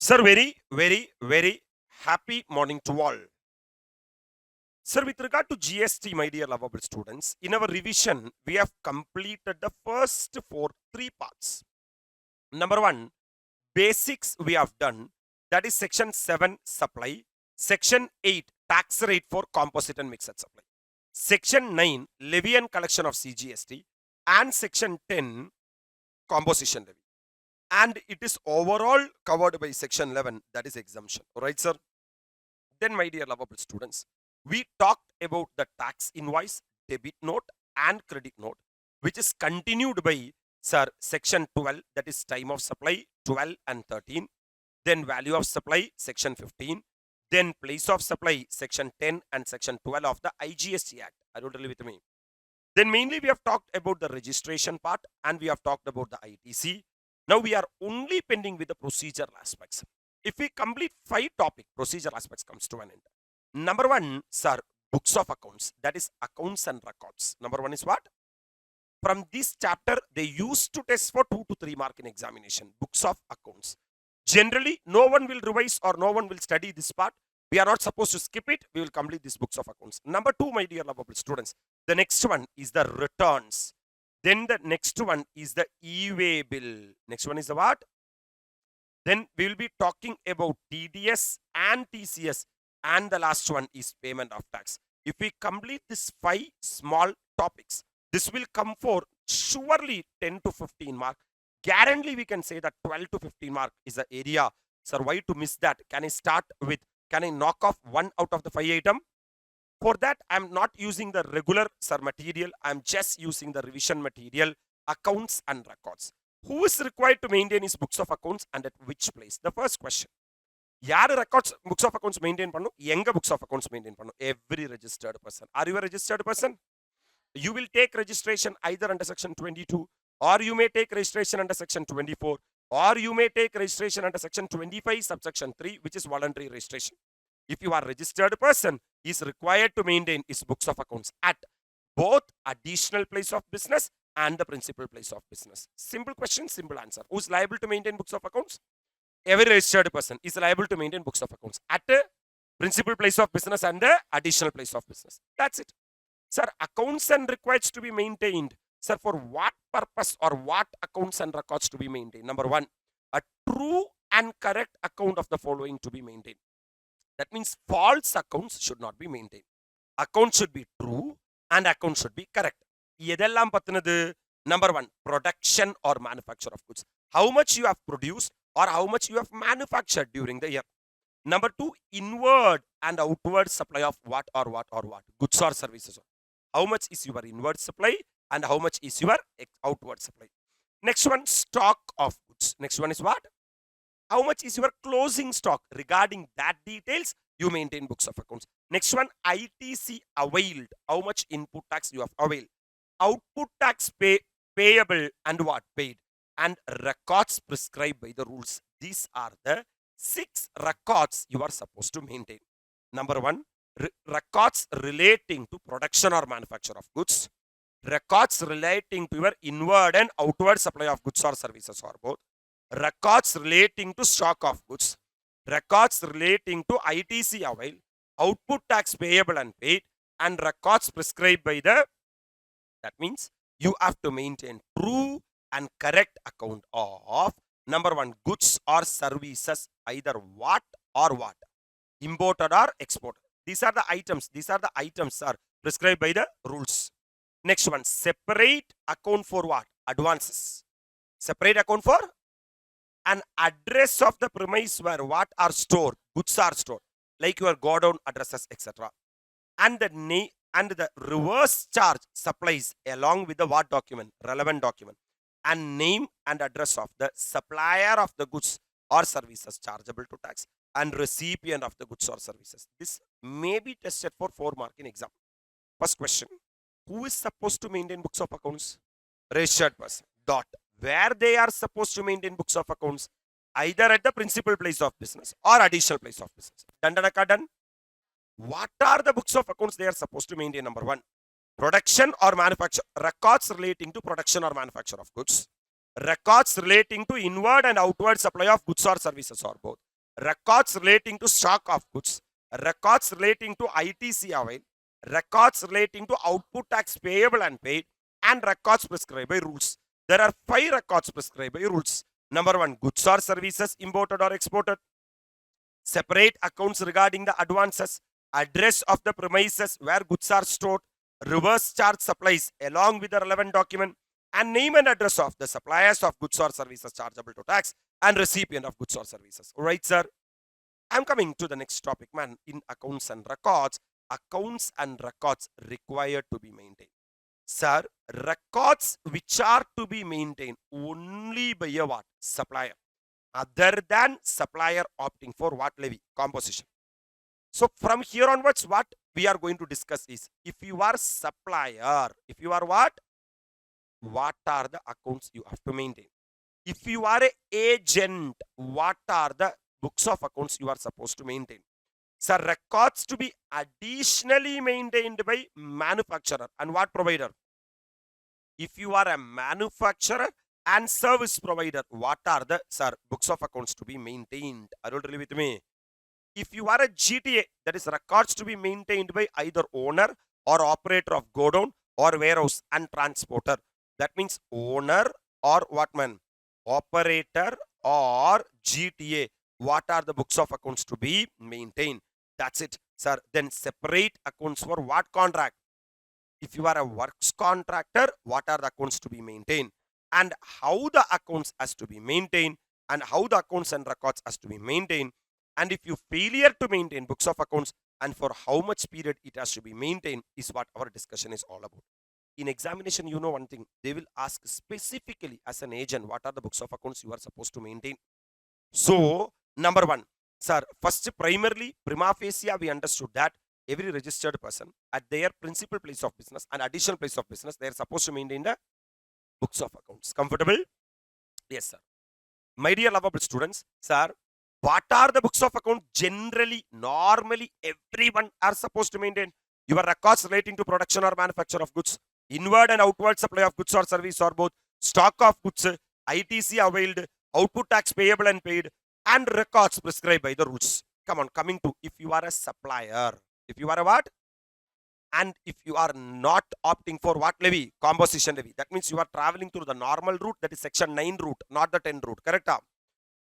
Sir, very happy morning to all. Sir, with regard to GST, my dear lovable students, in our revision, we have completed the first three parts. Number one, basics we have done. That is section 7, supply. Section 8, tax rate for composite and mixed supply. Section 9, levy and collection of CGST. And section 10, composition levy. And it is overall covered by section 11, that is exemption. Alright, sir? Then, my dear lovable students, we talked about the tax invoice, debit note and credit note, which is continued by, sir, section 12, that is time of supply, 12 and 13. Then value of supply, section 15. Then place of supply, section 10 and section 12 of the IGST Act. Are you really with me? Then mainly we have talked about the registration part and we have talked about the ITC. Now we are only pending with the procedural aspects. If we complete 5 topics, procedural aspects comes to an end. Number 1, sir, books of accounts. That is accounts and records. Number 1 is what? From this chapter, they used to test for 2 to 3 mark in examination. Books of accounts. Generally, no one will revise or no one will study this part. We are not supposed to skip it. We will complete these books of accounts. Number 2, my dear lovable students, the next one is the returns. Then the next one is the e-way bill. Next one is the what? Then we will be talking about TDS and TCS. And the last one is payment of tax. If we complete these 5 small topics, this will come for surely 10 to 15 mark. Guarantee we can say that 12 to 15 mark is the area. Sir, why to miss that? Can I knock off 1 out of the 5 item? For that, I am not using the regular, sir, material. I am just using the revision material, accounts and records. Who is required to maintain his books of accounts and at which place? The first question. Yaar records, books of accounts maintain pannu? Yenga books of accounts maintain pannu? Every registered person. Are you a registered person? You will take registration either under section 22 or you may take registration under section 24 or you may take registration under section 25 subsection 3, which is voluntary registration. If you are a registered person, he is required to maintain his books of accounts at both additional place of business and the principal place of business. Simple question, simple answer. Who is liable to maintain books of accounts? Every registered person is liable to maintain books of accounts at a principal place of business and the additional place of business. That's it. Sir, accounts and records to be maintained. Sir, for what purpose or what accounts and records to be maintained? Number 1, a true and correct account of the following to be maintained. That means false accounts should not be maintained. Account should be true and account should be correct. Edellam pathinadu. Number 1, production or manufacture of goods. How much you have produced or how much you have manufactured during the year. Number 2, inward and outward supply of what. Goods or services. How much is your inward supply and how much is your outward supply. Next one, stock of goods. Next one is what? How much is your closing stock? Regarding that details, you maintain books of accounts. Next one, ITC availed. How much input tax you have availed. Output tax payable and what? Paid. And records prescribed by the rules. These are the 6 records you are supposed to maintain. Number 1, records relating to production or manufacture of goods. Records relating to your inward and outward supply of goods or services or both. Records relating to stock of goods. Records relating to ITC avail. Output tax payable and paid. And records prescribed by the. That means you have to maintain true and correct account of number 1, goods or services, either what or what, imported or exported. These are the items are prescribed by the rules. Next one, separate account for what? Advances. Separate account for an address of the premise where what are stored, goods are stored, like your godown addresses, etc. And the reverse charge supplies along with the what document? Relevant document. And name and address of the supplier of the goods or services chargeable to tax and recipient of the goods or services. This may be tested for 4 mark in exam. First question, who is supposed to maintain books of accounts? Registered person. Dot. Where they are supposed to maintain books of accounts? Either at the principal place of business or additional place of business. Done. What are the books of accounts they are supposed to maintain? Number 1, production or manufacture, records relating to production or manufacture of goods. Records relating to inward and outward supply of goods or services or both. records relating to stock of goods, records relating to ITC avail, records relating to output tax payable and paid, and records prescribed by rules. There are 5 records prescribed by rules. Number 1, goods or services imported or exported. Separate accounts regarding the advances, address of the premises where goods are stored, reverse charge supplies along with the relevant document, and name and address of the suppliers of goods or services chargeable to tax and recipient of goods or services. All right, sir. I'm coming to the next topic, man. In accounts and records required to be maintained. Sir, records which are to be maintained only by a what? Supplier. Other than supplier opting for what levy? Composition. So from here onwards, what we are going to discuss is, if you are supplier, if you are what are the accounts you have to maintain? If you are an agent, what are the books of accounts you are supposed to maintain? So records to be additionally maintained by manufacturer and what provider? If you are a manufacturer and service provider, what are the books of accounts to be maintained? Are you really with me? If you are a GTA, that is records to be maintained by either owner or operator of godown or warehouse and transporter. That means owner or what man? Operator or GTA. What are the books of accounts to be maintained? That's it, sir. Then separate accounts for what contract? If you are a works contractor, what are the accounts to be maintained? And how the accounts has to be maintained, and how the accounts and records has to be maintained. And if you failure to maintain books of accounts, and for how much period it has to be maintained, is what our discussion is all about. In examination, you know one thing, they will ask specifically as an agent, what are the books of accounts you are supposed to maintain. So, number 1, sir, first primarily, prima facie, we understood that every registered person at their principal place of business and additional place of business, they are supposed to maintain the books of accounts. Comfortable? Yes, sir. My dear lovable students, sir, what are the books of account? Generally, normally, everyone are supposed to maintain your records relating to production or manufacture of goods, inward and outward supply of goods or service or both, stock of goods, ITC availed, output tax payable and paid, and records prescribed by the rules. Come on, coming to, if you are a supplier, if you are a what? And if you are not opting for what levy? Composition levy. That means you are traveling through the normal route, that is section 9 route, not the 10 route. Correct?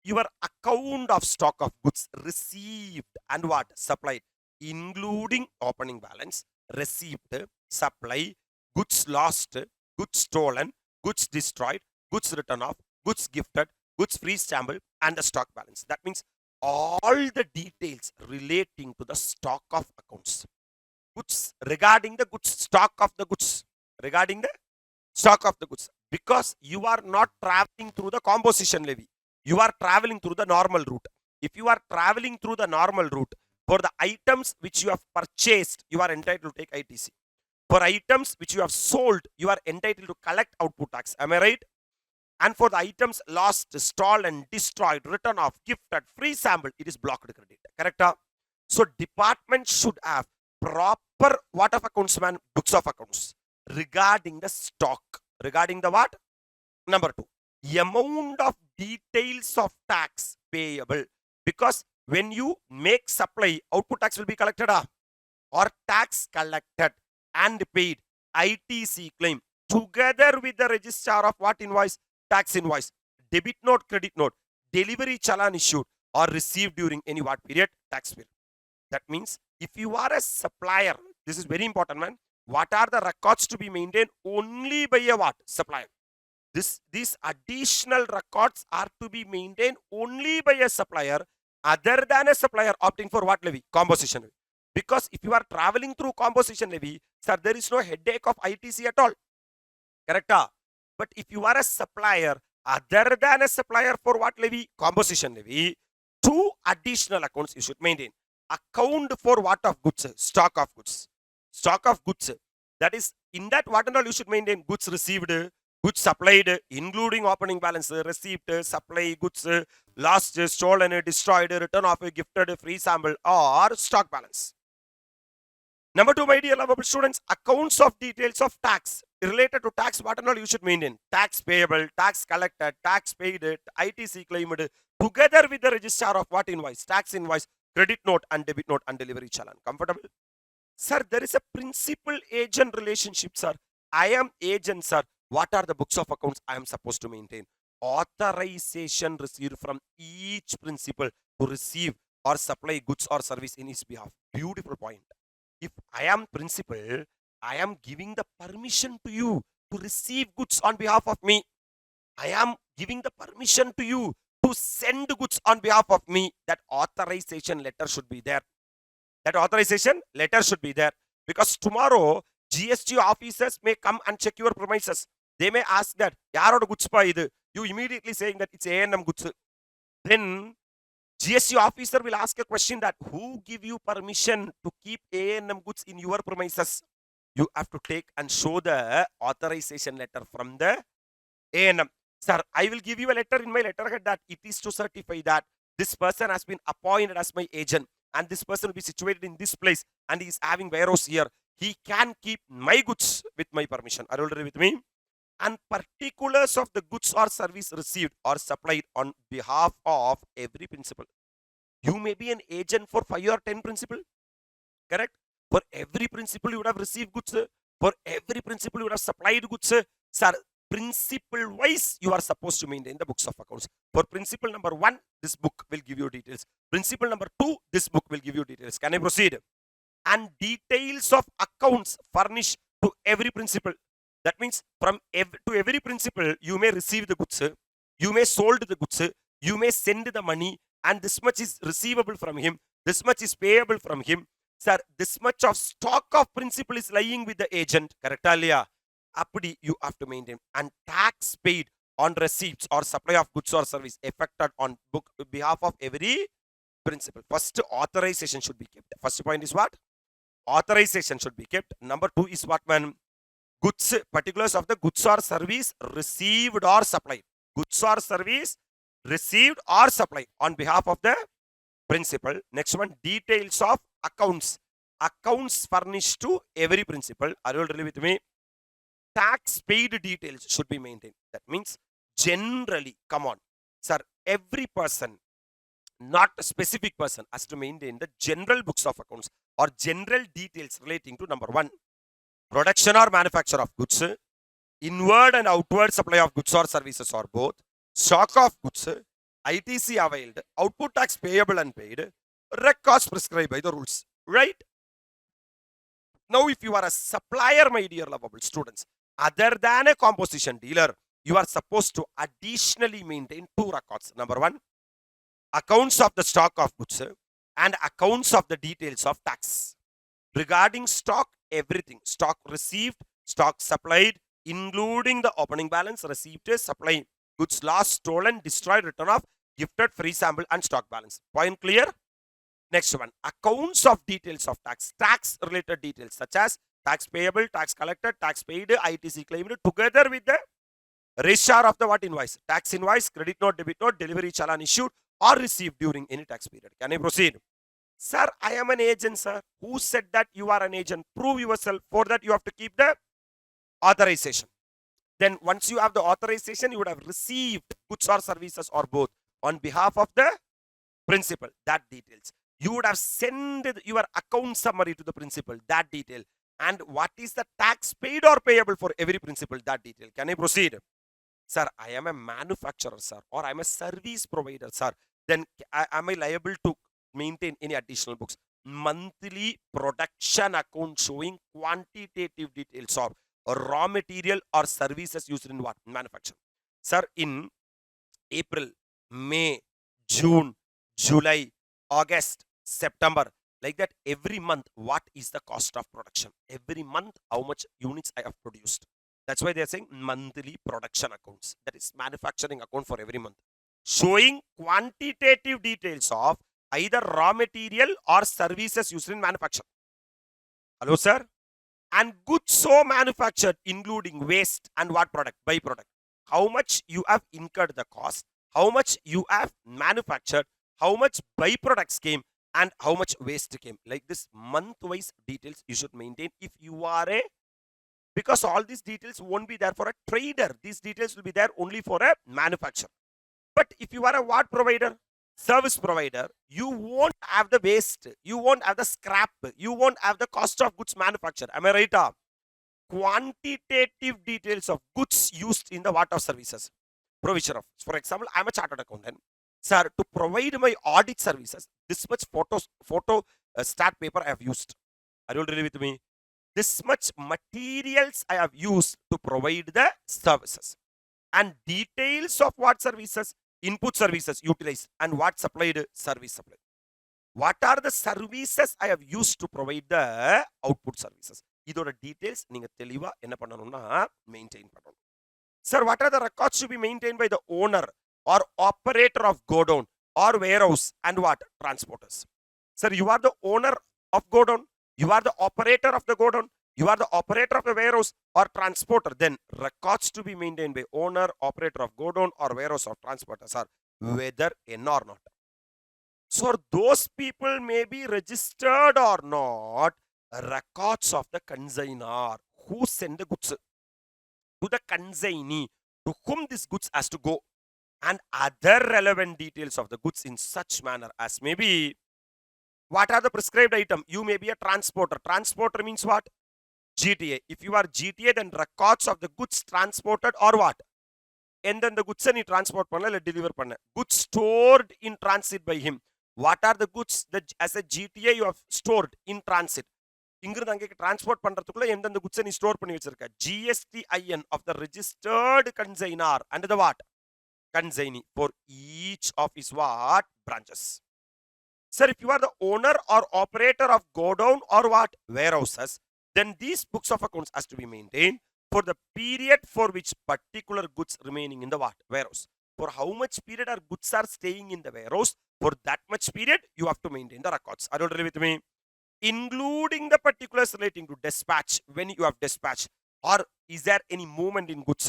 Your account of stock of goods received and what? Supplied, including opening balance, received, supply, goods lost, goods stolen, goods destroyed, goods written off, goods gifted, goods free sample, and the stock balance. That means all the details relating to the stock of accounts. Goods, regarding the goods, stock of the goods, regarding the stock of the goods, because you are not traveling through the composition levy, you are traveling through the normal route. If you are traveling through the normal route, for the items which you have purchased, you are entitled to take ITC. For items which you have sold, you are entitled to collect output tax. Am I right? And for the items lost, stolen, destroyed, written off, gifted, free sample, it is blocked credit. Correct? So department should have proper what of accounts, man? Books of accounts regarding the stock. Regarding the what? Number 2, amount of details of tax payable. Because when you make supply, output tax will be collected or tax collected and paid, ITC claim together with the registrar of what invoice? Tax invoice, debit note, credit note, delivery challan issued or received during any what period? Tax period. That means if you are a supplier, this is very important, man. What are the records to be maintained? Only by a what? Supplier. These additional records are to be maintained only by a supplier, other than a supplier opting for what levy? Composition levy. Because if you are traveling through composition levy, sir, there is no headache of ITC at all. Correct? But if you are a supplier, other than a supplier for what levy? Composition levy, 2 additional accounts you should maintain. Account for what of goods? Stock of goods. Stock of goods. That is, in that what and all you should maintain? Goods received, goods supplied, including opening balance, received, supply, goods lost, stolen, destroyed, return of, gifted, free sample, or stock balance. Number 2, my dear lovable students, accounts of details of tax. Related to tax, what and all you should maintain? Tax payable, tax collected, tax paid, ITC claimed, together with the registrar of what invoice? Tax invoice, credit note and debit note and delivery challan. Comfortable? Sir, there is a principal agent relationship, sir. I am agent, sir. What are the books of accounts I am supposed to maintain? Authorization received from each principal to receive or supply goods or service in his behalf. Beautiful point. If I am principal, I am giving the permission to you to receive goods on behalf of me. I am giving the permission to you to send goods on behalf of me. That authorization letter should be there. That authorization letter should be there. Because tomorrow, GST officers may come and check your premises. They may ask that, yaroda goods pa idu? You immediately saying that it's ANM goods. Then, GST officer will ask a question that, who give you permission to keep ANM goods in your premises? You have to take and show the authorization letter from the ANM. Sir, I will give you a letter in my letterhead that it is to certify that this person has been appointed as my agent and this person will be situated in this place and he is having warehouse here. He can keep my goods with my permission. Are you already with me? And particulars of the goods or service received or supplied on behalf of every principal. You may be an agent for 5 or 10 principal. Correct? For every principal you would have received goods. For every principal you would have supplied goods. Sir, principal wise you are supposed to maintain the books of accounts. For principal number 1, this book will give you details. Principal number 2, this book will give you details. Can I proceed? And details of accounts furnished to every principal. That means to every principal you may receive the goods, you may sold the goods, you may send the money, and this much is receivable from him, this much is payable from him. Sir, this much of stock of principal is lying with the agent. Correct? Appadi you have to maintain. And tax paid on receipts or supply of goods or service effected on behalf of every principal. First, authorization should be kept. First point is what? Authorization should be kept. Number 2 is what, man? Goods, particulars of the goods or service received or supplied. Goods or service received or supplied on behalf of the principal. Next one, details of accounts. Accounts furnished to every principal. Are you really with me? Tax paid details should be maintained. That means generally, come on, sir, every person, not a specific person, has to maintain the general books of accounts or general details relating to number 1, production or manufacture of goods, inward and outward supply of goods or services or both, stock of goods, ITC availed, output tax payable and paid, records prescribed by the rules. Right? Now, if you are a supplier, my dear lovable students, other than a composition dealer, you are supposed to additionally maintain 2 records. Number 1, accounts of the stock of goods and accounts of the details of tax. Regarding stock, everything. Stock received, stock supplied, including the opening balance, received, supply, goods lost, stolen, destroyed, return off, gifted, free sample and stock balance. Point clear? Next one, accounts of details of tax. Tax related details such as tax payable, tax collected, tax paid, ITC claimed, together with the registrar of the what invoice? Tax invoice, credit note, debit note, delivery challan issued or received during any tax period. Can I proceed? Sir, I am an agent, sir. Who said that you are an agent? Prove yourself. For that, you have to keep the authorization. Then once you have the authorization, you would have received goods or services or both on behalf of the principal. That details. You would have sent your account summary to the principal. That detail. And what is the tax paid or payable for every principal? That detail. Can I proceed? Sir, I am a manufacturer, sir, or I am a service provider, sir. Then am I liable to maintain any additional books? Monthly production account showing quantitative details of raw material or services used in what? Manufacture. Sir, in April, May, June, July, August, September, like that, every month, what is the cost of production? Every month, how much units I have produced? That's why they are saying monthly production accounts. That is manufacturing account for every month. Showing quantitative details of either raw material or services used in manufacture. Hello, sir? And goods so manufactured, including waste and what product? Byproduct. How much you have incurred the cost, how much you have manufactured, how much byproducts came, and how much waste came. Like this month-wise details you should maintain if you are a, because all these details won't be there for a trader. These details will be there only for a manufacturer. But if you are a what provider? Service provider, you won't have the waste, you won't have the scrap, you won't have the cost of goods manufactured. Am I right? Quantitative details of goods used in the water services. Provision of, for example, I'm a chartered accountant. Sir, to provide my audit services, this much photo stat paper I have used. Are you really with me? This much materials I have used to provide the services. And details of what services, input services utilized, and what supplied, service supplied. What are the services I have used to provide the output services? இதோட details நீங்க தெளிவா என்ன பண்ணணும்னா maintain பண்ணணும். Sir, what are the records to be maintained by the owner or operator of godown or warehouse and what? Transporters. Sir, you are the owner of godown, you are the operator of the godown, you are the operator of the warehouse or transporter. Then records to be maintained by owner, operator of godown or warehouse or transporters are whether in or not. So those people may be registered or not, records of the consignor who send the goods to the consignee to whom this goods has to go, and other relevant details of the goods in such manner as may be. What are the prescribed item? You may be a transporter. Transporter means what? GTA. If you are GTA, then records of the goods transported or what? And then the goods நீ transport பண்ணல இல்ல deliver பண்ண. Goods stored in transit by him. What are the goods that as a GTA you have stored in transit? இங்கிருந்து அங்கே transport பண்றதுக்குள்ள எந்தெந்த குட்ஸை நீ store பண்ணி வச்சிருக்க? GSTIN of the registered consignor and the what? Consignee for each of his what? Branches. Sir, if you are the owner or operator of godown or what? Warehouses, then these books of accounts has to be maintained for the period for which particular goods remaining in the what? Warehouse. For how much period our goods are staying in the warehouse, for that much period you have to maintain the records. Are you really with me? Including the particulars relating to dispatch, when you have dispatched, or is there any movement in goods,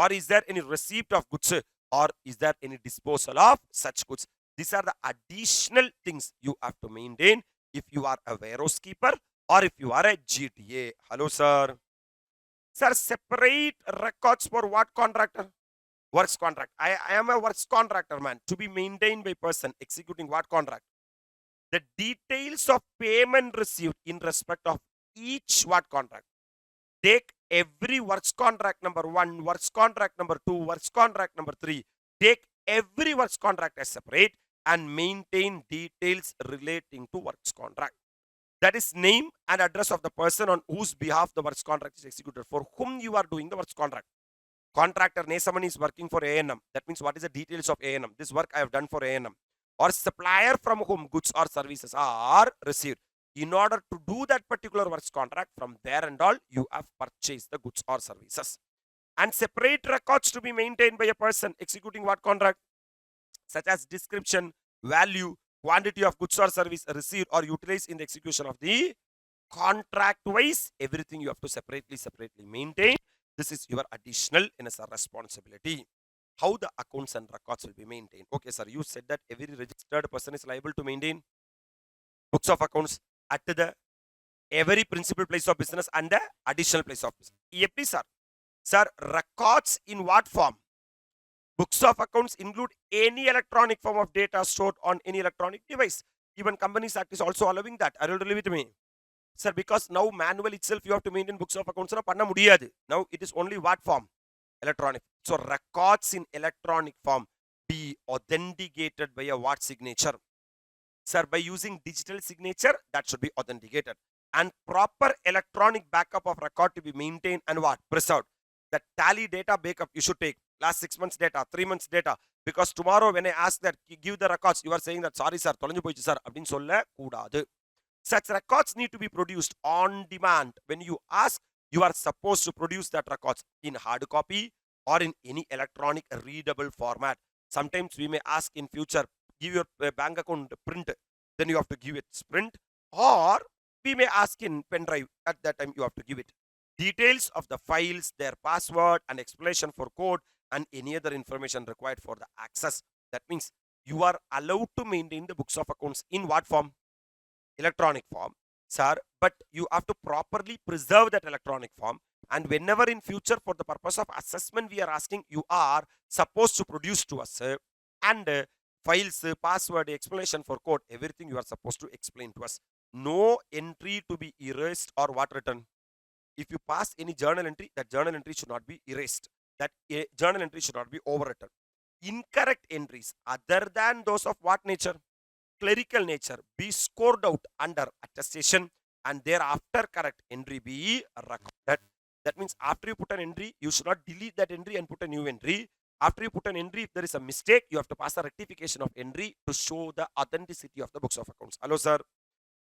or is there any receipt of goods, or is there any disposal of such goods. These are the additional things you have to maintain if you are a warehouse keeper or if you are a GTA. Hello sir. Sir, separate records for what contractor? Works contract. I am a works contractor, man, to be maintained by person executing what contract? The details of payment received in respect of each what contract. Take every works contract number 1, works contract number 2, works contract number 3. Take every works contract as separate and maintain details relating to works contract. That is name and address of the person on whose behalf the works contract is executed, for whom you are doing the works contract. Contractor Nesaman is working for ANM. That means what is the details of ANM? This work I have done for ANM. Or supplier from whom goods or services are received. In order to do that particular works contract, from there and all, you have purchased the goods or services. And separate records to be maintained by a person executing what contract? Such as description, value, quantity of goods or service received or utilized in the execution of the contract wise. Everything you have to separately maintain. This is your additional responsibility. How the accounts and records will be maintained. Okay, sir, you said that every registered person is liable to maintain books of accounts at the every principal place of business and the additional place of business. Yes, sir. Sir, records in what form? Books of accounts include any electronic form of data stored on any electronic device. Even Companies Act is also allowing that. Are you really with me? Sir, because now manual itself you have to maintain books of accounts. Now it is only what form? Electronic. So records in electronic form be authenticated by a what signature? Sir, by using digital signature, that should be authenticated. And proper electronic backup of record to be maintained and what? Preserved. The tally data backup you should take. Last 6 months data, 3 months data. Because tomorrow when I ask that, give the records, you are saying that, sorry sir, தொலைஞ்சு போயிடுச்சு sir, அப்படின்னு சொல்ல கூடாது. Such records need to be produced on demand. When you ask, you are supposed to produce that records in hard copy or in any electronic readable format. Sometimes we may ask in future, give your bank account print, then you have to give it print, or we may ask in pen drive. At that time you have to give it details of the files, their password and explanation for code and any other information required for the access. That means you are allowed to maintain the books of accounts in what form? Electronic form, sir, but you have to properly preserve that electronic form. And whenever in future for the purpose of assessment we are asking, you are supposed to produce to us and files, password, explanation for code, everything you are supposed to explain to us. No entry to be erased or what written. If you pass any journal entry, that journal entry should not be erased. That journal entry should not be overwritten. Incorrect entries other than those of what nature? Clerical nature be scored out under attestation and thereafter correct entry be recorded. That means after you put an entry, you should not delete that entry and put a new entry. After you put an entry, if there is a mistake, you have to pass a rectification of entry to show the authenticity of the books of accounts. Hello, sir.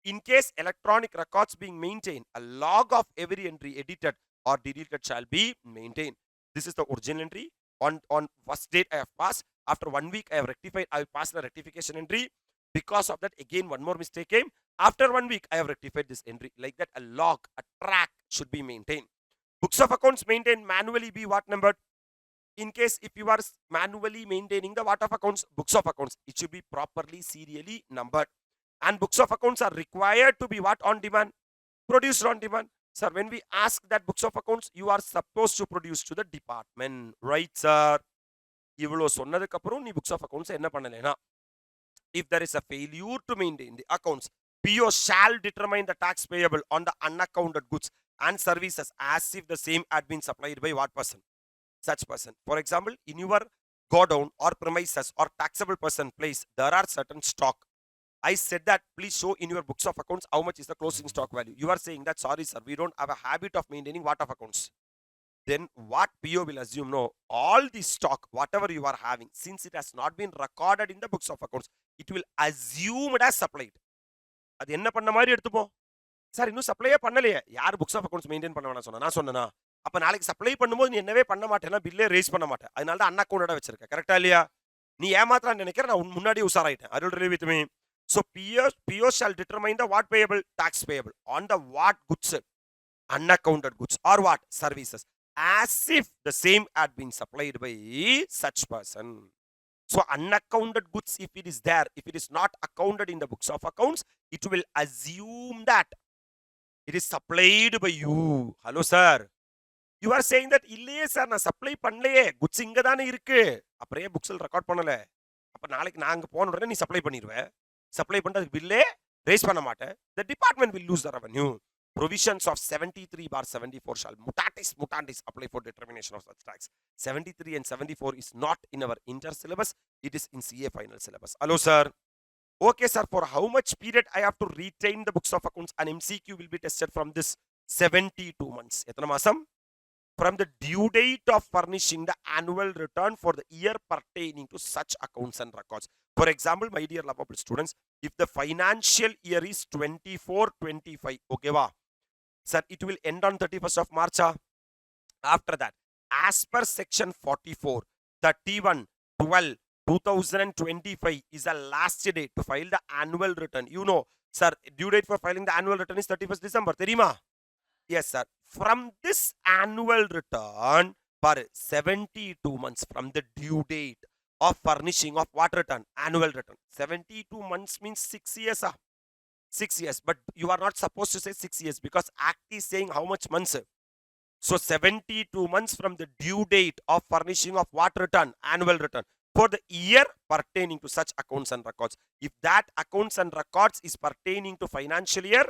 In case electronic records being maintained, a log of every entry edited or deleted shall be maintained. This is the original entry. On first date I have passed. After 1 week I have rectified. I will pass the rectification entry. Because of that, again one more mistake came. After 1 week I have rectified this entry. Like that, a log, a track should be maintained. Books of accounts maintained manually be what numbered? In case if you are manually maintaining the what of accounts, books of accounts, it should be properly serially numbered. And books of accounts are required to be what on demand? Produced on demand. Sir, when we ask that books of accounts, you are supposed to produce to the department. Right, sir? இவ்வளோ சொன்னதுக்கு அப்புறம் நீ books of accounts என்ன பண்ணலைனா, if there is a failure to maintain the accounts, PO shall determine the tax payable on the unaccounted goods and services as if the same had been supplied by what person? Such person. For example, in your godown or premises or taxable person place, there are certain stock. I said that please show in your books of accounts how much is the closing stock value. You are saying that sorry sir, we don't have a habit of maintaining what of accounts. Then what PO will assume? No, all the stock, whatever you are having, since it has not been recorded in the books of accounts, it will assume it as supplied. அது என்ன பண்ண மாதிரி எடுத்துப்போம். Sir இன்னும் சப்ளையே பண்ணலையே. யார் books of accounts maintain பண்ண வேணாம் சொன்னா? நான் சொன்னேனா? அப்ப நாளைக்கு சப்ளை பண்ணும்போது நீ என்னவே பண்ண மாட்டேன்னா பில்லே ரேஸ் பண்ண மாட்டேன். அதனால தான் அன்அக்கவுண்டடா வச்சிருக்க. கரெக்டா இல்லையா? நீ ஏமாத்தலாம்னு நினைக்கிற, நான் முன்னாடியே உஷாராயிட்டேன். Are you really with me? So PO shall determine the what payable, tax payable on the what goods, unaccounted goods or what services, as if the same had been supplied by such person. So unaccounted goods, if it is there, if it is not accounted in the books of accounts, it will assume that it is supplied by you. Hello sir. You are saying that இல்லையே sir நான் supply பண்ணலையே, goods இங்க தானே இருக்கு, அப்புறம் ஏன் புக்ஸ்ல record பண்ணல? அப்ப நாளைக்கு நான் அங்க போன உடனே நீ சப்ளை பண்ணிடுவ. சப்ளை பண்றது பில்லே ரேஸ் பண்ண மாட்டேன். The department will lose the revenue. Provisions of 73/74 shall mutatis mutandis apply for determination of such tax. 73 and 74 is not in our inter syllabus, it is in CA final syllabus. Hello sir. Okay sir, for how much period I have to retain the books of accounts? And MCQ will be tested from this 72 months. எத்தனை மாசம்? From the due date of furnishing the annual return for the year pertaining to such accounts and records. For example, my dear lovable students, if the financial year is 24-25, okay va? Sir, it will end on 31st of March. After that, as per section 44, 31/12/2025 is the last date to file the annual return. You know, sir, due date for filing the annual return is 31st December. Therima? Yes, sir. From this annual return, for 72 months from the due date of furnishing of what return? Annual return. 72 months means 6 years. 6 years. But you are not supposed to say 6 years because Act is saying how much months? So 72 months from the due date of furnishing of what return? Annual return. For the year pertaining to such accounts and records. If that accounts and records is pertaining to financial year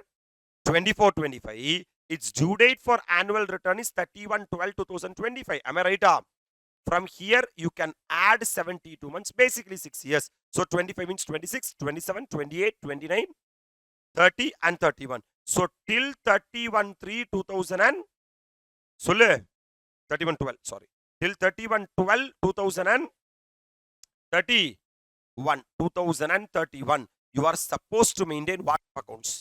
24-25, its due date for annual return is 31/12/2025. Am I right? From here, you can add 72 months, basically 6 years. So 25 means 26, 27, 28, 29, 30 and 31. So till 31/3/2000 and சொல்லு 31/12, sorry. Till 31/12/2031, you are supposed to maintain what accounts?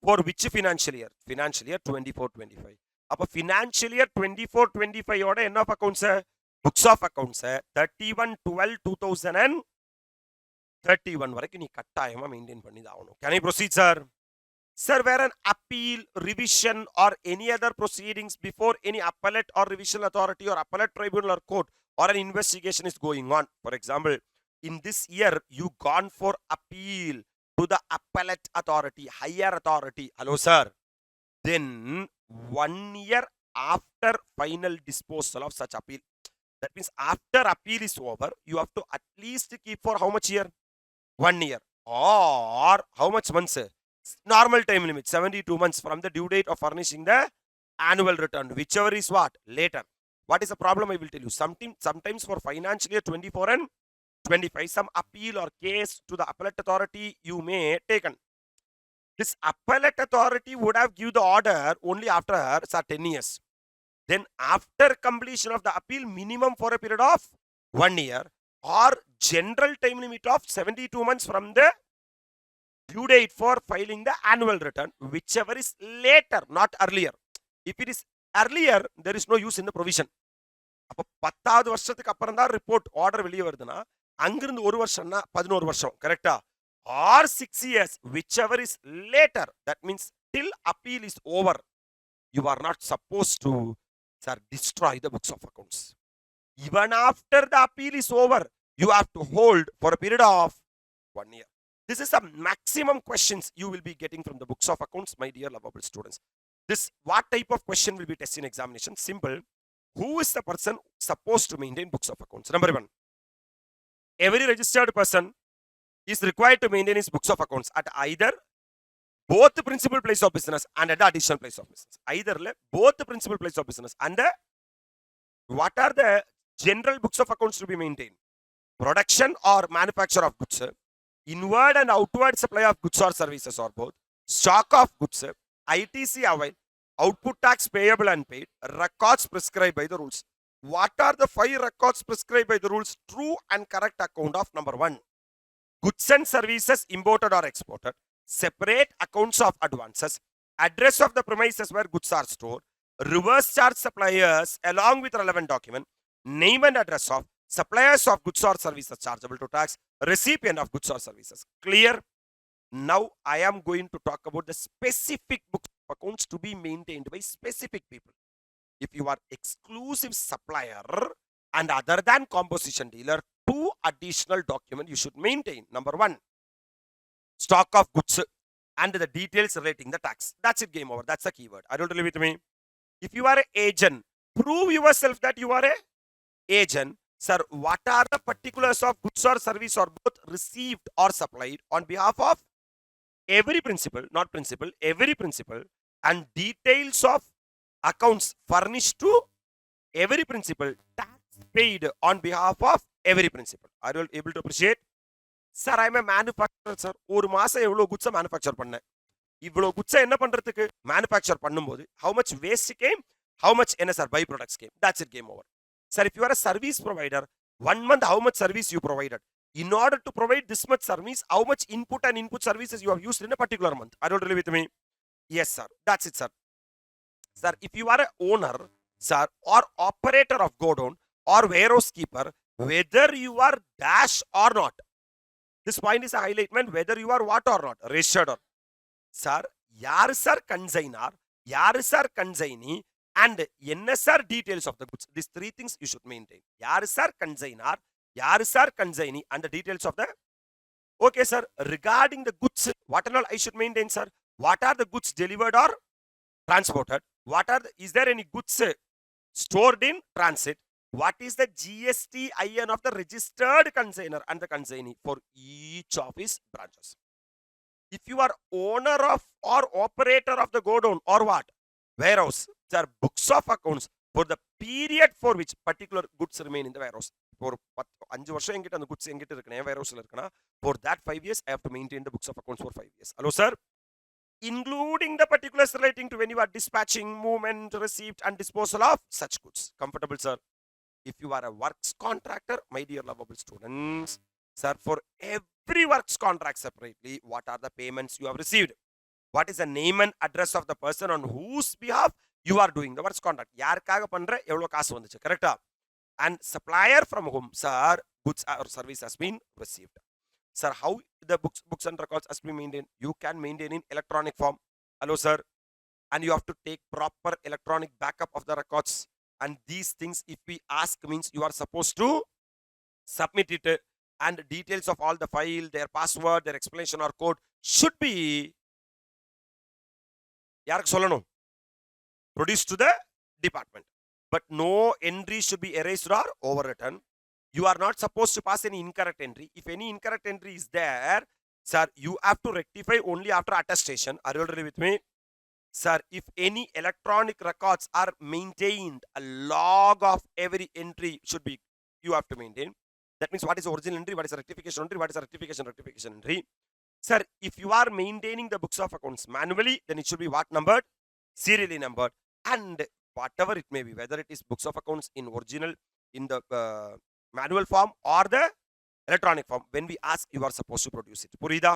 For which financial year? Financial year 24-25. அப்ப financial year 24-25 ஓட என்ன of accounts? Books of accounts 31/12/2031 வரைக்கும் நீ கட்டாயமா maintain பண்ணி தான் ஆகணும். Can I proceed, sir? Sir, where an appeal, revision or any other proceedings before any appellate or revision authority or appellate tribunal or court or an investigation is going on. For example, in this year, you gone for appeal to the appellate authority, higher authority. Hello, sir. Then 1 year after final disposal of such appeal, That means after appeal is over, you have to at least keep for how much year? 1 year. Or how much months? Normal time limit, 72 months from the due date of furnishing the annual return, whichever is what? Later. What is the problem? I will tell you. Sometimes for financial year 24 and 25, some appeal or case to the appellate authority you may taken. This appellate authority would have given the order only after 10 years. Then after completion of the appeal, minimum for a period of 1 year or general time limit of 72 months from the due date for filing the annual return, whichever is later, not earlier. If it is earlier, there is no use in the provision. அப்போ 10வது வருஷத்துக்கு அப்புறம் தான் report order வெளியே வருதுன்னா அங்கிருந்து ஒரு வருஷம்னா 11 வருஷம் கரெக்டா R 6 years whichever is later, that means till appeal is over, you are not supposed to destroy the books of accounts. Even after the appeal is over, you have to hold for a period of 1 year. This is a maximum questions you will be getting from the books of accounts, my dear lovable students. This what type of question will be tested in examination? Simple. Who is the person supposed to maintain books of accounts? Number 1. Every registered person is required to maintain his books of accounts at either both the principal place of business and at the additional place of business. Either both the principal place of business and the what are the general books of accounts to be maintained? Production or manufacture of goods, inward and outward supply of goods or services or both, stock of goods, ITC avail, output tax payable and paid, records prescribed by the rules. What are the 5 records prescribed by the rules? True and correct account of number 1. Goods and services imported or exported, separate accounts of advances, address of the premises where goods are stored, reverse charge suppliers along with relevant document, name and address of suppliers of goods or services chargeable to tax, recipient of goods or services. Clear? Now I am going to talk about the specific books of accounts to be maintained by specific people. If you are exclusive supplier and other than composition dealer, 2 additional documents you should maintain. Number 1, stock of goods and the details relating the tax. That's it, game over. That's the keyword. Are you with me? If you are an agent, prove yourself that you are an agent. Sir, what are the particulars of goods or service or both received or supplied on behalf of every principal, not principal, every principal, and details of accounts furnished to every principal, tax paid on behalf of every principal. Are you able to appreciate? Sir, I am a manufacturer, sir. ஒரு மாசம் எவ்வளவு goods manufacture பண்ணேன். இவ்வளவு goods என்ன பண்றதுக்கு manufacture பண்ணும்போது how much waste came, how much என்ன sir by products came. That's it, game over. Sir, if you are a service provider, 1 month how much service you provided. In order to provide this much service, how much input and input services you have used in a particular month. Are you really with me? Yes, sir. That's it, sir. Sir, if you are a owner, sir, or operator of godown or warehouse keeper, whether you are dash or not, this point is a highlight, man, whether you are what or not, registered or. Sir, yaar sir consignor, yaar sir consignee, and NSR details of the goods. These 3 things you should maintain. Yaar sir consignor, yaar sir consignee, and the details of the. Okay, sir. Regarding the goods, what and all I should maintain, sir? What are the goods delivered or transported? What are is there any goods stored in transit? What is the GST IN of the registered consignor and the consignee for each of his branches? If you are owner of or operator of the godown or what? Warehouse, sir, books of accounts for the period for which particular goods remain in the warehouse. For 5 வருஷம் என்கிட்ட அந்த goods என்கிட்ட இருக்குனே warehouse-ல இருக்குனா, for that 5 years I have to maintain the books of accounts for 5 years. Hello, sir. Including the particulars relating to when you are dispatching, movement, receipt and disposal of such goods. Comfortable, sir? If you are a works contractor, my dear lovable students, sir, for every works contract separately, what are the payments you have received? What is the name and address of the person on whose behalf you are doing the works contract? யாருக்காக பண்ற எவ்வளவு காசு வந்துச்சு கரெக்ட்டா? And supplier from whom, sir, goods or service has been received. Sir, how the books and records has been maintained? You can maintain in electronic form. Hello, sir. And you have to take proper electronic backup of the records. And these things, if we ask, means you are supposed to submit it. And details of all the file, their password, their explanation or code should be யாருக்கு சொல்லணும்? Produced to the department. but no entry should be erased or overwritten. You are not supposed to pass any incorrect entry. If any incorrect entry is there, sir, you have to rectify only after attestation. Are you already with me? Sir, if any electronic records are maintained, a log of every entry should be, you have to maintain. That means what is the original entry, what is the rectification entry, what is the rectification entry. Sir, if you are maintaining the books of accounts manually, then it should be what numbered? Serially numbered. And whatever it may be, whether it is books of accounts in original, in the manual form or the electronic form, when we ask, you are supposed to produce it. Purida?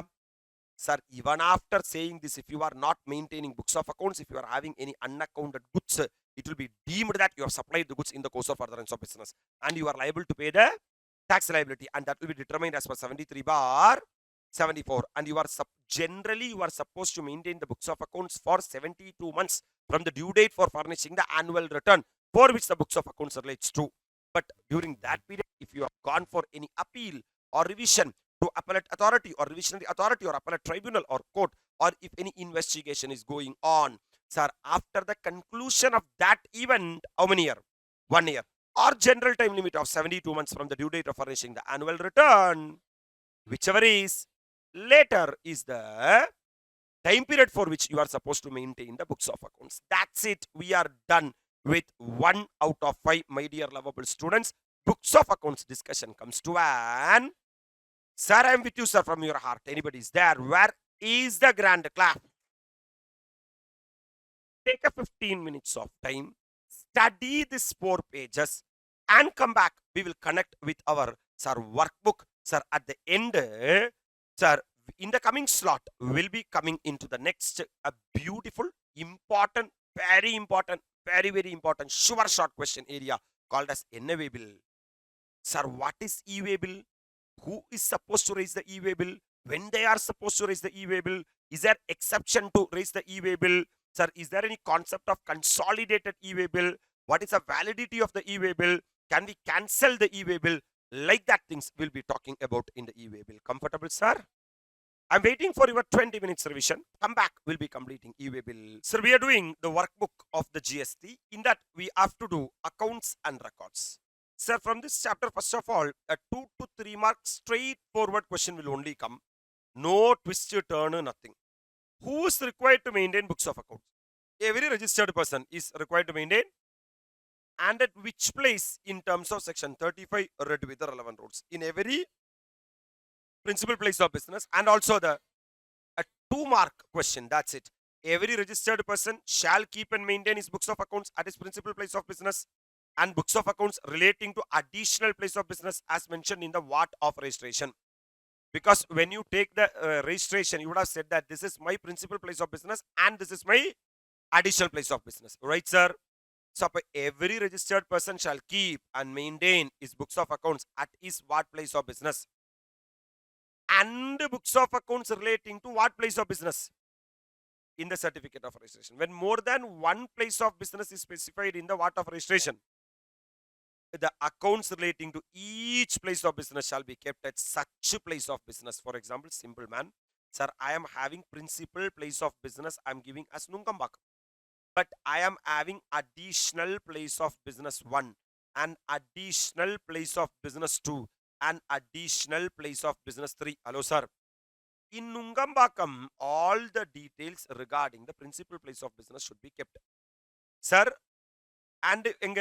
Sir, even after saying this, if you are not maintaining books of accounts, if you are having any unaccounted goods, it will be deemed that you have supplied the goods in the course of furtherance of business. And you are liable to pay the tax liability. And that will be determined as per 73 bar 74. And you are generally, you are supposed to maintain the books of accounts for 72 months from the due date for furnishing the annual return for which the books of accounts relates to. But during that period, if you have gone for any appeal or revision to appellate authority or revisionary authority or appellate tribunal or court, or if any investigation is going on, sir, after the conclusion of that event, how many year? 1 year. Or general time limit of 72 months from the due date of furnishing the annual return, whichever is later is the time period for which you are supposed to maintain the books of accounts. That's it. We are done with 1 out of 5, my dear lovable students. Books of accounts discussion comes to an. Sir, I am with you, sir, from your heart. Anybody is there? Where is the grand clap? Take a 15 minutes of time, study these 4 pages, and come back. We will connect with our, sir, workbook. Sir, at the end, sir, in the coming slot, we will be coming into the next a beautiful, important, very important, very, very important, sure short question area called as NAV bill. Sir, what is e-way bill? Who is supposed to raise the e-way bill? When they are supposed to raise the e-way bill? Is there exception to raise the e-way bill? Sir, is there any concept of consolidated e-way bill? What is the validity of the e-way bill? Can we cancel the e-way bill? Like that things we'll be talking about in the e-way bill. Comfortable, sir? I'm waiting for your 20 minutes revision. Come back, we'll be completing e-way bill. Sir, we are doing the workbook of the GST. In that, we have to do accounts and records. Sir, from this chapter, first of all, a 2 to 3 mark straightforward question will only come. No twist, turn, nothing. Who is required to maintain books of accounts? Every registered person is required to maintain. And at which place in terms of section 35 read with the relevant rules? In every principal place of business, and also the a 2 mark question. That's it. Every registered person shall keep and maintain his books of accounts at his principal place of business, and books of accounts relating to additional place of business as mentioned in the what of registration. Because when you take the registration, you would have said that this is my principal place of business and this is my additional place of business. Right, sir? So, every registered person shall keep and maintain his books of accounts at his what place of business. And books of accounts relating to what place of business? In the certificate of registration. When more than one place of business is specified in the what of registration, the accounts relating to each place of business shall be kept at such a place of business. For example, simple man. Sir, I am having principal place of business. I am giving as Nungambak. But I am having additional place of business 1 and additional place of business 2 and additional place of business 3. Hello, sir. In Nungambakam, all the details regarding the principal place of business should be kept. Sir, and in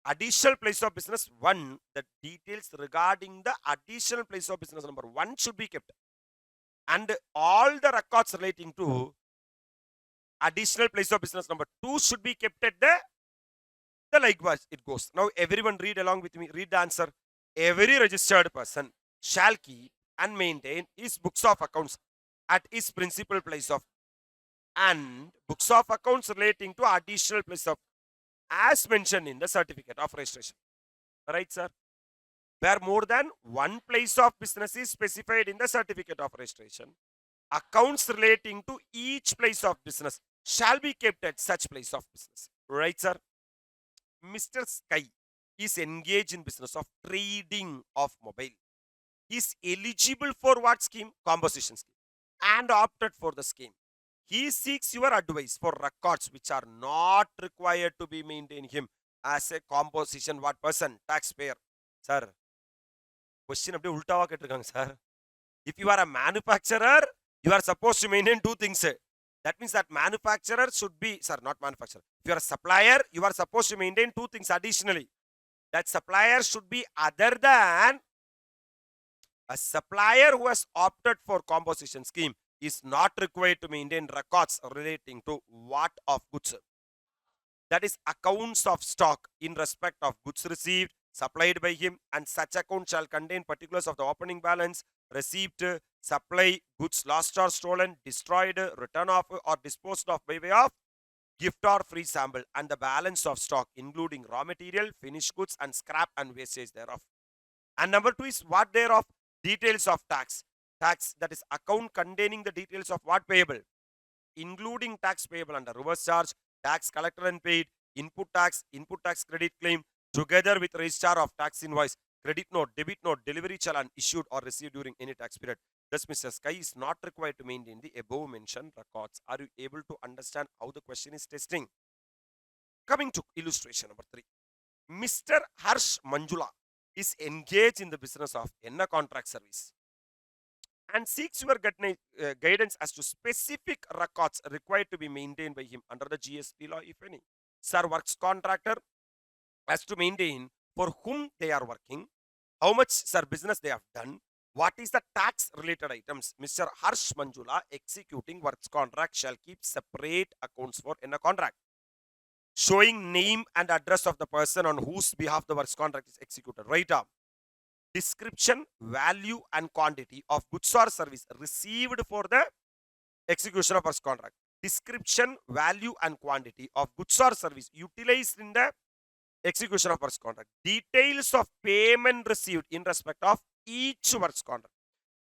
additional place of business 1, the details regarding the additional place of business number 1 should be kept. And all the records relating to additional place of business number 2 should be kept at the likewise it goes. Now everyone read along with me. Read the answer. Every registered person shall keep and maintain his books of accounts at his principal place of, and books of accounts relating to additional place of as mentioned in the certificate of registration. Right, sir? Where more than one place of business is specified in the certificate of registration, accounts relating to each place of business shall be kept at such place of business. Right, sir? Mr. Sky is engaged in business of trading of mobile. He is eligible for what scheme? Composition scheme. And opted for the scheme. He seeks your advice for records which are not required to be maintained him. as a composition what person? Taxpayer. Sir, question அப்படியே உல்டாவா கேட்டிருக்காங்க sir. If you are a manufacturer, you are supposed to maintain two things. That means that manufacturer should be, sir, not manufacturer. If you are a supplier, you are supposed to maintain two things additionally. That supplier should be other than a supplier who has opted for composition scheme is not required to maintain records relating to what of goods. That is accounts of stock in respect of goods received, supplied by him, and such account shall contain particulars of the opening balance, receipt, supply, goods lost or stolen, destroyed, return of or disposed of by way of gift or free sample, and the balance of stock including raw material, finished goods, and scrap and wastage thereof. And number 2 is what thereof? Details of tax. Tax, that is account containing the details of what payable, including tax payable under reverse charge, tax collected and paid, input tax credit claim, together with registrar of tax invoice, credit note, debit note, delivery challan issued or received during any tax period. Thus, Mr. Sky is not required to maintain the above mentioned records. Are you able to understand how the question is testing? Coming to illustration number 3. Mr. Harsh Manjula is engaged in the business of Enna contract service and seeks your guidance as to specific records required to be maintained by him under the GST law, if any. Sir, works contractor has to maintain for whom they are working, how much, sir, business they have done, what is the tax related items. Mr. Harsh Manjula executing works contract shall keep separate accounts for in a contract, showing name and address of the person on whose behalf the works contract is executed. Right up. Description, value, and quantity of goods or service received for the execution of works contract. Description, value, and quantity of goods or service utilized in the execution of works contract. Details of payment received in respect of each works contract.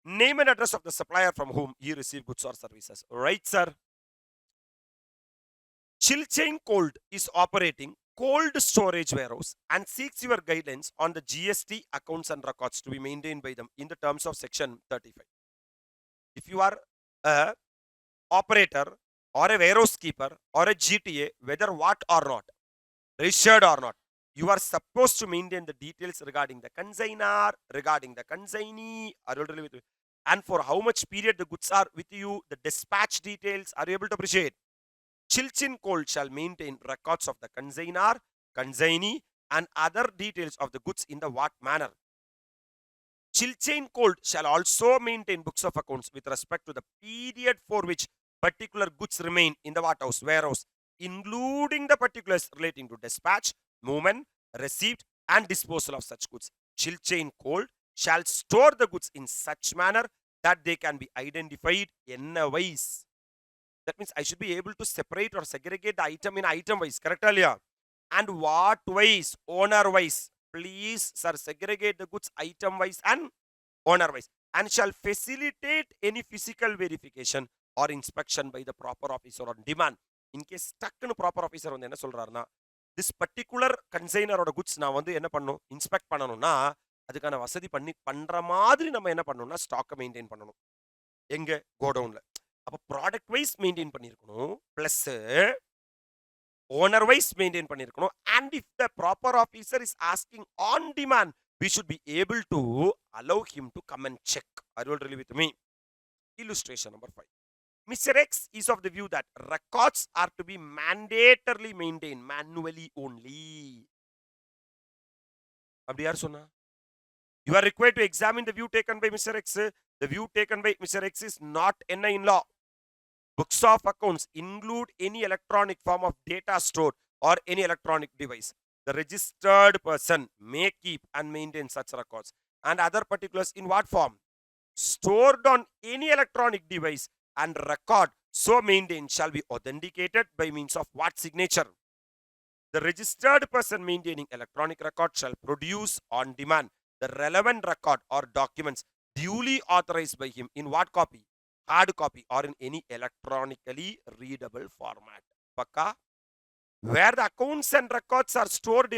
Name and address of the supplier from whom he received goods or services. Right, sir? Chill Chain Cold is operating cold storage warehouse and seeks your guidance on the GST accounts and records to be maintained by them in the terms of section 35. If you are a operator or a warehouse keeper or a GTA, whether what or not, registered or not, you are supposed to maintain the details regarding the consignor, regarding the consignee, and for how much period the goods are with you, the dispatch details. Are you able to appreciate? Chilchin Cold shall maintain records of the consignor, consignee, and other details of the goods in the what manner. Chilchain Cold shall also maintain books of accounts with respect to the period for which particular goods remain in the warehouse, including the particulars relating to dispatch, movement, receipt, and disposal of such goods. Chilchain Cold shall store the goods in such manner that they can be identified in a wise. That means I should be able to separate or segregate the item in item wise, correct earlier? And what wise? Owner wise. Please, sir, segregate the goods item wise and owner wise, and shall facilitate any physical verification or inspection by the proper officer on demand. In case stuck in proper officer வந்து என்ன சொல்றாருன்னா, this particular consignor ஓட goods நான் வந்து என்ன பண்ணணும், inspect பண்ணணும்னா அதுக்கான வசதி பண்ற மாதிரி நம்ம என்ன பண்ணணும்னா ஸ்டாக்கை மெயின்டைன் பண்ணணும். எங்க கோடவுன்ல. அப்போ ப்ராடக்ட் வைஸ் மெயின்டைன் பண்ணியிருக்கணும், பிளஸ் ஓனர் வைஸ் மெயின்டைன் பண்ணியிருக்கணும். And if the proper officer is asking on demand, we should be able to allow him to come and check. Are you all really with me? Illustration number 5. Mr. X is of the view that records are to be mandatorily maintained manually only. அப்படி யார் சொன்னா? You are required to examine the view taken by Mr. X. The view taken by Mr. X is not in law. Books of accounts include any electronic form of data stored or any electronic device. The registered person may keep and maintain such records and other particulars in what form? Stored on any electronic device, and record so maintained shall be authenticated by means of what signature? The registered person maintaining electronic record shall produce on demand the relevant record or documents duly authorized by him in what copy? Hard copy or in any electronically readable format. Pakka? Where the accounts and records are stored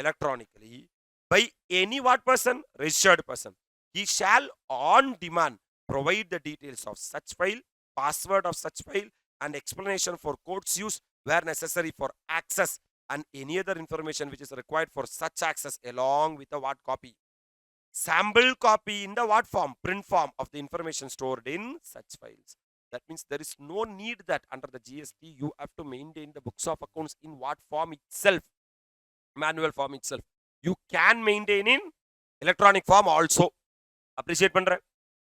electronically by any what person? Registered person. He shall on demand provide the details of such file, password of such file, and explanation for codes used where necessary for access and any other information which is required for such access along with the what copy. Sample copy in the what form? Print form of the information stored in such files. That means there is no need that under the GST you have to maintain the books of accounts in what form itself, manual form itself. You can maintain in electronic form also. Appreciate pandra.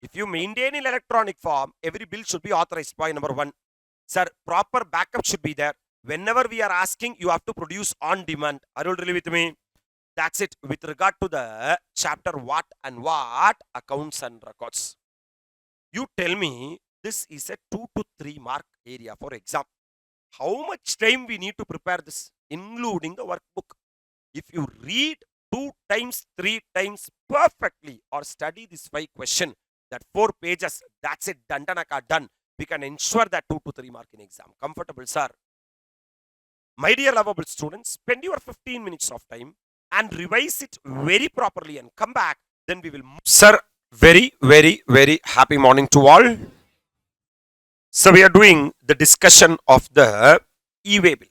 If you maintain in electronic form, every bill should be authorized. Point number 1. Sir, proper backup should be there. Whenever we are asking, you have to produce on demand. Are you really with me? That's it. With regard to the chapter what and what, accounts and records. You tell me this is a 2 to 3 mark area for exam. How much time we need to prepare this, including the workbook? If you read 2 times, 3 times perfectly or study this 5 question, that 4 pages, that's it, done, done. We can ensure that 2 to 3 mark in exam. Comfortable, sir? My dear lovable students, spend your 15 minutes of time and revise it very properly and come back. Then we will move. Sir, very, very, very happy morning to all. So we are doing the discussion of the e-way bill.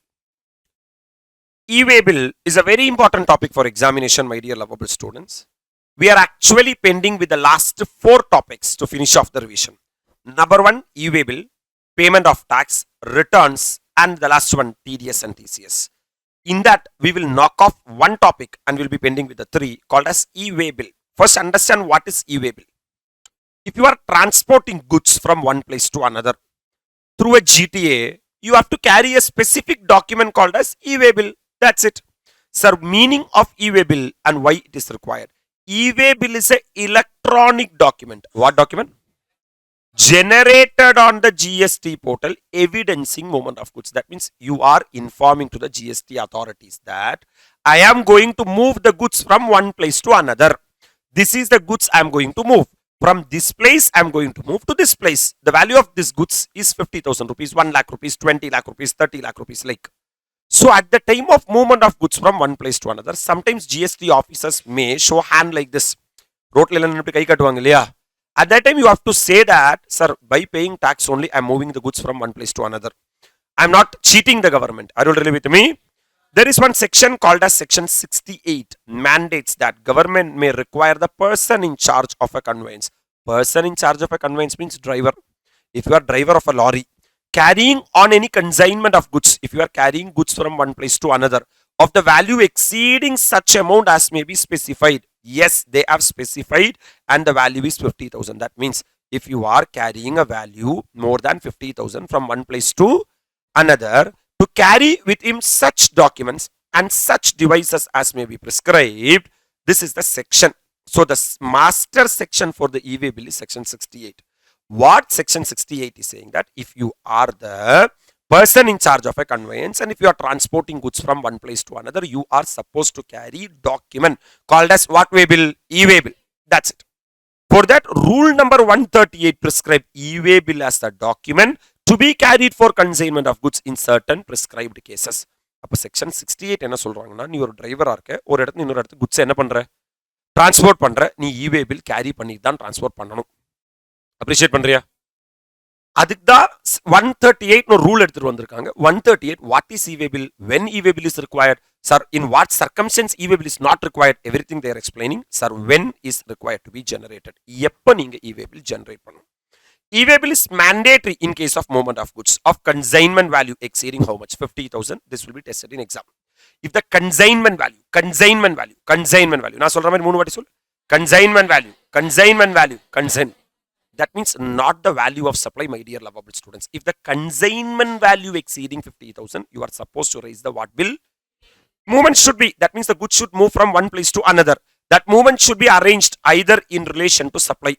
E-way bill is a very important topic for examination, my dear lovable students. We are actually pending with the last 4 topics to finish off the revision. Number 1, e-way bill, payment of tax, returns, and the last one, TDS and TCS. In that, we will knock off 1 topic and we'll be pending with the 3 called as e-way bill. First, understand what is e-way bill. If you are transporting goods from one place to another through a GTA, you have to carry a specific document called as e-way bill. That's it. Sir, meaning of e-way bill and why it is required. E-way bill is an electronic document. What document? Generated on the GST portal, evidencing movement of goods. That means you are informing to the GST authorities that I am going to move the goods from one place to another. This is the goods I am going to move. From this place, I am going to move to this place. The value of this goods is 50,000 rupees, 1 lakh rupees, 20 lakh rupees, 30 lakh rupees, like. So at the time of movement of goods from one place to another, sometimes GST officers may show hand like this. At that time, you have to say that, sir, by paying tax only, I am moving the goods from one place to another. I am not cheating the government. Are you really with me? There is one section called as section 68, mandates that government may require the person in charge of a conveyance. Person in charge of a conveyance means driver. If you are driver of a lorry, carrying on any consignment of goods, if you are carrying goods from one place to another, of the value exceeding such amount as may be specified. Yes, they have specified and the value is 50,000. That means if you are carrying a value more than 50,000 from one place to another, to carry with him such documents and such devices as may be prescribed, this is the section. So the master section for the e-way bill is section 68. What section 68 is saying that if you are the person in charge of a conveyance and if you are transporting goods from one place to another, you are supposed to carry document called as what way bill? E-way bill. That's it. For that, rule number 138 prescribe e-way bill as the document to be carried for consignment of goods in certain prescribed cases. அப்போ section 68 என்ன சொல்றாங்கன்னா, நீ ஒரு டிரைவரா இருக்க, ஒரு இடத்துல இன்னொரு இடத்துக்கு goods என்ன பண்ற? டிரான்ஸ்போர்ட் பண்ற, நீ e-way bill கேரி பண்ணி தான் டிரான்ஸ்போர்ட் பண்ணணும். அப்ரிஷியேட் பண்றியா? அதுக்கு தான் 138 ஒரு ரூல் எடுத்துட்டு வந்திருக்காங்க. 138 what is e-way bill, when e-way bill is required, sir, in what circumstance e-way bill is not required, everything they are explaining. Sir, when is required to be generated, எப்ப நீங்க e-way bill generate பண்ணணும். E-way bill is mandatory in case of movement of goods of consignment value exceeding how much? 50,000. This will be tested in exam. If the consignment value, நான் சொல்ற மாதிரி 3 வாட்டி சொல். Consignment value, that means not the value of supply, my dear lovable students. If the consignment value exceeding 50,000, you are supposed to raise the what bill? Movement should be, that means the goods should move from one place to another. That movement should be arranged either in relation to supply.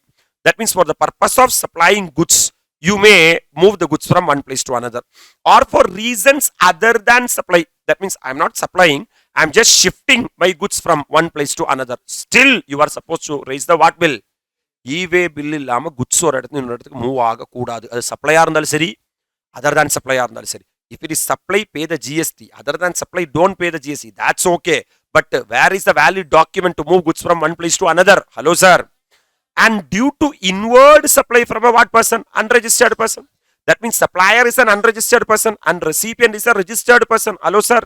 That means for the purpose of supplying goods, you may move the goods from one place to another. Or for reasons other than supply. That means I am not supplying, I am just shifting my goods from one place to another. Still, you are supposed to raise the what bill? E-way bill இல்லாம goods ஒரு இடத்துல இன்னொரு இடத்துக்கு move ஆக கூடாது. அது சப்ளையா இருந்தாலும் சரி, other than சப்ளையா இருந்தாலும் சரி. If it is supply, pay the GST. Other than supply, don't pay the GST. That's okay. But where is the valid document to move goods from one place to another? Hello, sir. And due to inward supply from a what person? Unregistered person. That means supplier is an unregistered person and recipient is a registered person. Hello, sir.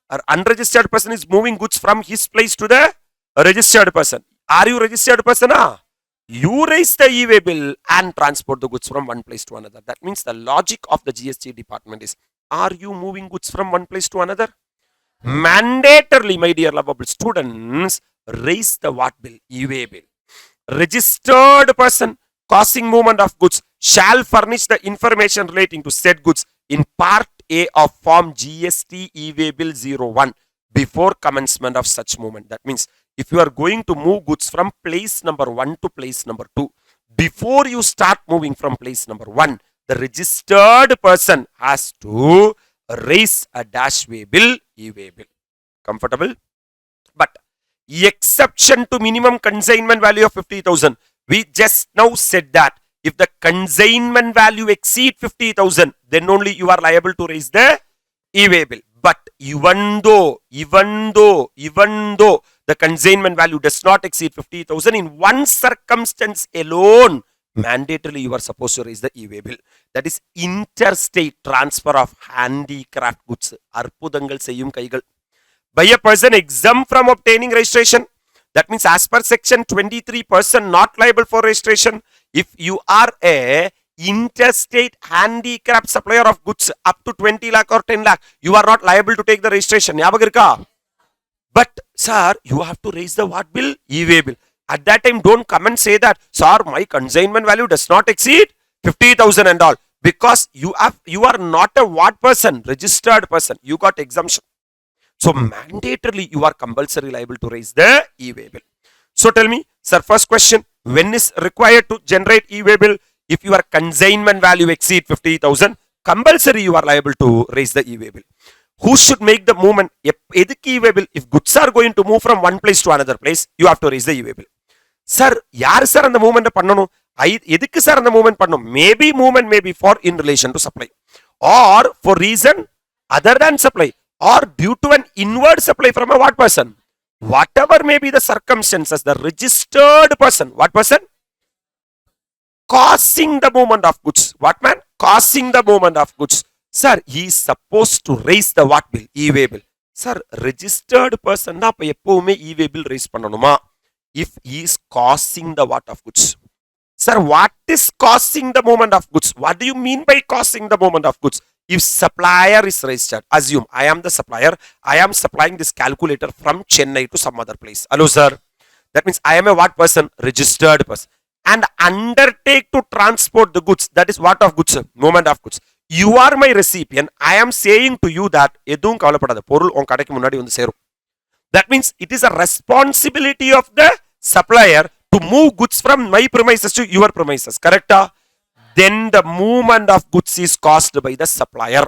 Or unregistered person is moving goods from his place to the registered person. Are you registered person? You raise the e-way bill and transport the goods from one place to another. That means the logic of the GST department is, are you moving goods from one place to another? Mandatorily, my dear lovable students, raise the what bill? E-way bill. Registered person causing movement of goods shall furnish the information relating to said goods in part A of form GST e-way bill 01 before commencement of such movement. That means if you are going to move goods from place number 1 to place number 2, before you start moving from place number 1, the registered person has to raise a dash way bill, e-way bill. Comfortable? But exception to minimum consignment value of 50,000. We just now said that if the consignment value exceed 50,000, then only you are liable to raise the e-way bill. But even though the consignment value does not exceed 50,000, in one circumstance alone, mandatorily you are supposed to raise the e-way bill. That is interstate transfer of handicraft goods. Arpudangal seyyum kaigal. By a person exempt from obtaining registration. That means as per section 23, person not liable for registration. If you are a interstate handicraft supplier of goods up to 20 lakh or 10 lakh, you are not liable to take the registration. But sir, you have to raise the what bill? E-way bill. At that time, don't come and say that, sir, my consignment value does not exceed 50,000 and all. Because you are not a what person? Registered person. You got exemption. So mandatorily you are compulsory liable to raise the e-way bill. So tell me, sir, first question, when is required to generate e-way bill? If your consignment value exceed 50,000, compulsory you are liable to raise the e-way bill. Who should make the movement? If goods are going to move from one place to another place, you have to raise the e-way bill. Sir, yaar sir and the movement pannanu? Edhukku sir and the movement pannanu? Maybe movement may be for in relation to supply, or for reason other than supply, or due to an inward supply from a what person? Whatever may be the circumstances, the registered person, what person? Causing the movement of goods. What man? Causing the movement of goods. Sir, he is supposed to raise the what bill? E-way bill. Sir, registered person na pa eppovume e-way bill raise pannanuma if he is causing the what of goods. Sir, what is causing the movement of goods? What do you mean by causing the movement of goods? If supplier is registered, assume I am the supplier, I am supplying this calculator from Chennai to some other place. Hello sir. That means I am a what person? Registered person. And undertake to transport the goods. That is what of goods? Movement of goods. You are my recipient. I am saying to you that that means it is a responsibility of the supplier to move goods from my premises to your premises. Correct? Then the movement of goods is caused by the supplier.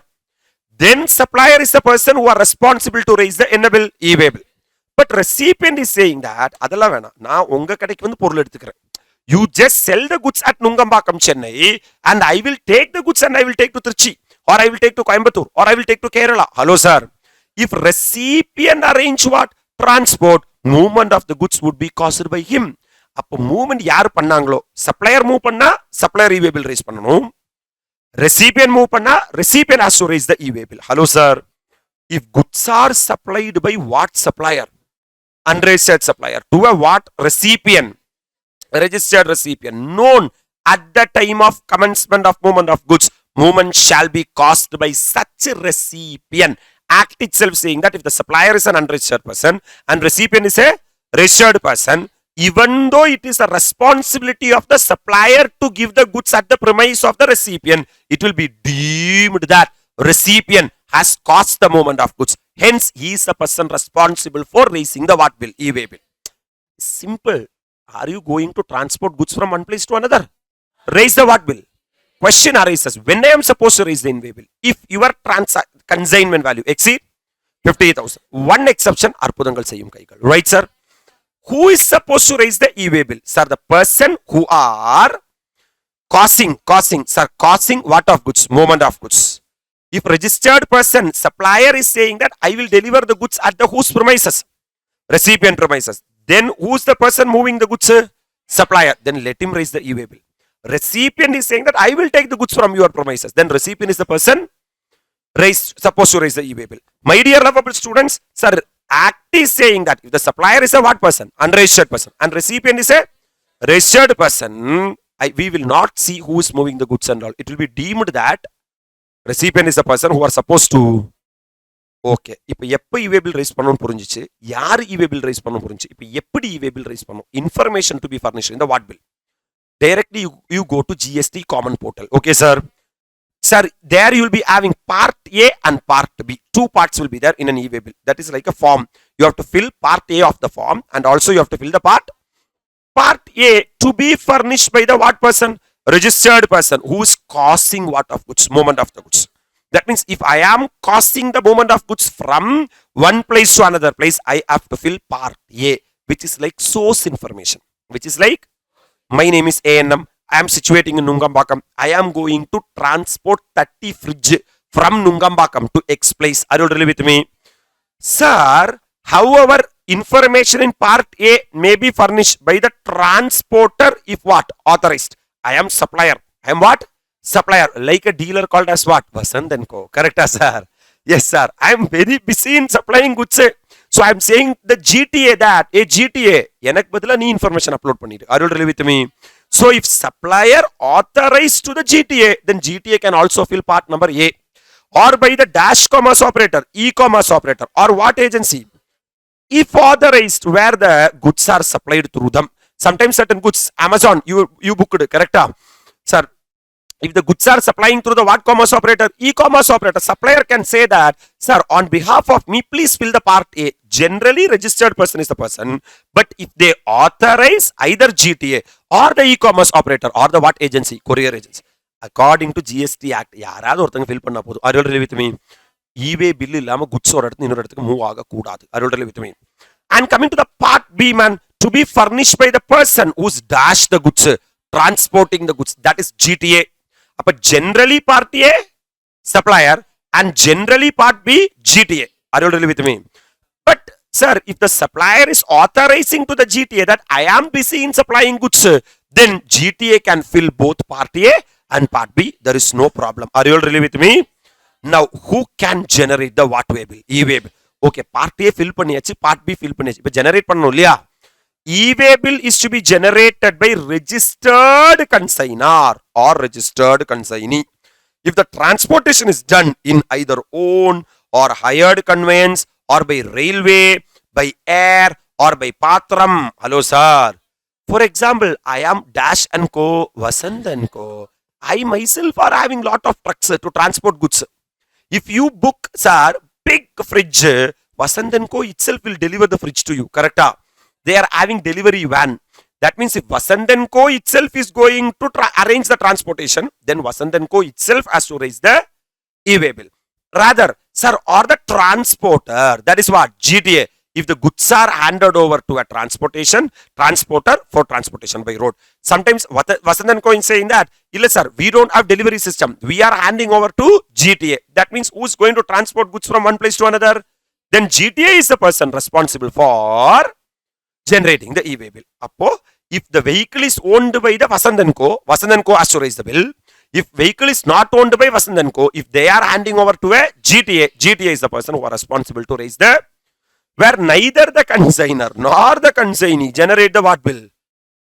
Then supplier is the person who are responsible to raise the bill, e-way bill. But recipient is saying that you just sell the goods at Nungambakam, Chennai, and I will take the goods and I will take to Trichy, or I will take to Coimbatore, or I will take to Kerala. Hello sir. If recipient arrange what? Transport, movement of the goods would be caused by him. அப்போ movement யார் பண்ணாங்களோ, supplier move பண்ணா supplier e-way bill raise பண்ணணும், recipient move பண்ணா recipient has to raise the e-way bill. Hello sir. If goods are supplied by what supplier? Unregistered supplier to a what? Recipient, registered recipient, known at the time of commencement of movement of goods, movement shall be caused by such a recipient. Act itself saying that if the supplier is an unregistered person and recipient is a registered person, even though it is a responsibility of the supplier to give the goods at the premise of the recipient, it will be deemed that recipient has caused the movement of goods. Hence, he is the person responsible for raising the what bill? E-way bill. Simple. Are you going to transport goods from one place to another? Raise the what bill? Question arises. When I am supposed to raise the e-way bill? If your consignment value exceed 50,000. One exception, Arpudangal seyyum kaigal. Right, sir? Who is supposed to raise the e-way bill? Sir, the person who are causing what of goods? Movement of goods. If registered person, supplier is saying that I will deliver the goods at the whose premises? Recipient premises. Then who's the person moving the goods? Supplier. Then let him raise the e-way bill. Recipient is saying that I will take the goods from your premises. Then recipient is the person Suppose to raise the e-way bill. My dear lovable students, sir, Act is saying that if the supplier is a what person? Unregistered person. And recipient is a registered person, we will not see who is moving the goods and all. It will be deemed that recipient is the person who are supposed to. Okay இப்போ எப்போ இவே bill rice பண்ணணும்னு புரிஞ்சிச்சு, யார் இவே bill raise பண்ணணும் புரிஞ்சு, இப்போ எப்படி இவே பில் ரைஸ் பண்ணணும், information to be furnished in the VAT bill. Directly you go to GST common portal. Okay, sir. Sir, there you will be having part A and part B. Two parts will be there in an e-way bill. That is like a form. You have to fill part A of the form and also you have to fill the part A to be furnished by the what person? Registered person who is causing what of goods, movement of the goods. That means if I am causing the movement of goods from one place to another place, I have to fill part A, which is like source information, which is like my name is ANM. I am situating in Nungambakam. I am going to transport 30 fridge from Nungambakam to X place. Are you really with me? Sir, however, information in part A may be furnished by the transporter if what? Authorized. I am supplier. I am what? Supplier. Like a dealer called as what? Vasant & Co. Correct, sir? Yes, sir. I am very busy in supplying goods. So I am saying the GTA that, a GTA, enak badala nee information upload pannidu. Are you really with me? So if supplier authorized to the GTA, then GTA can also fill part number A. Or by the dash commerce operator, e-commerce operator, or what agency? If authorized, where the goods are supplied through them. Sometimes certain goods, Amazon, you booked, correct? Sir, if the goods are supplying through the what commerce operator, e-commerce operator, supplier can say that, sir, on behalf of me, please fill the part A. Generally, registered person is the person. But if they authorize either GTA or the e-commerce operator or the what agency, courier agency, according to GST Act, யாராவது ஒருத்தங்க fill பண்ணா போதும். Are you really with me? E-way bill இல்லாம goods ஒரு இடத்துல இன்னொரு இடத்துக்கு move ஆக கூடாது. Are you really with me? And coming to the part B, man, to be furnished by the person who's dashed the goods, transporting the goods, that is GTA. But generally part A, supplier, and generally part B, GTA. Are you really with me? But sir, if the supplier is authorizing to the GTA that I am busy in supplying goods, then GTA can fill both part A and part B. There is no problem. Are you really with me? Now, who can generate the what way bill? E-way bill. Okay, part A fill பண்ணியாச்சு, part B fill பண்ணியாச்சு. இப்போ generate பண்ணணும் இல்லையா? E-way bill is to be generated by registered consignor or registered consignee. If the transportation is done in either own or hired conveyance or by railway, by air or by patram. Hello, sir. For example, I am Dash and Co, Vasant and Co. I myself are having lot of trucks to transport goods. If you book, sir, big fridge, Vasant and Co itself will deliver the fridge to you. Correct? They are having delivery van. That means if Vasant & Co itself is going to arrange the transportation, then Vasant & Co itself has to raise the e-way bill. Rather, sir, or the transporter, that is what? GTA. If the goods are handed over to a transporter for transportation by road. Sometimes Vasant & Co is saying that, illa sir, we don't have delivery system. We are handing over to GTA. That means who is going to transport goods from one place to another? Then GTA is the person responsible for generating the e-way bill. Appo, if the vehicle is owned by the Vasant & Co has to raise the bill. If vehicle is not owned by Vasant & Co, if they are handing over to a GTA is the person who are responsible to raise the, where neither the consignor nor the consignee generate the what bill?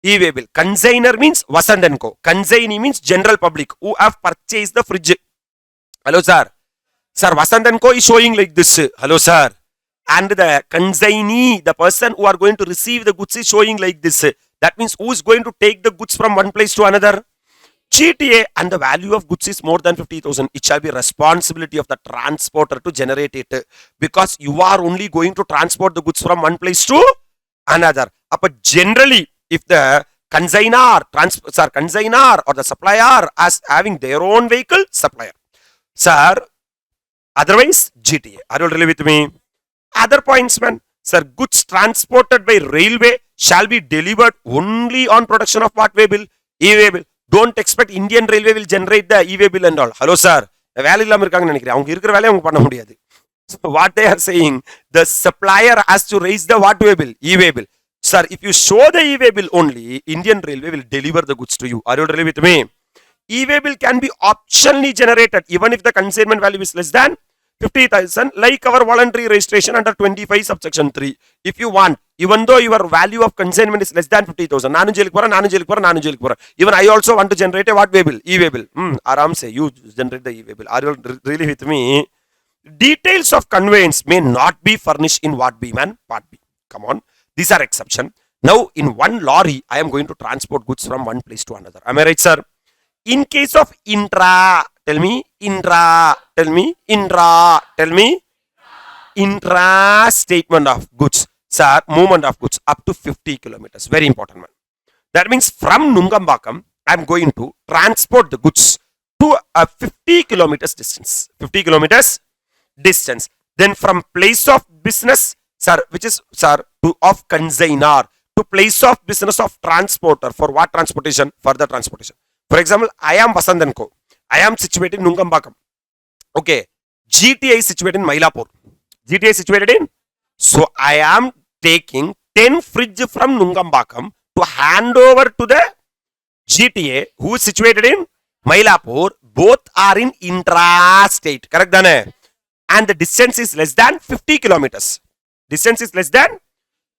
E-way bill. Consignor means Vasant & Co. Consignee means general public who have purchased the fridge. Hello, sir. Sir, Vasant & Co is showing like this. Hello, sir. And the consignee, the person who are going to receive the goods is showing like this. That means who is going to take the goods from one place to another? GTA, and the value of goods is more than 50,000. It shall be responsibility of the transporter to generate it, because you are only going to transport the goods from one place to another. But generally, if the consignor or the supplier as having their own vehicle, supplier. Sir, otherwise GTA. Are you really with me? Other points, man. Sir, goods transported by railway shall be delivered only on production of what way bill? E-way bill. Don't expect Indian Railway will generate the e-way bill and all. Hello, sir. வேலை இல்லாம இருக்காங்கன்னு நினைக்கிறேன். அவங்க இருக்கிற வேலையை அவங்க பண்ண முடியாது. So what they are saying, the supplier has to raise the what way bill? E-way bill. Sir, if you show the e-way bill only, Indian Railway will deliver the goods to you. Are you really with me? E-way bill can be optionally generated even if the consignment value is less than 50,000, like our voluntary registration under 25 subsection 3. If you want, even though your value of consignment is less than 50,000, even I also want to generate a what way bill? E-way bill. Aram say you generate the e-way bill. Are you really with me? Details of conveyance may not be furnished in what B, man? Part B. Come on. These are exception. Now, in one lorry, I am going to transport goods from one place to another. Am I right, sir? In case of intra, tell me, intra statement of goods, sir, movement of goods up to 50 kilometers. Very important, man. That means from Nungambakam, I am going to transport the goods to a 50 kilometers distance. 50 kilometers distance. Then from place of business, sir, which is, sir, to of consignor, to place of business of transporter. For what transportation? Further transportation. For example, I am Vasandanko. I am situated in Nungambakam. Okay. GTA is situated in Mailapur. GTA is situated in? So, I am taking 10 fridge from Nungambakam to hand over to the GTA who is situated in Mailapur. Both are in intra-state. Correct, Dane? And the distance is less than 50 kilometers. Distance is less than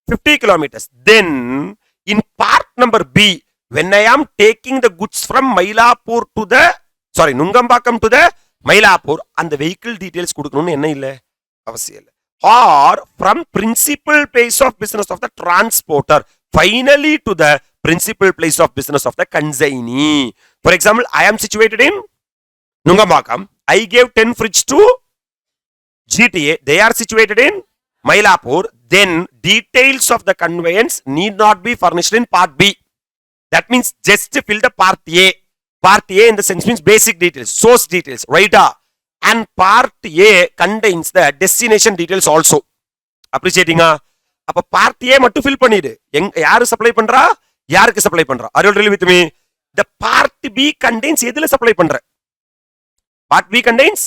50 kilometers. Then, in part number B, when I am taking the goods from Mailapur to the, Nungambakam to the Mailapur, and the vehicle details kudukanum enna illa avasiyam illa, or from principal place of business of the transporter finally to the principal place of business of the consignee. For example, I am situated in Nungambakam. I gave 10 fridge to GTA. They are situated in Mailapur. Then details of the conveyance need not be furnished in part B. That means just fill the part A. Part A in the sense means basic details, source details, right? And part A contains the destination details also. Appreciating அப்ப part A மட்டும் fill பண்ணிடு. யாரு supply பண்றா? யாருக்கு supply பண்றா? Are you really with me? The part B contains எதுல supply பண்ற? Part B contains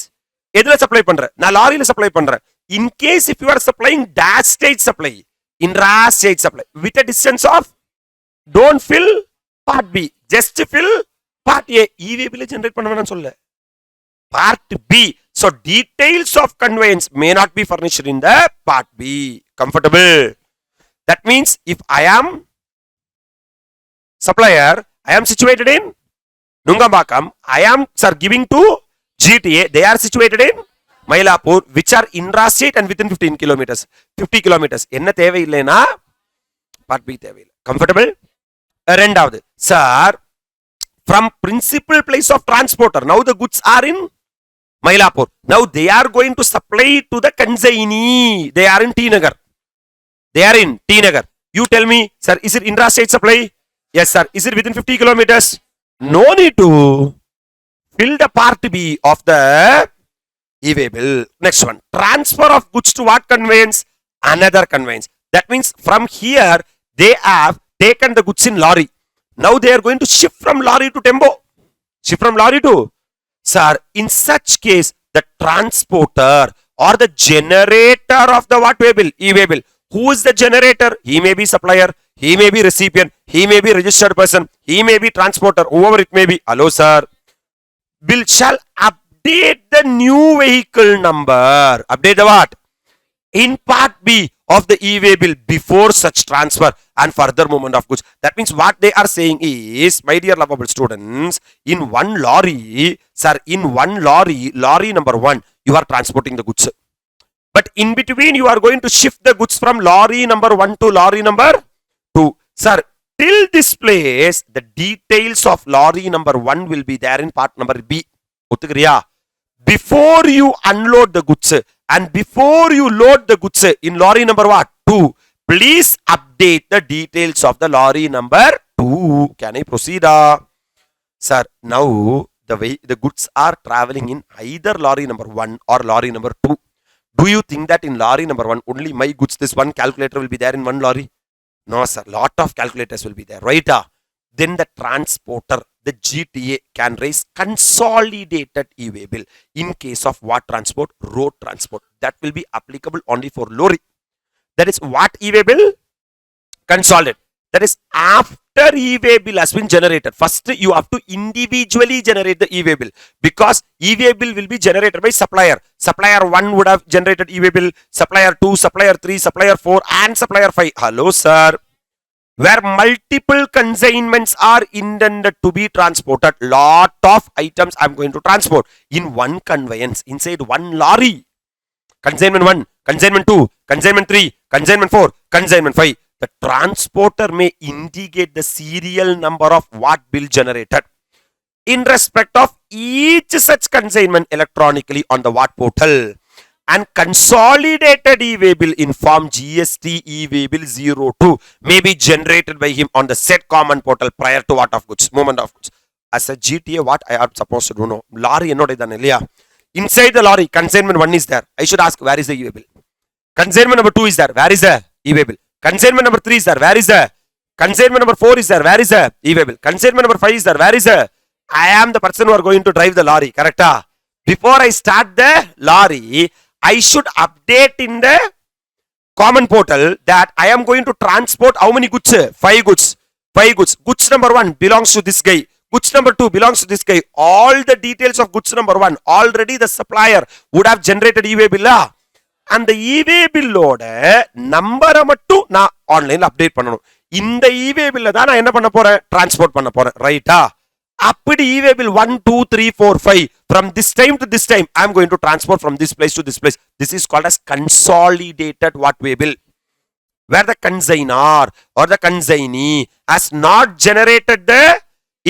எதுல சப்ளை பண்ற? நான் லாரியில சப்ளை பண்றேன். In case if you are supplying dash state supply, intra-state supply, with a distance of, don't fill part B, just fill part A. E-way bill generate பண்ண வேணாம்னு சொல்ல. Part B. So details of conveyance may not be furnished in the part B. Comfortable. That means if I am supplier, I am situated in Nungambakam, I am, sir, giving to GTA, they are situated in Mailapur, which are intra-state and within 15 kilometers. 50 kilometers. என்ன தேவையில்லைனா part B தேவையில்லை. Comfortable? ரெண்டாவது, sir, from principal place of transporter, now the goods are in Mailapur. Now they are going to supply to the consignee. They are in T Nagar. They are in T Nagar. You tell me, sir, is it intra-state supply? Yes, sir. Is it within 50 kilometers? No need to fill the part B of the e-way bill. Next one. Transfer of goods to what conveyance? Another conveyance. That means from here, they have taken the goods in lorry. Now they are going to shift from lorry to tempo. Shift from lorry to. Sir, in such case, the transporter or the generator of the what way bill? E-way bill. Who is the generator? He may be supplier. He may be recipient. He may be registered person. He may be transporter. Whoever it may be. Hello, sir. Bill shall update the new vehicle number. Update the what? In part B of the e-way bill before such transfer and further movement of goods. That means what they are saying is, my dear lovable students, in one lorry, sir, in one lorry, lorry number 1, you are transporting the goods. But in between, you are going to shift the goods from lorry number 1 to lorry number 2. Sir, till this place, the details of lorry number 1 will be there in part number B. Before you unload the goods and before you load the goods in lorry number what? 2, please update the details of the lorry number 2. Can I proceed? Sir, now the goods are traveling in either lorry number 1 or lorry number 2. Do you think that in lorry number 1, only my goods, this one calculator will be there in one lorry? No, sir. Lot of calculators will be there, right? Then the transporter, the GTA, can raise consolidated e-way bill in case of what transport? Road transport. That will be applicable only for lorry. That is what e-way bill? Consolidated. That is after after e-way bill has been generated, first you have to individually generate the e-way bill, because e-way bill will be generated by supplier. Supplier 1 would have generated e-way bill, supplier 2, supplier 3, supplier 4 and supplier 5. Hello sir. Where multiple consignments are intended to be transported, lot of items I am going to transport in one conveyance inside one lorry. Consignment 1, consignment 2, consignment 3, consignment 4, consignment 5. The transporter may indicate the serial number of what bill generated in respect of each such consignment electronically on the what portal, and consolidated e-way bill in form GST e-way bill 02 may be generated by him on the said common portal prior to what of goods, movement of goods. As a GTA, what I am supposed to do now? Lorry inside the lorry, consignment 1 is there. I should ask, where is the e-way bill? Consignment number 2 is there. Where is the e-way bill? Consignment number 3 is there. Where is the? Consignment number 4 is there. Where is the e-way bill? Consignment number 5 is there. Where is the? I am the person who are going to drive the lorry. Correct? Before I start the lorry, I should update in the common portal that I am going to transport how many goods? 5 goods. 5 goods. Goods number 1 belongs to this guy. Goods number 2 belongs to this guy. All the details of goods number 1 already the supplier would have generated e-way bill. And the e-way bill load number mattu na online update பண்ணனும். இந்த e-way bill தான் நான் என்ன பண்ண போறேன்? Transport பண்ண போறேன். ரைட்டா? அப்படி e-way bill 1 2 3 4 5 from this time to this time I am going to transport from this place to this place. This is called as consolidated what way bill, where the consignor or the consignee has not generated the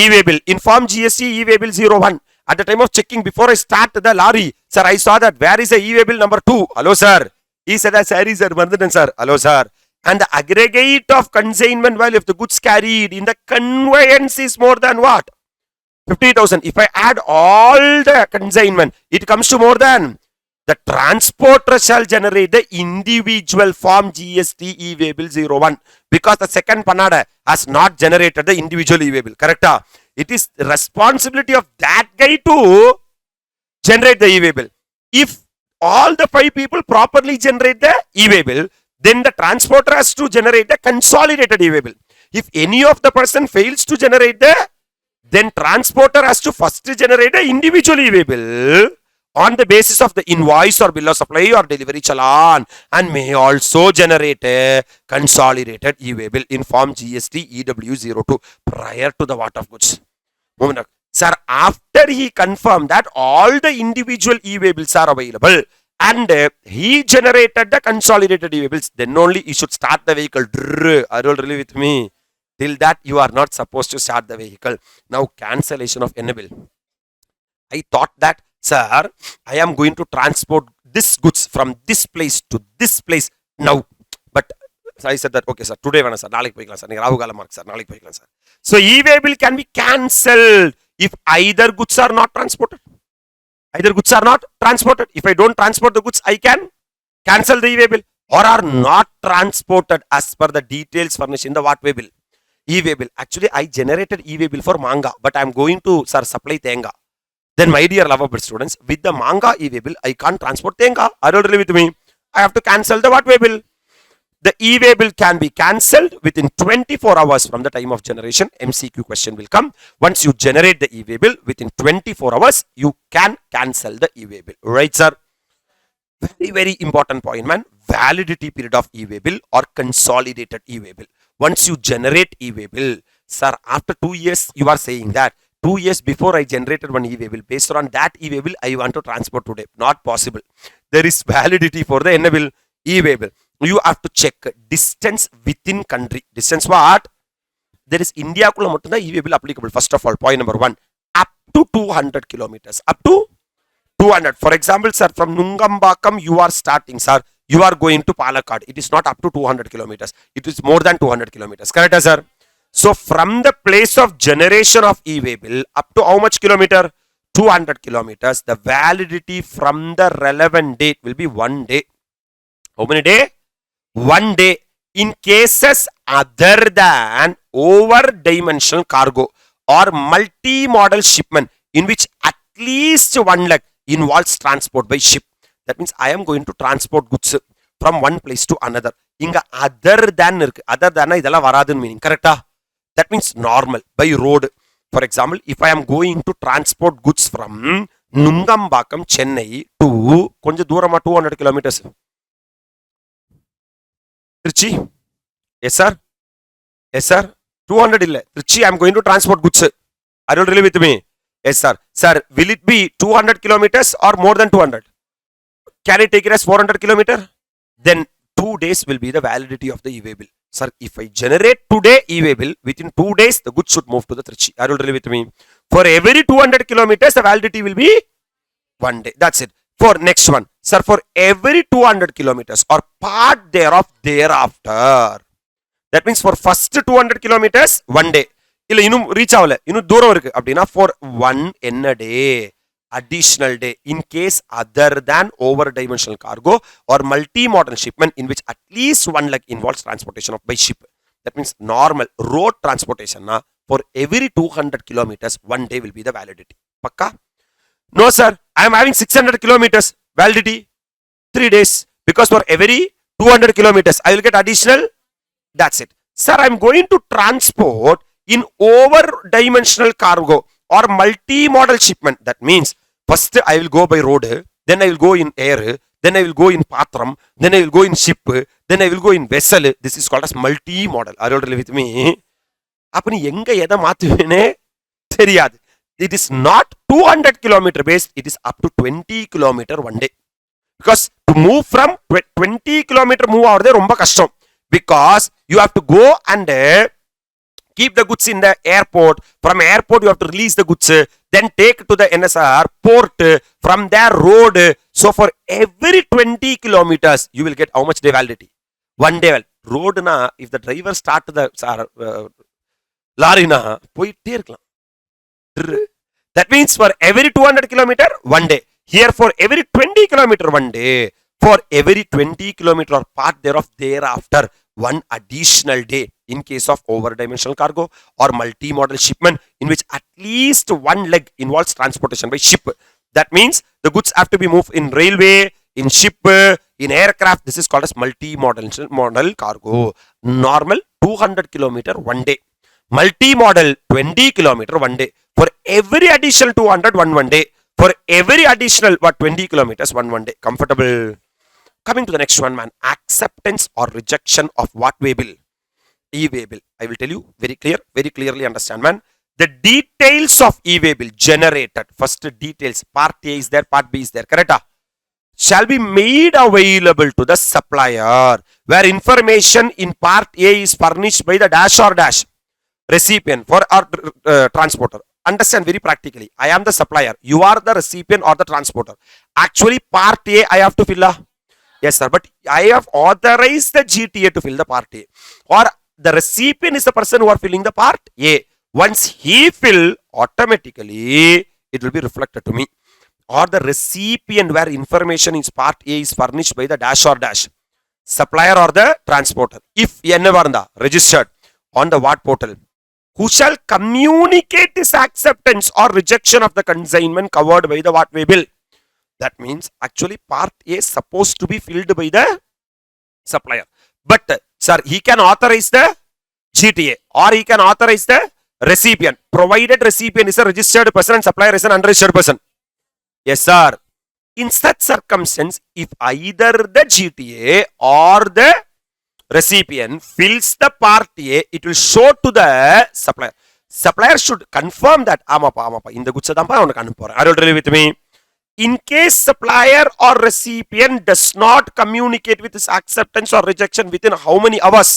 e-way bill in form GST e-way bill 01. At the time of checking before I start the lorry, sir, I saw that where is the e-way bill number 2? Hello sir. He said, sorry sir, Mardhan sir. Hello sir. And the aggregate of consignment value of the goods carried in the conveyance is more than what? 50,000. If I add all the consignment, it comes to more than. The transporter shall generate the individual form GST e-way bill 01, because the second panada has not generated the individual e-way bill. Correct? It is the responsibility of that guy to generate the e-way bill. If all the 5 people properly generate the e-way bill, then the transporter has to generate the consolidated e-way bill. If any of the person fails to generate the, then transporter has to first generate the individual e-way bill on the basis of the invoice or bill of supply or delivery challan, and may also generate a consolidated e-way bill in form GST EW02 prior to the what of goods. Sir, after he confirmed that all the individual e-way bills are available and he generated the consolidated e-way bills, then only you should start the vehicle. Are you all really with me? Till that you are not supposed to start the vehicle. Now cancellation of NBIL. I thought that, sir, I am going to transport this goods from this place to this place now. But I said that, okay sir, today vana sir, naalik poikalam sir, neenga rahu kala mark sir, naalik poikalam sir. So e-way bill can be cancelled if either goods are not transported. Either goods are not transported. If I don't transport the goods, I can cancel the e-way bill, or are not transported as per the details furnished in the what way bill. E-way bill. Actually, I generated e-way bill for manga, but I am going to, sir, supply tenga. Then my dear lovable students, with the manga e-way bill, I can't transport tenga. Are you really with me? I have to cancel the what way bill. The e-way bill can be cancelled within 24 hours from the time of generation. MCQ question will come. Once you generate the e-way bill, within 24 hours, you can cancel the e-way bill. Right, sir? Very, very important point, man. Validity period of e-way bill or consolidated e-way bill. Once you generate e-way bill, sir, after 2 years, you are saying that 2 years before I generated one e-way bill, based on that e-way bill, I want to transport today. Not possible. There is validity for the NBIL e-way bill. You have to check distance within country. Distance what? There is India kulla mattum da e-way bill applicable. First of all, point number 1, up to 200 kilometers. Up to 200. For example, sir, from Nungambakam you are starting, sir. You are going to Palakkad. It is not up to 200 kilometers. It is more than 200 kilometers. Correct, sir? So, from the place of generation of e-way bill up to how much kilometer? 200 kilometers. The validity from the relevant date will be 1 day. How many day? 1 day. In cases other than over-dimensional cargo or multi-modal shipment in which at least 1 lakh involves transport by ship. That means I am going to transport goods from one place to another. Inga other than idala varadun meaning. Correct? That means normal by road. For example, if I am going to transport goods from Nungambakam, Chennai to konja doorama 200 kilometers. Trichy? Yes, sir. Yes, sir. 200 illa. Trichy, I am going to transport goods. Are you really with me? Yes, sir. Sir, will it be 200 kilometers or more than 200? Can I take it as 400 kilometer? Then 2 days will be the validity of the e-way bill. Sir, if I generate today e-way bill, within 2 days, the goods should move to the Trichy. Are you really with me? For every 200 kilometers, the validity will be 1 day. That's it. For next one. Sir, for every 200 kilometers or part thereof thereafter. That means for first 200 kilometers, 1 day. இல்ல இன்னும் reach ஆகல, இன்னும் தூரம் இருக்கு அப்படின்னா for 1 என்ன day, additional day in case other than over dimensional cargo or multi-modal shipment in which at least 1 leg involves transportation of by ship. That means normal road transportation na for every 200 kilometers 1 day will be the validity. Pakka? No sir, I am having 600 kilometers validity 3 days because for every 200 kilometers I will get additional. That's it. Sir, I am going to transport in over dimensional cargo or multi-modal shipment. That means first I will go by road, then I will go in air, then I will go in patram, then I will go in ship, then I will go in vessel. This is called as multi-modal. Are you with me? அப்ப நீ எங்க எதை மாத்துவேனே தெரியாது. It is not 200 kilometer based, it is up to 20 kilometer 1 day. Because to move from 20 kilometer move ஆவறதே ரொம்ப கஷ்டம். Because you have to go and keep the goods in the airport. From airport you have to release the goods, then take to the NSR port, from there road. So for every 20 kilometers you will get how much day validity? 1 day. Road na, if the driver start the lorry na போயிட்டே இருக்கலாம். That means for every 200 kilometer 1 day. Here for every 20 kilometer 1 day. For every 20 kilometer or part thereof thereafter 1 additional day in case of over dimensional cargo or multi-modal shipment in which at least 1 leg involves transportation by ship. That means the goods have to be moved in railway, in ship, in aircraft. This is called as multi-modal cargo. Normal 200 kilometer 1 day. Multi-modal 20 kilometer 1 day. For every additional 200 1 day. For every additional 20 kilometers 1 day. Comfortable? Coming to the next one, man. Acceptance or rejection of what way bill? E-way bill. I will tell you very clearly understand, man. The details of e-way bill generated. First details. Part A is there, part B is there. Correct? Shall be made available to the supplier where information in part A is furnished by the dash or dash recipient for our transporter. Understand very practically. I am the supplier. You are the recipient or the transporter. Actually, part A I have to fill a. Yes, sir. But I have authorized the GTA to fill the part A. Or the recipient is the person who are filling the part A. Once he fill, automatically it will be reflected to me. Or the recipient where information is part A is furnished by the dash or dash. Supplier or the transporter. If Yennavaranda registered on the what portal, who shall communicate this acceptance or rejection of the consignment covered by the what way bill. That means actually part A is supposed to be filled by the supplier. But sir, he can authorize the GTA or he can authorize the recipient, provided recipient is a registered person and supplier is an unregistered person. Yes, sir. In such circumstance, if either the GTA or the recipient fills the part A, it will show to the supplier. Supplier should confirm that amapa in the goods are you really with me? In case supplier or recipient does not communicate with his acceptance or rejection within how many hours?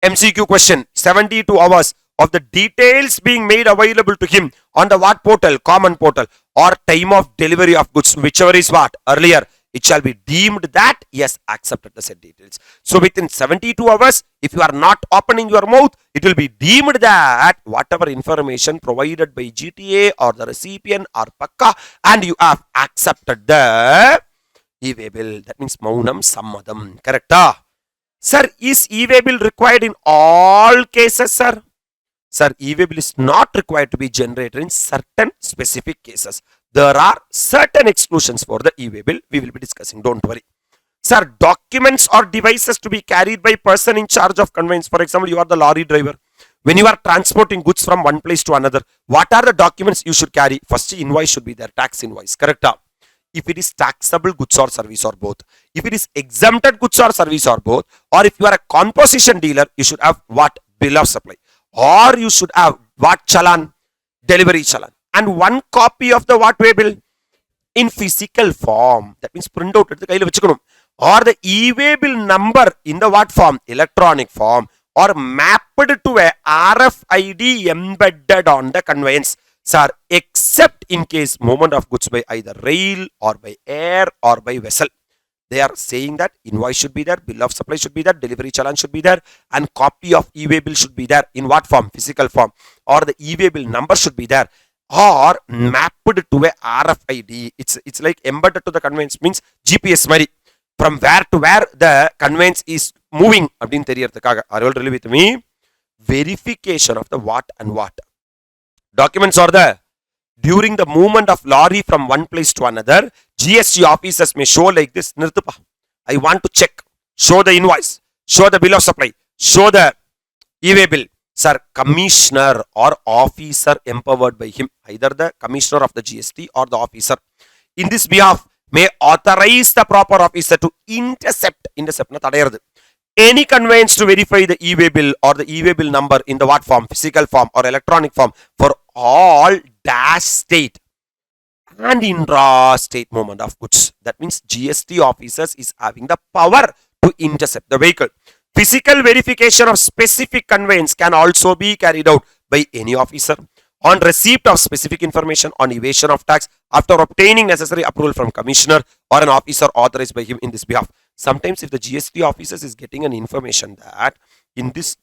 MCQ question, 72 hours of the details being made available to him on the what portal? Common portal, or time of delivery of goods, whichever is what earlier, it shall be deemed that yes, accepted the said details. So within 72 hours, if you are not opening your mouth, it will be deemed that whatever information provided by GTA or the recipient are pakka and you have accepted the e-way bill. That means maunam sammadam. Correct? Sir, is e-way bill required in all cases, sir? Sir, e-way bill is not required to be generated in certain specific cases. There are certain exclusions for the e-way bill. We will be discussing. Don't worry. Sir, documents or devices to be carried by person in charge of conveyance. For example, you are the lorry driver. When you are transporting goods from one place to another, what are the documents you should carry? First invoice should be there, tax invoice, correct? If it is taxable goods or service or both. If it is exempted goods or service or both, or if you are a composition dealer, you should have what? Bill of supply. Or you should have what? Challan? Delivery challan. And one copy of the what way bill? In physical form. That means print out. Or the e-way bill number in the what form? Electronic form. Or mapped to a RFID embedded on the conveyance. Sir, except in case movement of goods by either rail or by air or by vessel. They are saying that invoice should be there, bill of supply should be there, delivery challan should be there, and copy of e-way bill should be there. In what form? Physical form. Or the e-way bill number should be there. Or mapped to a RFID. It's like embedded to the conveyance, means GPS mari. From where to where the conveyance is moving. Are you all really with me? Verification of the what and what. Documents are there. During the movement of lorry from one place to another, GST officers may show like this. I want to check. Show the invoice. Show the bill of supply. Show the e-way bill. Sir, commissioner or officer empowered by him. Either the commissioner of the GST or the officer. In this behalf, may authorize the proper officer to intercept any conveyance to verify the e-way bill or the e-way bill number in the what form? Physical form or electronic form for all dash state and intra-state movement of goods. That means GST officers is having the power to intercept the vehicle. Physical verification of specific conveyance can also be carried out by any officer on receipt of specific information on evasion of tax after obtaining necessary approval from commissioner or an officer authorized by him in this behalf. Sometimes if the GST officers is getting an information that in this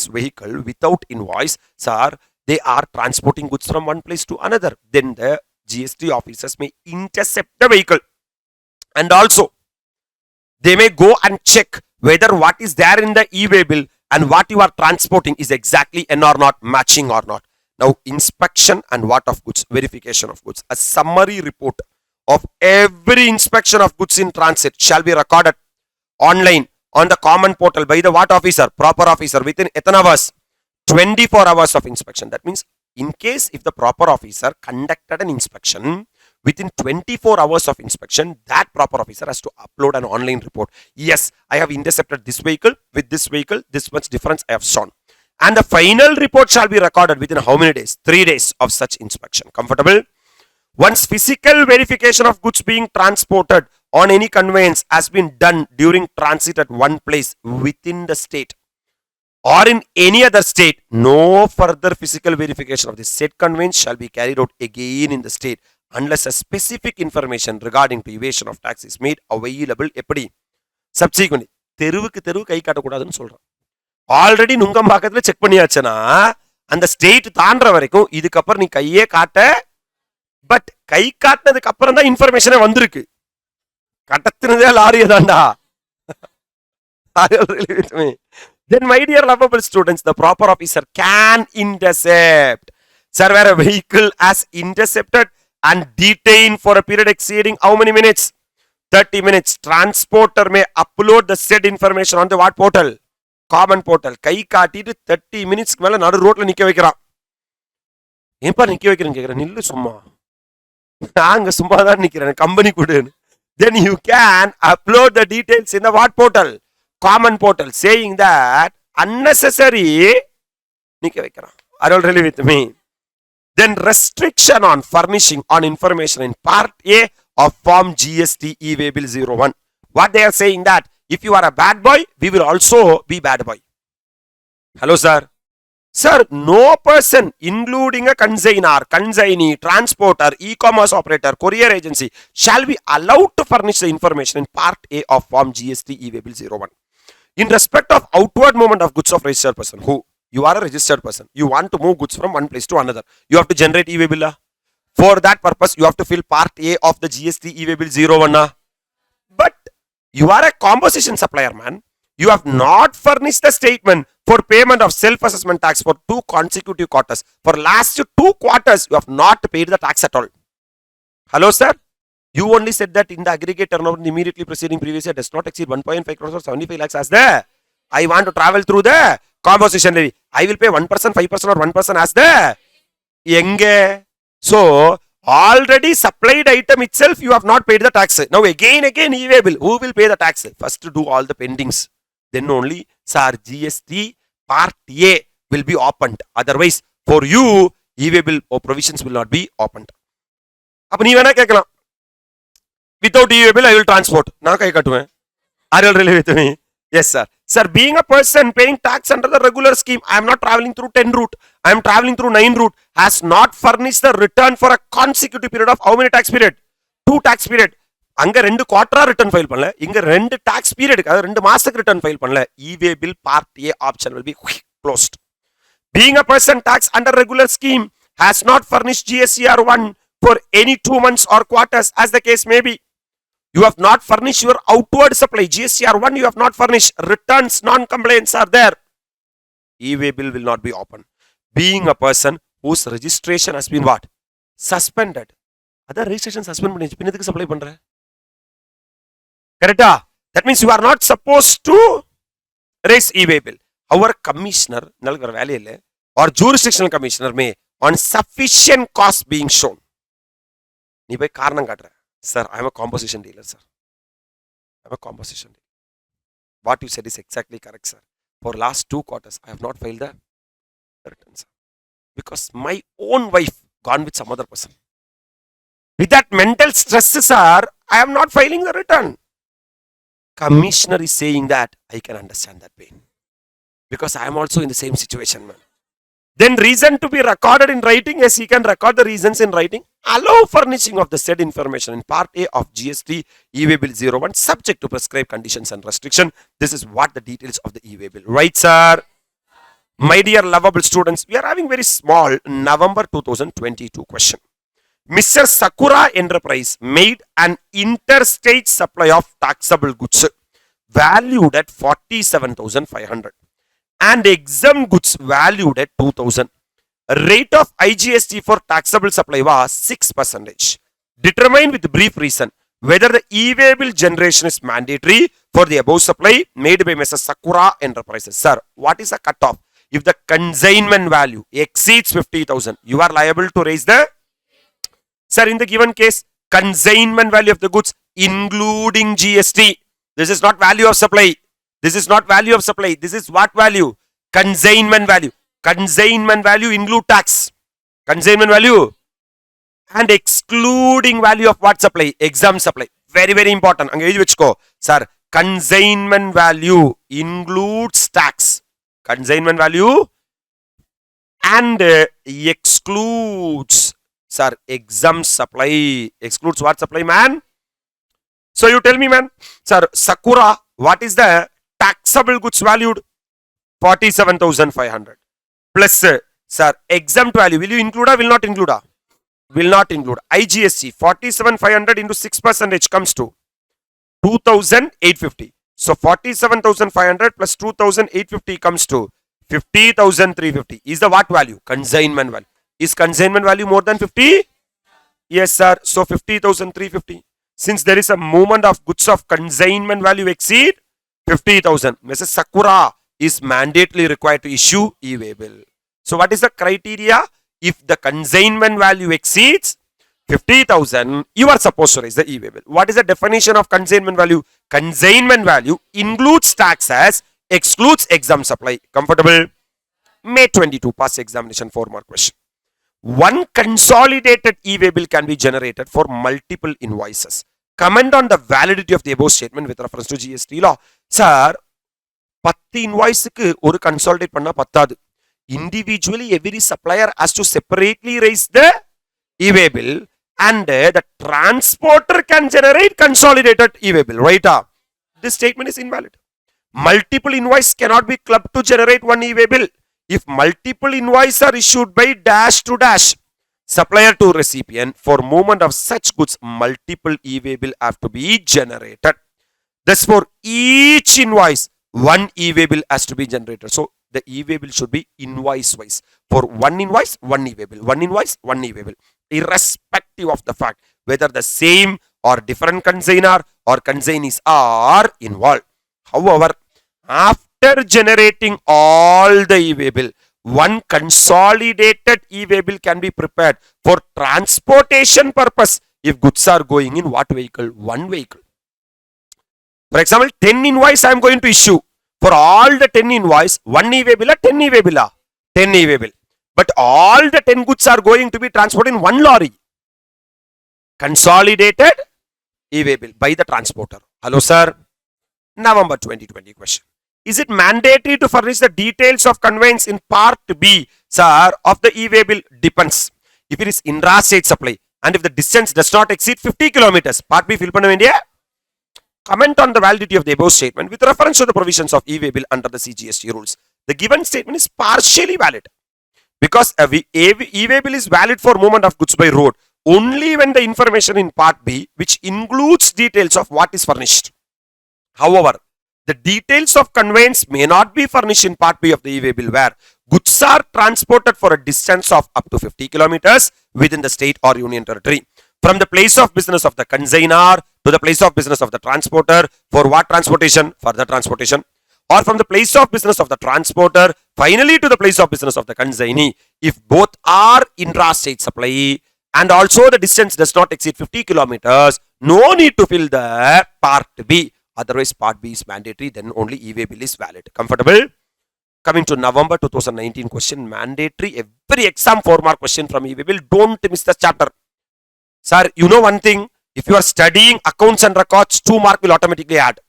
vehicle without invoice, sir, they are transporting goods from one place to another, then the GST officers may intercept the vehicle. And also, they may go and check whether what is there in the e-way bill and what you are transporting is exactly N or not, matching or not. Now, inspection and what of goods, verification of goods. A summary report of every inspection of goods in transit shall be recorded online on the common portal by the what officer? Proper officer within 10 hours. 24 hours of inspection. That means in case if the proper officer conducted an inspection, within 24 hours of inspection, that proper officer has to upload an online report. Yes, I have intercepted this vehicle with this vehicle, this much difference I have shown. And the final report shall be recorded within how many days? 3 days of such inspection. Comfortable? Once physical verification of goods being transported on any conveyance has been done during transit at one place within the state or in any other state, no further physical verification of the said conveyance shall be carried out again in the state unless a specific information regarding to evasion of tax is made available. Subsequently, தெருவுக்கு தெருவு கை காட்டக்கூடாதுன்னு சொல்றோம். Already நுங்கம்பாக்கத்துல check பண்ணியாச்சுன்னா அந்த state தாண்டற வரைக்கும் இதுக்கப்புறம் நீ கையே காட்ட, பட் கை காட்டினதுக்கு அப்புறம் தான் இன்ஃபர்மேஷனே வந்திருக்கு. கடத்தினதே லாரியை தாண்டா. Then, my dear lovable students, the proper officer can intercept. Sir, where a vehicle has intercepted and detained for a period exceeding how many minutes? 30 minutes. Transporter may upload the said information on the what portal? Common portal. கை காட்டிட்டு 30 மினிட்ஸ்க்கு மேல நடு ரோட்ல நிக்க வைக்கிறான். ஏன்பா நிக்க வைக்கிறேன்னு கேக்குறேன். நில்லு சும்மா. நாங்க சும்மா தான் நிக்கிறேன். கம்பெனி கொடுன்னு. Then you can upload the details in the what portal? Common portal, saying that unnecessary நிக்க வைக்கிறான். Are you really with me? Then restriction on furnishing on information in part A of form GST e-way bill 01. What they are saying that if you are a bad boy, we will also be bad boy. Hello, sir. Sir, no person, including a consignor, consignee, transporter, e-commerce operator, courier agency, shall be allowed to furnish the information in part A of form GST e-way bill 01. In respect of outward movement of goods of registered person, who you are a registered person, you want to move goods from one place to another, you have to generate e-way bill. For that purpose, you have to fill part A of the GST e-way bill 01. But you are a composition supplier, man. You have not furnished the statement for payment of self-assessment tax for 2 consecutive quarters. For last 2 quarters, you have not paid the tax at all. Hello, sir. You only said that in the aggregate turnover in the immediately preceding previous year does not exceed 1.5 crores or 75 lakhs as there. I want to travel through the Composition levy. I will pay 1%, 5% or 1% as the Enge. So, already supplied item itself, you have not paid the tax. Now, again, e-way bill. Who will pay the tax? First to do all the pendings. Then only, sir, GST Part A will be opened. Otherwise, for you, e-way bill or provisions will not be opened. அப்ப நீ வேணா கேட்கலாம் without e-way bill I will transport நான் கை கட்டுவேன் are you really with me yes sir sir being a person paying tax under the regular scheme I am not traveling through 10 route I am traveling through 9 route has not furnished the return for a consecutive period of how many tax period 2 tax period அங்க ரெண்டு குவார்ட்டரா return file பண்ணல இங்க ரெண்டு tax பீரியடுக்கு அதாவது 2 மாசத்துக்கு return file பண்ணல e-way bill part A option will be closed being a person tax under regular scheme has not furnished GSCR1 for any 2 months or quarters as the case may be. You have not furnished your outward supply. GSCR1 you have not furnished. Returns, non-complaints are there. E-way bill will not be open. Being a person whose registration has been what? Suspended. Other registration suspend பண்ணி பின்னதுக்கு supply பண்ற correct? That means you are not supposed to raise e-way bill. Our commissioner நல்கிற வேலையில or jurisdictional commissioner may on sufficient cost being shown. நீ போய் காரணம் காட்டுற sir I am a composition dealer sir I am a composition dealer what you said is exactly correct sir for last 2 quarters I have not filed the return sir because my own wife gone with some other person with that mental stress sir I am not filing the return commissioner is saying that I can understand that pain because I am also in the same situation man then reason to be recorded in writing yes he can record the reasons in writing allow furnishing of the said information in part A of GST e-way bill 01 subject to prescribed conditions and restriction this is what the details of the e-way bill right sir my dear lovable students we are having very small November 2022 question Mr. Sakura Enterprise made an interstate supply of taxable goods valued at 47,500 and exempt goods valued at 2,000. Rate of IGST for taxable supply was 6%. Determine with brief reason whether the e-way bill generation is mandatory for the above supply made by Mr. Sakura Enterprises. Sir, what is the cutoff? If the consignment value exceeds 50,000, you are liable to raise the... Sir, in the given case, consignment value of the goods including GST. This is not value of supply. This is not value of supply. This is what value? Consignment value. Consignment value include tax. Consignment value. And excluding value of what supply? Exempt supply. Very, very important. Sir, consignment value includes tax. Consignment value and excludes, sir, exempt supply. Excludes what supply, man? So you tell me, man. Sir, Sakura, what is the taxable goods valued 47,500 plus sir exempt value will you include or will not include will not include IGST 47,500 into 6% comes to 2,850 so 47,500 plus 2,850 comes to 50,350 is the what value consignment value is consignment value more than 50 yes sir so 50,350 since there is a movement of goods of consignment value exceed 50,000. Mrs. Sakura is mandatorily required to issue e-way bill. So what is the criteria? If the consignment value exceeds 50,000, you are supposed to raise the e-way bill. What is the definition of consignment value? Consignment value includes taxes, excludes exempt supply. Comfortable? May 22 past examination 4 more question. One consolidated e-way bill can be generated for multiple invoices. Comment on the validity of the above statement with reference to GST law. Sir, 10 invoice-க்கு ஒரு consolidate பண்ணா பத்தாது. Individually, every supplier has to separately raise the e-way bill and the transporter can generate consolidated e-way bill. Right? This statement is invalid. Multiple invoice cannot be clubbed to generate one e-way bill. If multiple invoices are issued by dash to dash, supplier to recipient, for movement of such goods, multiple e-way bill have to be generated. Thus, for each invoice, one e-way bill has to be generated. So, the e-way bill should be invoice wise. For one invoice, one e-way bill. One invoice, one e-way bill. Irrespective of the fact whether the same or different consignor or consignees are involved. However, after after generating all the e-way bill, one consolidated e-way bill can be prepared for transportation purpose if goods are going in what vehicle? One vehicle. For example, 10 invoice I am going to issue. For all the 10 invoice, 1 e-way bill, 10 e-way bill, 10 e-way bill. But all the 10 goods are going to be transported in one lorry. Consolidated e-way bill by the transporter. Hello, sir. November 2020 question. Is it mandatory to furnish the details of conveyance in part B, sir, of the e-way bill? Depends. If it is intra-state supply and if the distance does not exceed 50 kilometers, part B fill panna vendiya. Comment on the validity of the above statement with reference to the provisions of e-way bill under the CGST rules. The given statement is partially valid because e-way bill is valid for movement of goods by road only when the information in part B, which includes details of what is furnished. However, the details of conveyance may not be furnished in part B of the e-way bill where goods are transported for a distance of up to 50 kilometers within the state or union territory. From the place of business of the consignor to the place of business of the transporter for what transportation? Further transportation. Or from the place of business of the transporter finally to the place of business of the consignee. If both are intra-state supply and also the distance does not exceed 50 kilometers, no need to fill the part B. Otherwise, part B is mandatory, then only e-way bill is valid. Comfortable? Coming to November 2019 question, mandatory. Every exam 4-mark question from e-way bill. Don't miss the chapter. Sir, you know one thing, if you are studying accounts and records, 2 marks will automatically add.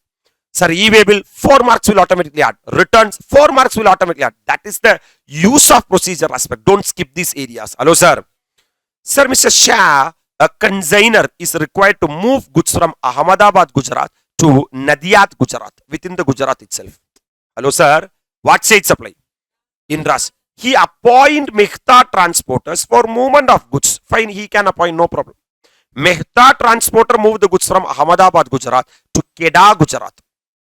Sir, e-way bill, 4 marks will automatically add. Returns, 4 marks will automatically add. That is the use of procedure aspect. Don't skip these areas. Hello, sir. Sir, Mr. Shah, a consignor is required to move goods from Ahmedabad, Gujarat to Nadiad, Gujarat, within the Gujarat itself. Hello, sir. What state supply? Indras. He appoint Mehta transporters for movement of goods. Fine, he can appoint, no problem. Mehta transporter moved the goods from Ahmedabad, Gujarat to Kedah, Gujarat.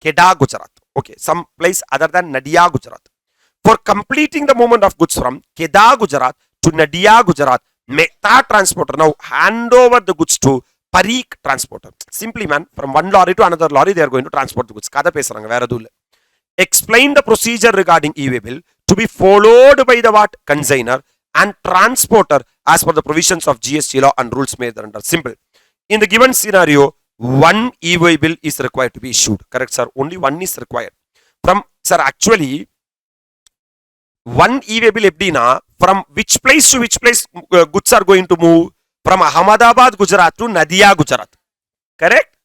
Kedah, Gujarat. Okay, some place other than Nadia, Gujarat. For completing the movement of goods from Kedah, Gujarat to Nadia, Gujarat, Mehta transporter now hand over the goods to Parikh transporter. Simply, man, from one lorry to another lorry, they are going to transport the goods. Kada pesaranga, vera dul. Explain the procedure regarding e-way bill to be followed by the what? Consignor and transporter as per the provisions of GST law and rules made thereunder. Simple. In the given scenario, one e-way bill is required to be issued. Correct, sir? Only one is required. From, sir, actually, one e-way bill epdina, from which place to which place goods are going to move? From Ahmedabad, Gujarat to Nadia, Gujarat. Correct?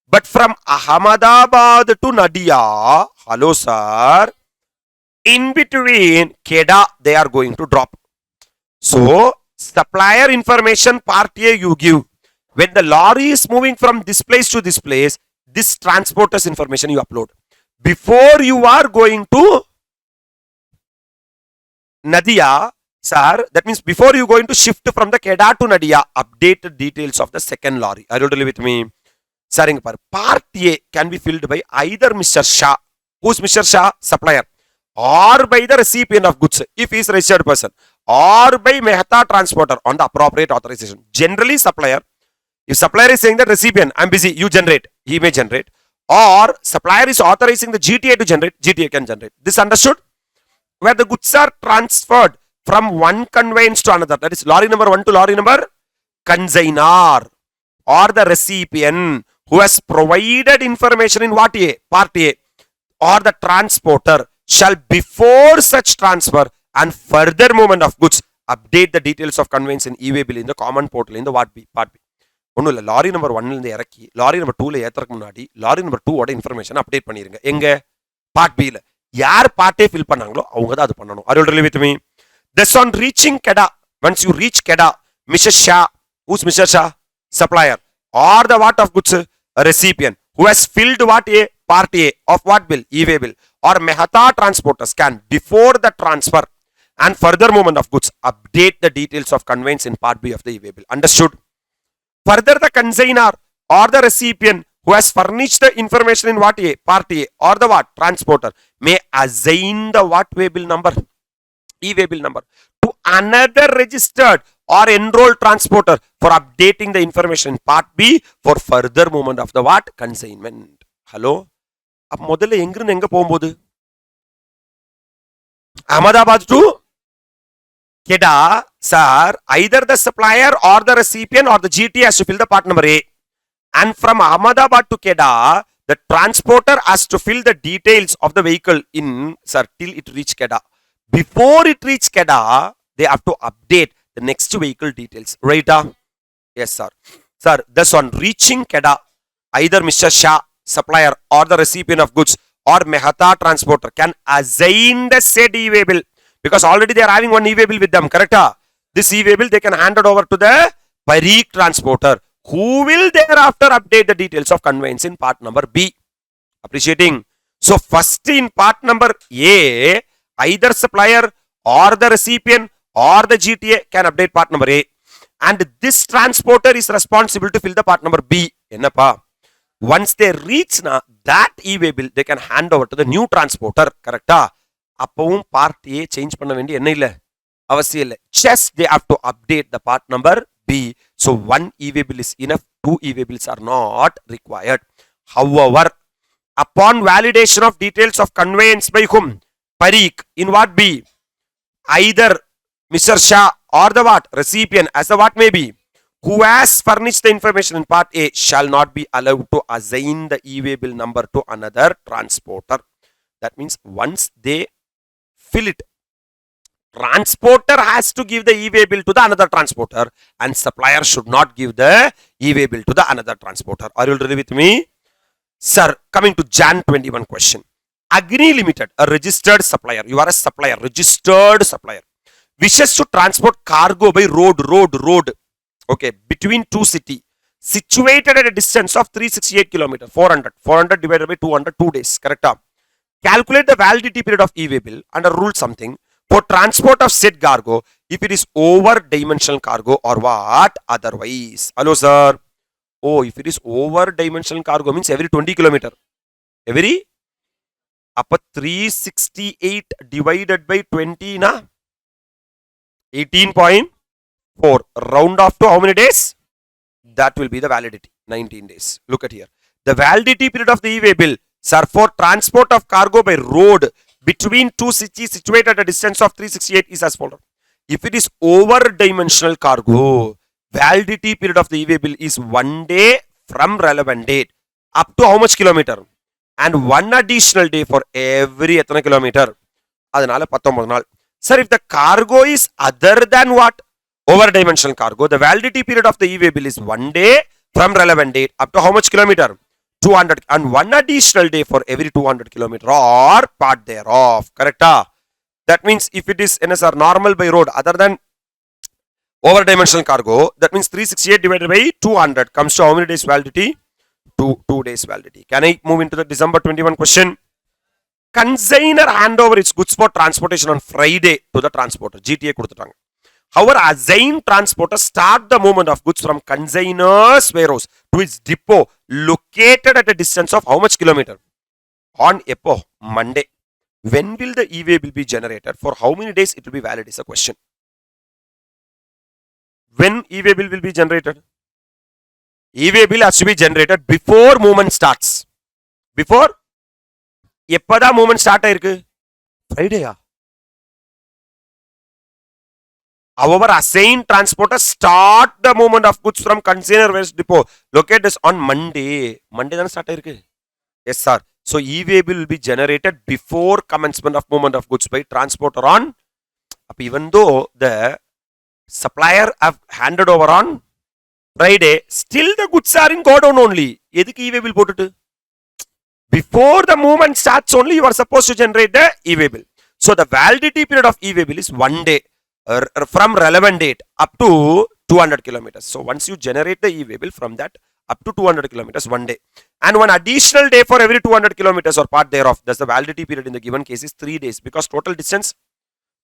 But from Ahmedabad to Nadia, hello, sir, in between Kedah, they are going to drop. So, supplier information part A you give. When the lorry is moving from this place to this place, this transporter's information you upload. Before you are going to Nadia, sir, that means before you going to shift from the Kedah to Nadia, update the details of the second lorry. Are you with me? Sir, part A can be filled by either Mr. Shah. Who's Mr. Shah? Supplier. Or by the recipient of goods, if he is a registered person. Or by Mehta transporter on the appropriate authorization. Generally, supplier. If supplier is saying that recipient, I'm busy, you generate. He may generate. Or supplier is authorizing the GTA to generate. GTA can generate. This understood? Where the goods are transferred from one conveyance to another. That is lorry number 1 to lorry number consignor. Or the recipient who has provided information in what A? Part A. Or the transporter shall before such transfer and further movement of goods update the details of conveyance in e-way bill in the common portal in the what B? Part B. ஒன்றும் இல்லை, lorry number 1லேருந்து இறக்கி lorry number 2ல ஏற்றுறதுக்கு முன்னாடி lorry number 2ஓட information update பண்ணிருங்க. எங்க? Part பியில். யார் பார்ட்டே fill பண்ணாங்களோ அவங்க தான் அது பண்ணணும். Are you really with me? Thus on reaching Kedah, once you reach Kedah, Mr. Shah, who's Mr. Shah? Supplier. Or the what of goods? A recipient who has filled what A? Part A of what bill? E-way bill. Or Mehta transporters can before the transfer and further movement of goods update the details of conveyance in part B of the e-way bill. Understood? Further, the consignor or the recipient who has furnished the information in what A? Part A or the what? Transporter may assign the what way bill number? E-way bill number to another registered or enrolled transporter for updating the information in part B for further movement of the what? Consignment. Hello? அப்போ முதல்ல எங்கிருந்து எங்கே போகும்போது Ahmedabad to Kedah, sir, either the supplier or the recipient or the GT has to fill the part number A. And from Ahmedabad to Kedah, the transporter has to fill the details of the vehicle in, sir, till it reach Kedah. Before it reach Kedah, they have to update the next vehicle details. Right? Yes, sir. Sir, thus on reaching Kedah, either Mr. Shah, supplier, or the recipient of goods, or Mehta transporter can assign the said e-way bill. Because already they are having one e-way bill with them, correct? This e-way bill they can hand it over to the Parikh transporter, who will thereafter update the details of conveyance in part number B. Appreciating. So first in part number A, either supplier or the recipient or the GTA can update part number A. And this transporter is responsible to fill the part number B. Enapa? Once they reach that e-way bill, they can hand over to the new transporter. Correct? அப்பவும் part A change பண்ண வேண்டிய என்ன இல்ல அவசியம் இல்ல. Just they have to update the part number B. So one e-way bill is enough. Two e-way bills are not required. However, upon validation of details of conveyance by whom? Parikh. In what B? Either Mr. Shah or the what? Recipient, as the what may be, who has furnished the information in part A shall not be allowed to assign the e-way bill number to another transporter. That means once they fill it, transporter has to give the e-way bill to the another transporter, and supplier should not give the e-way bill to the another transporter. Are you ready with me? Sir, coming to Jan 21 question. Agni Limited, a registered supplier. You are a supplier, registered supplier. Wishes to transport cargo by road. Okay, between two cities. Situated at a distance of 368 kilometers. 400 divided by 200, 2 days. Correct? Calculate the validity period of e-way bill under rule something for transport of said cargo if it is over dimensional cargo or what otherwise. Hello, sir. Oh, if it is over dimensional cargo means every 20 kilometer. Every upper 368 divided by 20 na 18.4. Round off to how many days? That will be the validity. 19 days. Look at here. The validity period of the e-way bill, sir, for transport of cargo by road between two cities situated at a distance of 368 is as follows. If it is over dimensional cargo, validity period of the e-way bill is 1 day from relevant date up to how much kilometer? And 1 additional day for every kilometer. Adanal 19 naal. Sir, if the cargo is other than what? Over dimensional cargo, the validity period of the e-way bill is 1 day from relevant date up to how much kilometer? 200, and 1 additional day for every 200 kilometer or part thereof. Correct? That means if it is NSR normal by road other than over dimensional cargo, that means 368 divided by 200 comes to how many days validity? 2 days validity. Can I move into the December 21 question? Consignor handover its goods for transportation on Friday to the transporter. GTA கொடுத்துட்டாங்க. However, assigned transporter start the movement of goods from consignor's warehouse to its depot located at a distance of how much kilometer? On Epo, Monday. When will the e-way bill be generated? For how many days it will be valid is a question. When e-way bill will be generated? E-way bill has to be generated before movement starts. Before? எப்பதா movement start ஆயிருக்கு? Friday. However, assigned transporter start the movement of goods from consignor warehouse depot located on Monday. Monday தான start ஆயிருக்கு? Yes, sir. So, e-way bill will be generated before commencement of movement of goods by transporter on. Even though the supplier have handed over on Friday, still the goods are in godown only. எதுக்கு e-way bill போட்டுட்டு? Before the movement starts only, you are supposed to generate the e-way bill. So, the validity period of e-way bill is 1 day from relevant date up to 200 kilometers. So, once you generate the e-way bill from that up to 200 kilometers, 1 day. And 1 additional day for every 200 kilometers or part thereof. Thus, the validity period in the given case is 3 days because total distance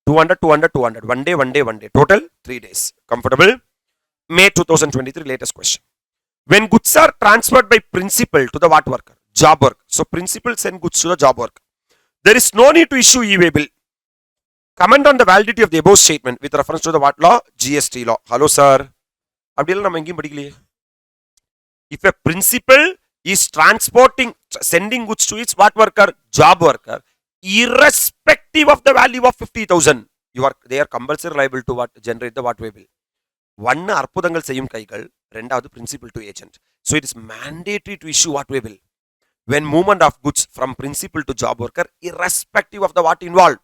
200, 200, 200. 1 day, 1 day, 1 day. Total 3 days. Comfortable? May 2023 latest question. When goods are transferred by principal to the what worker? Job work. So, principal send goods to the job work. There is no need to issue e-way bill. Comment on the validity of the above statement with reference to the what law? GST law. Hello, sir. If a principal is transporting, sending goods to its what worker? Job worker. irrespective of the value of 50,000, they are compulsory liable to what? Generate the what way bill. One அற்புதங்கள் செய்யும் கைகள், ரெண்டாவது principal to agent. So it is mandatory to issue what way bill when movement of goods from principal to job worker, irrespective of the what involved.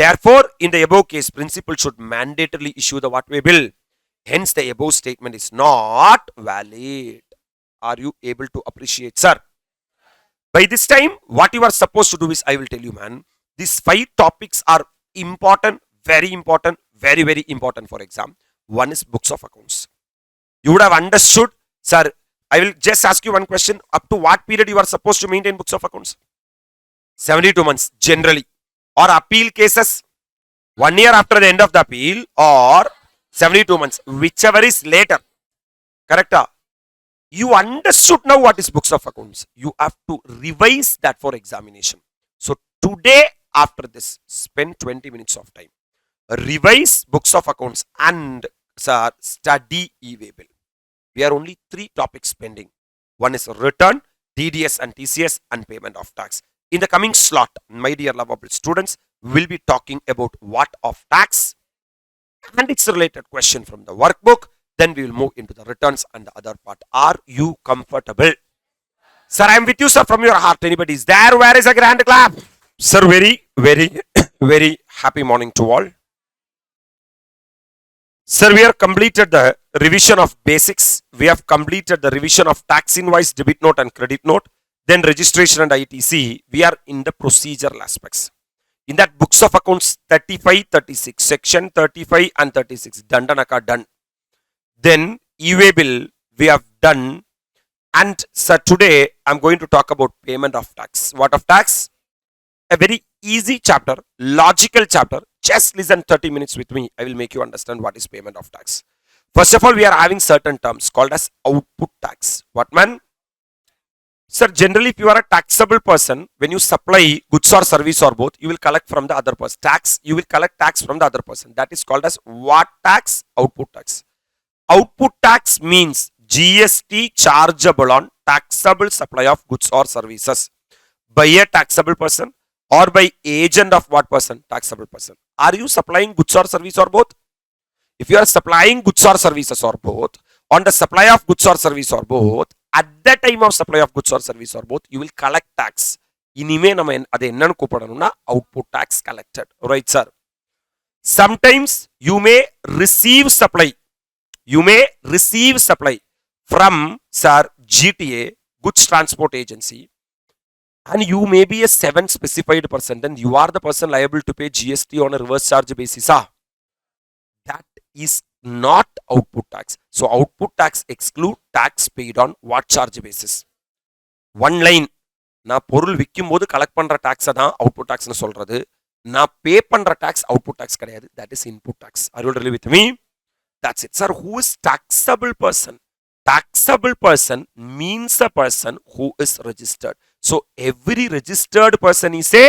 Therefore, in the above case, principal should mandatorily issue the what way bill. Hence, the above statement is not valid. Are you able to appreciate, sir? By this time, what you are supposed to do is, I will tell you, man, these 5 topics are important, very important, very, very important for exam. One is books of accounts. You would have understood, sir. I will just ask you one question. Up to what period you are supposed to maintain books of accounts? 72 months, generally. Or appeal cases, 1 year after the end of the appeal, or 72 months, whichever is later. Correct? You understood now what is books of accounts. You have to revise that for examination. So today, after this, spend 20 minutes of time. Revise books of accounts and study e-way bill. We are only 3 topics pending. One is return, TDS and TCS, and payment of tax. In the coming slot, my dear lovable students, we'll be talking about what of tax and its related question from the workbook. Then we will move into the returns and the other part. Are you comfortable? Sir, I am with you, sir, from your heart. Anybody is there? Where is a grand clap? Sir, very, very, very happy morning to all. Sir, we have completed the revision of basics. We have completed the revision of tax invoice, debit note and credit note. Then registration and ITC. We are in the procedural aspects. In that books of accounts 35, 36, section 35 and 36. Done. Then e-way bill we have done. And sir, today I am going to talk about payment of tax. What of tax? A very easy chapter, logical chapter. Just listen 30 minutes with me. I will make you understand what is payment of tax. First of all, we are having certain terms called as output tax. What man? Sir, generally if you are a taxable person, when you supply goods or service or both, you will collect from the other person. You will collect tax from the other person. That is called as what tax? Output tax. Output tax means GST chargeable on taxable supply of goods or services by a taxable person or by agent of what person? Taxable person. Are you supplying goods or service or both? If you are supplying goods or services or both, on the supply of goods or service or both, at the time of supply of goods or service or both, you will collect tax. Inime nama adu enna kupadanuna output tax collected. Right, sir? Sometimes you may receive supply. You may receive supply from, sir, GTA, Goods Transport Agency, and you may be a 7 specified person. Then you are the person liable to pay GST on a reverse charge basis. That is not output tax. So output tax exclude tax paid on what charge basis. One line. நான் பொருள் விற்கும் போது collect பண்ற டாக்ஸை தான் output டாக்ஸ்னு சொல்றது. நான் பே பண்ற tax output tax கிடையாது. That is input tax. Are you really with me? That's it. Sir, who is taxable person? Taxable person means a person who is registered. So every registered person is a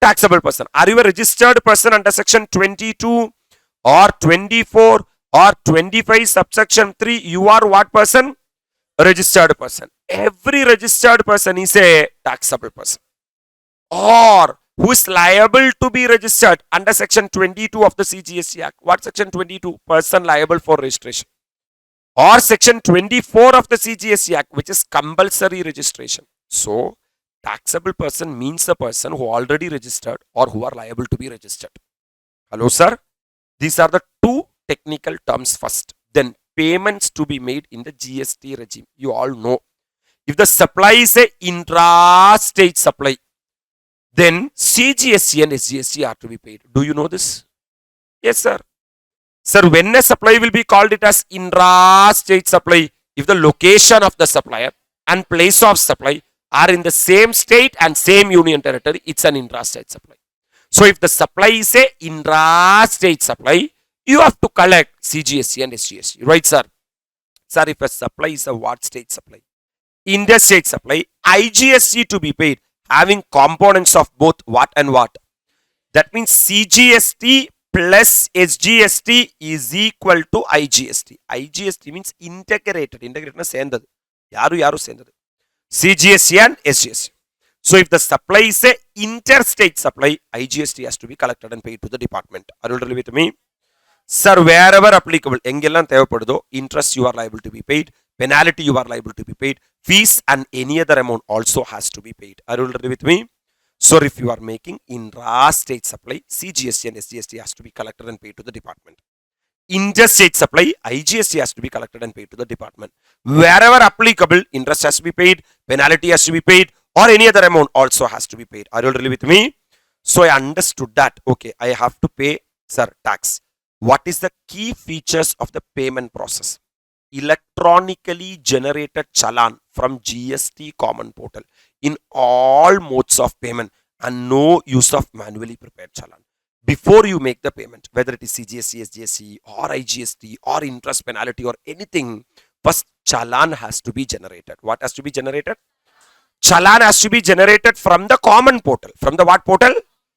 taxable person. Are you a registered person under section 22 or 24 or 25 subsection 3? You are what person? A registered person. Every registered person is a taxable person. Or who is liable to be registered under section 22 of the CGST Act. What section 22? Person liable for registration. Or section 24 of the CGST Act, which is compulsory registration. So, taxable person means a person who already registered or who are liable to be registered. Hello, sir? These are the 2 technical terms first. Then, payments to be made in the GST regime. You all know. If the supply is a intra-state supply, then CGST and SGST are to be paid. Do you know this? Yes, sir. Sir, when a supply will be called it as intra-state supply, if the location of the supplier and place of supply are in the same state and same union territory, it's an intra-state supply. So, if the supply is a intra-state supply, you have to collect CGST and SGST. Right, sir? Sir, if a supply is a what state supply? Interstate supply, IGST to be paid, having components of both what and what. That means CGST plus SGST is equal to IGST. IGST means integrated. Integrated na sendadu. Yaru sendadu. CGST and SGST. So if the supply is a interstate supply, IGST has to be collected and paid to the department. Are you really with me? Sir, wherever applicable, engellam thevapadudo, interest you are liable to be paid, penalty you are liable to be paid, fees and any other amount also has to be paid. Are you already with me? So if you are making intra-state supply, CGST and SGST has to be collected and paid to the department. Interstate supply, IGST has to be collected and paid to the department. Wherever applicable, interest has to be paid, penalty has to be paid, or any other amount also has to be paid. Are you already with me? So I understood that, okay, I have to pay, sir, tax. What is the key features of the payment process? Electronically generated challan from GST common portal in all modes of payment and no use of manually prepared challan. Before you make the payment, whether it is CGST, SGST or IGST or interest penalty or anything, first challan has to be generated. What has to be generated? Challan has to be generated from the common portal. From the what portal?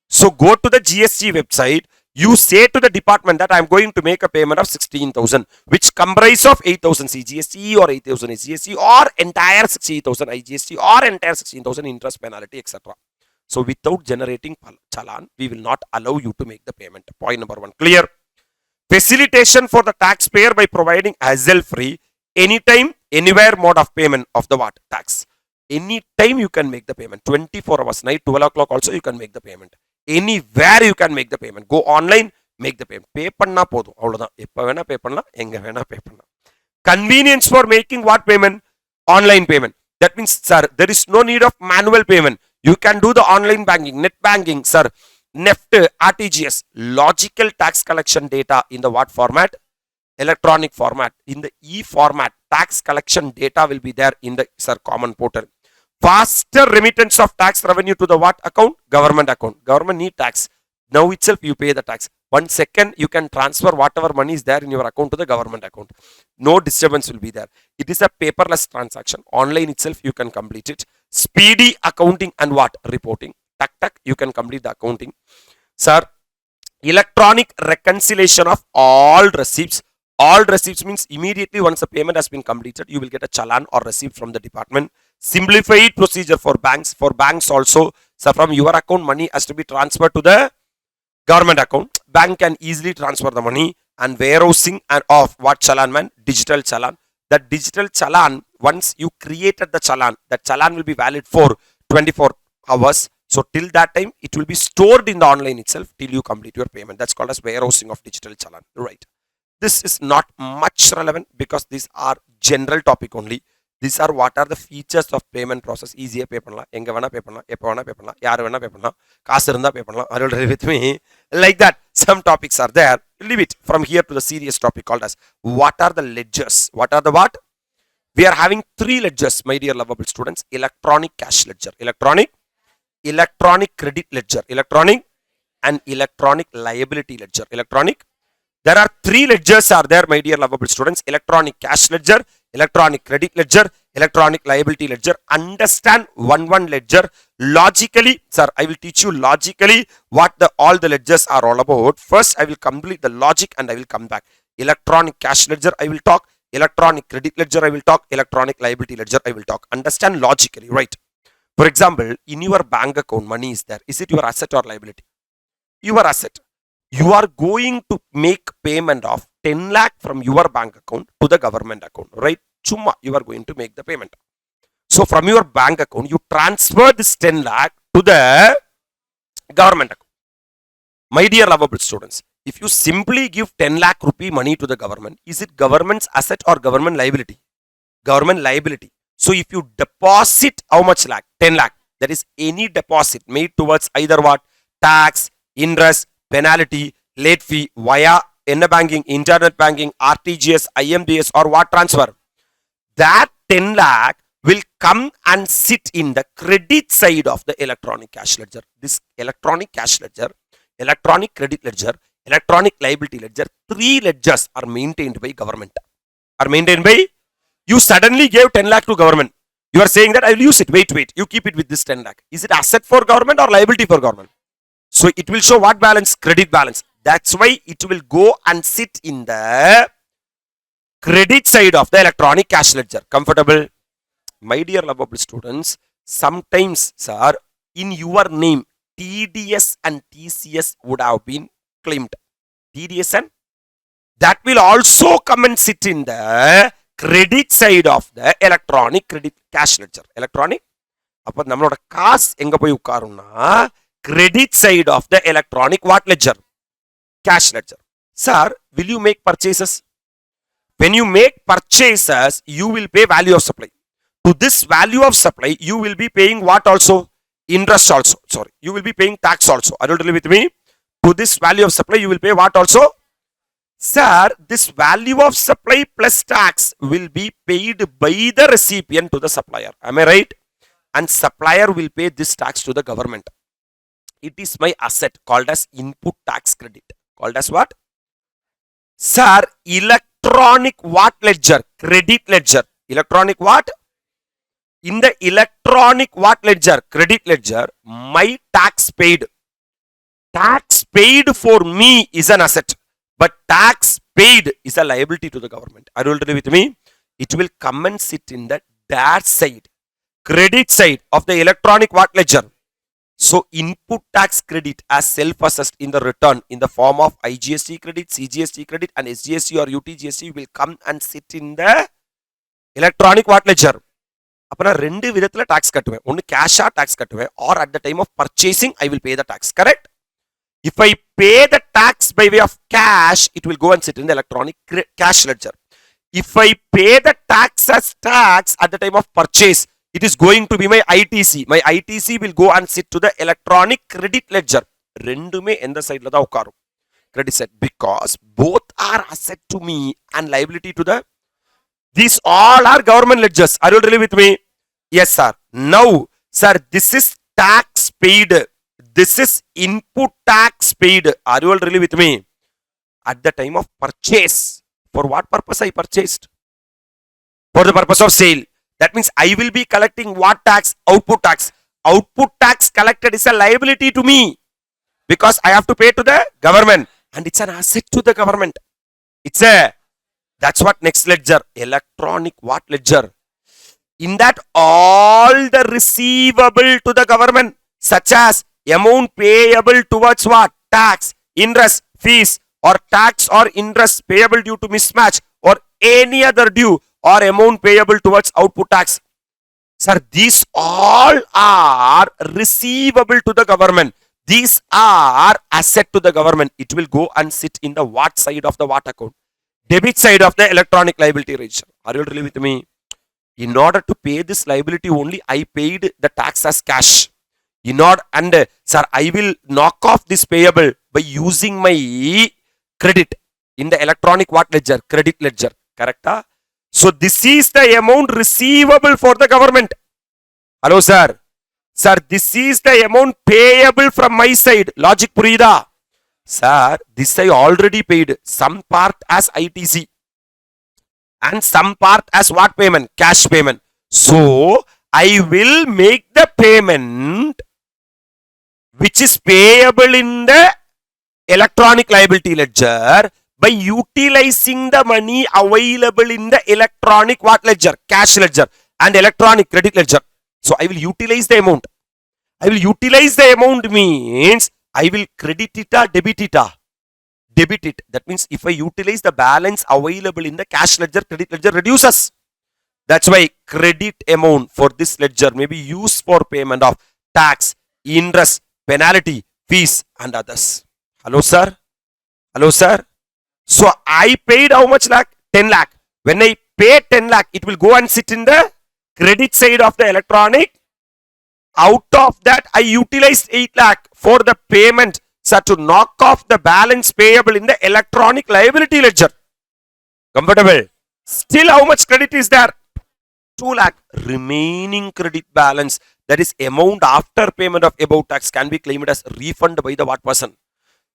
So go to the GST website. You say to the department that I am going to make a payment of 16,000, which comprise of 8,000 CGST or 8,000 SGST or entire 60,000 IGST or entire 16,000 interest penalty, etc. So without generating challan, we will not allow you to make the payment. Point number one, clear. Facilitation for the taxpayer by providing hassle-free, anytime, anywhere mode of payment of the what? Tax. Anytime you can make the payment. 24 hours, night, 12 o'clock also you can make the payment. Anywhere you can make the payment. Go online, make the payment. Pay panna podum. Avladhaan. Eppa vena pay panna, enga vena pay panna. Convenience for making what payment? Online payment. That means, sir, there is no need of manual payment. You can do the online banking, net banking, sir. NEFT, RTGS, logical tax collection data in the what format? Electronic format. In the E format, tax collection data will be there in the, sir, common portal. Faster remittance of tax revenue to the what account? Government account. Government need tax. Now itself you pay the tax. 1 second you can transfer whatever money is there in your account to the government account. No disturbance will be there. It is a paperless transaction. Online itself you can complete it. Speedy accounting and what? Reporting. Tuck tuck you can complete the accounting. Sir, electronic reconciliation of all receipts. All receipts means immediately once the payment has been completed, you will get a challan or receipt from the department. Simplified procedure for banks. For banks also, so from your account money has to be transferred to the government account. Bank can easily transfer the money, and warehousing and of what challan man? Digital challan. That digital challan, once you created the challan, that challan will be valid for 24 hours. So till that time, it will be stored in the online itself till you complete your payment. That's called as warehousing of digital challan. Right. This is not much relevant because these are general topic only. These are what are the features of payment process. Easy pay panna, enga vena pay panna, eppa vena pay panna, yaar vena pay panna, kaas irundha pay panna. Are you ready with me? Like that, some topics are there. Leave it from here to the serious topic called as what are the ledgers? What are the what? We are having 3 ledgers, my dear lovable students. Electronic cash ledger, electronic credit ledger, electronic and electronic liability ledger, electronic. There are 3 ledgers are there, my dear lovable students. Electronic cash ledger, electronic credit ledger, electronic liability ledger. Understand one ledger. Logically, sir, I will teach you logically what all the ledgers are all about. First, I will complete the logic and I will come back. Electronic cash ledger, I will talk. Electronic credit ledger, I will talk. Electronic liability ledger, I will talk. Understand logically, right? For example, in your bank account, money is there. Is it your asset or liability? Your asset. You are going to make payment of 10 lakh from your bank account to the government account, right? Chumma, you are going to make the payment. So from your bank account, you transfer this 10 lakh to the government account. My dear lovable students, if you simply give 10 lakh rupee money to the government, is it government's asset or government liability? Government liability. So if you deposit how much lakh? 10 lakh. That is any deposit made towards either what? Tax, interest, penalty, late fee via ANM banking, internet banking, RTGS, IMDS or what transfer. That 10 lakh will come and sit in the credit side of the electronic cash ledger. This electronic cash ledger, electronic credit ledger, electronic liability ledger, 3 ledgers are maintained by government. Are maintained by? You suddenly gave 10 lakh to government. You are saying that I will use it. Wait. You keep it with this 10 lakh. Is it asset for government or liability for government? So it will show what balance? Credit balance. That's why it will go and sit in the credit side of the electronic cash ledger. Comfortable? My dear lovable students, Sometimes, sir, in your name, TDS and TCS would have been claimed. TDS and that will also come and sit in the credit side of the electronic credit cash ledger. Electronic. அப்போ நம்மளோட காசு எங்க போய் உட்காரும்னா credit side of the electronic what ledger? Cash ledger. Sir, will you make purchases? When you make purchases, you will pay value of supply. To this value of supply, you will be paying what also? Interest also. Sorry, you will be paying tax also. Are you with me? To this value of supply, you will pay what also? Sir, this value of supply plus tax will be paid by the recipient to the supplier. Am I right? And supplier will pay this tax to the government. It is my asset called as input tax credit. Called as what? Sir, electronic what ledger? Credit ledger. Electronic what? In the electronic what ledger? Credit ledger, my tax paid. Tax paid for me is an asset. But tax paid is a liability to the government. Are you agree with me? It will come and sit in the that side. Credit side of the electronic what ledger. So input tax credit as self-assessed in the return in the form of IGST credit, CGST credit and SGST or UTGST will come and sit in the electronic what ledger. அப்போ நான் ரெண்டு விதத்தில் tax கட்டுவேன். ஒன்று கேஷாக tax கட்டுவேன் or at the time of purchasing I will pay the tax. Correct? If I pay the tax by way of cash, it will go and sit in the electronic cash ledger. If I pay the tax as tax at the time of purchase, it is going to be my ITC. My ITC will go and sit to the electronic credit ledger. ரெண்டுமே எந்த சைடில் தான் உட்காரும்? Credit side. Because both are asset to me and liability to the. These all are government ledgers. Are you really with me? Yes, sir. Now, sir, this is tax paid. This is input tax paid. Are you all really with me? At the time of purchase. For what purpose I purchased? For the purpose of sale. That means I will be collecting what tax? Output tax. Output tax collected is a liability to me. Because I have to pay to the government. And it's an asset to the government. It's a, that's what next ledger. Electronic what ledger? In that all the receivable to the government, such as amount payable towards what? Tax, interest, fees or tax or interest payable due to mismatch or any other due or amount payable towards output tax. Sir, these all are receivable to the government. These are asset to the government. It will go and sit in the what side of the what account? Debit side of the electronic liability register. Are you really with me? In order to pay this liability only, I paid the tax as cash. In order, and sir, I will knock off this payable by using my credit in the electronic what ledger? Credit ledger. Correct? So this is the amount receivable for the government. Hello, sir. Sir, this is the amount payable from my side. Logic purida. Sir, this I already paid. Some part as ITC. And some part as what payment? Cash payment. So, I will make the payment which is payable in the electronic liability ledger by utilizing the money available in the electronic what ledger? Cash ledger and electronic credit ledger. So, I will utilize the amount. I will utilize the amount means I will credit it or debit it or debit it. That means if I utilize the balance available in the cash ledger, credit ledger reduces. That's why credit amount for this ledger may be used for payment of tax, interest, penalty, fees and others. Hello, sir. Hello, sir. So I paid how much lakh? 10 lakh. When I pay 10 lakh, it will go and sit in the credit side of the electronic. Out of that, I utilized 8 lakh for the payment, sir, to knock off the balance payable in the electronic liability ledger. Comfortable? Still, how much credit is there? 2 lakh. Remaining credit balance, that is amount after payment of above tax, can be claimed as refund by the what person?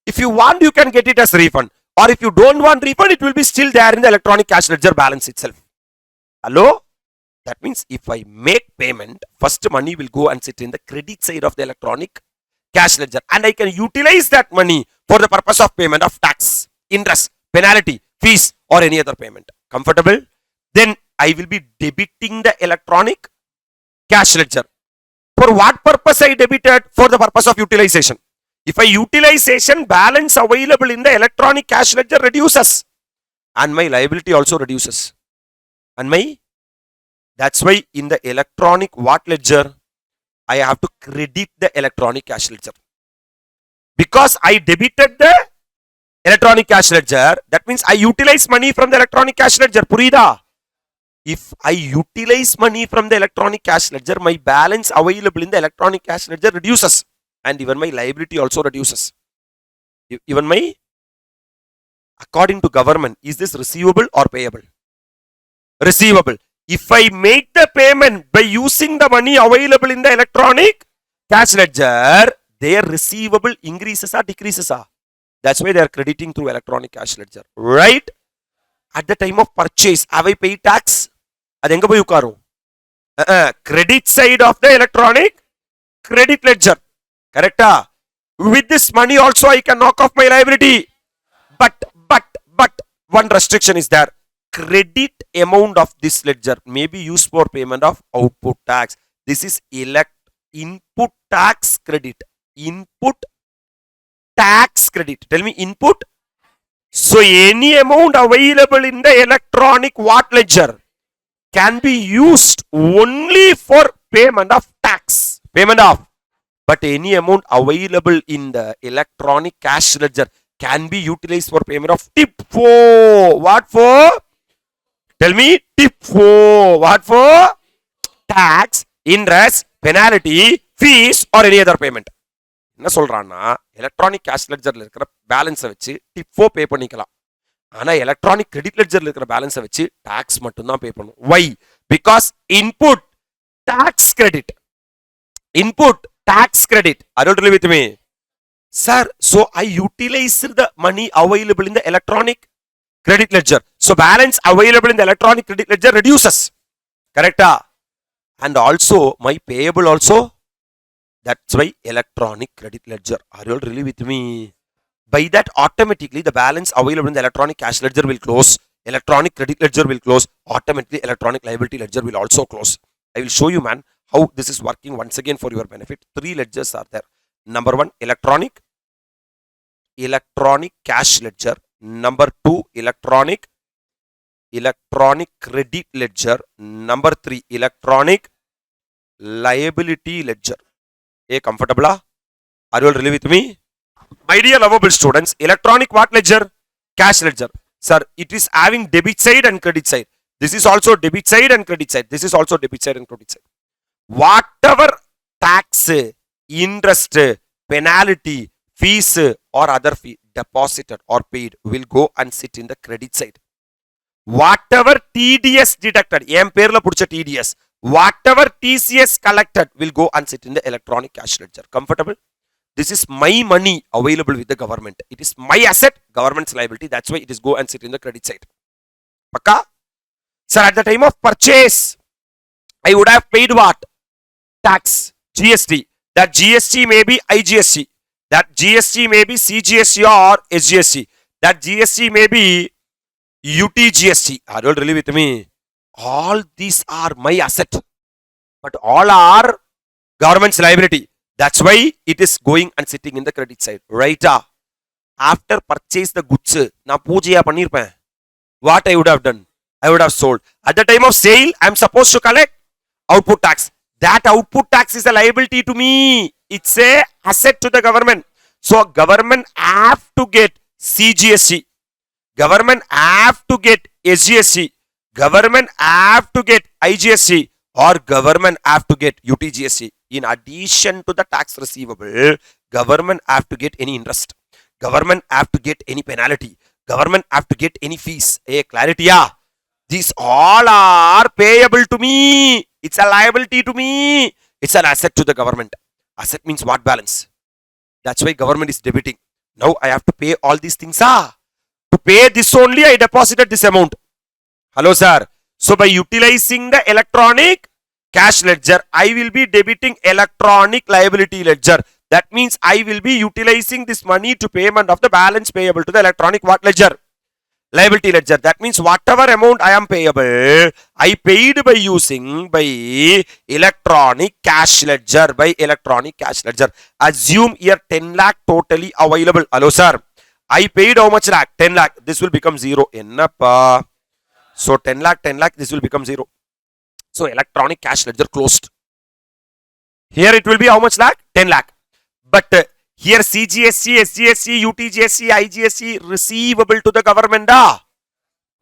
If you want, you can get it as refund. Or if you don't want refund, it will be still there in the electronic cash ledger balance itself. Hello? That means if I make payment, first money will go and sit in the credit side of the electronic cash ledger. And I can utilize that money for the purpose of payment of tax, interest, penalty, fees or any other payment. Comfortable? Then I will be debiting the electronic cash ledger. For what purpose I debited? For the purpose of utilization. If I utilization, balance available in the electronic cash ledger reduces. And my liability also reduces. And that's why in the electronic what ledger, I have to credit the electronic cash ledger. Because I debited the electronic cash ledger, that means I utilize money from the electronic cash ledger. Purida. If I utilize money from the electronic cash ledger, my balance available in the electronic cash ledger reduces. And even my liability also reduces. Even my, according to government, is this receivable or payable? Receivable. If I make the payment by using the money available in the electronic cash ledger, their receivable increases or decreases. That's why they are crediting through electronic cash ledger. Right? At the time of purchase, have I paid tax? Credit side of the electronic credit ledger. Correct? With this money also I can knock off my liability. But one restriction is there. Credit amount of this ledger may be used for payment of output tax. This is input tax credit. Input tax credit. Tell me input. So any amount available in the electronic what ledger can be used only for payment of tax. Payment of. But any amount available in the electronic cash ledger can be utilized for payment of tip for. What for? Tell me, tip for. What for? Tax, interest, penalty, fees or any other payment. என்ன சொல்றான்னா electronic cash லெட்ஜர்ல இருக்கிற பேலன்ஸை வச்சு depot பே பண்ணிக்கலாம். ஆனா electronic credit லெட்ஜர்ல இருக்கிற பேலன்ஸை வச்சு டாக்ஸ் மட்டும் தான் பே பண்ணும். Why? Because input tax credit. Input tax credit. Are you with me? Sir, so I utilized the money available in the electronic credit ledger. So balance available in the electronic credit ledger reduces. Correct? And also my payable also. That's why electronic credit ledger. Are you all really with me? By that automatically the balance available in the electronic cash ledger will close. Electronic credit ledger will close. Automatically electronic liability ledger will also close. I will show you, man, how this is working once again for your benefit. 3 ledgers are there. Number 1, electronic cash ledger. Number 2, electronic credit ledger. Number 3, electronic liability ledger. Hey, comfortable? Are you all really with me? My dear lovable students, electronic what ledger? Cash ledger. Sir, it is having debit side and credit side. This is also debit side and credit side. This is also debit side and credit side. Whatever tax, interest, penalty, fees or other fee deposited or paid will go and sit in the credit side. Whatever TDS deducted, TDS, whatever TCS collected will go and sit in the electronic cash ledger. Comfortable? This is my money available with the government. It is my asset, government's liability. That's why it is go and sit in the credit side. Pakka? Sir, at the time of purchase, I would have paid what? Tax, GST. That GST may be IGST. That GST may be CGST or SGST. That GST may be UTGST. Are you all really with me? All these are my asset. But all are government's liability. That's why it is going and sitting in the credit side. Right? After purchase the goods, na poojiya pannirpen. What I would have done? I would have sold. At the time of sale, I am supposed to collect output tax. That output tax is a liability to me. It's a asset to the government. So government have to get CGST. Government have to get SGST. Government have to get IGST. Or government have to get UTGST. In addition to the tax receivable, government have to get any interest. Government have to get any penalty. Government have to get any fees. Hey, clarity, yeah. These all are payable to me. It's a liability to me. It's an asset to the government. Asset means what balance? That's why government is debiting. Now I have to pay all these things. To pay this only, I deposited this amount. Hello, sir. So by utilizing the electronic cash ledger, I will be debiting electronic liability ledger. That means I will be utilizing this money to payment of the balance payable to the electronic what ledger? liability ledger. That means whatever amount I am payable, I paid by using by electronic cash ledger. By electronic cash ledger. Assume here 10 lakh totally available. Hello sir. I paid how much lakh? 10 lakh. This will become 0. Ennappa. So 10 lakh, 10 lakh, this will become 0. So electronic cash ledger closed. Here it will be how much lakh? 10 lakh. But here CGSC, SGSC, UTGSC, IGSC receivable to the government.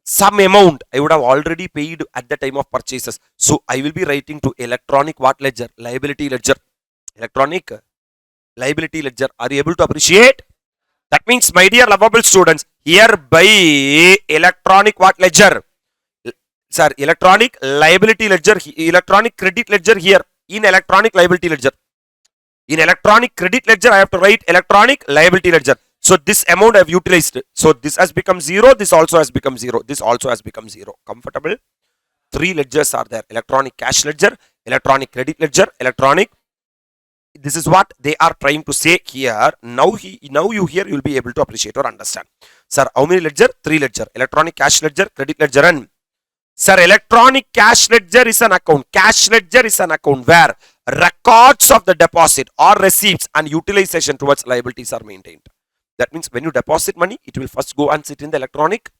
Some amount I would have already paid at the time of purchases. So I will be writing to electronic what ledger? Liability ledger. Electronic liability ledger. Are you able to appreciate? That means, my dear lovable students, here by electronic what ledger? Sir, electronic liability ledger, electronic credit ledger here. In electronic liability ledger. In electronic credit ledger, I have to write electronic liability ledger. So this amount I have utilized. So this has become 0. This also has become 0. This also has become 0. Comfortable? 3 ledgers are there. Electronic cash ledger, electronic credit ledger, electronic. This is what they are trying to say here. Now you here you will be able to appreciate or understand. Sir, how many ledger? 3 ledger. Electronic cash ledger, credit ledger, and sir, electronic cash ledger is an account. Cash ledger is an account where records of the deposit or receipts and utilization towards liabilities are maintained. That means when you deposit money, it will first go and sit in the electronic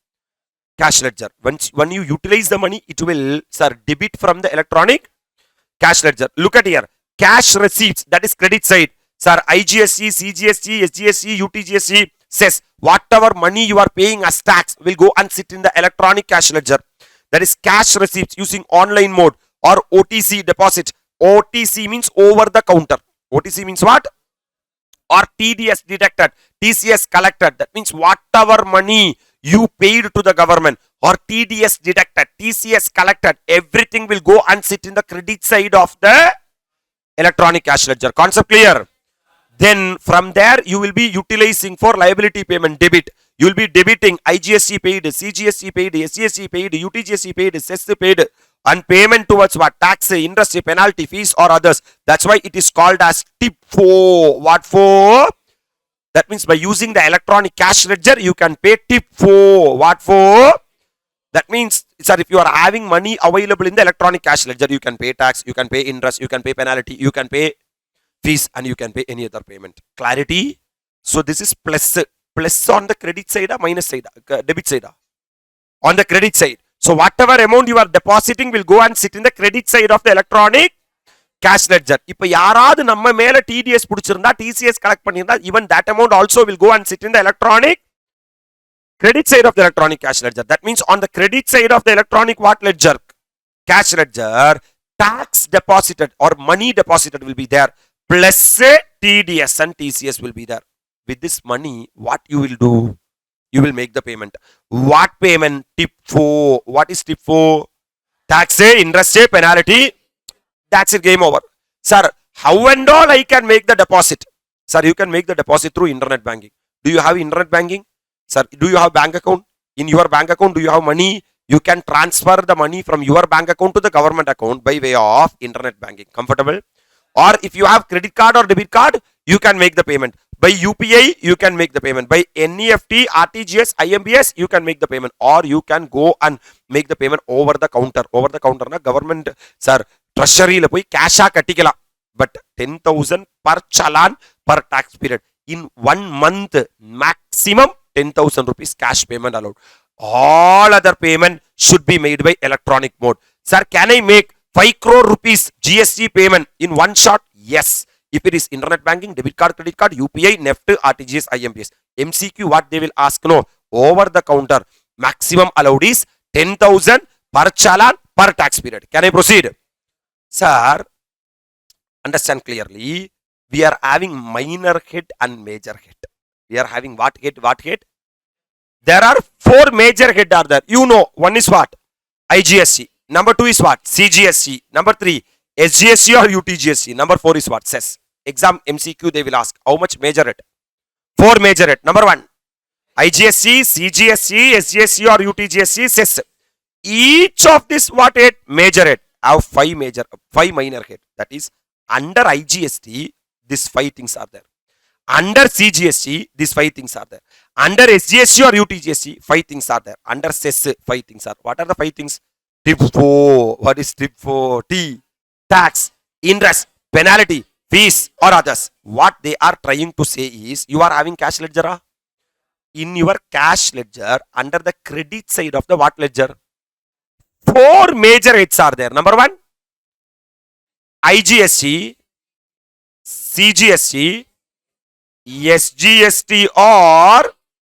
cash ledger. When you utilize the money, it will, sir, debit from the electronic cash ledger. Look at here. Cash receipts, that is credit side. Sir, IGSC, CGSC, SGSC, UTGSC says whatever money you are paying as tax will go and sit in the electronic cash ledger. That is cash receipts using online mode or OTC deposit. OTC means over the counter. OTC means what? Or TDS deducted, TCS collected. That means whatever money you paid to the government or TDS deducted, TCS collected, everything will go and sit in the credit side of the electronic cash ledger. Concept clear? Then from there you will be utilizing for liability payment debit. You will be debiting IGSC paid, CGSC paid, SGSC paid, UTGSC paid, Sept paid, and payment towards what? Tax, interest, penalty, fees or others. That's why it is called as tip 4. What for? That means by using the electronic cash ledger, you can pay tip 4. What for? That means, sir, if you are having money available in the electronic cash ledger, you can pay tax, you can pay interest, you can pay penalty, you can pay fees, and you can pay any other payment. Clarity? So this is plus on the credit side or minus side, debit side. On the credit side. So whatever amount you are depositing will go and sit in the credit side of the electronic cash ledger. இப்ப யாராவது நம்ம மேல TDS புடிச்சிருந்தா TCS collect பண்ணிருந்தா even that amount also will go and sit in the electronic credit side of the electronic cash ledger. That means on the credit side of the electronic what ledger? Cash ledger, tax deposited or money deposited will be there. Plus TDS and TCS will be there. With this money, what you will do? You will make the payment. What payment? Tip 4. What is tip 4? Tax, interest, penalty. That's it, game over. Sir, how and all I can make the deposit? Sir, you can make the deposit through internet banking. Do you have internet banking? Sir, do you have bank account? In your bank account, do you have money? You can transfer the money from your bank account to the government account by way of internet banking. Comfortable? Or if you have credit card or debit card, you can make the payment. By UPI, you can make the payment. By NEFT, RTGS, IMBS, you can make the payment. Or you can go and make the payment over the counter. Over the counter, na government, sir, treasury la poi cash kattikala. But 10,000 per challan per tax period. In 1 month, maximum 10,000 rupees cash payment allowed. All other payment should be made by electronic mode. Sir, can I make 5 crore rupees GST payment in one shot? Yes. If it is internet banking, debit card, credit card, UPI, NEFT, RTGS, IMBS. MCQ, what they will ask? No. Over the counter, maximum allowed is 10,000 per challan per tax period. Can I proceed? Sir, understand clearly. We are having minor hit and major hit. We are having what hit? What hit? There are 4 major hit are there. You know, one is what? IGSC. Number 2 is what? CGSC. Number 3, SGSC or UTGSC. Number 4 is what? CES. Exam MCQ they will ask. How much major hit? 4 major hit. Number 1, IGSC, CGSC, SGSC or UTGSC, CES. Each of this what hit? Major hit. Have 5 minor hit. That is under IGST, these 5 things are there. Under CGST, these 5 things are there. Under SGST or UTGST, 5 things are there. Under CES, 5 things are. What are the 5 things? Tip 4. What is tip 4? T. Tax, interest, penalty, fees or others. What they are trying to say is, you are having cash ledger. In your cash ledger, under the credit side of the what ledger? 4 major heads are there. Number 1, IGST, CGST, SGST or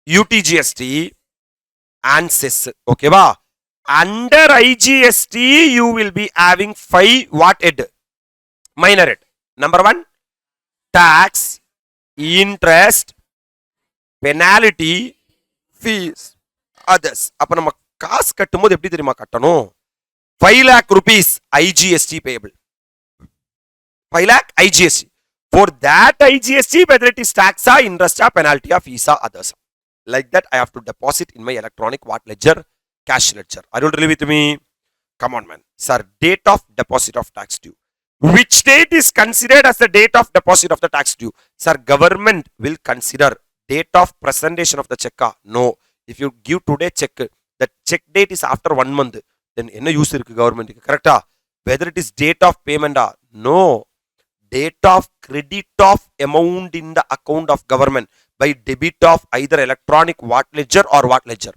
UTGST and CES. Okay, ba? Under IGST, you will be having 5 what head? Minor head. Number 1, tax, interest, penalty, fees, others. அப்ப நம்ம காசு கட்டும்போது எப்படி தெரியுமா கட்டணும்? 5 lakh rupees IGST payable. 5 lakh IGST. For that IGST, whether it is tax or interest or penalty or fees or others. Like that, I have to deposit in my electronic what ledger? Cash ledger. Are you really with me? Come on, man. Sir, date of deposit of tax due. Which date is considered as the date of deposit of the tax due? Sir, government will consider date of presentation of the check. No. If you give today check, the check date is after 1 month. Then enna use irukku government? Correct? Whether it is date of payment? No. Date of credit of amount in the account of government by debit of either electronic what ledger or what ledger?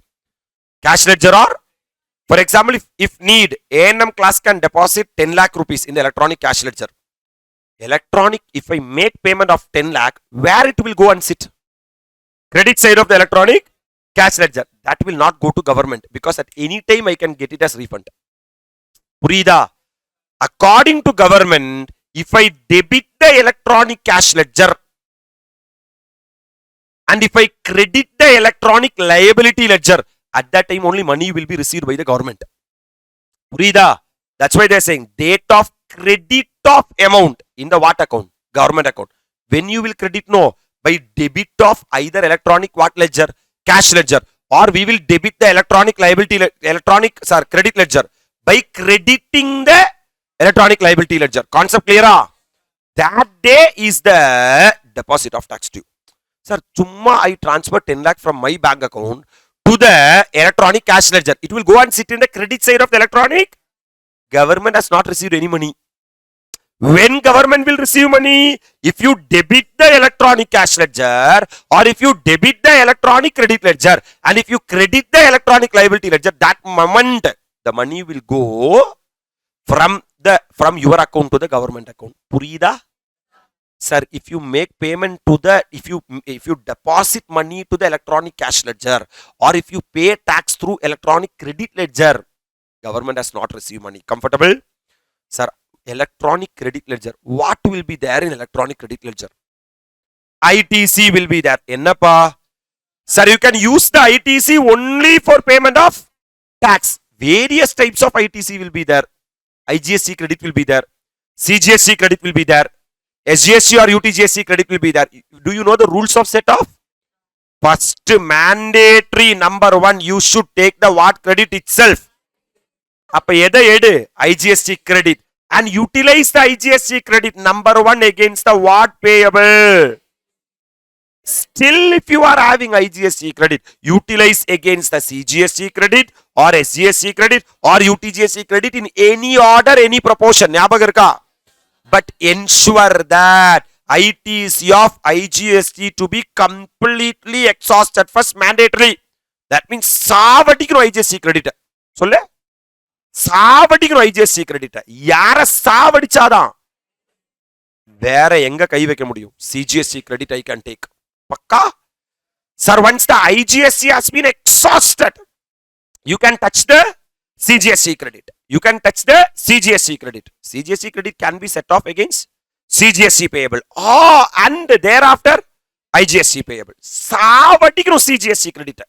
Cash ledger or, for example, if need, ANM class can deposit 10 lakh rupees in the electronic cash ledger. Electronic, if I make payment of 10 lakh, where it will go and sit? Credit side of the electronic cash ledger. That will not go to government because at any time I can get it as refund. Purida. According to government, if I debit the electronic cash ledger and if I credit the electronic liability ledger, at that time only money will be received by the government. Purida. That's why they are saying date of credit of amount in the what account? Government account. When you will credit? No. By debit of either electronic what ledger? Cash ledger. Or we will debit the electronic liability, credit ledger by crediting the electronic liability ledger. Concept clear? That day is the deposit of tax due. Sir, chumma I transfer 10 lakh from my bank account to the electronic cash ledger. It will go and sit in the credit side of the electronic. Government has not received any money. When government will receive money? If you debit the electronic cash ledger or if you debit the electronic credit ledger and if you credit the electronic liability ledger, that moment the money will go from your account to the government account. Purida? Sir, if you make payment to the, if you deposit money to the electronic cash ledger or if you pay tax through electronic credit ledger, government has not received money. Comfortable? Sir, electronic credit ledger. What will be there in electronic credit ledger? ITC will be there. Ennapa? Sir, you can use the ITC only for payment of tax. Various types of ITC will be there. IGST credit will be there. CGST credit will be there. SGST or UTGST credit will be there. Do you know the rules of set off? First mandatory number 1, you should take the what credit itself. Appa eda edu? IGST credit. And utilize the IGST credit number 1 against the what payable. Still, if you are having IGST credit, utilize against the CGST credit or SGST credit or UTGST credit in any order, any proportion. But ensure that ITC of IGST to be completely exhausted first, mandatory. That means சாவடிக்கணும் IGST credit. சொல்லு, சாவடிக்கணும் IGST credit. யார சாவடிச்சாதான் வேற எங்க கை வைக்க முடியும்? CGST credit I can take. Pakka? Sir, once the IGST has been exhausted, you can touch the CGST credit. You can touch the CGST credit. CGST credit can be set off against CGST payable. Oh, and thereafter IGST payable. Savadikino CGST credit.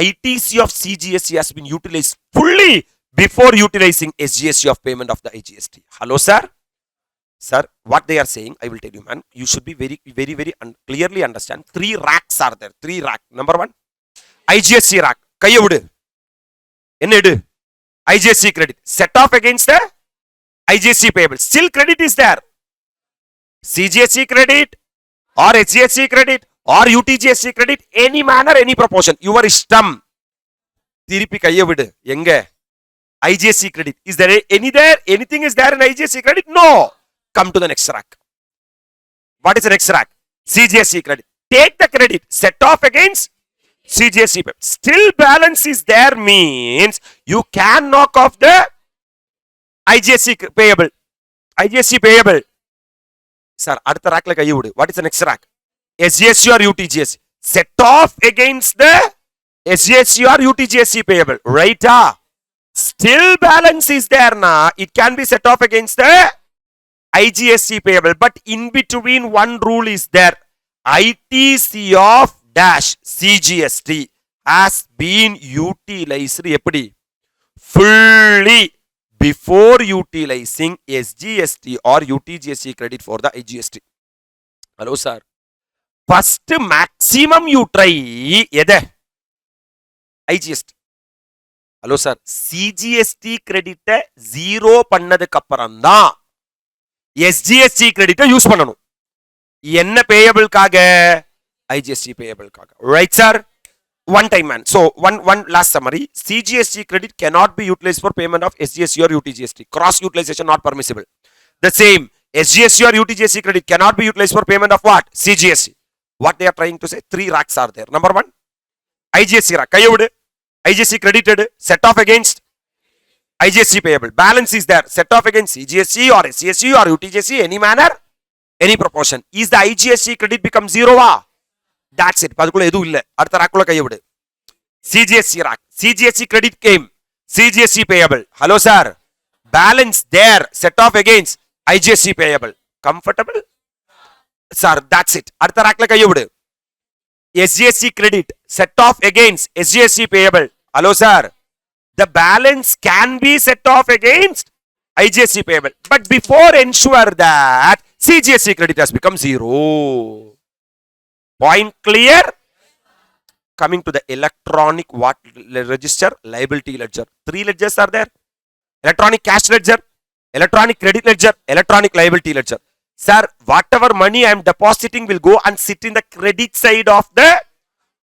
ITC of CGST has been utilized fully before utilizing SGST of payment of the IGST. Hello, sir? Sir, what they are saying, I will tell you, man. You should be very clearly understand. 3 racks are there. 3 rack. Number 1, IGST rack. Kayavudu. Ennedu? IGST credit. Set off against the IGST payable. Still credit is there. CGST credit or HGST credit or UTGST credit, any manner, any proportion, your ishtam. திருப்பி கையை விடு. எங்க? IGST credit. Is there anything is there in IGST credit? No. Come to the next rack. What is the next rack? CGST credit. Take the credit, set off against CGST. Still balance is there means you can knock off the IGST payable. IGST payable. Sir, அடுத்த rackல கையை விடு. What is the next rack? SGST or UTGST. Set off against the SGST or UTGST payable. Right? Still balance is there na. It can be set off against the IGST payable. But in between one rule is there. ITC of dash CGST has been utilized எப்படி? Fully before utilizing SGST or UTGST credit for the IGST. Hello sir. First maximum you try எதை? IGST. Hello sir, CGST கிரெடிட்ட zero பண்ணதுக்கு அப்புறம் தான் SGST கிரெடிட்ட use பண்ணணும். என்ன பேயபிள்காக? ஐஜிஎஸ்டி பேயபிள்காக. Right sir? One time man. So one last summary. CGST credit cannot be utilized for payment of SGST or UTGST. Cross utilization not permissible. The same SGST or UTGST credit cannot be utilized for payment of what? CGST. What they are trying to say? 3 racks are there. Number 1, IGST rack. Kayovudu. IGST credited. Set off against IGST payable. Balance is there. Set off against CGST or SGST or UTGST. Any manner, any proportion. Is the IGST credit become 0? That's it. அதுக்குள்ள எதுவும் இல்ல. அடுத்த ராக்குள்ள கையை விடு. CGST rack. CGST credit came. CGST payable. Hello sir. Balance there. Set off against IGST payable. Comfortable? Sir, that's it. அடுத்த ராக்குள்ள கையை விடு. SGST credit. Set off against SGST payable. Hello sir. The balance can be set off against IGST payable. But before ensure that CGST credit has become 0. Point clear? Coming to the electronic what register? Liability ledger. 3 ledgers are there. Electronic cash ledger, electronic credit ledger, electronic liability ledger. Sir, whatever money I am depositing will go and sit in the credit side of the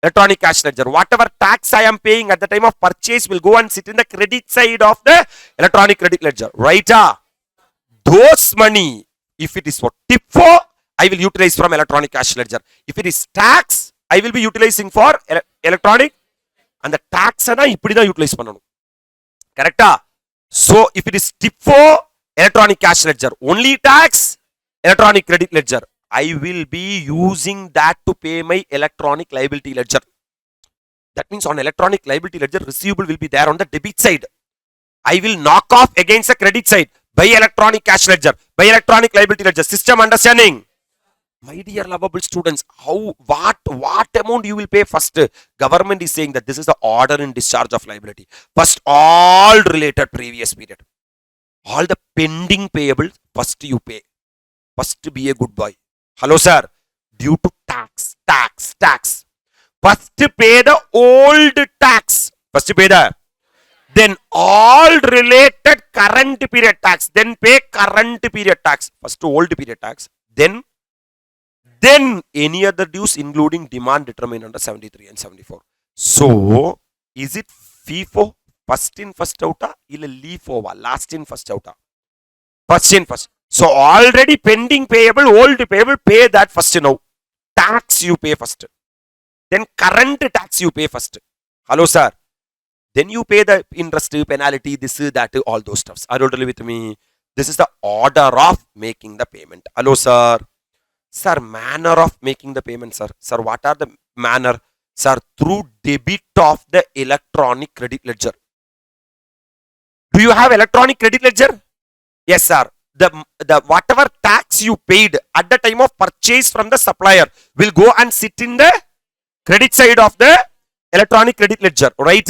electronic cash ledger. Whatever tax I am paying at the time of purchase will go and sit in the credit side of the electronic credit ledger. Right? Those money, if it is for tip for, I will utilize from electronic cash ledger. If it is tax, I will be utilizing for electronic, and the tax ana ipdi da utilize பண்ணனும். Correct? So if it is tip for, electronic cash ledger. Only tax, electronic credit ledger. I will be using that to pay my electronic liability ledger. That means on electronic liability ledger, receivable will be there on the debit side. I will knock off against the credit side by electronic cash ledger, by electronic liability ledger. System understanding? My dear lovable students, what amount you will pay first? Government is saying that this is the order in discharge of liability. First, all related previous period. All the pending payables, first you pay. First be a good boy. Hello sir. Due to tax. First pay the old tax. First pay the. Then all related current period tax. Then pay current period tax. First old period tax. Then any other dues including demand determined under 73 and 74. So, is it FIFO? First in, first out? Illa LIFO? Last in, first out? First in, first. So, already pending payable, old payable, pay that first now. Tax you pay first. Then current tax you pay first. Hello, sir. Then you pay the interest, penalty, this, that, all those stuffs. Are you totally with me? This is the order of making the payment. Hello, sir. Sir, manner of making the payment, sir. Sir, what are the manner? Sir, through debit of the electronic credit ledger. Do you have electronic credit ledger? Yes, sir. The whatever tax you paid at the time of purchase from the supplier will go and sit in the credit side of the electronic credit ledger. Right?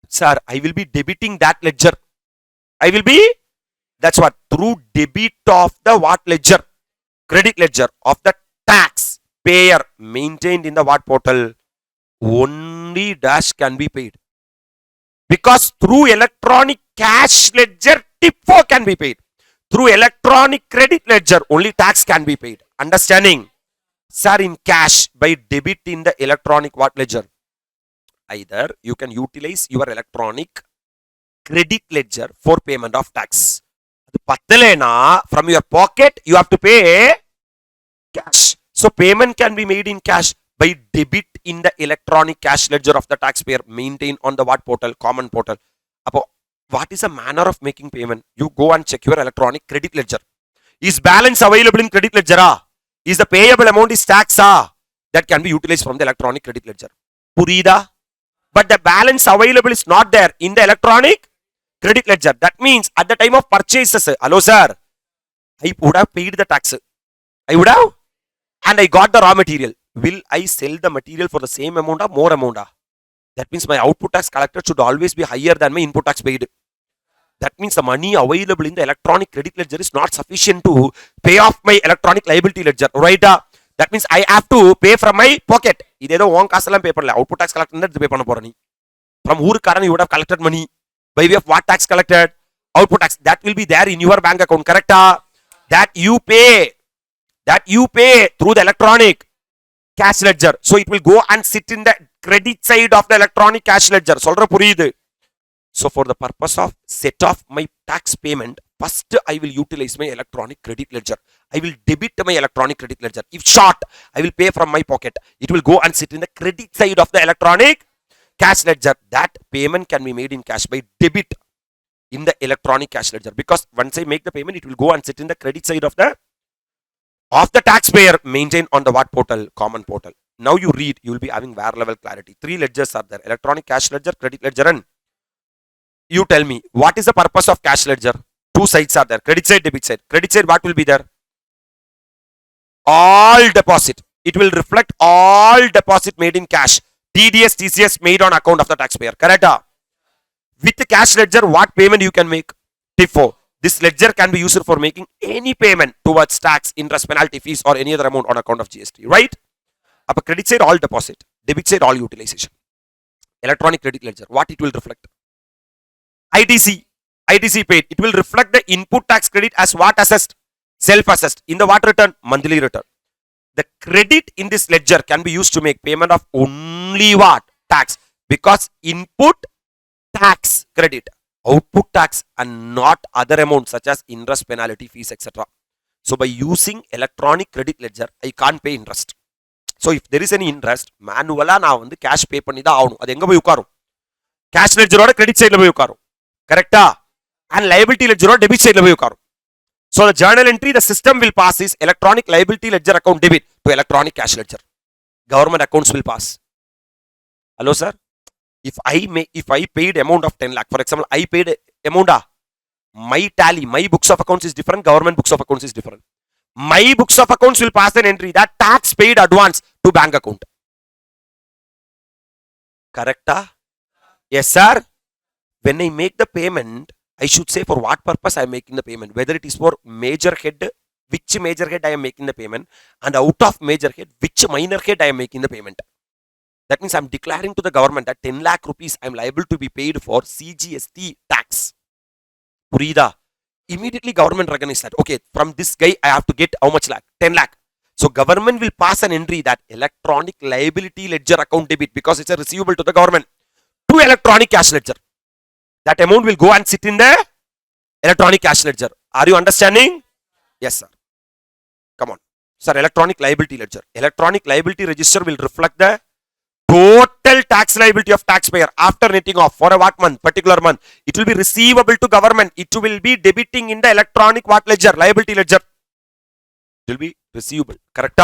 Sir, I will be debiting that ledger. I will be, that's what, through debit of the what ledger? Credit ledger of the tax payer maintained in the what portal, only dash can be paid. Because through electronic cash ledger, tip for can be paid. Through electronic credit ledger, only tax can be paid. Understanding? Sir, in cash, by debit in the electronic what ledger? Either you can utilize your electronic credit ledger for payment of tax. From your pocket, you have to pay cash. So payment can be made in cash by debit in the electronic cash ledger of the taxpayer maintained on the what portal? Common portal. What is the manner of making payment? You go and check your electronic credit ledger. Is balance available in credit ledger? Is the payable amount is tax? That can be utilized from the electronic credit ledger. Purida? But the balance available is not there in the electronic credit ledger. That means at the time of purchases, hello sir, I would have paid the tax. I would have, and I got the raw material. Will I sell the material for the same amount or more amount? That means my output tax collected should always be higher than my input tax paid. That means the money available in the electronic credit ledger is not sufficient to pay off my electronic liability ledger. Right? That means I have to pay from my pocket. Output tax collected pay from who you would have collected money. By way of what tax collected? Output tax. That will be there in your bank account. Correct? That you pay through the electronic cash ledger. So it will go and sit in the credit side of the electronic cash ledger. So for the purpose of set off my tax payment, first I will utilize my electronic credit ledger. I will debit my electronic credit ledger. If short, I will pay from my pocket. It will go and sit in the credit side of the electronic cash ledger. That payment can be made in cash by debit in the electronic cash ledger. Because once I make the payment, it will go and sit in the credit side of the taxpayer maintained on the what portal? Common portal. Now you read, you will be having where level clarity. 3 ledgers are there. Electronic cash ledger, credit ledger, and you tell me, what is the purpose of cash ledger? 2 sides are there. Credit side, debit side. Credit side, what will be there? All deposit. It will reflect all deposit made in cash. TDS, TCS made on account of the taxpayer. Correct? With the cash ledger, what payment you can make? T4. This ledger can be used for making any payment towards tax, interest, penalty, fees, or any other amount on account of GST. Right? Upper credit side, all deposit. Debit side, all utilization. Electronic credit ledger, what it will reflect? ITC paid. It will reflect the input tax credit as what assessed? Self-assessed. In the what return? Monthly return. The credit in this ledger can be used to make payment of only what? Tax. Because input tax credit, output tax, and not other amounts such as interest, penalty, fees, etc. So by using electronic credit ledger, I can't pay interest. So if there is any interest, manually நான் வந்து cash pay பண்ணி தான் ஆகணும். அது எங்க போய் உட்காரும்? Cash ledger ஓட credit side போய் உட்காரும். Correct? And liability ledger ஓட debit side போய் உட்காரும். So the journal entry, the system will pass is electronic liability ledger account debit to electronic cash ledger. Government accounts will pass. Hello sir? If I paid amount of 10 lakh, for example, I paid amount, my tally, my books of accounts is different, government books of accounts is different. My books of accounts will pass an entry that tax paid advance to bank account. Correct? Yes sir. When I make the payment, I should say for what purpose I am making the payment. Whether it is for major head, which major head I am making the payment, and out of major head, which minor head I am making the payment. That means I am declaring to the government that 10 lakh rupees I am liable to be paid for CGST tax. Purida. Immediately government recognizes that, okay, from this guy I have to get how much lakh? 10 lakh. So government will pass an entry that electronic liability ledger account debit, because it's a receivable to the government, to electronic cash ledger. That amount will go and sit in the electronic cash ledger. Are you understanding? Yes sir. Come on. Sir, electronic liability ledger. Electronic liability register will reflect the total tax liability of taxpayer after netting off for a what month? Particular month. It will be receivable to government. It will be debiting in the electronic what ledger? Liability ledger. It will be receivable. Correct?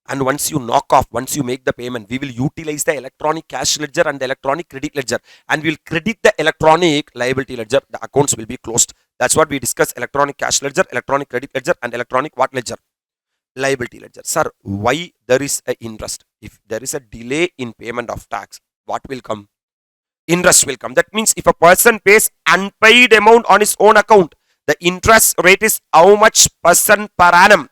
And once you knock off, once you make the payment, we will utilize the electronic cash ledger and the electronic credit ledger, and we will credit the electronic liability ledger. The accounts will be closed. That's what we discuss: electronic cash ledger, electronic credit ledger, and electronic what ledger? Liability ledger. Sir, why there is a interest? If there is a delay in payment of tax, what will come? Interest will come. That means if a person pays unpaid amount on his own account, the interest rate is how much percent per annum?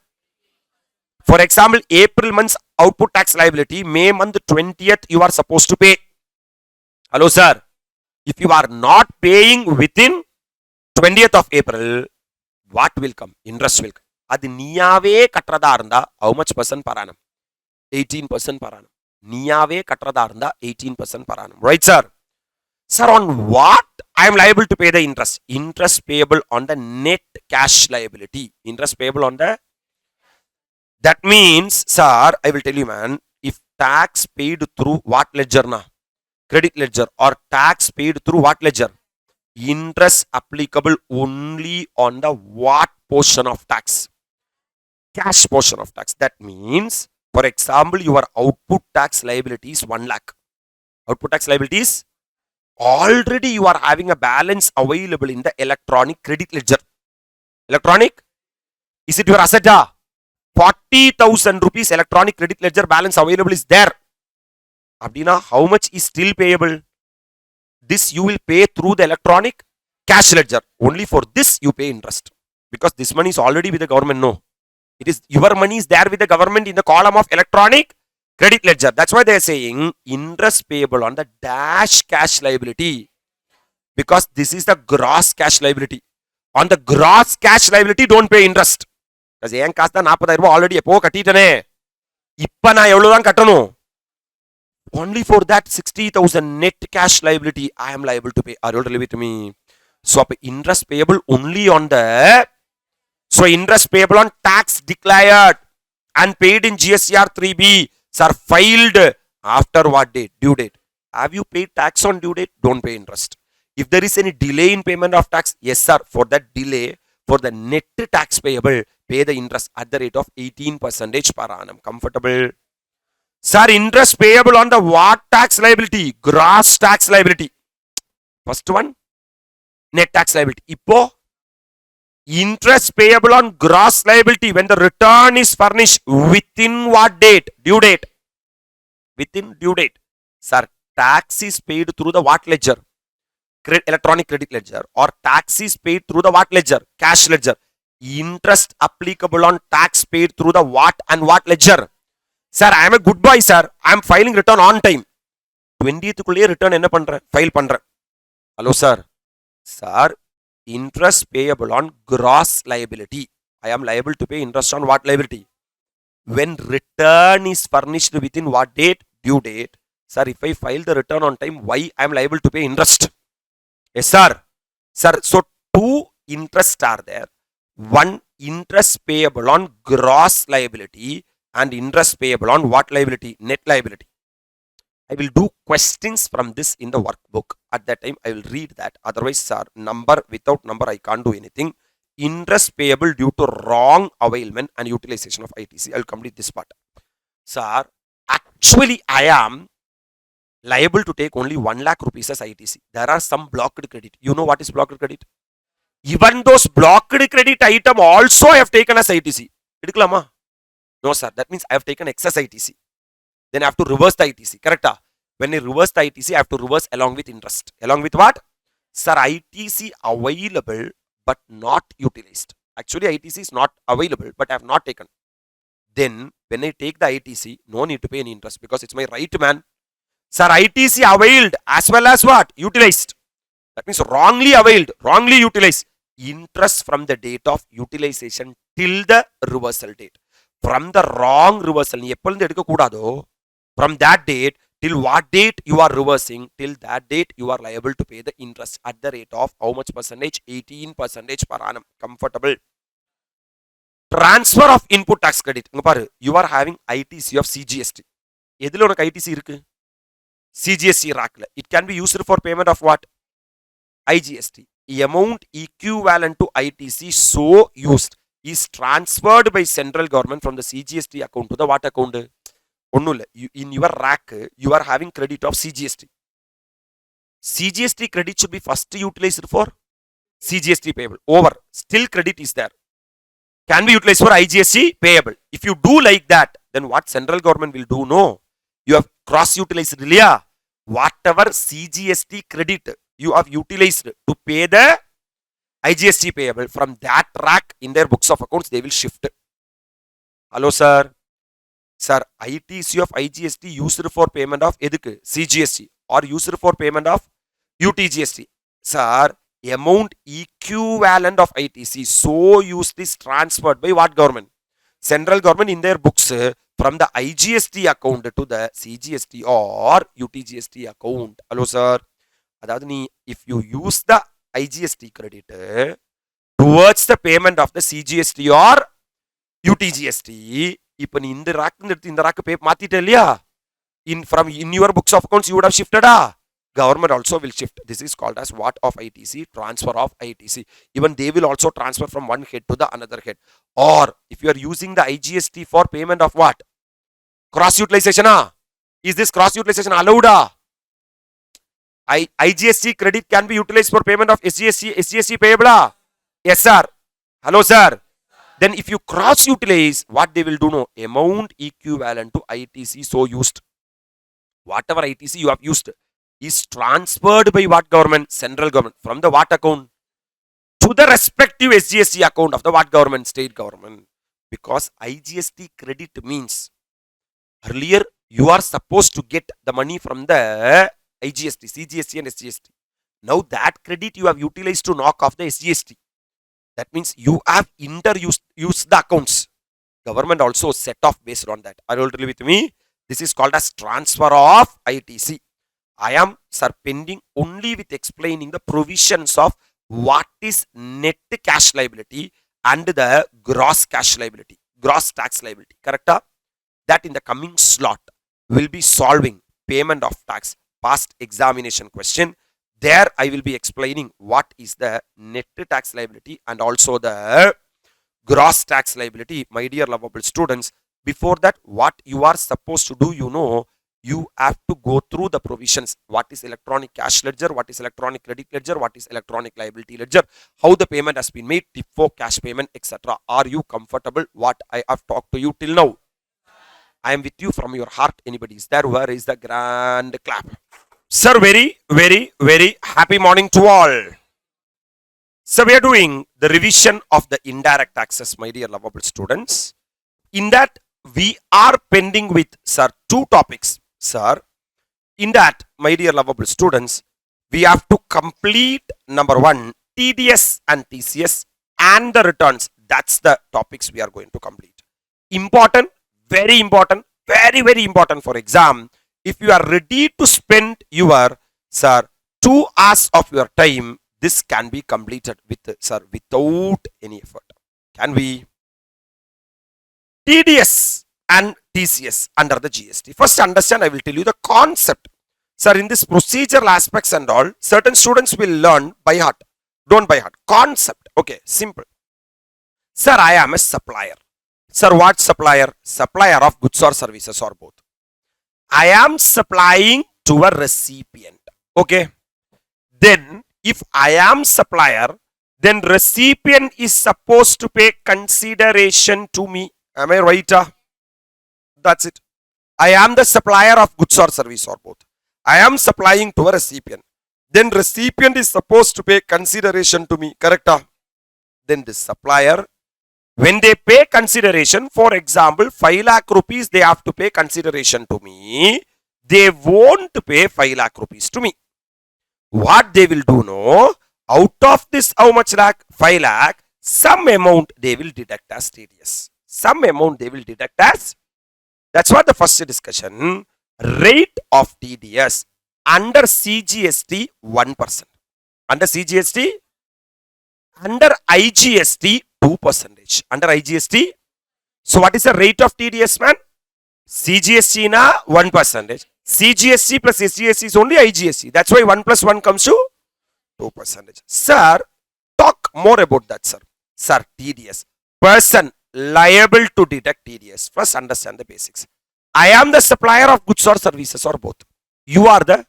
For example, April month's output tax liability, May month 20th you are supposed to pay. Hello sir. If you are not paying within 20th of April, what will come? Interest will come. அது நீயாவே கட்டுறதா இருந்தா how much percent per annum? 18% per annum. நீயாவே கட்டுறதா இருந்தா 18% per annum. Right, sir? Sir, on what I am liable to pay the interest? Interest payable on the net cash liability. Interest payable on the... That means, sir, I will tell you, man, if tax paid through what ledger na? Credit ledger, or tax paid through what ledger? Interest applicable only on the what portion of tax? Cash portion of tax. That means, for example, your output tax liability is 1 lakh. Output tax liability is already you are having a balance available in the electronic credit ledger. Electronic? Is it your asset? 40,000 rupees electronic credit ledger balance available is there. Abdina, how much is still payable? This you will pay through the electronic cash ledger. Only for this you pay interest. Because this money is already with the government. No. It is your money is there with the government in the column of electronic credit ledger. That's why they are saying interest payable on the dash cash liability. Because this is the gross cash liability. On the gross cash liability, don't pay interest. Because ஏன் காசு தான் 40,000 already எப்போ கட்டிட்டனே. இப்ப நான் எவ்வளவு தான் கட்டணும்? Only for that 60,000 net cash liability I am liable to pay. Are you listening with me? So interest payable only on the... So interest payable on tax declared and paid in GSTR 3B are filed after what date? Due date. Have you paid tax on due date? Don't pay interest. If there is any delay in payment of tax, yes sir, for that delay, for the net tax payable, pay the interest at the rate of 18% per annum. Comfortable? Sir, interest payable on the what tax liability? Gross tax liability. First one, net tax liability. Ippo, interest payable on gross liability when the return is furnished within what date? Due date. Within due date. Sir, tax is paid through the what ledger? Electronic credit ledger. Or tax is paid through the what ledger? Cash ledger. Interest applicable on tax paid through the what and what ledger? Sir, I am a good boy, sir. I am filing return on time. 20th குள்ளே return என்ன பண்றேன்? File பண்றேன். Hello, sir. Sir, interest payable on gross liability. I am liable to pay interest on what liability? When return is furnished within what date? Due date. Sir, if I file the return on time, why I am liable to pay interest? Yes, sir. Sir, so two interests are there. One, interest payable on gross liability and interest payable on what liability? Net liability. I will do questions from this in the workbook. At that time, I will read that. Otherwise, sir, number without number, I can't do anything. Interest payable due to wrong availment and utilization of ITC. I will complete this part. Sir, actually, I am liable to take only 1 lakh rupees as ITC. There are some blocked credit. You know what is blocked credit? Even those blocked credit item also I have taken as ITC. Edukalama? No, sir. That means I have taken excess ITC. Then I have to reverse the ITC. Correct? When I reverse the ITC, I have to reverse along with interest. Along with what? Sir, ITC available but not utilized. Actually, ITC is not available but I have not taken. Then, when I take the ITC, no need to pay any interest because it's my right, man. Sir, ITC availed as well as what? Utilized. That means wrongly availed, wrongly utilized. Interest from the date of utilization till the reversal date. From the wrong reversal, from that date till what date you are reversing, till that date you are liable to pay the interest at the rate of how much percentage? 18% per annum. Comfortable? Transfer of input tax credit. You are having ITC of CGST. எதுல உனக்கு ITC இருக்கு? CGST rackல. It can be used for payment of what? IGST. Amount equivalent to ITC so used is transferred by central government from the CGST account to the what account? In your rack, you are having credit of CGST. CGST credit should be first utilized for CGST payable. Over. Still credit is there. Can be utilized for IGST payable. If you do like that, then what central government will do? No. You have cross-utilized. Whatever CGST credit you have utilized to pay the IGST payable, from that rack in their books of accounts, they will shift. Hello, sir. Sir, ITC of IGST used for payment of CGST or used for payment of UTGST. Sir, amount equivalent of ITC. So use this transferred by what government? Central government in their books from the IGST account to the CGST or UTGST account. Hello sir. If you use the IGST credit towards the payment of the CGST or UTGST, இப்போ நீ இந்த rock எடுத்து இந்த ராக்கு பே மாத்திட்ட இல்லையா, in your books of accounts you would have shifted. Government also will shift. This is called as what of ITC? Transfer of ITC. Even they will also transfer from one head to the another head. Or if you are using the IGST for payment of what? Cross utilization. Is this cross utilization allowed? IGST credit can be utilized for payment of SGST payable. Yes sir. Hello sir. Then if you cross utilize, what they will do? No, amount equivalent to ITC so used. Whatever ITC you have used is transferred by what government? Central government. From the what account? To the respective SGST account of the what government? State government. Because IGST credit means earlier you are supposed to get the money from the IGST, CGST and SGST. Now that credit you have utilized to knock off the SGST. That means you have used the accounts. Government also set off based on that. Are you all with me? This is called as transfer of ITC. I am pending only with explaining the provisions of what is net cash liability and the gross cash liability, gross tax liability. Correct? That in the coming slot will be solving payment of tax past examination question. There I will be explaining what is the net tax liability and also the gross tax liability. My dear lovable students, before that what you are supposed to do, you have to go through the provisions. What is electronic cash ledger, what is electronic credit ledger, what is electronic liability ledger, how the payment has been made, TIFO, cash payment, etc. Are you comfortable what I have talked to you till now? I am with you from your heart. Anybody is there? Where is the grand clap? Sir, very, very, very happy morning to all. So we are doing the revision of the indirect taxes, my dear lovable students. In that we are pending with, sir, two topics. Sir, in that, my dear lovable students, we have to complete number one, TDS and TCS and the returns. That's the topics we are going to complete. Important, very important, very, very important for exam. If you are ready to spend your, sir, 2 hours of your time, this can be completed with, sir, without any effort. Can we? TDS and TCS under the GST. First understand, I will tell you the concept. Sir, in this procedural aspects and all, certain students will learn by heart. Don't by heart. Concept. Okay, simple. Sir, I am a supplier. Sir, what supplier? Supplier of goods or services or both. I am supplying to a recipient. Okay. Then, if I am supplier, then recipient is supposed to pay consideration to me. Am I right? That's it. I am the supplier of goods or service or both. I am supplying to a recipient. Then recipient is supposed to pay consideration to me. Correct? Then the supplier, when they pay consideration, for example, 5 lakh rupees they have to pay consideration to me. They won't pay 5 lakh rupees to me. What they will do, no? Out of this, how much lakh? 5 lakh. Some amount they will deduct as TDS. Some amount they will deduct as. That's what the first discussion. Rate of TDS under CGST 1%. Under CGST, under IGST 2%. Under IGST. So what is the rate of TDS, man? CGST na 1%. CGST plus SGST is only IGST. That's why 1 plus 1 comes to 2%. Sir, talk more about that, sir. Sir, TDS. Person liable to deduct TDS. First understand the basics. I am the supplier of goods or services or both. You are the.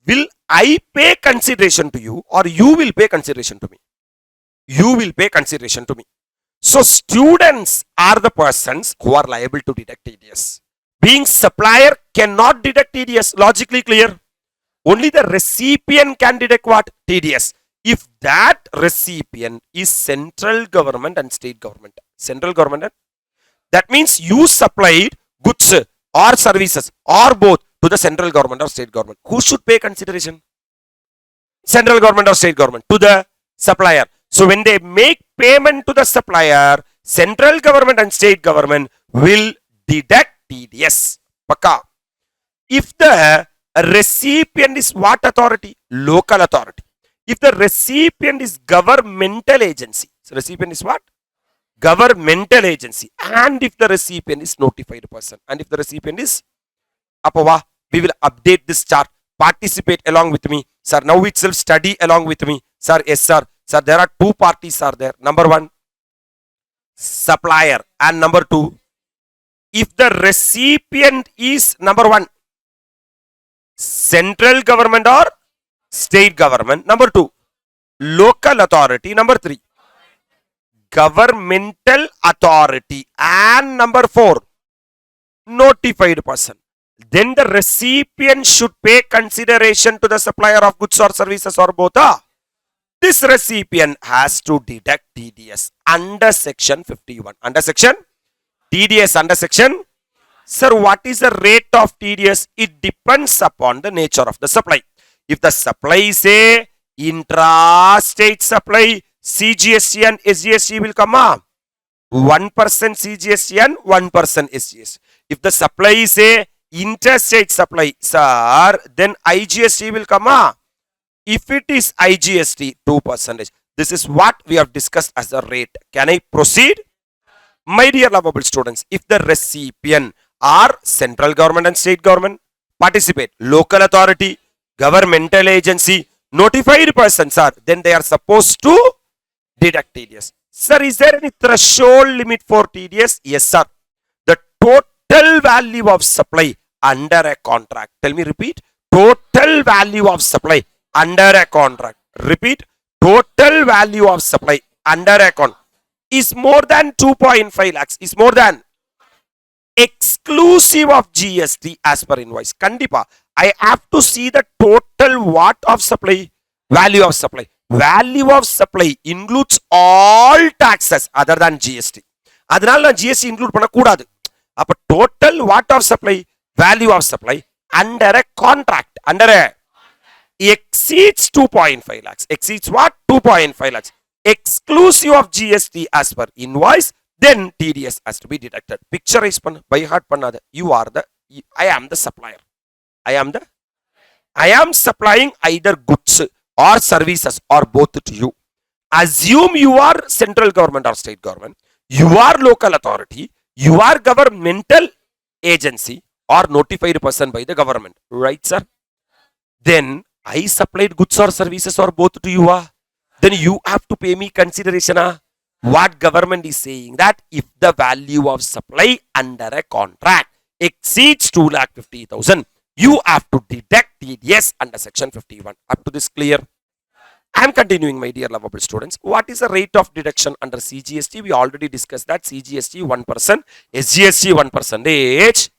Will I pay consideration to you or you will pay consideration to me? You will pay consideration to me. So students are the persons who are liable to deduct TDS. Being supplier cannot deduct TDS. Logically clear. Only the recipient can deduct what? TDS. If that recipient is central government and state government. Central government. That means you supplied goods or services or both to the central government or state government. Who should pay consideration? Central government or state government? To the supplier. So when they make payment to the supplier, central government and state government will deduct TDS. Paka. If the recipient is what authority? Local authority. If the recipient is governmental agency. So recipient is what? Governmental agency. And if the recipient is notified person. And if the recipient is Apava, we will update this chart. Participate along with me. Sir, now itself study along with me. Sir, yes, sir. Sir, there are two parties are there. Number one, supplier. And number two, if the recipient is number one, central government or state government. Number two, local authority. Number three, governmental authority. And number four, notified person. Then the recipient should pay consideration to the supplier of goods or services or both. This recipient has to deduct TDS under section 51. Under section TDS under section. Sir, what is the rate of TDS? It depends upon the nature of the supply. If the supply is a intra-state supply, CGST and SGST will come up. 1% CGST and 1% SGST. If the supply is a interstate supply, sir, then IGST will come up. If it is IGST, 2%. This is what we have discussed as the rate. Can I proceed? My dear lovable students, if the recipient are central government and state government, participate, local authority, governmental agency, notified persons are, then they are supposed to deduct TDS. Sir, is there any threshold limit for TDS? Yes, sir. The total value of supply under a contract. Tell me, repeat. Total value of supply under a contract. Repeat. Total value of supply under a contract is more than 2.5 lakhs. Is more than exclusive of GST as per invoice. Kandipa. I have to see the total what of supply? Value of supply. Value of supply includes all taxes other than GST. அதனால நான் GST include பண்ணக்கூடாது. அப்ப total what of supply? Value of supply under a contract. Under a exceeds 2.5 lakhs. Exceeds what? 2.5 lakhs. Exclusive of GST as per invoice. Then TDS has to be deducted. Picturize பண்ண by heart பண்ணாத. You are the, I am the supplier. I am supplying either goods or services or both to you. Assume you are central government or state government. You are local authority. You are governmental agency or notified person by the government. Right, sir? Then I supplied goods or services or both to you. Then you have to pay me consideration. What government is saying that if the value of supply under a contract exceeds 2,50,000, you have to deduct TDS under section 51. Up to this clear? I am continuing, my dear lovable students. What is the rate of deduction under CGST? We already discussed that. CGST 1%, SGST 1%,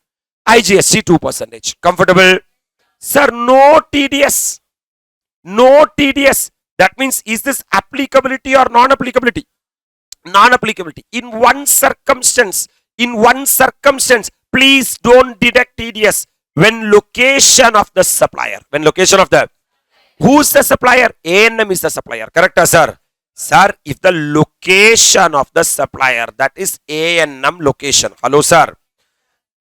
IGST 2%. Comfortable? Sir, no TDS. No TDS. That means, is this applicability or non-applicability? Non-applicability. In one circumstance, please don't deduct TDS. When location of the supplier. When location of the, who's the supplier? ANM is the supplier. Correct, sir? Sir, if the location of the supplier, that is ANM location. Hello, sir.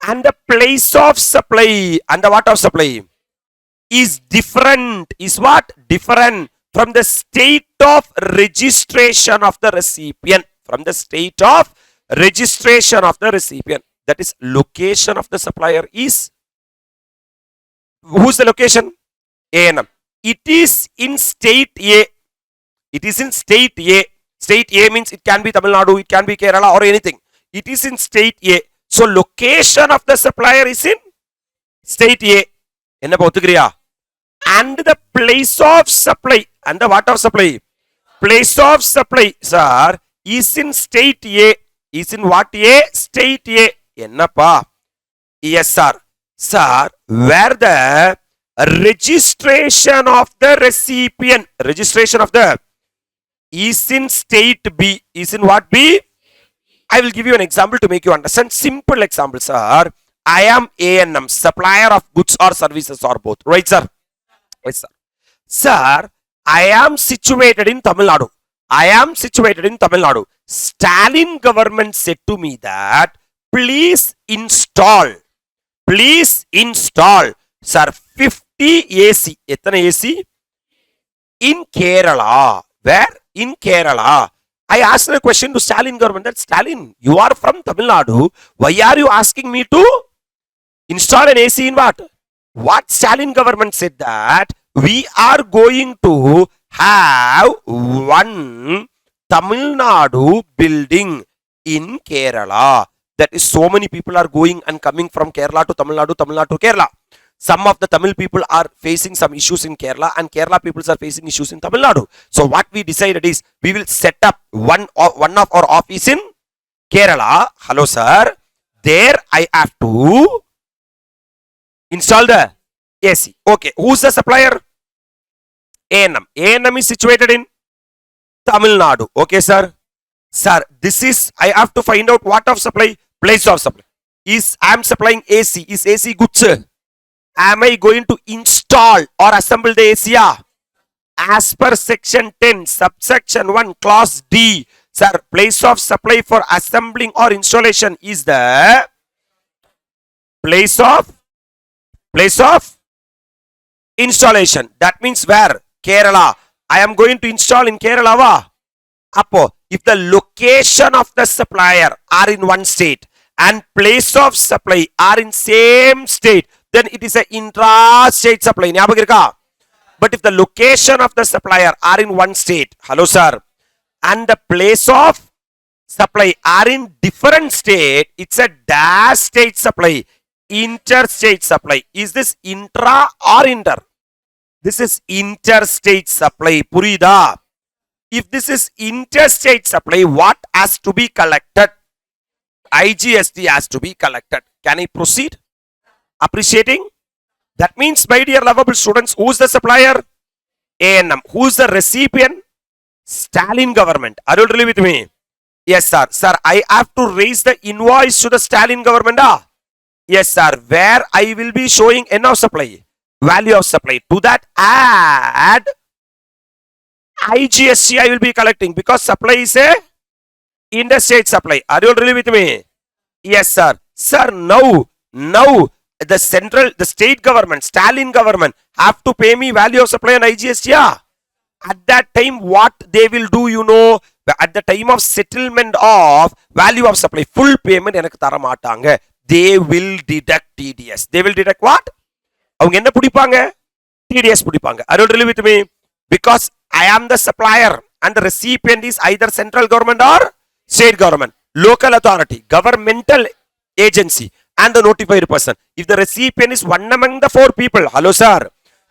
And the place of supply, and the what of supply is different. Is what? Different from the state of registration of the recipient. From the state of registration of the recipient. That is, location of the supplier is, who's the location? ANM. It is in state A. It is in state A. State A means it can be Tamil Nadu, it can be Kerala or anything. It is in state A. So location of the supplier is in state A. Enna pothukriya? And the place of supply. And the what of supply? Place of supply, sir, is in state A. Is in what A? State A. Enna pa? Yes, sir. Sir, where the registration of the recipient, registration of the, is in state B. Is in what B? I will give you an example to make you understand. Simple example, sir. I am ANM, supplier of goods or services or both. Right, sir? Yes, sir. Sir, I am situated in Tamil Nadu. I am situated in Tamil Nadu. Stalin government said to me that please install, sir, 50 AC. எத்தனை AC? In Kerala. Where? In Kerala. I asked a question to Stalin government that Stalin, you are from Tamil Nadu. Why are you asking me to install an AC in what? What Stalin government said that we are going to have one Tamil Nadu building in Kerala. That is, so many people are going and coming from Kerala to Tamil Nadu, Tamil Nadu to Kerala. Some of the Tamil people are facing some issues in Kerala and Kerala people are facing issues in Tamil Nadu. So what we decided is we will set up one of our office in Kerala. Hello sir. There I have to install the AC. Okay. Who's the supplier? ANM. ANM is situated in Tamil Nadu. Okay sir. Sir, this is, I have to find out what of supply, place of supply. I am supplying AC. Is AC good sir? Am I going to install or assemble the AC? As per section 10, subsection 1, clause D, sir, place of supply for assembling or installation is the place of installation. That means where? Kerala. I am going to install in Kerala. Appo, if the location of the supplier are in one state and place of supply are in same state, then it is an intra-state supply. But if the location of the supplier are in one state, hello sir, and the place of supply are in different state, it's a dash state supply, interstate supply. Is this intra or inter? This is interstate supply. Purida. If this is interstate supply, what has to be collected? IGST has to be collected. Can I proceed? Appreciating? That means, my dear lovable students, who is the supplier? ANM. Who is the recipient? Stalin government. Are you really with me? Yes, sir. Sir, I have to raise the invoice to the Stalin government. Yes, sir. Where I will be showing N of supply, value of supply. To that, add IGST I will be collecting because supply is a interstate supply. Are you really with me? Yes, sir. Sir, now the state government, Stalin government have to pay me value of supply and IGST. At that time, what they will do, you know, at the time of settlement of value of supply, full payment எனக்கு தர மாட்டாங்க. They will deduct TDS. They will deduct what? அவங்க என்ன பிடிப்பாங்க? TDS பிடிப்பாங்க. Are you really with me? Because I am the supplier and the recipient is either central government or state government, local authority, governmental agency, and the notified person. If the recipient is one among the four people, hello sir,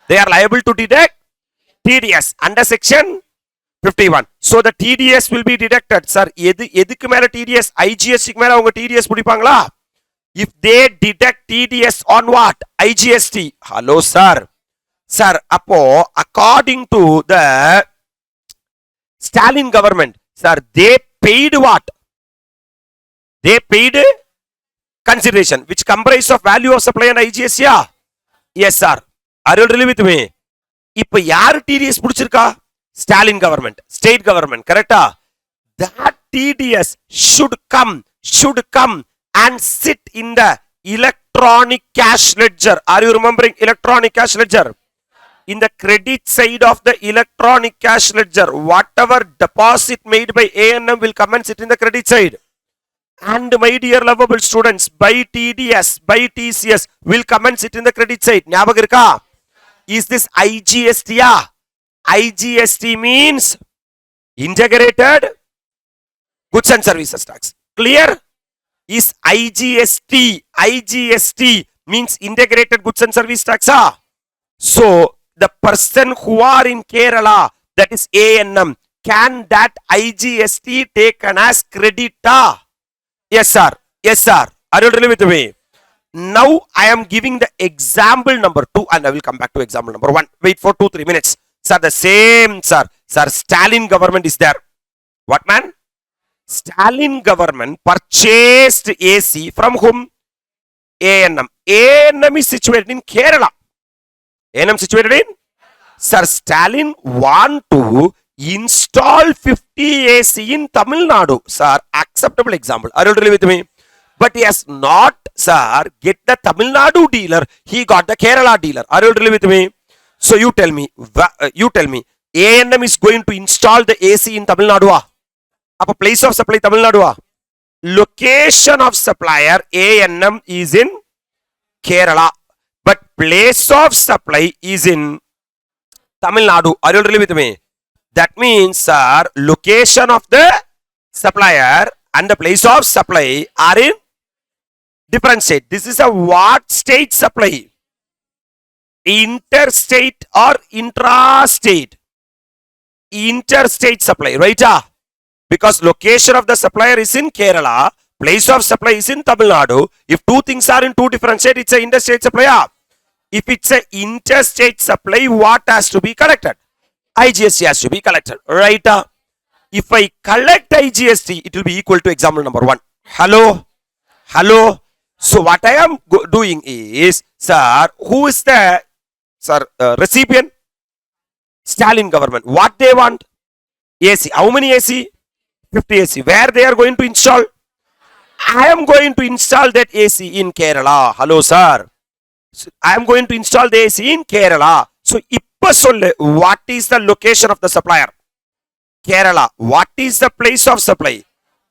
they are liable to deduct TDS under section 51. So the TDS will be deducted. Sir, எதுக்கு மேல TDS? IGST க்கு மேல அவங்க TDS பிடிப்பாங்களா? If they deduct TDS on what? IGST. Hello sir. Sir, appo according to the Stalin government, sir, they paid what? They paid consideration which comprise of value of supply and IGST. Yes sir. Are you really with me? இப்ப யாரு TDS பிடிச்சிருக்கா? Stalin government, state government, correcta? That TDS should come and sit in the electronic cash ledger. Are you remembering electronic cash ledger? In the credit side of the electronic cash ledger, whatever deposit made by ANM will come and sit in the credit side. And my dear lovable students, by TDS, by TCS will come and sit in the credit side. ஞாபகம் இருக்கா? Is this IGST? IGST means integrated goods and services tax. Clear? Is IGST means integrated goods and service tax. So the person who are in Kerala, that is ANM, can that IGST taken as credit? Yes sir. Yes sir. Are you really with me? Now I am giving the example number 2 and I will come back to example number 1. Wait for 2-3 minutes. Sir, the same sir. Sir, Stalin government is there. What man? Stalin government purchased AC from whom? ANM. ANM is situated in Kerala. ANM situated in? Sir, Stalin want to install 50 AC in Tamil Nadu. Sir, acceptable example. Are you really with me? But he has not, sir, get the Tamil Nadu dealer. He got the Kerala dealer. Are you really with me? So you tell me, ANM is going to install the AC in Tamil Nadu. Appa place of supply Tamil Nadu. Location of supplier ANM is in Kerala, but place of supply is in Tamil Nadu. Are you really with me? That means, sir, location of the supplier and the place of supply are in different state. This is a what state supply? Interstate or intrastate? Interstate supply, right? Because location of the supplier is in Kerala, place of supply is in Tamil Nadu. If two things are in two different states, it's an interstate supply. If it's an interstate supply, what has to be collected? IGST has to be collected, right? If I collect IGST, it will be equal to example number 1. Hello. So what I am doing is, sir, who is the recipient? Stalin government. What they want? AC. How many AC? 50 AC. Where they are going to install? I am going to install that AC in Kerala. Hello, sir. I am going to install the AC in Kerala. So, what is the location of the supplier? Kerala. What is the place of supply?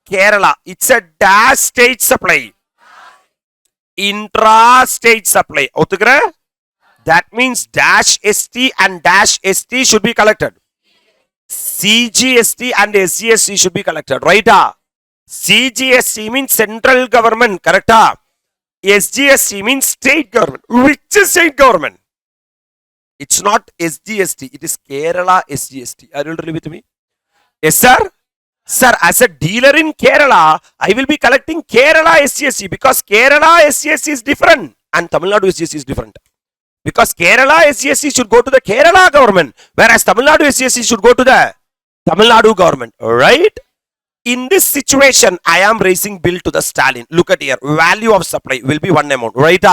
Kerala. It's a dash state supply. Intra-state supply. That means dash ST and dash ST should be collected. CGST and SGST should be collected, right? CGST means central government, correct? SGST means state government. Which is state government? It's not SGST, it is Kerala SGST. Are you really with me? Yes, sir? Sir, as a dealer in Kerala, I will be collecting Kerala SGST because Kerala SGST is different and Tamil Nadu SGST is different. Because Kerala SGST should go to the Kerala government, whereas Tamil Nadu SGST should go to the Tamil Nadu government, right? In this situation, I am raising bill to the Stalin. Look at here, value of supply will be one amount, right?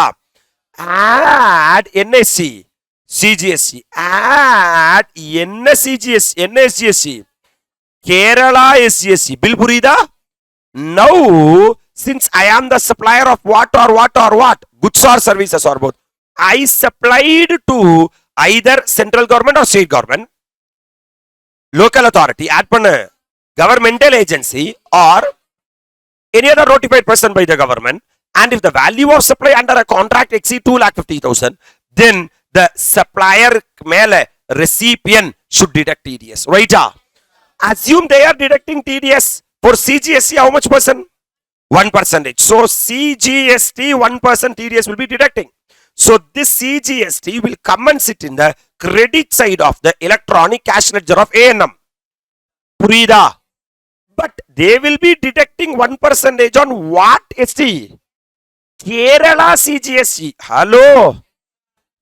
Add NSC, CGST, add NSGST, Kerala SGST, bill purida? Now, since I am the supplier of what? Goods or services or both. I supplied to either central government or state government, local authority, governmental agency or any other notified person by the government, and if the value of supply under a contract exceed 2,50,000, then the supplier recipient should deduct TDS, right? Assume they are deducting TDS for CGST, how much percent? 1%. So CGST 1% TDS will be deducting. So this CGST will come and sit in the credit side of the electronic cash ledger of ANM. Purida. But they will be deducting 1% on what ST? Kerala CGST. Hello.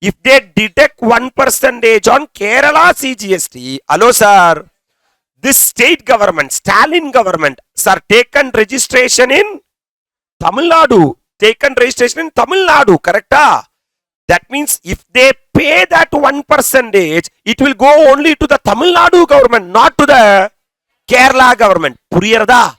If they deduct 1% on Kerala CGST, hello sir, this state government, Stalin government, sir, taken registration in Tamil Nadu. Correct? That means if they pay that 1%, it will go only to the Tamil Nadu government, not to the Kerala government. Puriyarada?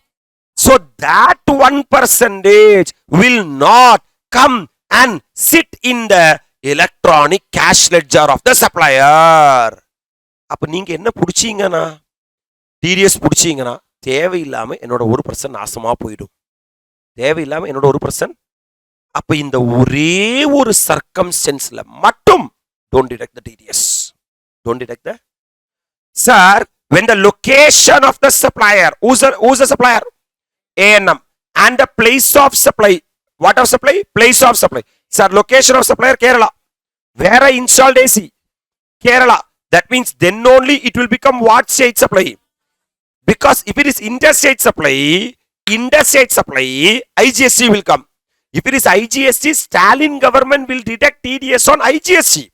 So that 1% will not come and sit in the electronic cash ledger of the supplier. அப்ப நீங்க என்ன புடிச்சீங்கன்னா TDS புடிச்சீங்கன்னா தேவையில்லாம என்னோட 1% நாசமா போயிடும். தேவையில்லாம என்னோட 1%. அப்ப இந்த ஒரே ஒரு சர்க்கம்ஸ்டன்ஸ்ல மட்டும் don't deduct the TDS. Don't deduct the. Sir, when the location of the supplier, who's the supplier? ANM. And the place of supply. What of supply? Place of supply. Sir, location of supplier Kerala. Where I installed AC? Kerala. That means then only it will become what state supply? Because if it is interstate supply, IGST will come. If it is IGST, Stalin government will deduct TDS on IGST.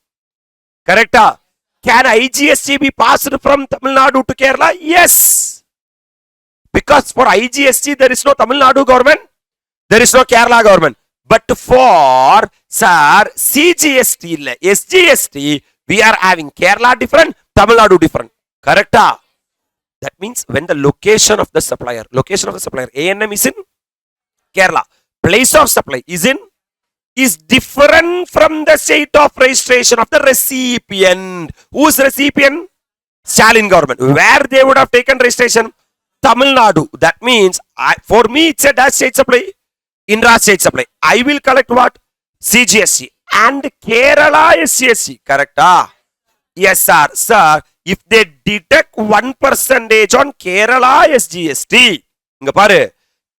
Correct? Can IGST be passed from Tamil Nadu to Kerala? Yes. Because for IGST, there is no Tamil Nadu government, there is no Kerala government. But for, sir, CGST, SGST, We are having Kerala different, Tamil Nadu different. Correct? That means when the location of the supplier, ANM is in Kerala, place of supply is different from the state of registration of the recipient. Whose recipient? Stalin government. Where they would have taken registration? Tamil Nadu. That means for me it's a dash state supply, Indra state supply. I will collect what? CGSC and Kerala SCSC. Correct? Yes, sir. Sir, if they deduct 1% on Kerala SGST,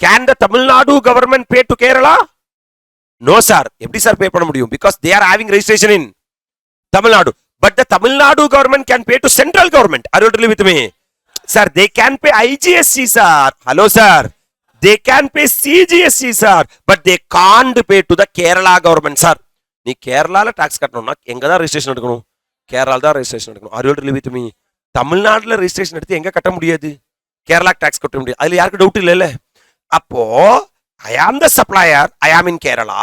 can the Tamil Nadu government pay to Kerala? No, sir. எப்படி sir pay பண்ண முடியும்? Because they are having registration in Tamil Nadu. But the Tamil Nadu government can pay to central government. Are you agree with me? Sir, they can pay IGST, sir. Hello, sir. They can pay CGST, sir. But they can't pay to the Kerala government, sir. நீ கேரளால tax கட்டணும்னா எங்க தான் registration எடுக்கணும்? கேரளால தான் registration எடுக்கணும். Are you agree with me? தமிழ்நாடுல registration எடுத்து எங்க கட்ட முடியாது? கேரளா டாக்ஸ் கட்ட முடியாது. அதுல யாருக்கு டவுட் இல்ல? அப்போ I am the supplier, I am in Kerala,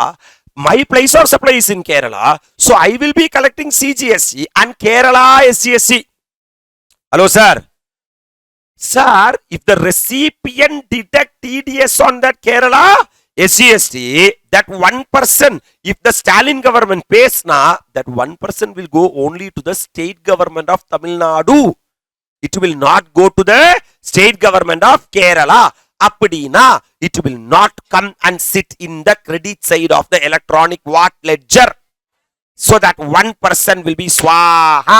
my place of supply is in Kerala, so I will be collecting CGSC and Kerala SGSC. Hello, sir. Sir, if the recipient deduct TDS on that Kerala SGST, that 1%, if the Stalin government pays that 1% will go only to the state government of Tamil Nadu. It will not go to the state government of Kerala. அப்படினா it will not come and sit in the credit side of the electronic what ledger, so that 1% will be swaha.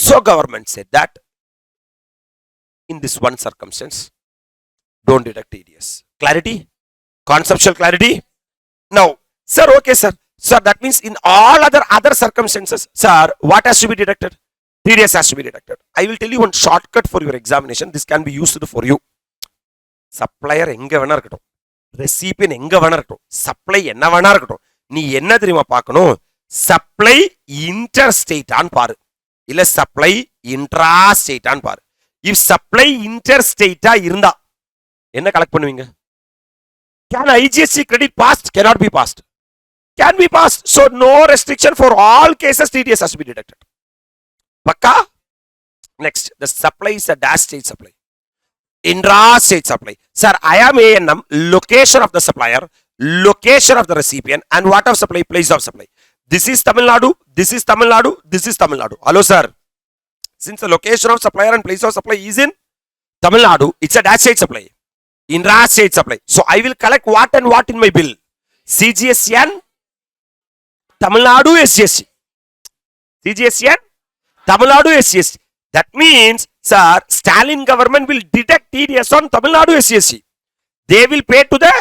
So government said that in this one circumstance don't deduct TDS. Clarity? Conceptual clarity? Now, sir, okay, sir. Sir, that means in all other circumstances, sir, what has to be deducted? TDS has to be deducted. I will tell you one shortcut for your examination. This can be used for you. Supplier எங்க வேணா இருக்கட்டும், ரெசிபியன் எங்க வேணா இருக்கட்டும், supply என்ன வேணா இருக்கட்டும், நீ என்ன தெரியுமா பார்க்கணும்? சப்ளை இன்டர் ஸ்டேட்டான்னு பாரு, இல்ல சப்ளை இன்ட்ரா ஸ்டேட்டான்னு பாரு. இஃப் சப்ளை இன்டர் ஸ்டேட்டா இருந்தா என்ன கலெக்ட் பண்ணுவீங்க? Can IGST credit passed? Cannot be passed. Can be passed. So no restriction for all cases. TDS has to be deducted. Pakka? Next, the supply is a dash state supply. Indra state supply. Sir, I am ANM, location of the supplier, location of the recipient, and what of supply, place of supply. This is Tamil Nadu, this is Tamil Nadu, this is Tamil Nadu. Hello, sir. Since the location of supplier and place of supply is in Tamil Nadu, it's a dash state supply, Indra state supply. So I will collect what and what in my bill? CGSC and Tamil Nadu SGST. CGSC and Tamil Nadu SGST. That means, sir, Stalin government will deduct TDS on Tamil Nadu SCSC. They will pay to the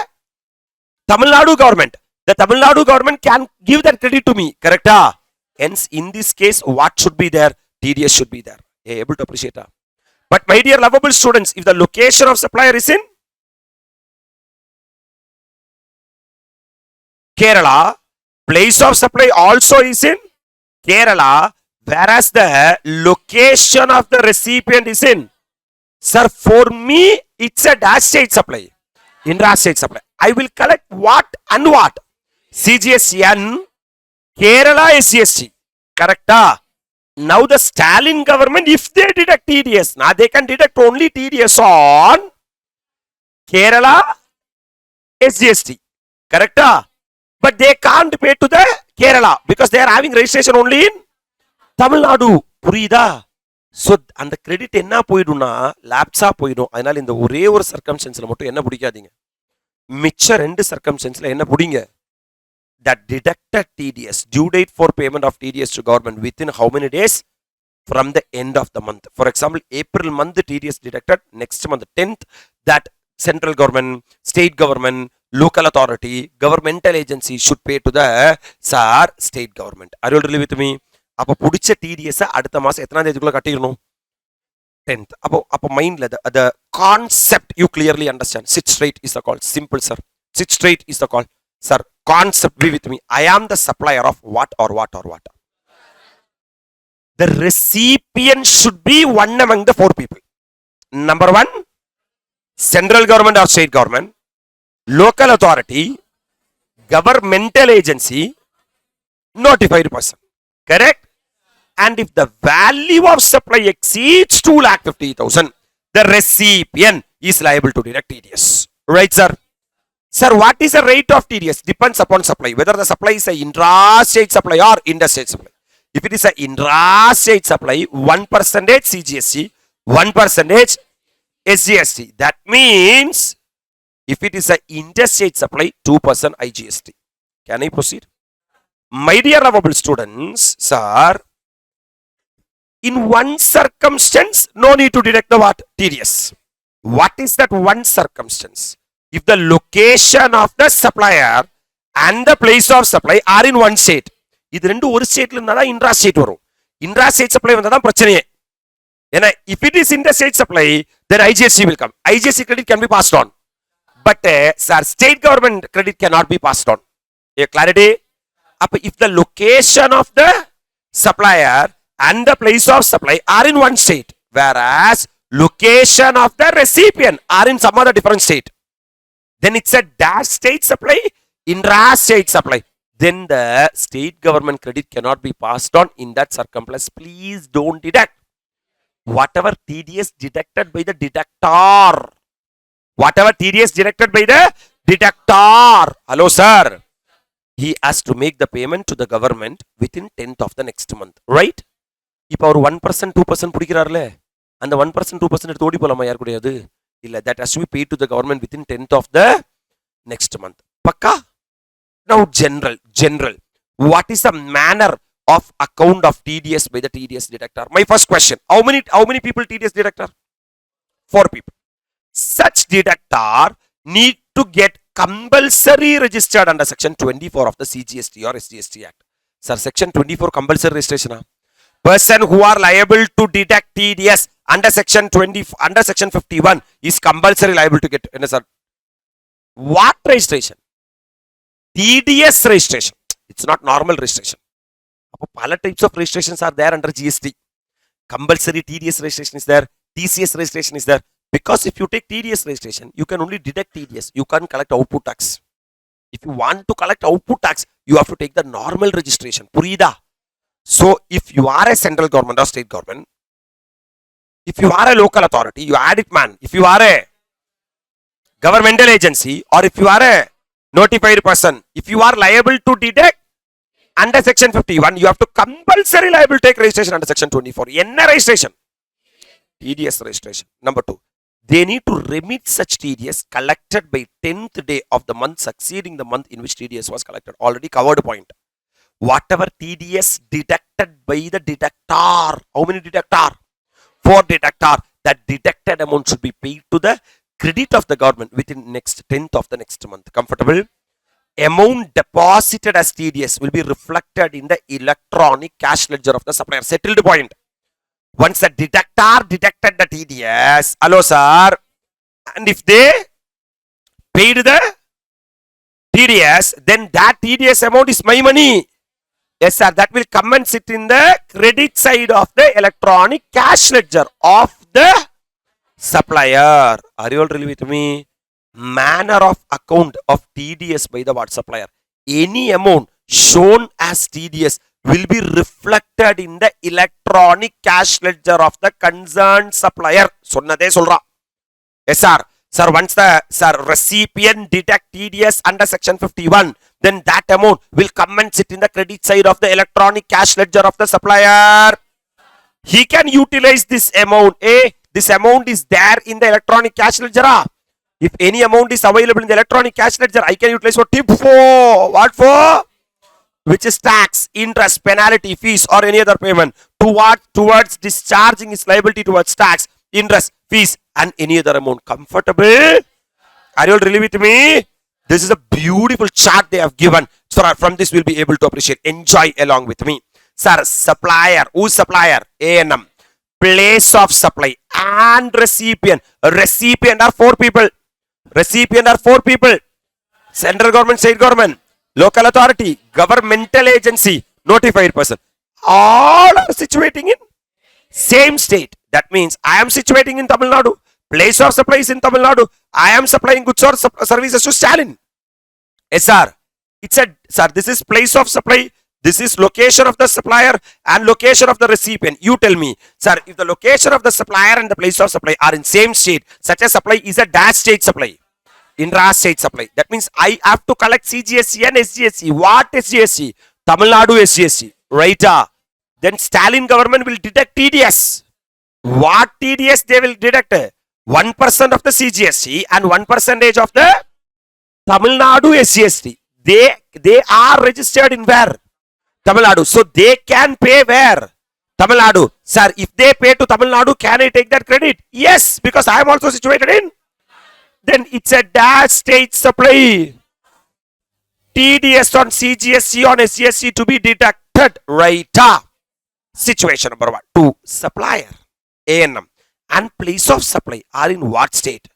Tamil Nadu government. The Tamil Nadu government can give that credit to me. Correct? Hence, in this case, what should be there? TDS should be there. Able to appreciate that. But my dear lovable students, if the location of supplier is in Kerala, place of supply also is in Kerala, whereas the location of the recipient is in, sir, for me it's a dash state supply, Indra state supply. I will collect what and what? CGST and Kerala SGST. Correct? Now the Stalin government, if they deduct TDS, now they can deduct only TDS on Kerala SGST. Correct? But they can't pay to the Kerala because they are having registration only in Tamil Nadu. புரியுதா? So அந்த credit என்ன போயிடும்னா லேப்ஸா போயிடும். அதனால இந்த ஒரே ஒரு சர்க்கம்ஸ்டன்ஸ்ல மட்டும் என்ன பிடிக்காதீங்க, மிச்ச ரெண்டு சர்க்கம்ஸ்டன்ஸ்ல என்ன பிடிங்க? that deducted TDS, due date for payment of TDS to government within how many days? From the end of the month. For example, April month TDS deducted, next month 10th, that central government, state government, local authority, governmental agency should pay to the SAR state government. Are you really with me? அப்போ பிடிச்ச TDS அடுத்த மாசம் எத்தனாம் தேதிக்குள்ள கட்டிடணும்? 10th. அப்போ மைண்ட்ல the concept you clearly understand. Sit straight is the call. Simple, sir. Sit straight is the call. Sir, concept be with me. I am the supplier of what or what or what. The recipient should be one among the four people. Number one, central government or state government, local authority, governmental agency, notified person. Correct? And if the value of supply exceeds 2,50,000, the recipient is liable to deduct TDS. Right, sir? Sir, what is the rate of TDS? Depends upon supply. Whether the supply is a intra-state supply or interstate supply. If it is an intra-state supply, 1% CGST, 1% SGST. That means if it is an interstate supply, 2% IGST. Can I proceed? My dear lovable students, sir, in one circumstance, no need to deduct the what? TDS. What is that one circumstance? If the location of the supplier and the place of supply are in one state. இது ரெண்டு ஒரு ஸ்டேட்ல இருந்தா தான் intra state வரும். Intra state supply வந்தா தான் பிரச்சனையே. ஏன்னா if it is interstate supply, then IGST will come. IGST credit can be passed on. But sir, state government credit cannot be passed on. Clarity? If the location of the supplier and the place of supply are in one state, whereas location of the recipient are in some other different state, then it's a dash state supply, intra-state supply. Then the state government credit cannot be passed on in that circumstance. Please don't deduct. Whatever TDS deducted by the deductor. Whatever TDS deducted by the deductor. Hello, sir. He has to make the payment to the government within 10th of the next month. Right? இப்போ ஒரு 1% 2% பிடிக்கிறார்ல அந்த 1% 2% எடுத்து ஓடி போலாமா யார் கூடயாது இல்ல that has to be paid to the government within 10th of the next month. Pakka? Now general. What is the manner of account of TDS by the TDS deductor? My first question. How many people TDS deductor? 4 people. Such deductor need to get compulsory registered under section 24 of the CGST or SGST Act. Sir, section 24 compulsory registration. Person who are liable to deduct TDS under section 51 is compulsory liable to get, sir, what registration? TDS registration. It's not normal registration. Pala types of registrations are there under GST. Compulsory TDS registration is there. TCS registration is there. Because if you take TDS registration, you can only deduct TDS. You can't collect output tax. If you want to collect output tax, you have to take the normal registration. Purida. So, if you are a central government or state government, if you are a local authority, you audit man. If you are a governmental agency or if you are a notified person, if you are liable to deduct under section 51, you have to compulsory liable to take registration under section 24. Enna registration? TDS registration. Number 2. They need to remit such TDS collected by 10th day of the month succeeding the month in which TDS was collected. Already covered point. Whatever TDS deducted by the deductor. How many deductor? 4 deductor. That deducted amount should be paid to the credit of the government within next 10th of the next month. Comfortable? Amount deposited as TDS will be reflected in the electronic cash ledger of the supplier. Settled point. Once the deductor deducted the TDS, hello sir, and if they paid the TDS, then that TDS amount is my money. Yes sir, that will come and sit in the credit side of the electronic cash ledger of the supplier. Are you all really with me? Manner of account of TDS by the what supplier? Any amount shown as TDS will be reflected in the electronic cash ledger of the concerned supplier. Sonnade solra. Yes sir. Sir, once the recipient deduct TDS under section 51, then that amount will come and sit in the credit side of the electronic cash ledger of the supplier. He can utilize this amount. This amount is there in the electronic cash ledger. If any amount is available in the electronic cash ledger, I can utilize for tip for. What for? Which is tax, interest, penalty, fees or any other payment towards discharging his liability towards tax, interest, fees and any other amount. Comfortable? Are you all really with me? This is a beautiful chart they have given. So from this we'll be able to appreciate. Enjoy along with me. Sir, supplier. Who's supplier? ANM. Place of supply and recipient. Recipient are 4 people. Recipient are 4 people. Central government, state government, local authority, governmental agency, notified person. All are situating in same state. That means I am situating in Tamil Nadu. Place of supply is in Tamil Nadu. I am supplying goods or services to Stalin. Yes, sir. It's a, sir, this is place of supply. This is location of the supplier and location of the recipient. You tell me, sir, if the location of the supplier and the place of supply are in same state, such a supply is a dash state supply, intra-state supply. That means I have to collect CGSC and SGSC. What SGSC? Tamil Nadu SGSC. Right? Then Stalin government will deduct TDS. What TDS they will deduct? 1% of the CGST and 1% of the Tamil Nadu SGST. They are registered in where? Tamil Nadu. So they can pay where? Tamil Nadu. Sir, if they pay to Tamil Nadu, can I take that credit? Yes, because I am also situated in. Then it's a dash state supply. TDS on CGSC on SGSC to be deducted. Right? Situation number 1. 2. Supplier. ANM and place of supply are in what state?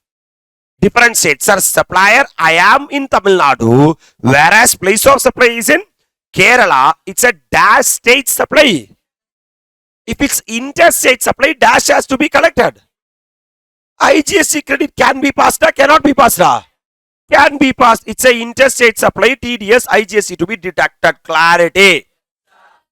Different states. Sir, supplier, I am in Tamil Nadu, whereas place of supply is in Kerala. It's a dash state supply. If it's interstate supply, dash has to be collected. IGST credit can be passed or cannot be passed? Can be passed. It's a interstate supply, TDS, IGST to be deducted. Clarity.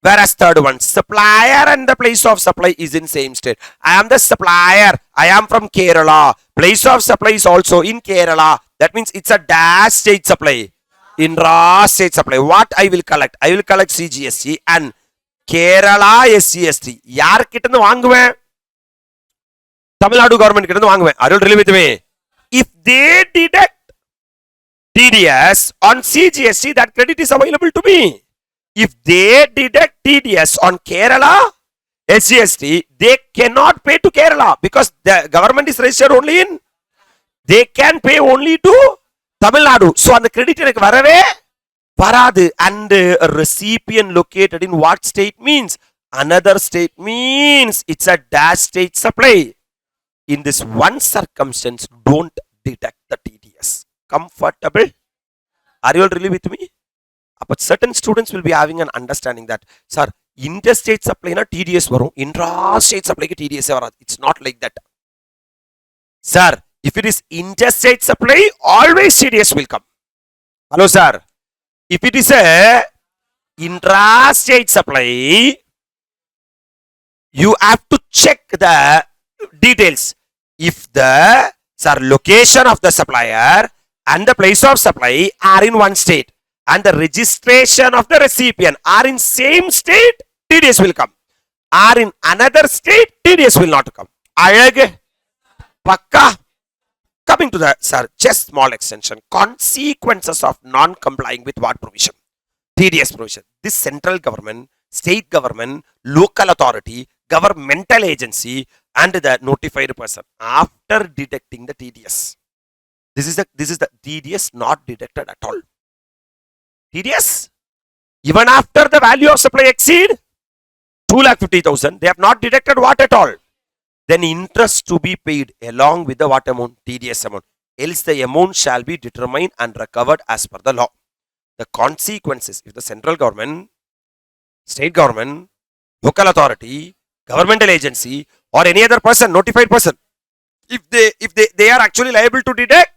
Whereas third one, supplier and the place of supply is in same state. I am the supplier. I am from Kerala. Place of supply is also in Kerala. That means it's a dash state supply. Intra state supply. What I will collect? I will collect CGST and Kerala SCST. Yaar kittandu vaanguven? Tamil Nadu government kittandu vaanguven. Are you really with me? If they deduct TDS on CGST, that credit is available to me. If they deduct TDS on Kerala SGST, they cannot pay to Kerala because the government is registered only in. They can pay only to Tamil Nadu. So on the credit varave varadu, and a recipient located in what state means? Another state means it's a dash state supply. In this one circumstance, don't deduct the TDS. Comfortable? Are you all really with me? But certain students will be having an understanding that, sir, interstate supply na TDS varum, intra-state supply ke TDS varadu. It's not like that. Sir, if it is interstate supply, always TDS will come. Hello, sir. If it is a intra-state supply, you have to check the details. If the, sir, location of the supplier and the place of supply are in one state, and the registration of the recipient are in same state, TDS will come. Are in another state, TDS will not come. Alag, pakka. Coming to the, sir, just small extension. Consequences of non-complying with what provision? TDS provision. This central government, state government, local authority, governmental agency, and the notified person after deducting the TDS. This is the TDS not deducted at all. TDS, even after the value of supply exceed 2,50,000, they have not deducted what at all. Then interest to be paid along with the what amount? TDS amount. Else the amount shall be determined and recovered as per the law. The consequences, if the central government, state government, local authority, governmental agency, or any other person, notified person, if they are actually liable to deduct,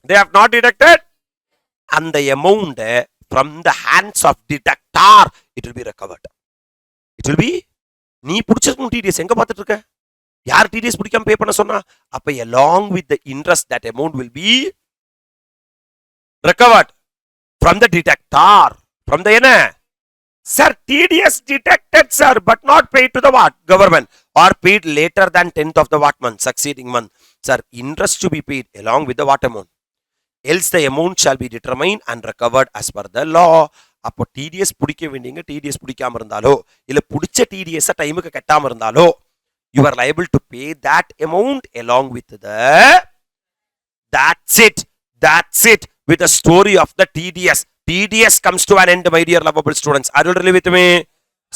they have not deducted, and the amount from the hands of deductor, it will be recovered. It will be, நீ புடிச்சிருக்கும் TDS எங்க பார்த்துட்டு இருக்க? யார் TDS பிடிக்காம பே பண்ண சொன்னா? அப்ப along with the interest, that amount will be recovered from the deductor. From the என்ன? Sir, TDS deducted, sir, but not paid to the what? Government, or paid later than 10th of the what month? Succeeding month. Sir, interest to be paid along with the what amount? Else the amount shall be determined and recovered as per the law. அப்போ TDS பிடிக்க வேண்டியங்க TDS பிடிக்காம இருந்தாலோ இல்ல பிடிச்ச TDS டைமுக்கு கட்டாம இருந்தாலோ, you are liable to pay that amount along with the, that's it with the story of the TDS. TDS comes to an end, my dear lovable students. Are you really with me?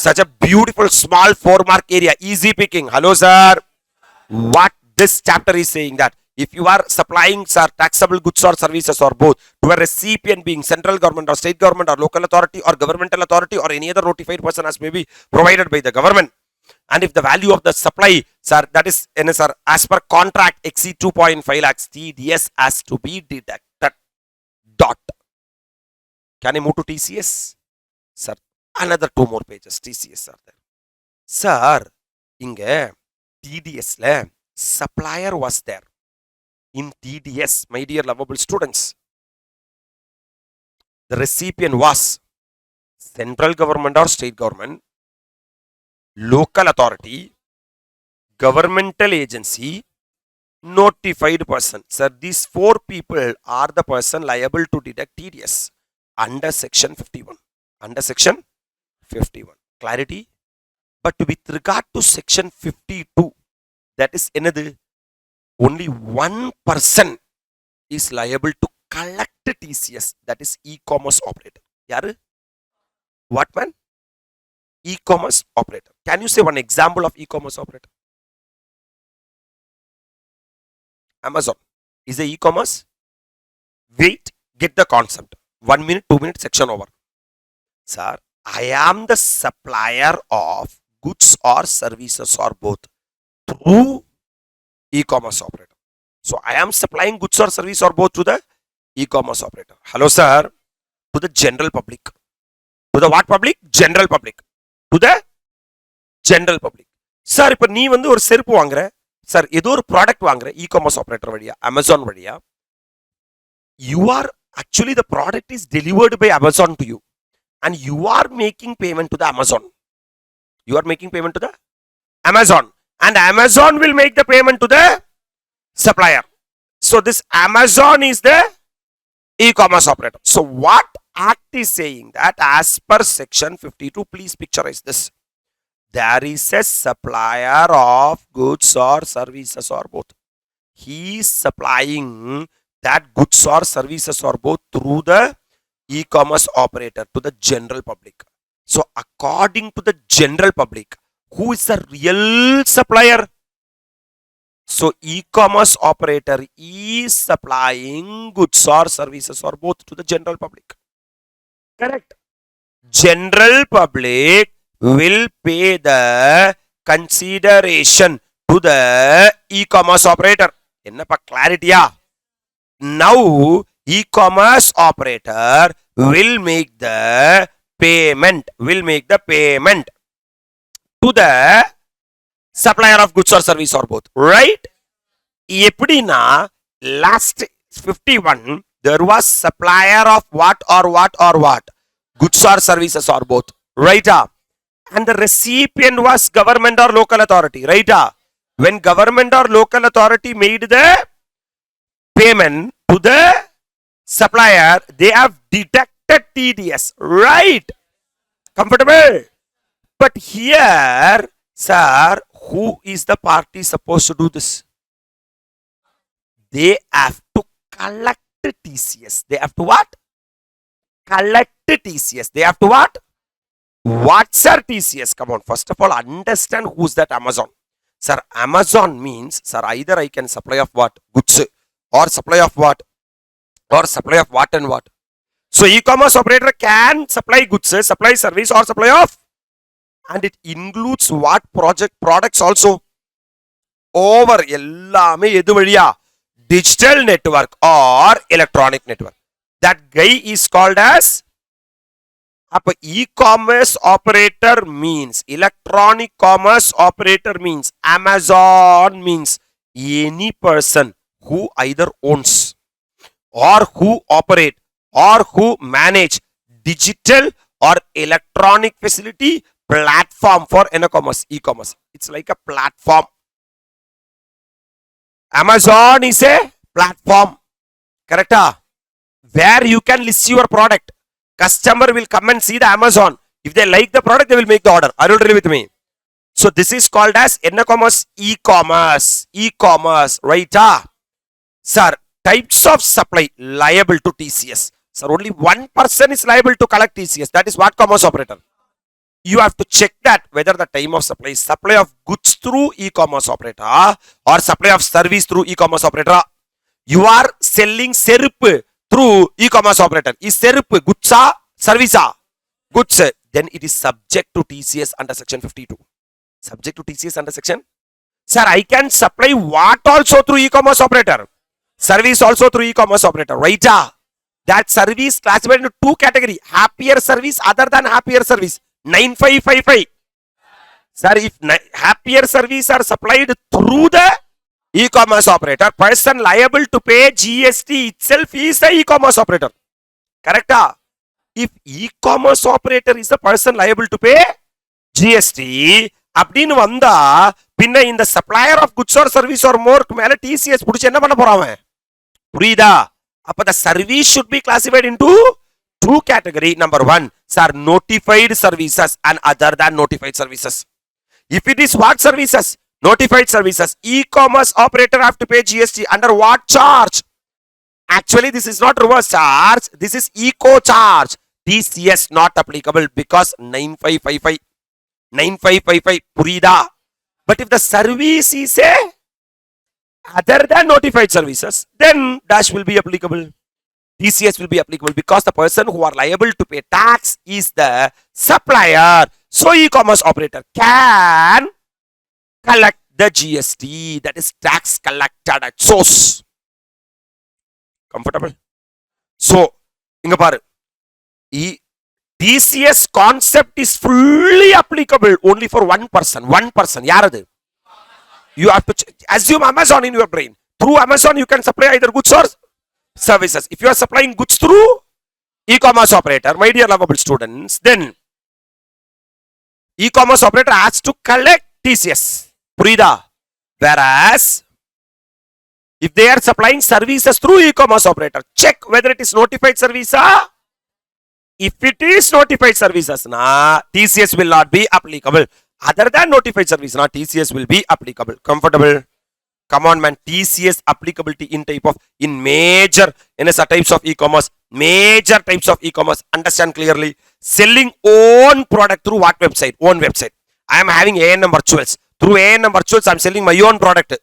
Such a beautiful small 4-mark area, easy picking. Hello, sir. What this chapter is saying that if you are supplying, sir, taxable goods or services or both to a recipient being central government or state government or local authority or governmental authority or any other notified person as may be provided by the government, and if the value of the supply, sir, that is, sir, as per contract exceed 2.5 lakhs, TDS has to be deducted. Dot. Can I move to TCS? Sir, Another 2 more pages. TCS are there. Sir, inge TDS la supplier was there. In TDS, my dear lovable students, the recipient was central government or state government, local authority, governmental agency, notified person. Sir, these 4 people are the person liable to deduct TDS under section 51. Under section 51. Clarity? But with regard to section 52, that is another, only one person is liable to collect TCS, that is e-commerce operator. Yaru? What man? E-commerce operator. Can you say one example of e-commerce operator? Amazon is a e-commerce. Wait, get the concept. 1 minute, 2 minutes, section over. Sir, I am the supplier of goods or services or both through e-commerce operator. So I am supplying goods or service or both to the e-commerce operator. Hello sir, to the general public. To the what public? General public. To the general public. Sir, இப்ப நீ வந்து ஒரு செருப்பு வாங்குற, sir ஏதோ ஒரு product வாங்குற e-commerce operator வழியா, Amazon வழியா, you are actually the product is delivered by Amazon to you and you are making payment to the Amazon. You are making payment to the Amazon and Amazon will make the payment to the supplier. So this Amazon is the e-commerce operator. So what act is saying that as per section 52, please picturize this. There is a supplier of goods or services or both. He is supplying that goods or services or both through the e-commerce operator to the general public. So according to the general public, who is the real supplier? So e-commerce operator is supplying goods or services or both to the general public. Correct. General public will pay the consideration to the e-commerce operator. Ennappa clarity ya? Now e-commerce operator will make the payment to the supplier of goods or service or both, right? Epidina last 51 there was supplier of what or what or what, goods or services or both, right? And the recipient was government or local authority, right? When government or local authority made the payment to the supplier, they have deducted TDS, right? Comfortable? But here, sir, who is the party supposed to do this? They have to collect TCS. They have to what? Collect TCS. They have to what? What's our TCS? Come on, first of all, understand who's that Amazon. Sir, Amazon means, sir, either I can supply of what? Goods. Or supply of what? Or supply of what and what? So, e-commerce operator can supply goods, supply service or supply of. And it includes what products also. Over ellame edu valiya? Digital network or electronic network. That guy is called as e-commerce operator means, electronic commerce operator means, Amazon means any person who either owns or who operate or who manage digital or electronic facility platform for e-commerce. It's like a platform. Amazon is a platform, correct? Where you can list your product. Customer will come and see the Amazon. If they like the product, they will make the order. Are you ready with me? So this is called as e-commerce. E-commerce, right? Sir, types of supply liable to TCS. Sir, only one person is liable to collect TCS. That is what? Commerce operator. You have to check that whether the time of supply is supply of goods through e-commerce operator or supply of service through e-commerce operator. You are selling serupu through e-commerce operator. Is serupu goods or service? Goods. Then it is subject to TCS under section 52. Subject to TCS under section? Sir, I can supply what also through e-commerce operator? Service also through e-commerce operator, right? That service classified into 2 categories. Happier service, other than happier service. 9555. Sir, if happier service are supplied through the e-commerce operator, person liable to pay GST itself is the e-commerce operator. Correct? If e-commerce operator is the person liable to pay GST, அப்படின்னு வந்தா பின்ன இந்த supplier of goods or service or more மேல TCS புடிச்சு என்ன பண்ண போறான்? புரியுதா? அப்ப the service should be classified into two category. Number one, sir, notified services and other than notified services. If it is what services? Notified services. E-commerce operator have to pay GST under what charge? Actually, this is not reverse charge. This is eco charge. TCS not applicable because 9555. 9555. Purida. But if the service is a other than notified services, then dash will be applicable. TCS will be applicable because the person who are liable to pay tax is the supplier. So e-commerce operator can collect the GST, that is tax collected at source. Comfortable? So, inga paru. TCS concept is fully applicable only for one person. One person. Yaradu? You have to assume Amazon in your brain. Through Amazon, you can supply either goods or services. If you are supplying goods through e-commerce operator, my dear lovable students, then e-commerce operator has to collect TCS. Purida. Whereas, if they are supplying services through e-commerce operator, check whether it is notified service. If it is notified services, TCS will not be applicable. Other than notified service, TCS will be applicable. Comfortable? Come on, man. TCS applicability in major types of e-commerce. Major types of e-commerce. Understand clearly. Selling own product through what website? Own website. I am having ANM Virtuals. Through ANM Virtuals, I am selling my own product.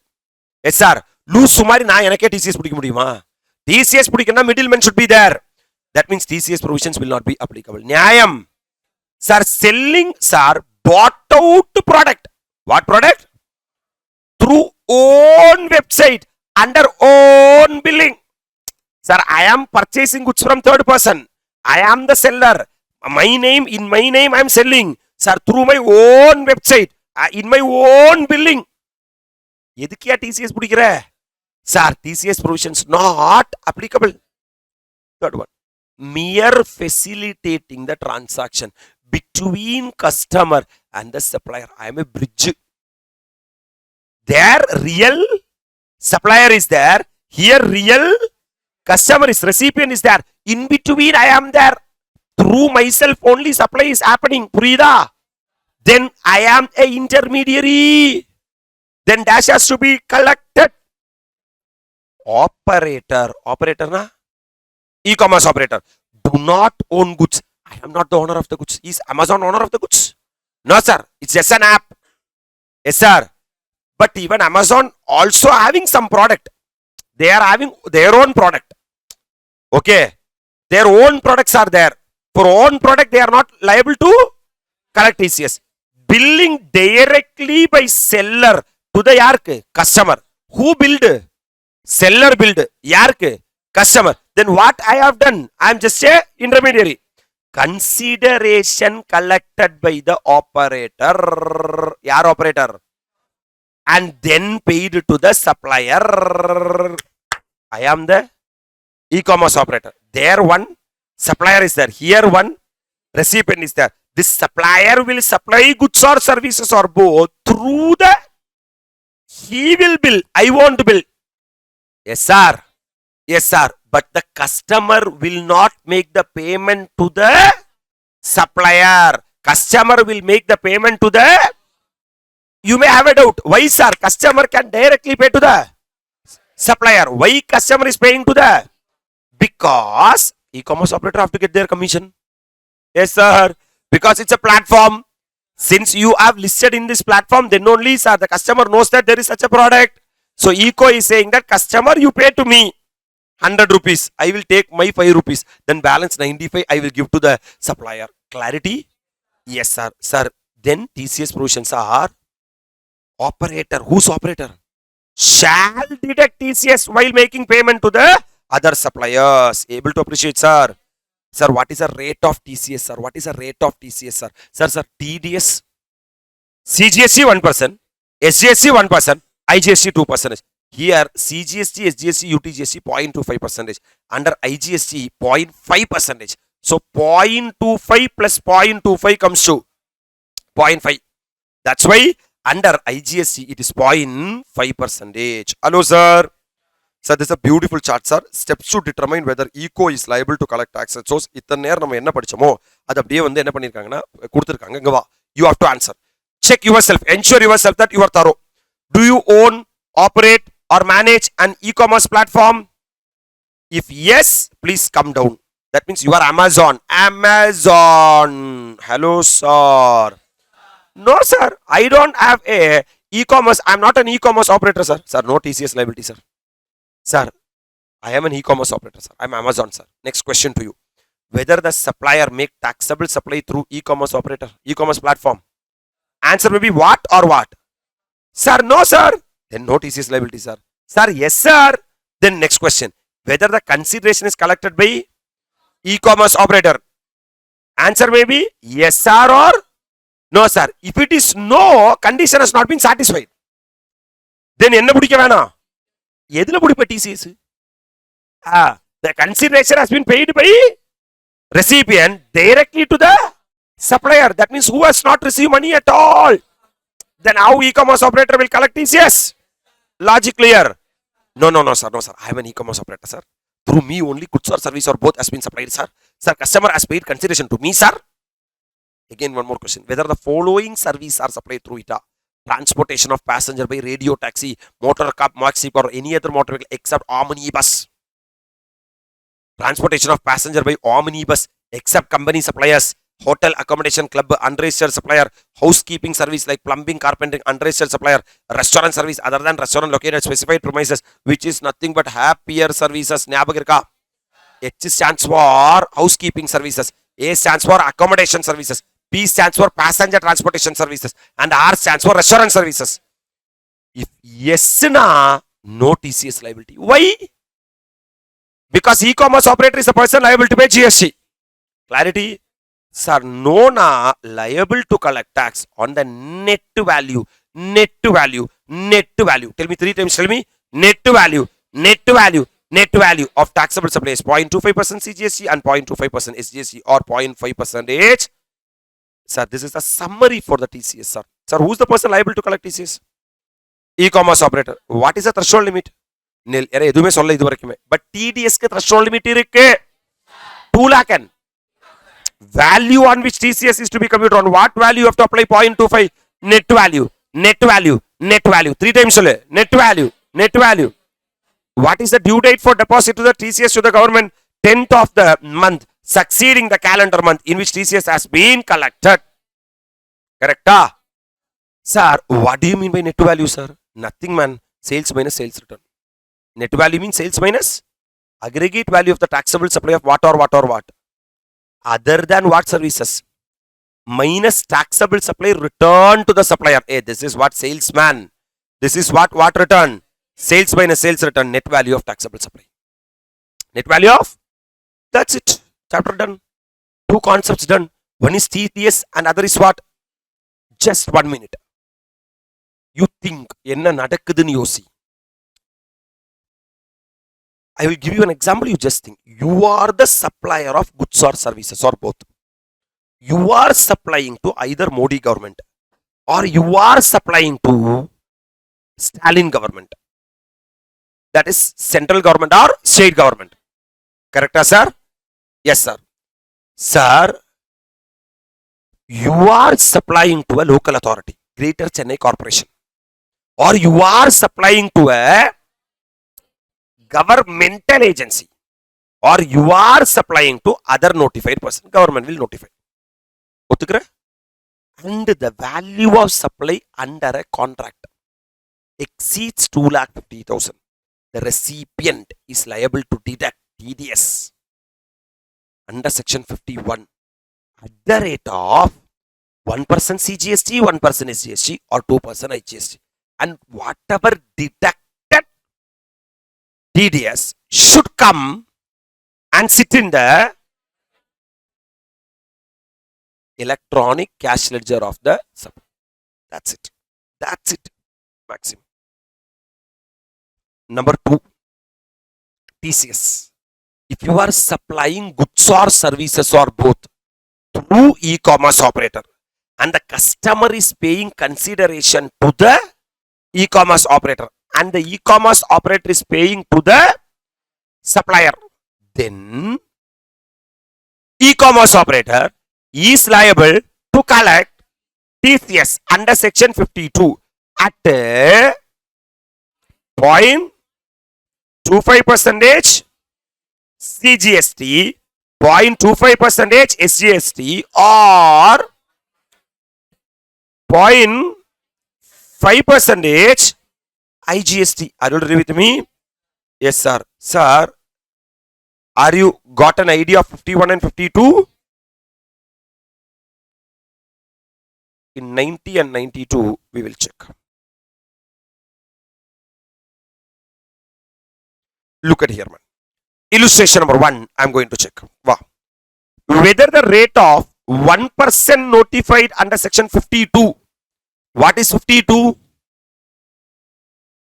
Yes, sir. Loose sumari na enake TCS pudikka mudiyuma. TCS pudikana middleman should be there. That means TCS provisions will not be applicable. Nyayam. Sir, selling, sir, bought out product. What product? Through own website under own billing. Sir, I am purchasing goods from third person. I am the seller. In my name I am selling. Sir, through my own website. In my own billing. எதுக்கியா TCS பிடிக்கிற? Sir, TCS provisions not applicable. Third one. Mere facilitating the transaction between customer and the supplier. I am a bridge. There real supplier is there. Here real customer is, recipient is there. In between I am there. Through myself only supply is happening. Purida. Then I am a intermediary. Then dash has to be collected. Operator. Operator na? E-commerce operator. Do not own goods. I am not the owner of the goods. Is Amazon owner of the goods? No, sir. It's just an app. Yes, sir. But even Amazon also having some product. They are having their own product. Okay. Their own products are there. For own product, they are not liable to collect TCS. Billing directly by seller to the customer. Who billed? Seller billed. Customer. Then what I have done? I am just a intermediary. Consideration collected by the operator. Yar operator. And then paid to the supplier. I am the e-commerce operator. There one supplier is there. Here one recipient is there. This supplier will supply goods or services or both through the, he will bill. I won't bill. Yes, sir. Yes, sir. But the customer will not make the payment to the supplier. Customer will make the payment to the, you may have a doubt. Why, sir? Customer can directly pay to the supplier. Why customer is paying to the? Because e-commerce operator have to get their commission. Yes, sir. Because it's a platform. Since you have listed in this platform, then only, sir, the customer knows that there is such a product. So eco is saying that customer, you pay to me 100 rupees. I will take my 5 rupees. Then balance 95 I will give to the supplier. Clarity? Yes, sir. Sir, then TCS provisions are operator. Who's operator? Shall deduct TCS while making payment to the other suppliers. Able to appreciate, sir. Sir, what is the rate of TCS, sir? What is the rate of TCS, sir? Sir, TDS, CGST 1%, SGST 1%, IGST 2%. Here, CGST, SGST, UTGST 0.25%. Under IGST 0.5%. So 0.25 plus 0.25 comes to 0.5. That's why under IGST it is 0.5%. Hello, sir. Sir, this is a beautiful chart, sir. Steps to determine whether eco is liable to collect tax. So, இத்தனை நேரம் நம்ம என்ன படிச்சோமோ அது அப்படியே வந்து என்ன பண்ணிருக்காங்கன்னா கொடுத்துருக்காங்க. இங்க வா. You have to answer. Check yourself. Ensure yourself that you are thorough. Do you own, operate or manage an e-commerce platform? If yes, please come down. That means you are Amazon. Amazon. Hello, sir. No, sir. I don't have a e-commerce. I'm not an e-commerce operator, sir. Sir, no TCS liability, sir. Sir, I am an e-commerce operator, sir. I'm Amazon, sir. Next question to you. Whether the supplier make taxable supply through e-commerce operator, e-commerce platform. Answer may be what or what? Sir, no, sir. Then no TCS liability, sir. Sir, yes, sir. Then next question. Whether the consideration is collected by e-commerce operator. Answer may be yes, sir, or no, sir. If it is no, condition has not been satisfied. Then என்ன பிடிக்க வேணாம்? எதுல பிடிப்ப TCS? The consideration has been paid by recipient directly to the supplier. That means who has not received money at all. Then how e-commerce operator will collect TCS? Logic clear? No, sir. No, sir. I am an e-commerce operator, sir. Through me only goods or service or both has been supplied, sir. Sir, customer has paid consideration to me, sir. Again, one more question. Whether the following service are supplied through it? Transportation of passenger by radio taxi, motor car, maxi or any other motor vehicle except omnibus. Transportation of passenger by omnibus except company suppliers, hotel accommodation club unregistered supplier, housekeeping service like plumbing, carpentering unregistered supplier, restaurant service other than restaurant located at specified premises which is nothing but happier services. H stands for housekeeping services, A stands for accommodation services, P stands for passenger transportation services and R stands for restaurant services. If yes na, no TCS liability. Why? Because e-commerce operator is a person liable to pay GST. Clarity? Sir, no na liable to collect tax on the net value. Net value. Net value. Tell me 3 times. Tell me. Net value. Net value. Net value of taxable supply is 0.25% CGST and 0.25% SGST or 0.5%. Sir, this is the summary for the TCS, sir. Sir, who is the person liable to collect TCS? E-commerce operator. What is the threshold limit? Nil. எதுவுமே சொல்ல இது வரைக்குமே. But TDS க்கு threshold limit இருக்கு. 2 lakh. Value on which TCS is to be computed on what value you have to apply 0.25? Net value. Net value. Net value. 3 times சொல்லு. Net value. Net value. What is the due date for deposit to the TCS to the government? 10th of the month succeeding the calendar month in which TCS has been collected. Correct? Sir, what do you mean by net value, sir? Nothing, man. Sales minus sales return. Net value means sales minus aggregate value of the taxable supply of what or what or what. Other than what services? Minus taxable supply return to the supplier. Hey, this is what salesman. This is what return? Sales minus sales return. Net value of taxable supply. Net value of? That's it. Chapter done. 2 concepts done. One is TCS and other is what? Just 1 minute. You think என்ன நடக்குதுன்னு யோசி. I will give you an example. You just think. You are the supplier of goods or services or both. You are supplying to either Modi government or you are supplying to Stalin government. That is central government or state government. Correct, sir? Yes, sir. Sir, you are supplying to a local authority, Greater Chennai Corporation, or you are supplying to a governmental agency, or you are supplying to other notified person. Government will notify. And the value of supply under a contract exceeds 2,50,000. The recipient is liable to deduct TDS under section 51 at the rate of 1% CGST, 1% SGST or 2% IGST. And whatever deducted TDS should come and sit in the electronic cash ledger of the supplier. That's it. That's it. Maximum. Number 2, TCS. If you are supplying goods or services or both through e-commerce operator and the customer is paying consideration to the e-commerce operator and the e-commerce operator is paying to the supplier, then e-commerce operator is liable to collect TCS under section 52 at 0.25% CGST, 0.25% SGST or 0.5% IGST. Are you agree with me? Yes, sir. Sir, are you got an idea of 51 and 52? In 90 and 92, we will check. Look at here, man. Illustration number 1, I'm going to check. Wow. Whether the rate of 1% notified under section 52. What is 52?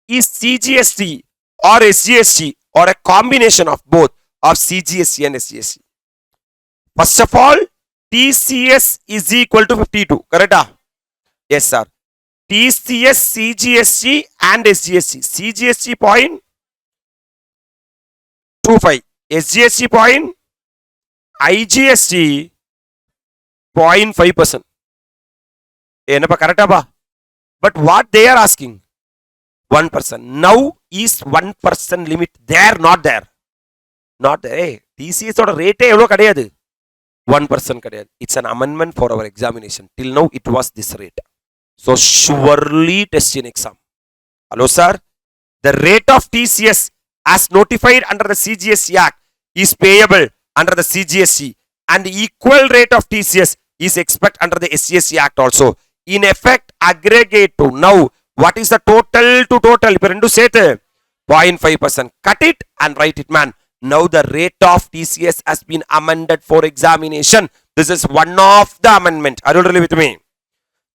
Is CGST or SGST or a combination of both of CGST and SGST. First of all, TCS is equal to 52. Correct? Yes, sir. TCS, CGST and SGST. CGST 0.25. SGST point. IGST 0.5%. Correct? But what they are asking? 1%. Now is 1% limit there, not there? Not there. Hey, TCS or rate 1% kadayadu. It's an amendment for our examination. Till now it was this rate. So surely test in exam. Hello sir. The rate of TCS as notified under the CGST Act is payable under the CGST and the equal rate of TCS is expected under the SGST Act also. In effect, aggregate to now. What is the total to total? 0.5%. Cut it and write it, man. Now the rate of TCS has been amended for examination. This is one of the amendment. Are you really with me?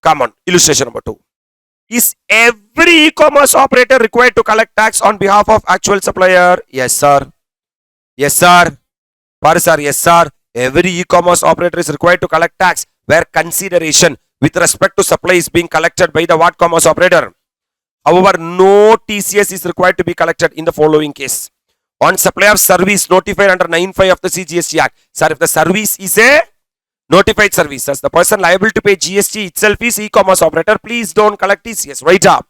Come on. Illustration number 2. Is every e-commerce operator required to collect tax on behalf of actual supplier? Yes, sir. Yes, sir. Sir, yes, sir. Every e-commerce operator is required to collect tax where consideration with respect to supply is being collected by the what commerce operator. However, no TCS is required to be collected in the following case. On supply of service notified under 9(5) of the CGST Act. Sir, if the service is a notified service, as the person liable to pay GST itself is e-commerce operator, please don't collect TCS. Right up.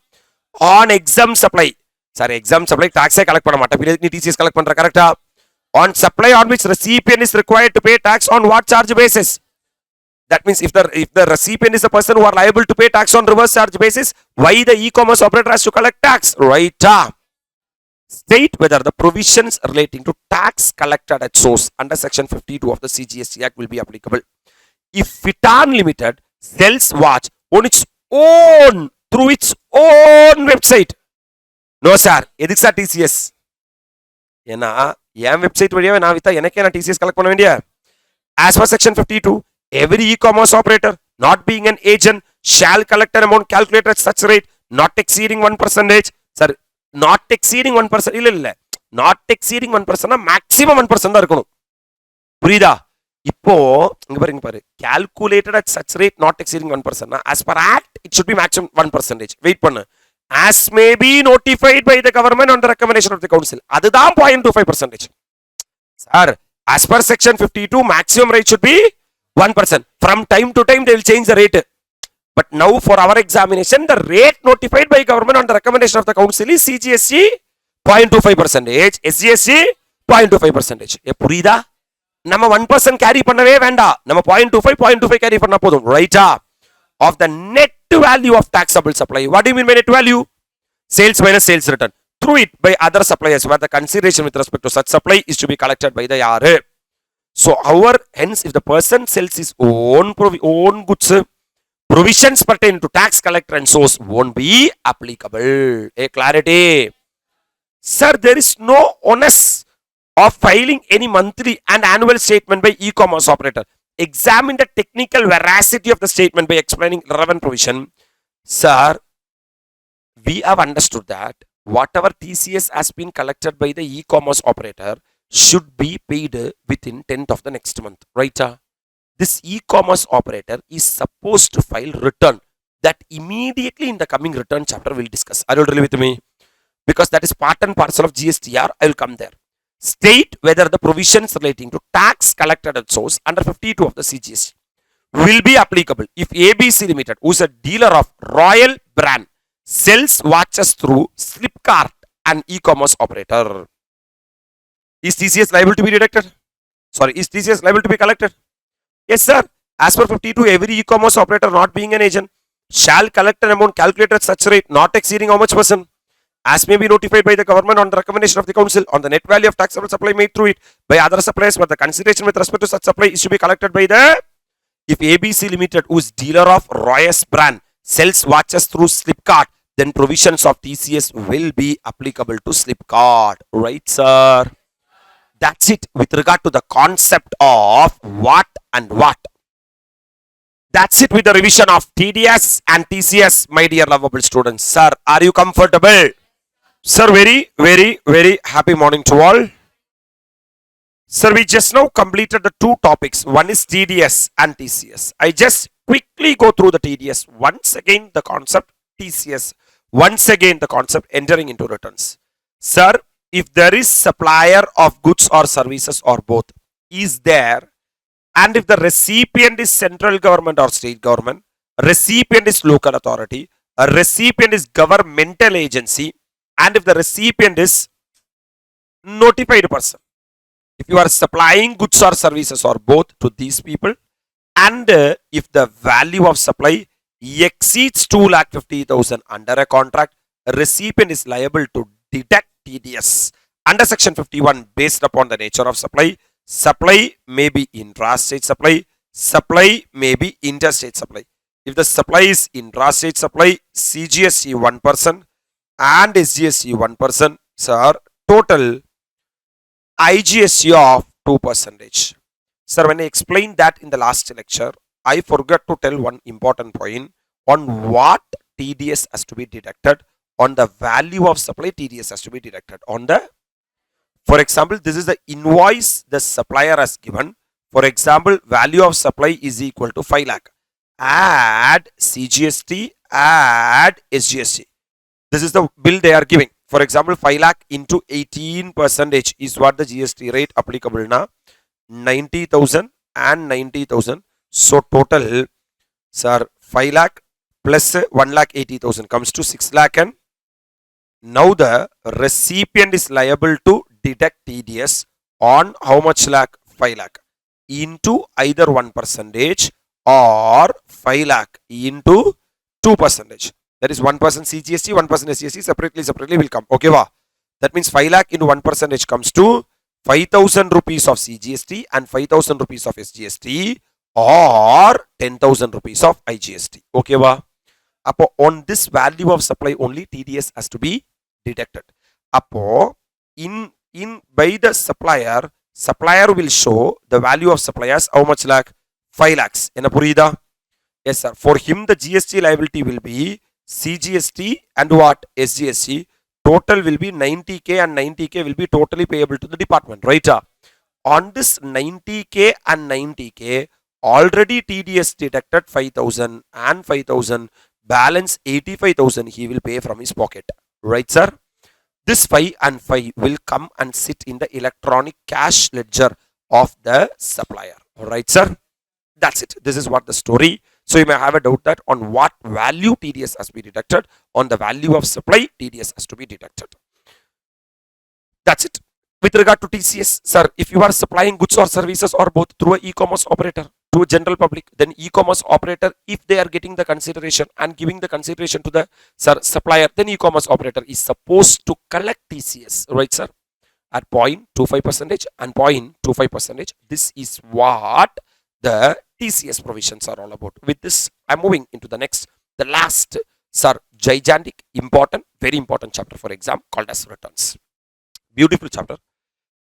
On exempt supply. Sir, exempt supply tax collect panna maata. TCS collect pandra, correct? On supply on which recipient is required to pay tax on what charge basis? That means if the recipient is the person who are liable to pay tax on reverse charge basis, why the e-commerce operator has to collect tax? Right. State whether the provisions relating to tax collected at source under section 52 of the CGST Act will be applicable. If Fitan Limited sells watch on its own through its own website. No sir. Edhik sir TCS. Yena website vadiya na vita enake na TCS collect panna vendiya. As for section 52, every e-commerce operator not being an agent shall collect an amount calculated at such rate not exceeding 1%. Sir, not exceeding 1%. Illa. Not exceeding 1%. Maximum 1% da irukonu. Purida. Ippo inga paru calculated at such rate not exceeding 1%. As per Act, it should be maximum 1%. Wait pannu. As may be notified by the government on the recommendation of the council. Adudhaan 0.25%. Sir, as per section 52, maximum rate should be 1%. From time to time, they will change the rate. But now for our examination, the rate notified by government on the recommendation of the council is CGST 0.25%, SGST 0.25%. Purida? Nama 1% carry pannave venda. Nama 0.25 carry panna podum. Right? Of the net value of taxable supply. What do you mean by net value? Sales minus sales return. Through it by other suppliers where the consideration with respect to such supply is to be collected by the yar. So, however, hence, if the person sells his own goods, provisions pertaining to tax collector and source won't be applicable. A clarity. Sir, there is no onus of filing any monthly and annual statement by e-commerce operator. examine the technical veracity of the statement by explaining relevant provision. Sir, we have understood that whatever TCS has been collected by the e-commerce operator should be paid within 10th of the next month, right? This e-commerce operator is supposed to file return that immediately in the coming return chapter we'll discuss. Are you really with me? Because that is part and parcel of GSTR. I will come there. State whether the provisions relating to tax collected at source under 52 of the CGST will be applicable if ABC Limited, who is a dealer of Royal brand, sells watches through Flipkart, an e-commerce operator. Is TCS liable to be deducted? Sorry, is TCS liable to be collected? Yes, sir. As per 52, every e-commerce operator not being an agent shall collect an amount calculated at such rate not exceeding how much percent? As may be notified by the government on the recommendation of the council on the net value of taxable supply made through it by other suppliers, but the consideration with respect to such supply is to be collected by the, if ABC Limited, who is dealer of Royas brand, sells watches through Flipkart, then provisions of TCS will be applicable to Flipkart. Right, sir? That's it with regard to the concept of what and what. That's it with the revision of TDS and TCS, my dear lovable students. Sir, are you comfortable? Sir, very happy morning to all. Sir, we just now completed the two topics. One is TDS and TCS. I just quickly go through the TDS. Once again, the concept TCS. Once again, the concept entering into returns. Sir, if there is supplier of goods or services or both is there, and if the recipient is central government or state government, recipient is local authority, a recipient is governmental agency, and if the recipient is notified person, if you are supplying goods or services or both to these people, and if the value of supply exceeds 2,50,000 under a contract, a recipient is liable to deduct TDS under section 51 based upon the nature of supply. Supply may be intrastate supply, supply may be interstate supply. If the supply is intrastate supply, CGST 1% and SGST 1%, sir, total IGST of 2%. Sir, when I explained that in the last lecture, I forgot to tell one important point on what TDS has to be deducted. On the value of supply, TDS has to be deducted. On the, for example, this is the invoice the supplier has given. For example, value of supply is equal to 5 lakh. Add CGST, add SGST. This is the bill they are giving. For example, 5 lakh into 18% is what the GST rate applicable now. 90,000 and 90,000. So total, sir, 5 lakh plus 1 lakh 80,000 comes to 6 lakh, and now the recipient is liable to deduct TDS on how much lakh? 5 lakh into either 1% or 5 lakh into 2%. That is 1% CGST, 1% SGST, separately will come. Okay, wow. That means 5 lakh into 1% comes to 5,000 rupees of CGST and 5,000 rupees of SGST or 10,000 rupees of IGST. Okay, wow. On this value of supply only TDS has to be deducted. In by the supplier will show the value of supply as how much lakh? 5 lakhs. Yes, sir. For him, the GST liability will be CGST and what? SGST. Total will be 90k and 90k will be totally payable to the department, right? On this 90k and 90k, already TDS deducted 5,000 and 5,000. Balance 85,000 he will pay from his pocket, right, sir? This 5 and 5 will come and sit in the electronic cash ledger of the supplier, right, sir? That's it. This is what the story. So you may have a doubt that on what value TDS has to be deducted. On the value of supply, TDS has to be deducted. That's it. With regard to TCS, sir, if you are supplying goods or services or both through an e-commerce operator to a general public, then e-commerce operator, if they are getting the consideration and giving the consideration to the supplier, then e-commerce operator is supposed to collect TCS, right, sir? At 0.25% and 0.25%. This is what the TCS provisions are all about. With this, I'm moving into the next, the last, sir, gigantic, important, very important chapter for exam called as returns. Beautiful chapter.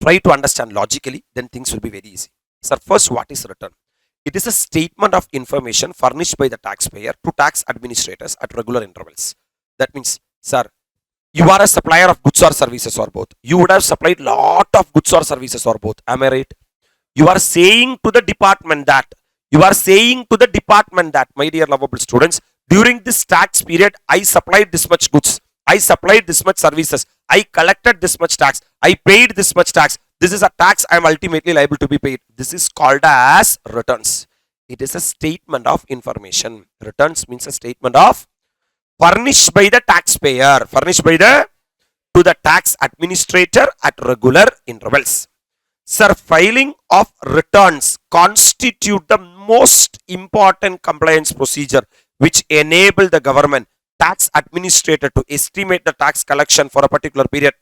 Try to understand logically, then things will be very easy. Sir, first, what is return? It is a statement of information furnished by the taxpayer to tax administrators at regular intervals. That means, sir, you are a supplier of goods or services or both. You would have supplied lot of goods or services or both. Am I right? You are saying to the department that, my dear lovable students, during this tax period, I supplied this much goods. I supplied this much services. I collected this much tax. I paid this much tax. This is a tax I am ultimately liable to be paid. This is called as returns. It is a statement of information. Returns means a statement of furnished by the taxpayer, to the tax administrator at regular intervals. Sir, filing of returns constitute the most important compliance procedure which enable the government tax administrator to estimate the tax collection for a particular period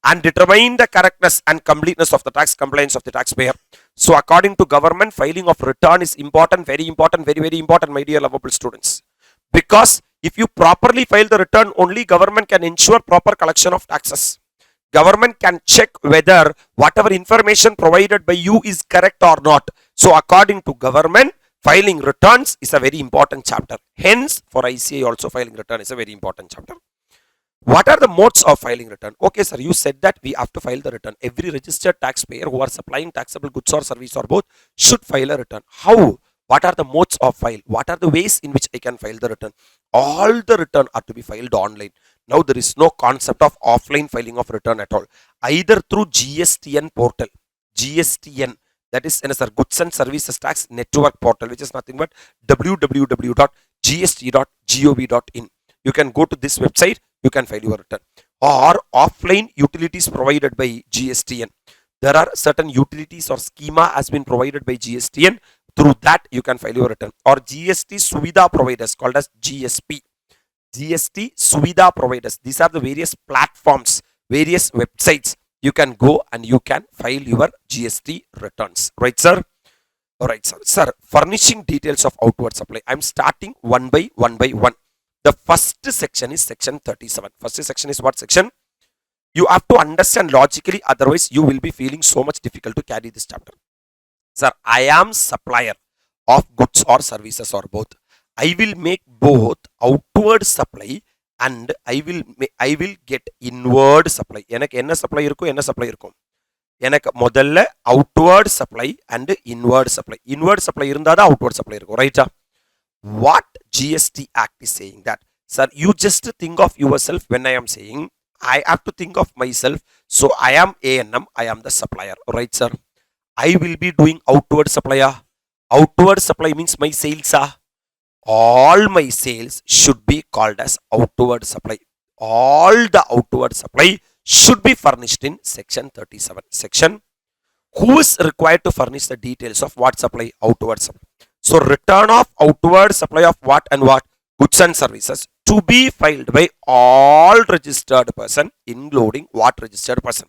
and determine the correctness and completeness of the tax compliance of the taxpayer. So according to government, filing of return is important, very important, very, very important, my dear lovable students. Because if you properly file the return, only government can ensure proper collection of taxes. Government can check whether whatever information provided by you is correct or not. So according to government, filing returns is a very important chapter. Hence, for ICAI also filing return is a very important chapter. What are the modes of filing return? Okay, sir, you said that we have to file the return. Every registered taxpayer who are supplying taxable goods or service or both should file a return. How? What are the modes of file? What are the ways in which I can file the return? All the return are to be filed online. Now there is no concept of offline filing of return at all. Either through GSTN portal, GSTN, that is Goods and Services Tax Network portal, which is nothing but www.gst.gov.in. You can go to this website, you can file your return. Or offline utilities provided by GSTN. There are certain utilities or schema has been provided by GSTN. Through that, you can file your return. Or GST Suvidha providers called as GSP. GST Suvidha providers. These are the various platforms, various websites. You can go and you can file your GST returns. Right, sir? Alright, sir. Sir, furnishing details of outward supply. I'm starting one by one. The first section is section 37. First section is what section? You have to understand logically, otherwise you will be feeling so much difficult to carry this chapter. Sir, I am supplier of goods or services or both. I will make both outward supply and I will get inward supply. எனக்கு என்ன supply இருக்கும்? எனக்கு முதல்ல outward supply and inward supply. Inward supply இருந்தாதான் outward supply இருக்கும். Right? What GST Act is saying that, sir, you just think of yourself when I am saying, I have to think of myself. So I am ANM, I am the supplier. Right, sir? I will be doing outward supply. Outward supply means my sales. All my sales should be called as outward supply. All the outward supply should be furnished in section 37. Section, who is required to furnish the details of what supply? Outward supply. So return of outward supply of what and what? Goods and services to be filed by all registered person, including what registered person?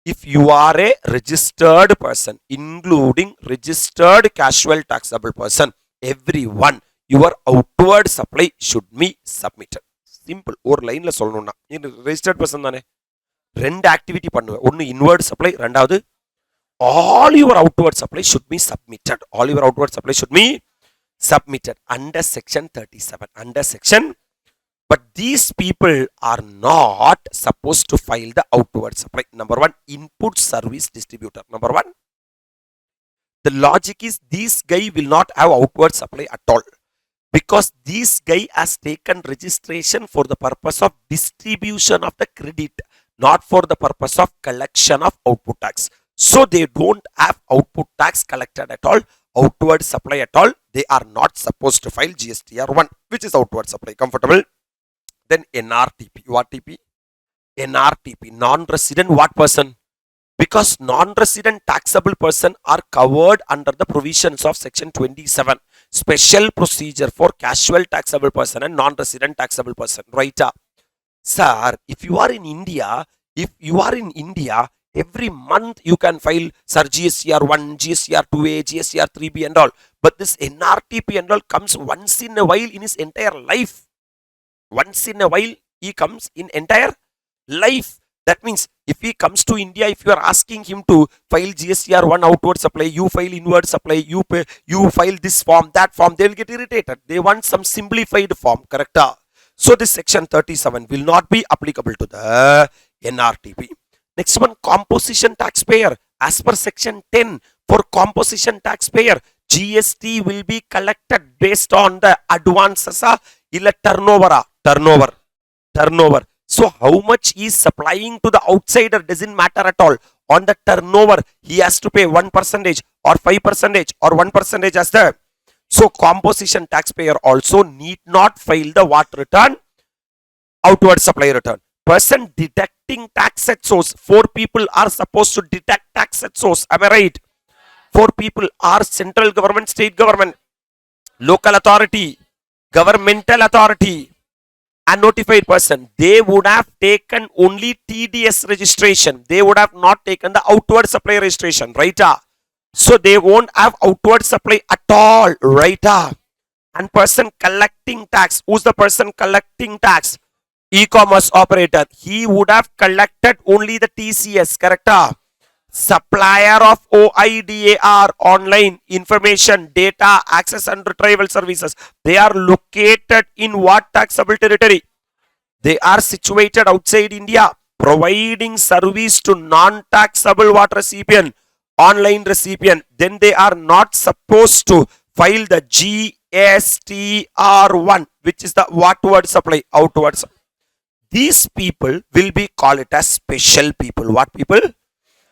If you are a registered person, including registered casual taxable person, everyone, your outward supply should be submitted. Simple. Or line la solnona. Registered person தானே. ரெண்டு activity பண்ணுவேன். ஒன்னு inward supply, ரெண்டாவது all your outward supply should be submitted. All your outward supply should be submitted under section 37. Under section, but these people are not supposed to file the outward supply. Number one, input service distributor. Number one, the logic is this guy will not have outward supply at all. Because this guy has taken registration for the purpose of distribution of the credit, not for the purpose of collection of output tax. So they don't have output tax collected at all, outward supply at all. They are not supposed to file GSTR1, which is outward supply. Comfortable? Then NRTP. What TP? NRTP. Non-resident what person? Because non-resident taxable person are covered under the provisions of section 27. Special procedure for casual taxable person and non-resident taxable person. Right? Sir, if you are in India, every month you can file, sir, GSTR1, GSTR2A, GSTR3B and all. But this NRTP and all comes once in a while in his entire life. Once in a while he comes in entire life. That means if he comes to India, if you are asking him to file GSTR1 outward supply, you file inward supply, you pay, you file this form, that form, they will get irritated. They want some simplified form, correct? So this section 37 will not be applicable to the NRTP. Next one, composition taxpayer. As per section 10, for composition taxpayer, GST will be collected based on the advances, illa turnover. So how much he is supplying to the outsider doesn't matter at all. On the turnover, he has to pay 1% or 5% or 1% as the. So composition taxpayer also need not file the what return? Outward supply return. Person deducting tax at source. 4 people are supposed to deduct tax at source. Am I right? 4 people are central government, state government, local authority, governmental authority, and notified person. They would have taken only TDS registration. They would have not taken the outward supply registration, right? So they won't have outward supply at all, right? And person collecting tax. Who's the person collecting tax? E-commerce operator. He would have collected only the TCS, correct? Supplier of OIDAR, online information, data, access and retrieval services. They are located in what taxable territory? They are situated outside India, providing service to non-taxable what recipient? Online recipient. Then they are not supposed to file the GSTR1, which is the outward supply, outward supply. These people will be called it as special people. What people?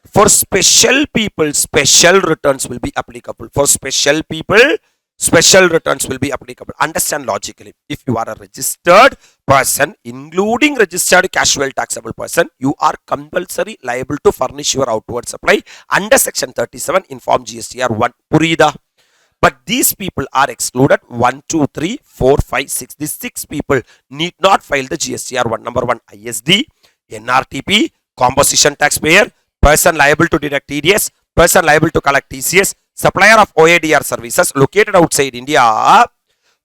For special people, special returns will be applicable. For special people, special returns will be applicable. Understand logically. If you are a registered person, including registered casual taxable person, you are compulsory liable to furnish your outward supply under section 37 in form GSTR1. Purida. But these people are excluded. 1, 2, 3, 4, 5, 6. These 6 people need not file the GSTR1. Number 1, ISD, NRTP, composition taxpayer, person liable to deduct TDS, person liable to collect TCS, supplier of OADR services located outside India,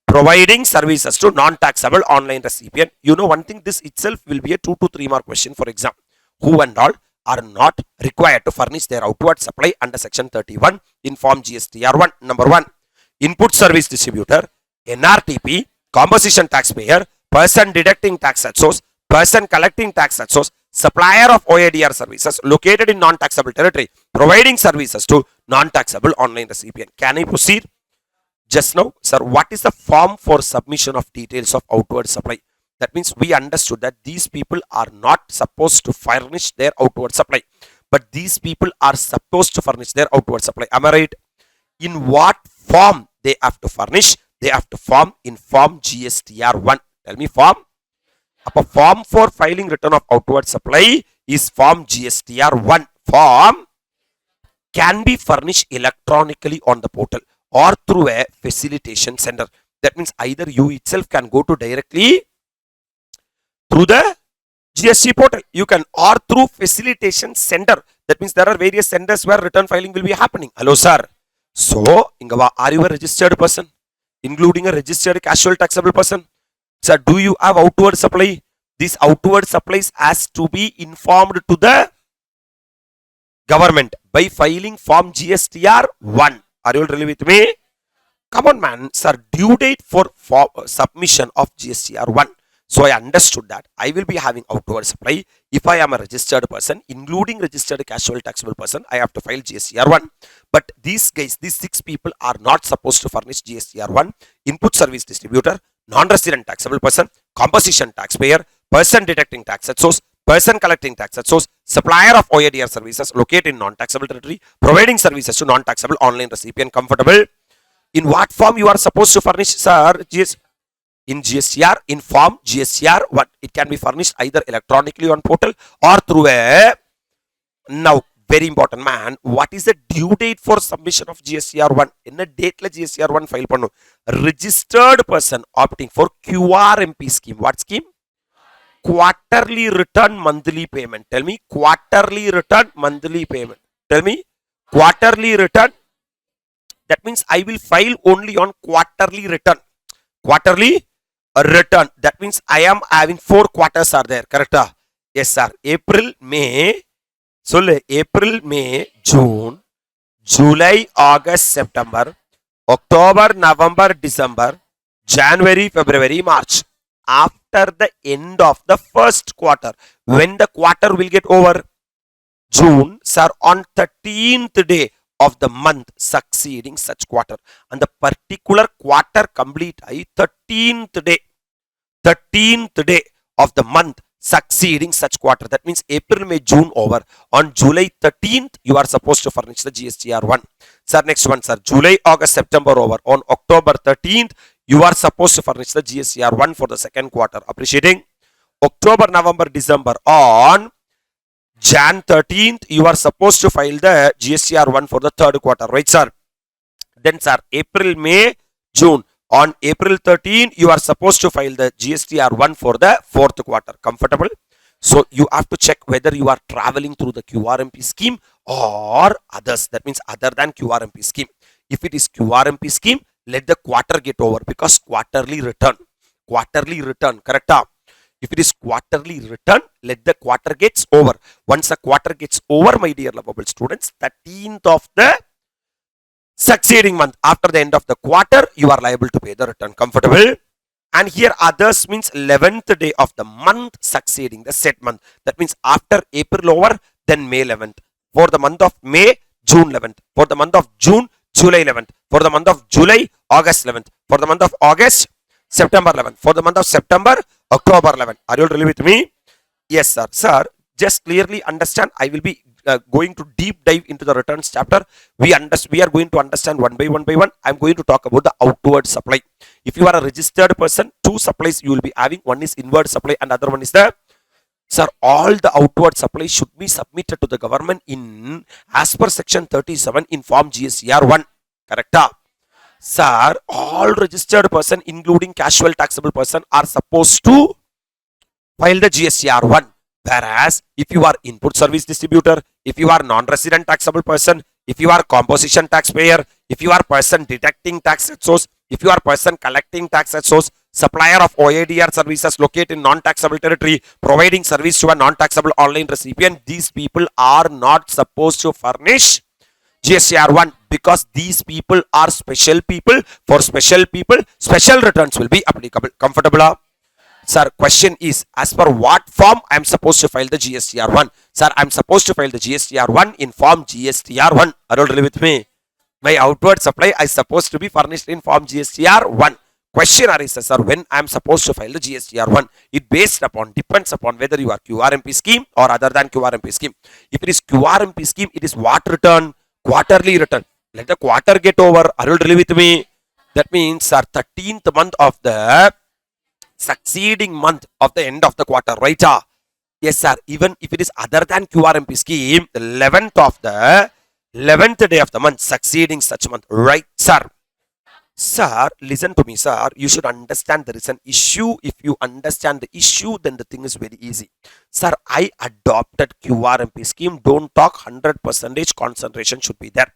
providing services to non-taxable online recipient. You know one thing, this itself will be a 2 to 3 mark question for exam. Who and all are not required to furnish their outward supply under section 31 in form GSTR1. Number 1, input service distributor, NRTP, composition taxpayer, person deducting tax at source, person collecting tax at source, supplier of OADR services located in non-taxable territory, providing services to non-taxable online recipient. Can I proceed? Just now, sir, what is the form for submission of details of outward supply? That means we understood that these people are not supposed to furnish their outward supply. But these people are supposed to furnish their outward supply. Am I right? In what form they have to furnish? They have to form in form GSTR1. Tell me form. A form for filing return of outward supply is form GSTR1. Form can be furnished electronically on the portal or through a facilitation center. That means either you itself can go to directly through the GST portal, you can, or through facilitation center. That means there are various centers where return filing will be happening. Hello, sir. So, are you a registered person, including a registered casual taxable person? Sir, do you have outward supply? This outward supplies has to be informed to the government by filing form GSTR1. Are you all really with me? Come on, man. Sir, due date for submission of GSTR1. So I understood that I will be having outward supply. If I am a registered person, including registered casual taxable person, I have to file GSTR1. But these guys, these 6 people are not supposed to furnish GSTR1. Input service distributor, non-resident taxable person, composition taxpayer, person deducting tax at source, person collecting tax at source, supplier of OADR services located in non-taxable territory, providing services to non-taxable online recipient. Comfortable? In what form you are supposed to furnish, sir? In GSTR, in form GSTR1. It can be furnished either electronically on portal or through a. Now, very important, man. What is the due date for submission of GSTR1? In a date la GSTR1 file pannu. Registered person opting for QRMP scheme. What scheme? Quarterly return monthly payment. Tell me, quarterly return monthly payment. Tell me, quarterly return. That means I will file only on quarterly return. Quarterly return. That means I am having 4 quarters are there. Correct? Yes, sir. April, May. சொல்லு April, May, June, July, August, September, October, November, December, January, February, March. After the end of the first quarter, when the quarter will get over, June, sir, on 13th day of the month succeeding such quarter. And the particular quarter complete I 13th day of the month succeeding such quarter. That means April, May, June over. On July 13th, you are supposed to furnish the GSTR1. Sir, next one, sir. July, August, September over. On October 13th, you are supposed to furnish the GSTR1 for the second quarter. Appreciating? October, November, December. On Jan 13th, you are supposed to file the GSTR1 for the third quarter. Right, sir? Then, sir, April, May, June. On April 13, you are supposed to file the GSTR1 for the fourth quarter. Comfortable? So, you have to check whether you are traveling through the QRMP scheme or others. That means other than QRMP scheme. If it is QRMP scheme, let the quarter get over because quarterly return. Quarterly return. Correct? If it is quarterly return, let the quarter gets over. Once the quarter gets over, my dear lovable students, 13th of the succeeding month after the end of the quarter, you are liable to pay the return. Comfortable? And here others means 11th day of the month succeeding the set month. That means after April over, then May 11th. For the month of May, June 11th. For the month of June, July 11th. For the month of July, August 11th. For the month of August, September 11th. For the month of September, October 11th. Are you all really with me? Yes, sir. Sir, just clearly understand. I will be going to deep dive into the returns chapter. We are going to understand one by one. I am going to talk about the outward supply. If you are a registered person, two supplies you will be having. One is inward supply and other one is the, sir, all the outward supply should be submitted to the government in as per section 37 in form GSTR1. Correct? Sir, all registered person including casual taxable person are supposed to file the GSTR1. Whereas, if you are input service distributor, if you are non-resident taxable person, if you are composition taxpayer, if you are person deducting tax at source, if you are person collecting tax at source, supplier of OADR services located in non-taxable territory, providing service to a non-taxable online recipient, these people are not supposed to furnish GSTR1 because these people are special people. For special people, special returns will be applicable. Comfortable? Sir, question is, as per what form I am supposed to file the GSTR1? Sir, I am supposed to file the GSTR1 in form GSTR1. Are you really with me? My outward supply is supposed to be furnished in form GSTR1. Question arises, sir, when I am supposed to file the GSTR1? It depends upon whether you are QRMP scheme or other than QRMP scheme. If it is QRMP scheme, it is what return? Quarterly return. Let the quarter get over. Are you really with me? That means, sir, 13th month of the succeeding month of the end of the quarter, right? Yes, sir. Even if it is other than QRMP scheme, the 11th day of the month succeeding such month, right, sir? Sir, listen to me, sir. You should understand there is an issue. If you understand the issue, then the thing is very easy. Sir, I adopted QRMP scheme. Don't talk 100% concentration should be there.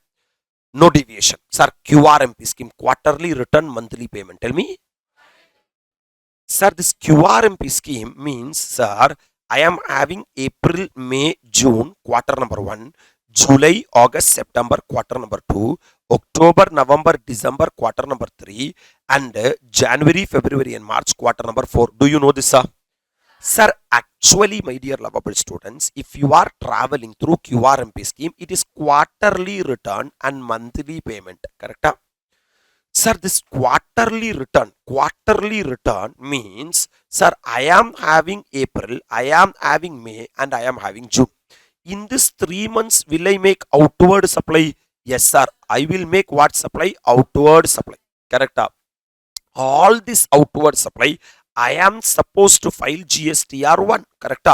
No deviation. Sir, QRMP scheme, quarterly return, monthly payment. Tell me. Sir, this QRMP scheme means, sir, I am having April, May, June, quarter number 1, July, August, September, quarter number 2, October, November, December, quarter number 3, and January, February, and March, quarter number 4. Do you know this, sir? Sir, actually, my dear lovable students, if you are traveling through QRMP scheme, it is quarterly return and monthly payment. Correct? Sir, this quarterly return means, sir, I am having April, I am having May, and I am having June. In this 3 months, will I make outward supply? Yes, sir. I will make what supply? Outward supply. Correct? All this outward supply, I am supposed to file GSTR1. Correct?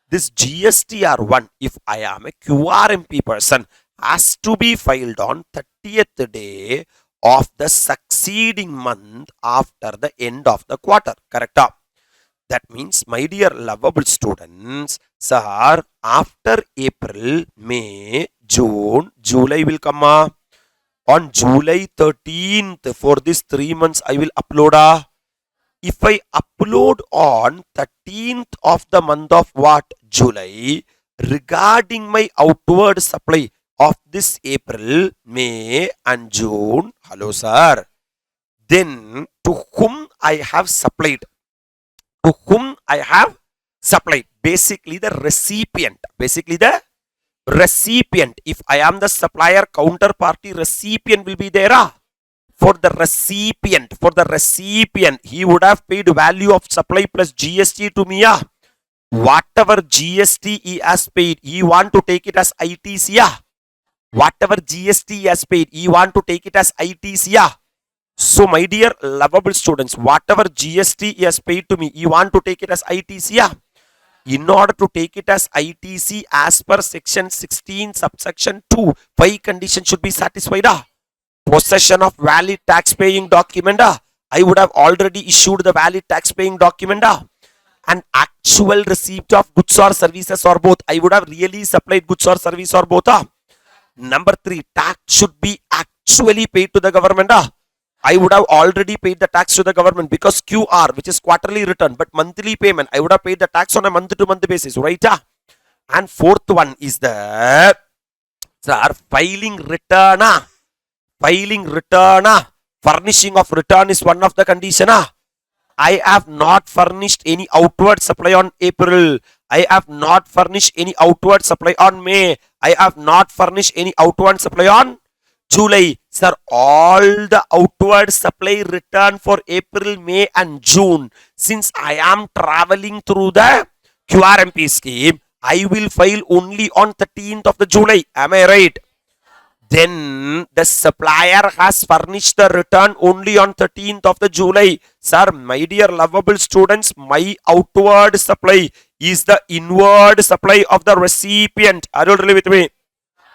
This GSTR1, if I am a QRMP person, has to be filed on 30th day of the succeeding month after the end of the quarter. Correct? That means, my dear lovable students, sir, after April, May, June, July will come. On July 13th, for this 3 months, I will upload. if I upload on 13th of the month of what? July, regarding my outward supply of this April, May and June, hello sir, then to whom I have supplied, to whom I have supplied, basically the recipient, if I am the supplier, counterparty recipient will be there. For the recipient, he would have paid value of supply plus GST to me. Whatever GST he has paid, he want to take it as ITC. Whatever GST he has paid, he want to take it as ITC. So my dear lovable students, whatever GST he has paid to me, he want to take it as ITC. In order to take it as ITC as per section 16 subsection 2, 5 conditions should be satisfied. Possession of valid tax paying document. I would have already issued the valid tax paying document. And actual receipt of goods or services or both. I would have really supplied goods or service or both. Number 3, tax should be actually paid to the government. I would have already paid the tax to the government because QR, which is quarterly return, but monthly payment, I would have paid the tax on a month-to-month basis, right? And fourth one is the filing return. Furnishing of return is one of the condition. I have not furnished any outward supply on April. I have not furnished any outward supply on May. I have not furnished any outward supply on July. Sir, all the outward supply return for April, May and June. Since I am traveling through the QRMP scheme, I will file only on 13th of the July. Am I right? Then the supplier has furnished the return only on 13th of the July. Sir, my dear lovable students, my outward supply is the inward supply of the recipient. Are you really with me?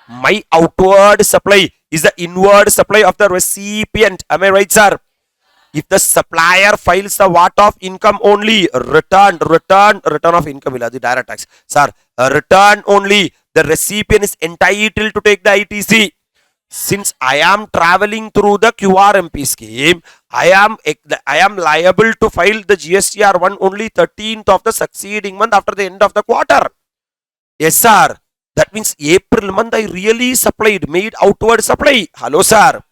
My outward supply is the inward supply of the recipient. Am I right, sir? If the supplier files the what of income only, return of income, the direct tax. Sir, return only, the recipient is entitled to take the ITC. Since I am traveling through the QRMP scheme, I am liable to file the GSTR1 only 13th of the succeeding month after the end of the quarter. Yes, sir. That means April month I really made outward supply. Hello, sir.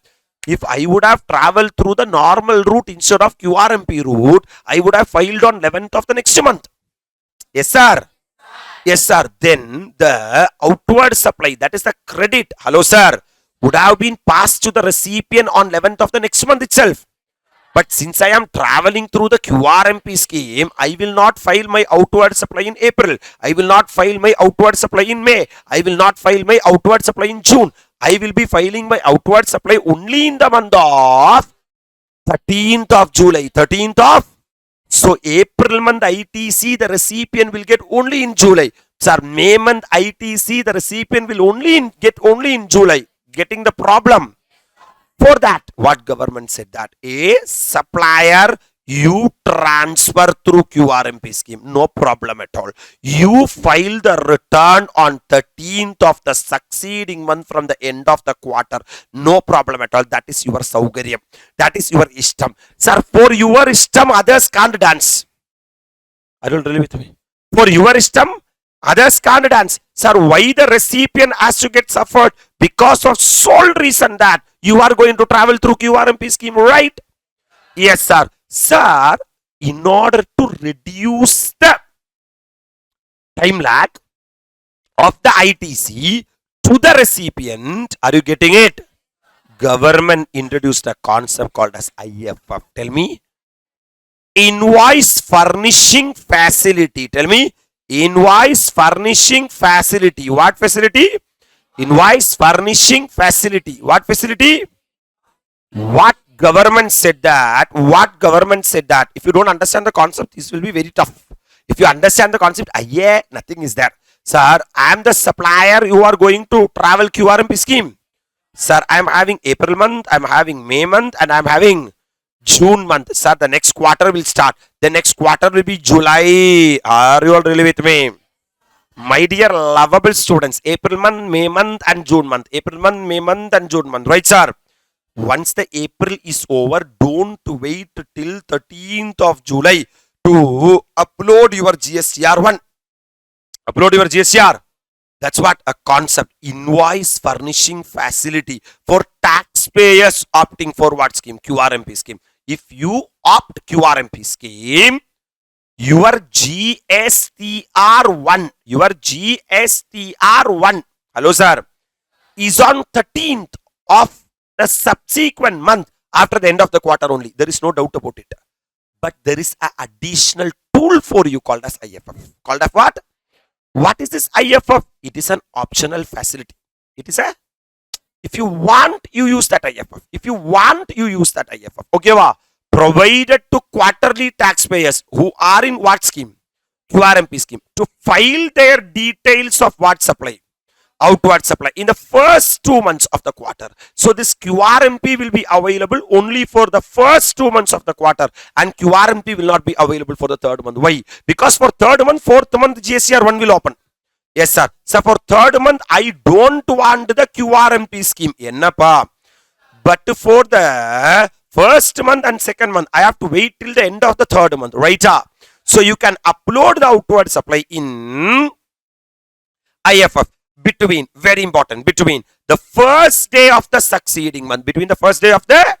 If I would have traveled through the normal route instead of QRMP route, I would have filed on 11th of the next month. Yes, sir. Yes, sir. Then the outward supply, that is the credit, hello, sir, would have been passed to the recipient on 11th of the next month itself. But since I am traveling through the QRMP scheme, I will not file my outward supply in April. I will not file my outward supply in May. I will not file my outward supply in June. I will be filing my outward supply only in the month of 13th of July. 13th of. So April month ITC, the recipient will get only in July. Sir, May month ITC, the recipient will get only in July. Getting the problem? For that, what government said that a supplier you transfer through QRMP scheme, no problem at all. You file the return on 13th of the succeeding month from the end of the quarter, no problem at all. That is your saugaryam. That is your ishtam. Sir, for your ishtam, others can't dance. I don't really with me. For your ishtam, others can't dance. Sir, why the recipient has to get suffered? Because of sole reason that you are going to travel through QRMP scheme, right? Yes, sir. Sir, in order to reduce the time lag of the ITC to the recipient, are you getting it? Government introduced a concept called as IFF. Tell me. Invoice furnishing facility. Tell me. Invoice furnishing facility. What facility? Invoice furnishing facility. What facility? What government said that? What government said that? If you don't understand the concept, this will be very tough. If you understand the concept, yeah, nothing is there. Sir, I am the supplier. You are going to travel QRMP scheme. Sir, I am having April month, I am having May month, and I am having June month. Sir, the next quarter will start. The next quarter will be July. Are you all really with me? My dear lovable students, April month, May month and June month. April month, May month and June month. Right, sir? Once the April is over, don't wait till 13th of July to upload your GSTR1. Upload your GSTR. That's what a concept. Invoice furnishing facility for taxpayers opting for what scheme? QRMP scheme. If you opt QRMP scheme, your GSTR1, hello sir, is on 13th of the subsequent month after the end of the quarter only. There is no doubt about it. But there is an additional tool for you called as IFF. Called as what? What is this IFF? It is an optional facility. It is a, if you want, you use that IFF. If you want, you use that IFF. Okay, va? Provided to quarterly taxpayers who are in what scheme? QRMP scheme. To file their details of what supply? Outward supply in the first 2 months of the quarter. So this QRMP will be available only for the first 2 months of the quarter, and QRMP will not be available for the third month. Why? Because for third month, fourth month, GSTR1 will open. Yes sir. So for third month, I don't want the QRMP scheme. Ennapa. But for the first month and second month, I have to wait till the end of the third month. Right? So you can upload the outward supply in IFF. Between, very important, between the first day of the succeeding month, between the first day of the,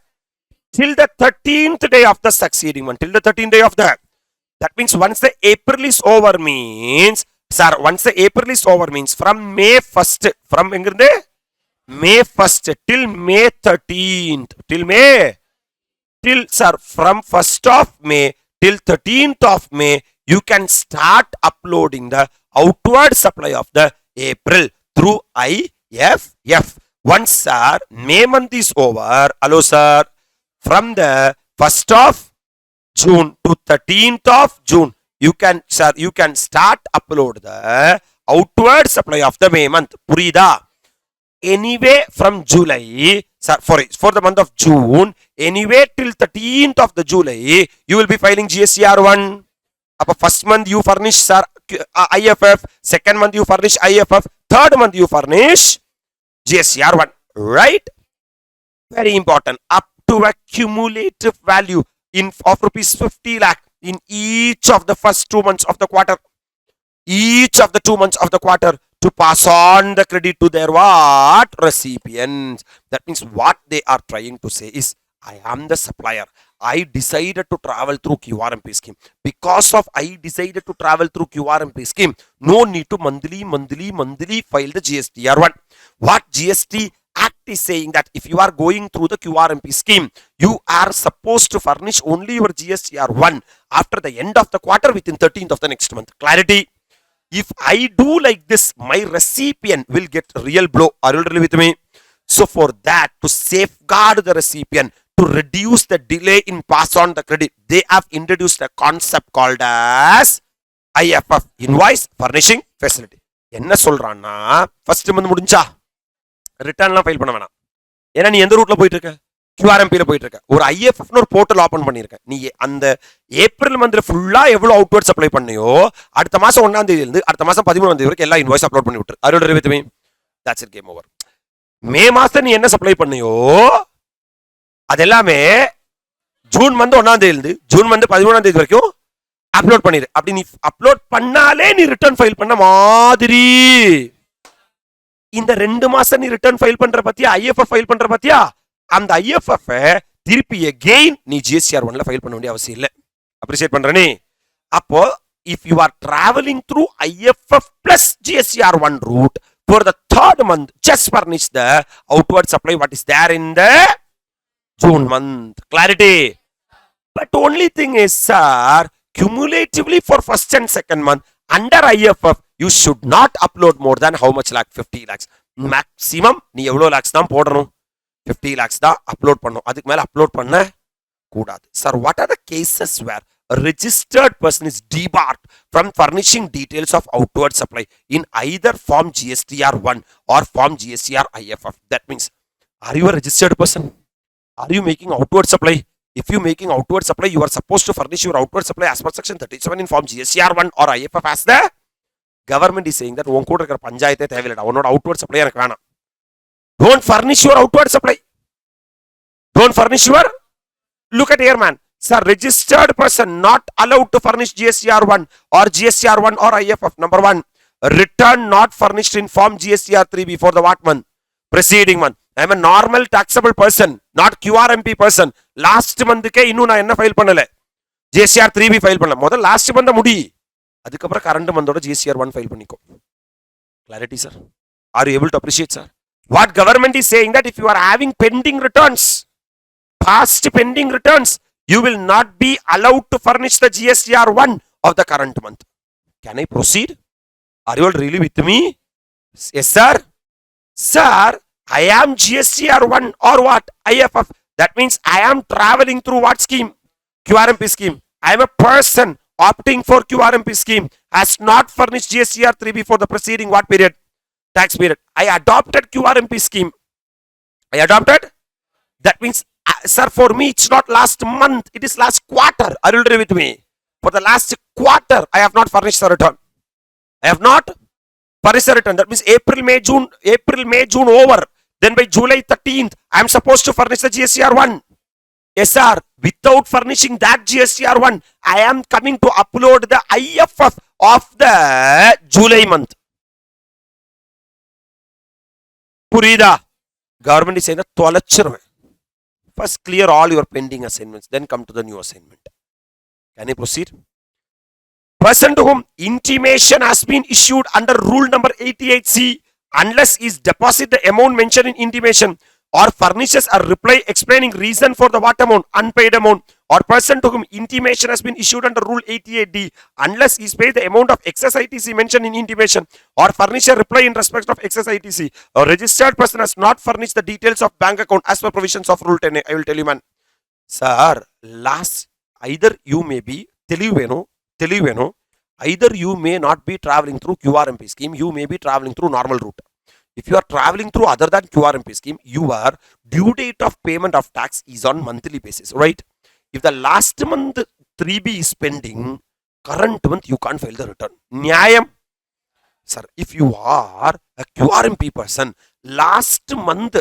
till the 13th day of the succeeding month, till the 13th day of the, that means once the April is over means, sir, once the April is over means from May 1st, from May 1st till May 13th, sir, from 1st of May till 13th of May, you can start uploading the outward supply of the April through IFF. Once sir, May month is over, hello sir, from the 1st of June to 13th of June, you can, sir, you can start upload the outward supply of the May month. Purida? Anyway, from July, sir, for the month of June, anyway till 13th of the July, you will be filing GSTR1. First month you furnish, sir, IFF. Second month you furnish IFF. Third month you furnish GSTR1. Right? Very important. Up to a cumulative value of rupees 50 lakh in each of the first 2 months of the quarter. Each of the 2 months of the quarter, to pass on the credit to their what? Recipients. That means what they are trying to say is, I am the supplier. I decided to travel through QRMP scheme. Because of I decided to travel through QRMP scheme, no need to monthly file the GSTR1. What GST Act is saying that if you are going through the QRMP scheme, you are supposed to furnish only your GSTR1 after the end of the quarter within 13th of the next month. Clarity? If I do like this, my recipient will get real blow. Are you really with me? So for that, to safeguard the recipient, to reduce the delay in pass on the credit, they have introduced a concept called as IFF, Invoice Furnishing Facility. என்ன சொல்றான்னா, first month முடிஞ்சா ரிட்டர்ன்லாம் file பண்ண வேணாம். ஏன்னா நீ எந்த ரூட்ல போயிட்டு இருக்க? QRMPல போயிட்டு இருக்க. ஒரு IFFனு ஒரு போர்ட்டல் ஓபன் பண்ணிருக்க. நீ அந்த ஏப்ரல் மந்த்ல ஃபுல்லா எவ்வளவு அவுட்வர்ட் சப்ளை பண்ணியோ, அடுத்த மாசம் 1ஆம் தேதியில இருந்து அடுத்த மாசம் 13ஆம் தேதி வரைக்கும் எல்லா இன்வாய்ஸ் அப்லோட் பண்ணி விட்டுரு. Arul with me. That's it, game over. மே மாசம் நீ என்ன சப்ளை பண்ணியோ அது எல்லாமே ஜூன் மந்த் 1ஆம் தேதியில இருந்து ஜூன் மந்த் 13ஆம் தேதி வரைக்கும் அப்லோட் பண்ணிரு. அப்படி நீ அப்லோட் பண்ணாலே நீ ரிட்டர்ன் ஃபைல் பண்ண மாதிரி. இந்த 2 மாசம் நீ ரிட்டர்ன் ஃபைல் பண்ற பத்தியா, IFF ஃபைல் பண்ற பத்தியா, அந்த IFF திருப்பி again நீ GSTR1ல ஃபைல் பண்ண வேண்டிய அவசியம் இல்லை. அப்ரிஷியேட் பண்றனே. அப்போ if you are traveling through IFF plus GSTR1 route for the third month, just furnish the outward supply what is there in the June month. Clarity? But only thing is, sir, cumulatively for first and second month under IFF, you should not upload more than how much lakh? 50 lakhs. Maximum நீ எவ்வளவு lakhs தான் போடணும்? 50 lakhs தான் upload பண்ணும். அதுக்கு மேல upload பண்ண கூடாது. Sir, what are the cases where a registered person is debarred from furnishing details of outward supply in either form GSTR1 or form GSTR IFF? That means, are you a registered person? Are you making outward supply? If you making outward supply, you are supposed to furnish your outward supply as per section 37 in form GSTR1 or IFF as the government is saying that உன் கூட இருக்கிற பஞ்சாயத்தே தேவையில்லடா, உன்னோட outward supply எனக்கு வேணாம். Don't furnish your outward supply. don't furnish your, look at here man. Sir, registered person not allowed to furnish GSTR1 or GSTR1 or IFF. Number 1, return not furnished in form GSTR3 before the what month? Preceding month. I am a normal taxable person, not QRMP person. Last month ke innu na enna file பண்ணல. GSTR3B file பண்ணல. முதல் last month முடி. அதுக்கப்புறம் current month ஓட GSTR1 file பண்ணிக்கோ. Clarity sir. Are you able to appreciate sir? What government is saying that if you are having pending returns, past pending returns, you will not be allowed to furnish the GSTR1 of the current month. Can I proceed? Are you all really with me? Yes sir. Sir, I am GSTR1 or what? IFF. That means I am traveling through what scheme? QRMP scheme. I am a person opting for QRMP scheme has not furnished GSTR3 before the preceding what period? Tax period. I adopted QRMP scheme. I adopted. That means, sir, for me it's not last month. It is last quarter. Are you agree with me? For the last quarter, I have not furnished the return. I have not furnished the return. That means April, May, June over. Then by July 13th, I am supposed to furnish the GSTR1. Yes, sir. Without furnishing that GSTR1, I am coming to upload the IFF of the July month. Purida. Government is saying that first clear all your pending assignments, then come to the new assignment. Can I proceed? Person to whom intimation has been issued under rule number 88C unless is deposit the amount mentioned in intimation or furnishes a reply explaining reason for the what amount, unpaid amount, or person to whom intimation has been issued under rule 88D unless he pays the amount of excess ITC mentioned in intimation or furnish a reply in respect of excess ITC, a registered person has not furnished the details of bank account as per provisions of rule 10A. I will tell you man. Sir, last either you may be either you may not be traveling through QRMP scheme, you may be traveling through normal route. If you are traveling through other than QRMP scheme, your due date of payment of tax is on monthly basis, right? If the last month 3B is pending, current month you can't file the return. Nyayam. Sir, if you are a QRMP person, last month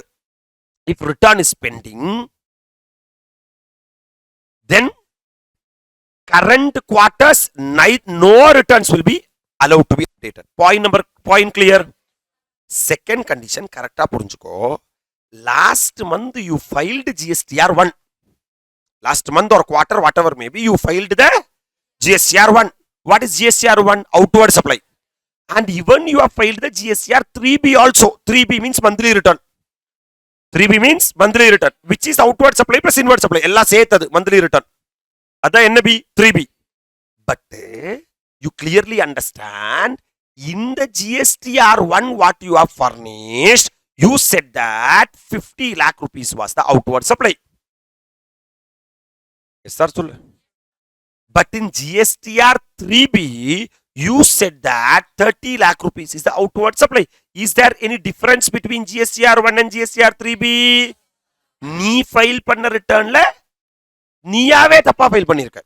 if return is pending, then current quarters no returns will be allowed to be updated. Point clear. Second condition correcta புரிஞ்சுக்கோ. Last month you filed GSTR1. Last month or quarter whatever maybe you filed the GSTR1. What is GSTR1? Outward supply. And even you have filed the GSTR3B also. 3B means monthly return. 3B means monthly return, which is outward supply plus inward supply. Ella setadu monthly return. Ada NB 3B. But you clearly understand in the GSTR1 what you have furnished, you said that 50 lakh rupees was the outward supply. Yes sir. But in GSTR3B, you said that 30 lakh rupees is the outward supply. Is there any difference between GSTR1 and GSTR3B? Nee file panna return la நீயாவே தப்பா file பண்ணிருக்க.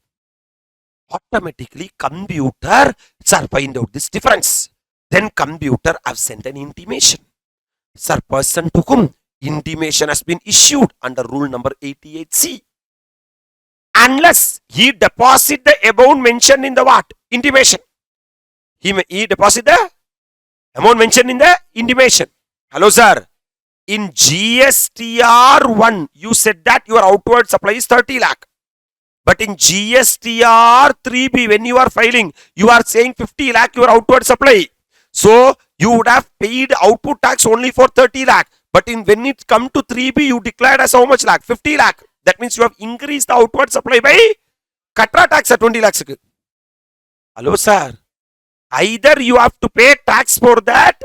Automatically computer sir find out this difference. Then computer have sent an intimation. Sir, person to whom intimation has been issued under rule number 88C. Unless he deposit the amount mentioned in the what? Intimation. He deposit the amount mentioned in the intimation. Hello sir. In GSTR1, you said that your outward supply is 30 lakh. But in GSTR3B, when you are filing, you are saying 50 lakh your outward supply. So, you would have paid output tax only for 30 lakh. But when it come to 3B, you declared as how much lakh? 50 lakh. That means you have increased the outward supply by katra tax at 20 lakhs. Hello, sir. Either you have to pay tax for that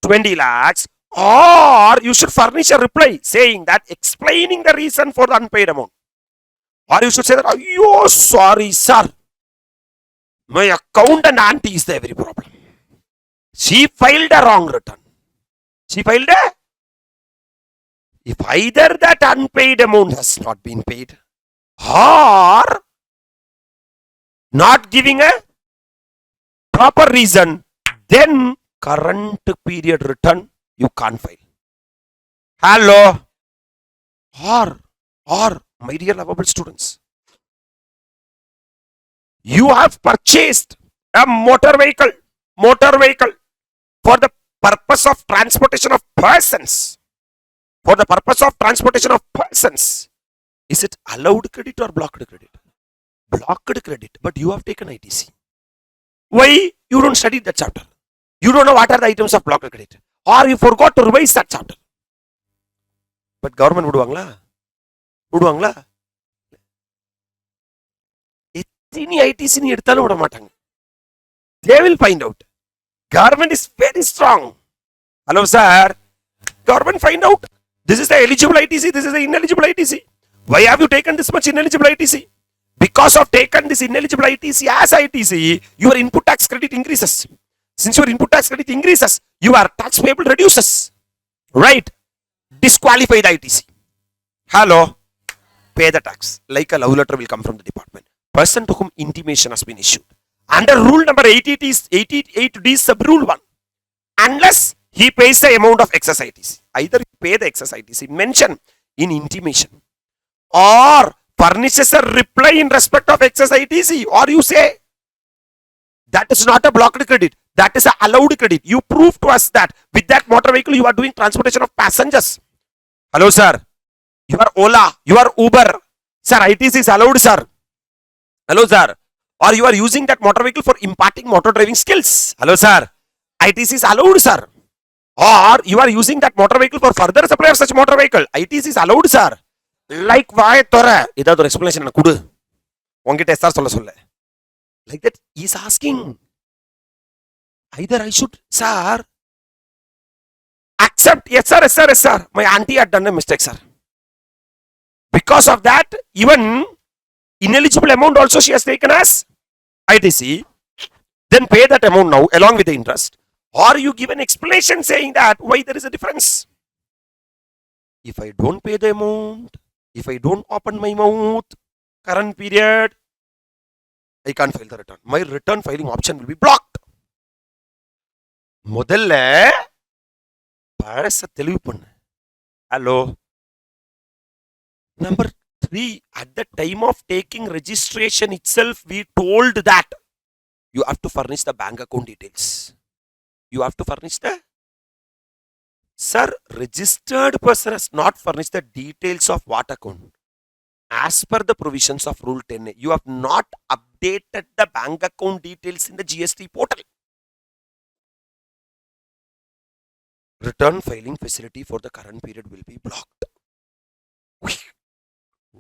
20 lakhs or you should furnish a reply saying that explaining the reason for the unpaid amount. Or you should say that, oh, sorry, sir. My accountant auntie is the every problem. She filed a wrong return. She filed a... If either that unpaid amount has not been paid or not giving a proper reason, then current period return you can't file. Hello? Or Or, my dear lovable students, you have purchased a motor vehicle for the purpose of transportation of persons. For the purpose of transportation of persons. Is it allowed credit or blocked credit? Blocked credit, but you have taken ITC. Why? You don't study that chapter. You don't know what are the items of blocked credit. Or you forgot to revise that chapter. But government விடுவாங்களா? எத்தனை ITC நீ எடுத்தாலும் விட மாட்டாங்க. They will find out. Government is very strong. Hello sir. Government find out. This is the eligible ITC. This is the ineligible ITC. Why have you taken this much ineligible ITC? Because of taken this ineligible ITC as ITC, your input tax credit increases. Since your input tax credit increases, your tax payable reduces. Right? Disqualify the ITC. Hello? Pay the tax. Like a love letter will come from the department. Person to whom intimation has been issued. Under rule number 88D sub rule 1. Unless he pays the amount of excess ITC. Either he pay the excess ITC mentioned in intimation. Or furnishes a reply in respect of excess ITC. Or you say, that is not a blocked credit. That is a allowed credit. You prove to us that with that motor vehicle you are doing transportation of passengers. Hello sir. You are Ola. You are Uber. Sir, ITC is allowed sir. Hello sir. Or you are using that motor vehicle for imparting motor driving skills. Hello sir. ITC is allowed sir. Or you are using that motor vehicle for further supply of such motor vehicle. ITC is allowed sir. Like why thora? Idha explanation na kudu. Ongita sir solla. Like that he is asking. Either I should sir accept. Yes sir, yes sir, yes sir. My auntie had done a mistake sir. Because of that, even ineligible amount also she has taken as ITC. Then pay that amount now along with the interest. Or you give an explanation saying that why there is a difference. If I don't pay the amount, if I don't open my mouth, current period, I can't file the return. My return filing option will be blocked. முதல்ல பழச தெளிவு பண்ணு. Hello. Number 3, at the time of taking registration itself, we told that you have to furnish the bank account details. You have to furnish the... Sir, registered person has not furnished the details of what account. As per the provisions of Rule 10A, you have not updated the bank account details in the GST portal. Return filing facility for the current period will be blocked.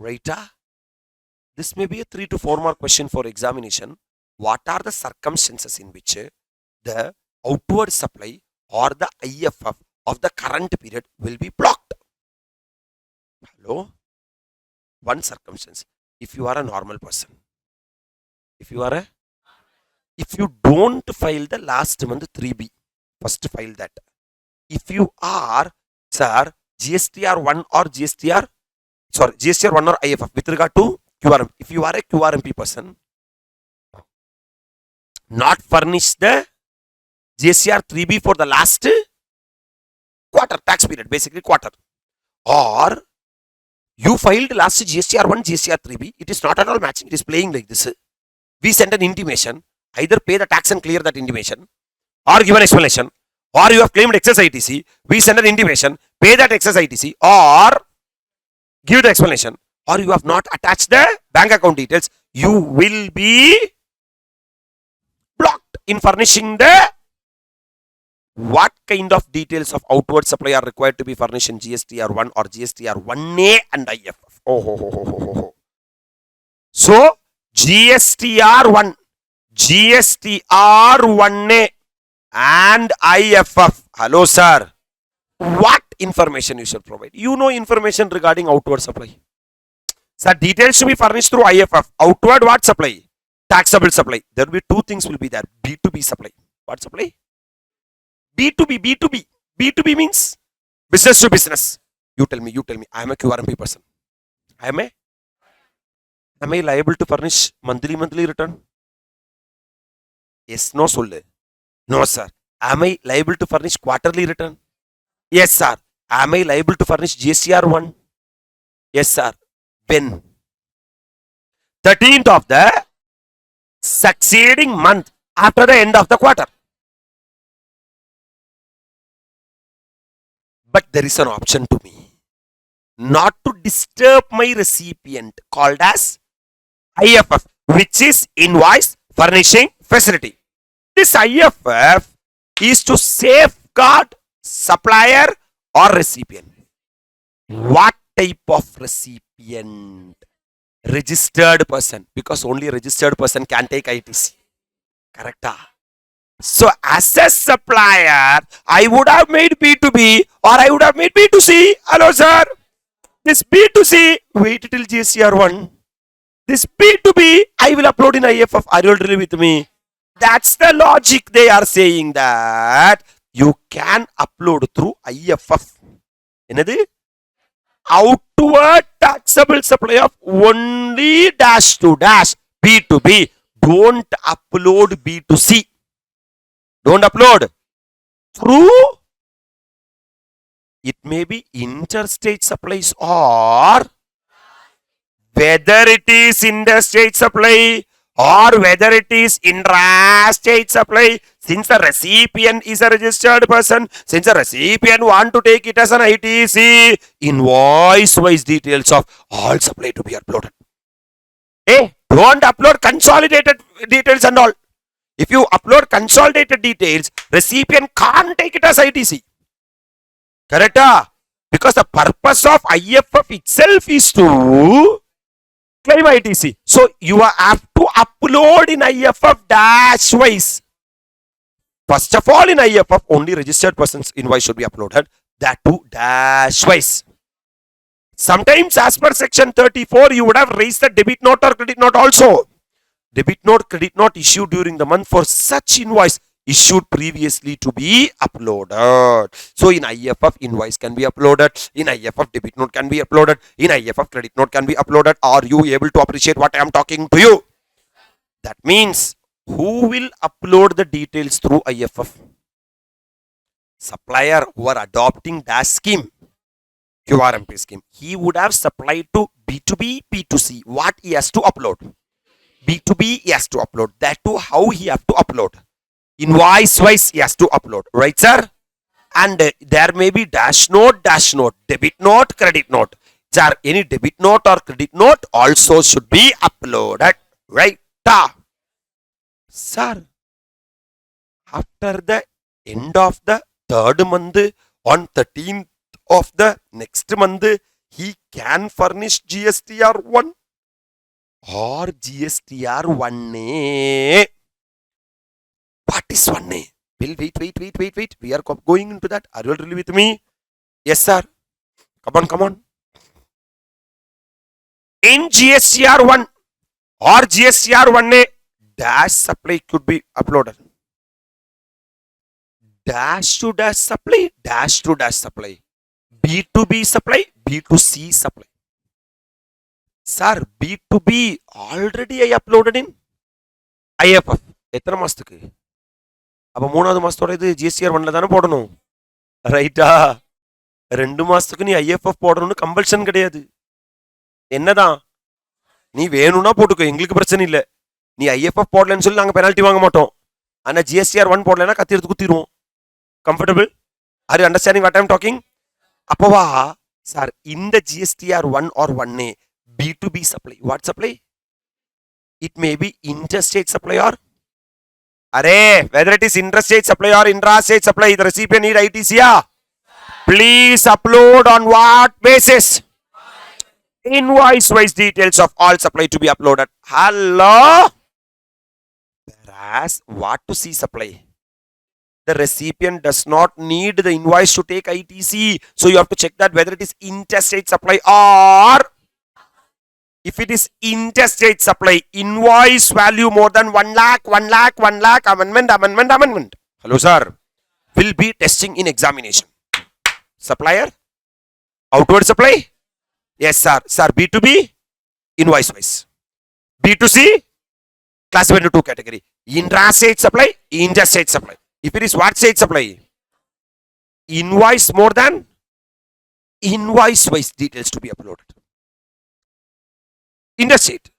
Right? This may be a 3 to 4 mark question for examination. What are the circumstances in which the outward supply or the IFF of the current period will be blocked? Hello? One circumstance. If you are a normal person, if you don't file the last month 3B, first file that. If you are, sir, GSTR 1 or GSTR 1 or IFF with regard to QRM. If you are a QRMP person, not furnish the GSTR 3B for the last quarter, tax period, basically quarter. Or you filed last GSTR 1, GSTR 3B, it is not at all matching, it is playing like this. We send an intimation, either pay the tax and clear that intimation, or give an explanation, or you have claimed excess ITC, we send an intimation, pay that excess ITC, or give the explanation, or you have not attached the bank account details, you will be blocked in furnishing the... What kind of details of outward supply are required to be furnished in GSTR 1 or GSTR 1A and IFF? So, GSTR 1, GSTR 1A and IFF. Hello, sir. What information you should provide? You know information regarding outward supply. Sir, details to be furnished through IFF. Outward what supply? Taxable supply. There will be 2 things will be there. B2B supply. What supply? B2B. B2B means business to business. You tell me. I am a QRMP person. Am I liable to furnish monthly return? Yes, no, solle. No, sir. Am I liable to furnish quarterly return? Yes, sir. Am I liable to furnish GSTR 1? Yes, sir. When? 13th of the succeeding month after the end of the quarter. But there is an option to me not to disturb my recipient called as IFF, which is Invoice Furnishing Facility. This IFF is to safeguard supplier or recipient. What type of recipient? Registered person, because only a registered person can take ITC. Correct? So as a supplier, I would have made B2B or I would have made B2C. Hello sir. This B2C, wait till GSTR1. This B2B, I will upload in IFF. Are you all with me? That's the logic. They are saying that you can upload through IFF. Another? Outward taxable supply of only dash to dash B2B. Don't upload B2C. Don't upload through. It may be interstate supplies or whether it is interstate supply or whether it is intrastate supply. Since the recipient is a registered person, since the recipient want to take it as an ITC, invoice-wise details of all supply to be uploaded. Hey, don't upload consolidated details and all. If you upload consolidated details, recipient can't take it as ITC. Correct? Because the purpose of IFF itself is to claim ITC. So you have to upload in IFF dash wise. First of all, in IFF, only registered person's invoice should be uploaded. That too dash wise. Sometimes as per section 34, you would have raised the debit note or credit note also. Debit note, credit note issued during the month for such invoice issued previously to be uploaded. So in IFF, invoice can be uploaded. In IFF, debit note can be uploaded. In IFF, credit note can be uploaded. Are you able to appreciate what I am talking to you? That means, who will upload the details through IFF? Supplier who are adopting dash scheme, QRMP scheme. He would have supplied to B2B, B2C. What he has to upload? B2B he has to upload. That too, how he have to upload? Invoice wise he has to upload. Right, sir? And there may be dash note, debit note, credit note. Sir, any debit note or credit note also should be uploaded. Right? Sir, after the end of the third month, on 13th of the next month, he can furnish GSTR1 or GSTR1A. What is 1A? Well, wait. We are going into that. Are you really with me? Yes, sir. Come on. In GSTR1 or GSTR1A, dash supply could be uploaded. Dash to dash supply. B2B supply, B2C supply. Sir, B2B already I uploaded in IFF. எத்தனை மாசத்துக்கு? அப்ப மூணாவது மாசத்தோட இது GSTR 1ல தானே போடணும். ரைட்டா? 2 மாசத்துக்கு நீ IFF போடணும்னு கம்பல்ஷன் கிடையாது. என்னதான்? நீ வேணும்னா போட்டுக்கோ, எங்களுக்கு பிரச்சனை இல்லை. நீ IFF போடலன்னு சொல்லி நாங்க பெனால்ட்டி வாங்க மாட்டோம். ஆனா GSTR 1 போடலன்னா கத்தி எடுத்து குத்திடுவோம். Comfortable? Are you understanding what I am talking? அப்பவா சார் இந்த GSTR 1 or 1A B2B supply. What supply? It may be interstate supply or whether it is interstate supply or intrastate supply, the recipient need ITC. Please upload on what basis? Invoice wise details of all supply to be uploaded. Hello? Whereas what to see supply? The recipient does not need the invoice to take ITC. So you have to check that whether it is interstate supply or if it is interstate supply, invoice value more than 1 lakh, amendment. Hello, sir. Will be testing in examination. Supplier? Outward supply? Yes, sir. Sir, B2B? Invoice wise. B2C? Classified into 2 category. Intrastate supply, interstate supply. If it is what state supply? Invoice more than invoice wise details to be uploaded. Interstate.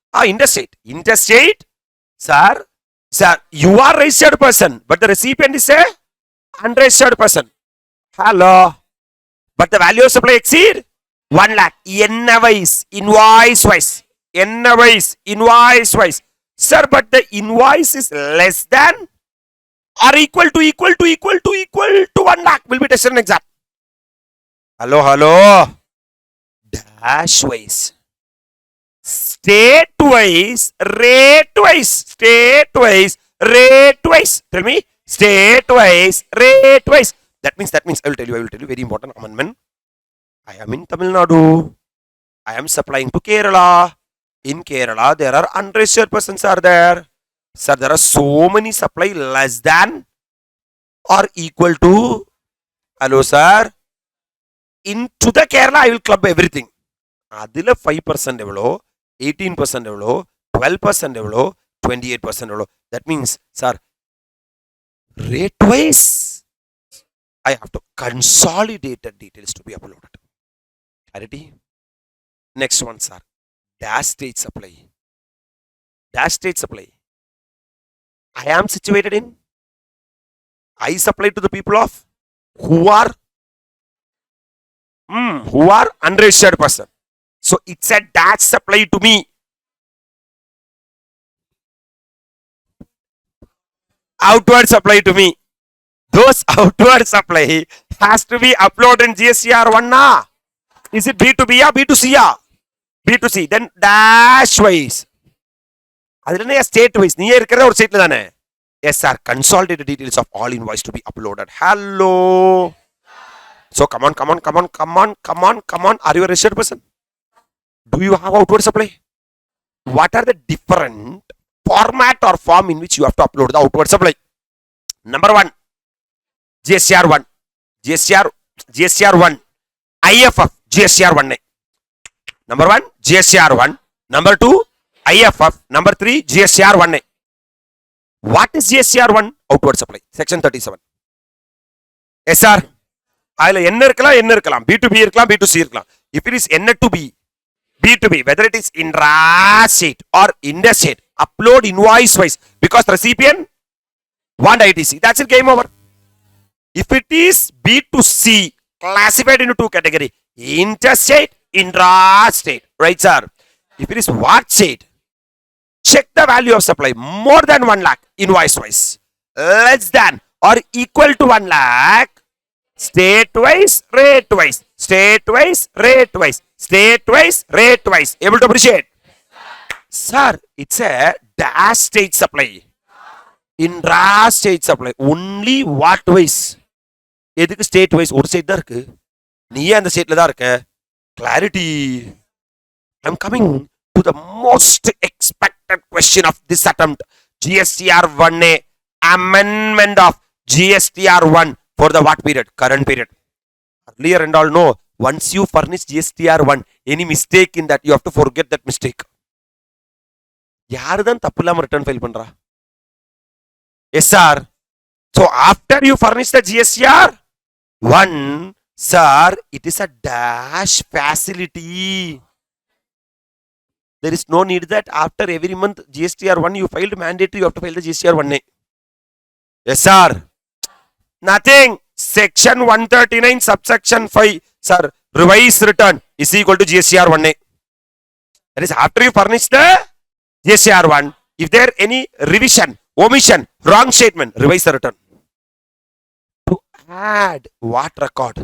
Interstate. Sir, you are registered person, but the recipient is a unregistered person. Hello. But the value of supply exceed 1 lakh. Invoice wise. Sir, but the invoice is less than or equal to 1 lakh. Will be tested in exam. Hello. Dash wise. State wise. Rate wise. Tell me. State wise. Rate wise. That means, I will tell you, very important amendment. I am in Tamil Nadu. I am supplying to Kerala. In Kerala, there are unregistered persons are there. Sir, there are so many supply less than or equal to. Hello, sir. Into the Kerala, I will club everything. Adila 5% evlo, 18% evlo, 12% evlo, 28% evlo. That means, sir, rate wise, I have to consolidate the details to be uploaded. Clarity? Next one, sir. Dash state supply. I am situated in. I supply to the people of who are unregistered person. So it's a dash supply to me. Outward supply to me. Those outward supply has to be uploaded in GSTR1 na. Is it B2B or B2C? B2C. Then dash wise. Adilane state wise. Near or state ladane. Yes, sir. Consolidated details of all invoice to be uploaded. Hello. So come on. Are you a registered person? Do you have outward supply? What are the different format or form in which you have to upload the outward supply? Number 1. GSTR1. GSTR1. IFF. GSTR1. Number 1. GSTR1. Number 2. IFF. Number 3. GSTR1. What is GSTR1? Outward supply. Section 37. Yes, sir. B2B, B2C. If it is N to B, B2B, whether it is intrastate or interstate, upload invoice wise because recipient want ITC. That's it, game over. If it is B2C, classified into 2 categories, interstate, intrastate, right, sir? If it is what state, check the value of supply more than 1 lakh invoice wise, less than or equal to 1 lakh, state wise, rate wise, able to appreciate? Sir, it's a dash state supply, intrastate supply, only what wise? எதுக்கு state wise ஒரு state தான் இருக்கு, நீயே அந்த ஸ்டேட்ல தான் இருக்க. Clarity. I am coming to the most expected question of this attempt. GSTR1A amendment of GSTR1 for the what period? Current period. Earlier and all know, once you furnish GSTR1, any mistake in that, you have to forget that mistake. யாரு தான் தப்பு இல்லாம return file பண்றா? Yes, sir. So after you furnish the GSTR1, sir, it is a dash facility. There is no need that after every month GSTR1 you filed mandatory, you have to file the GSTR1A. Yes, sir. Nothing. Section 139 subsection 5, sir, revised return is equal to GSTR1A. That is after you furnish the GSTR1, if there any revision, omission, wrong statement, revise the return. To add what record?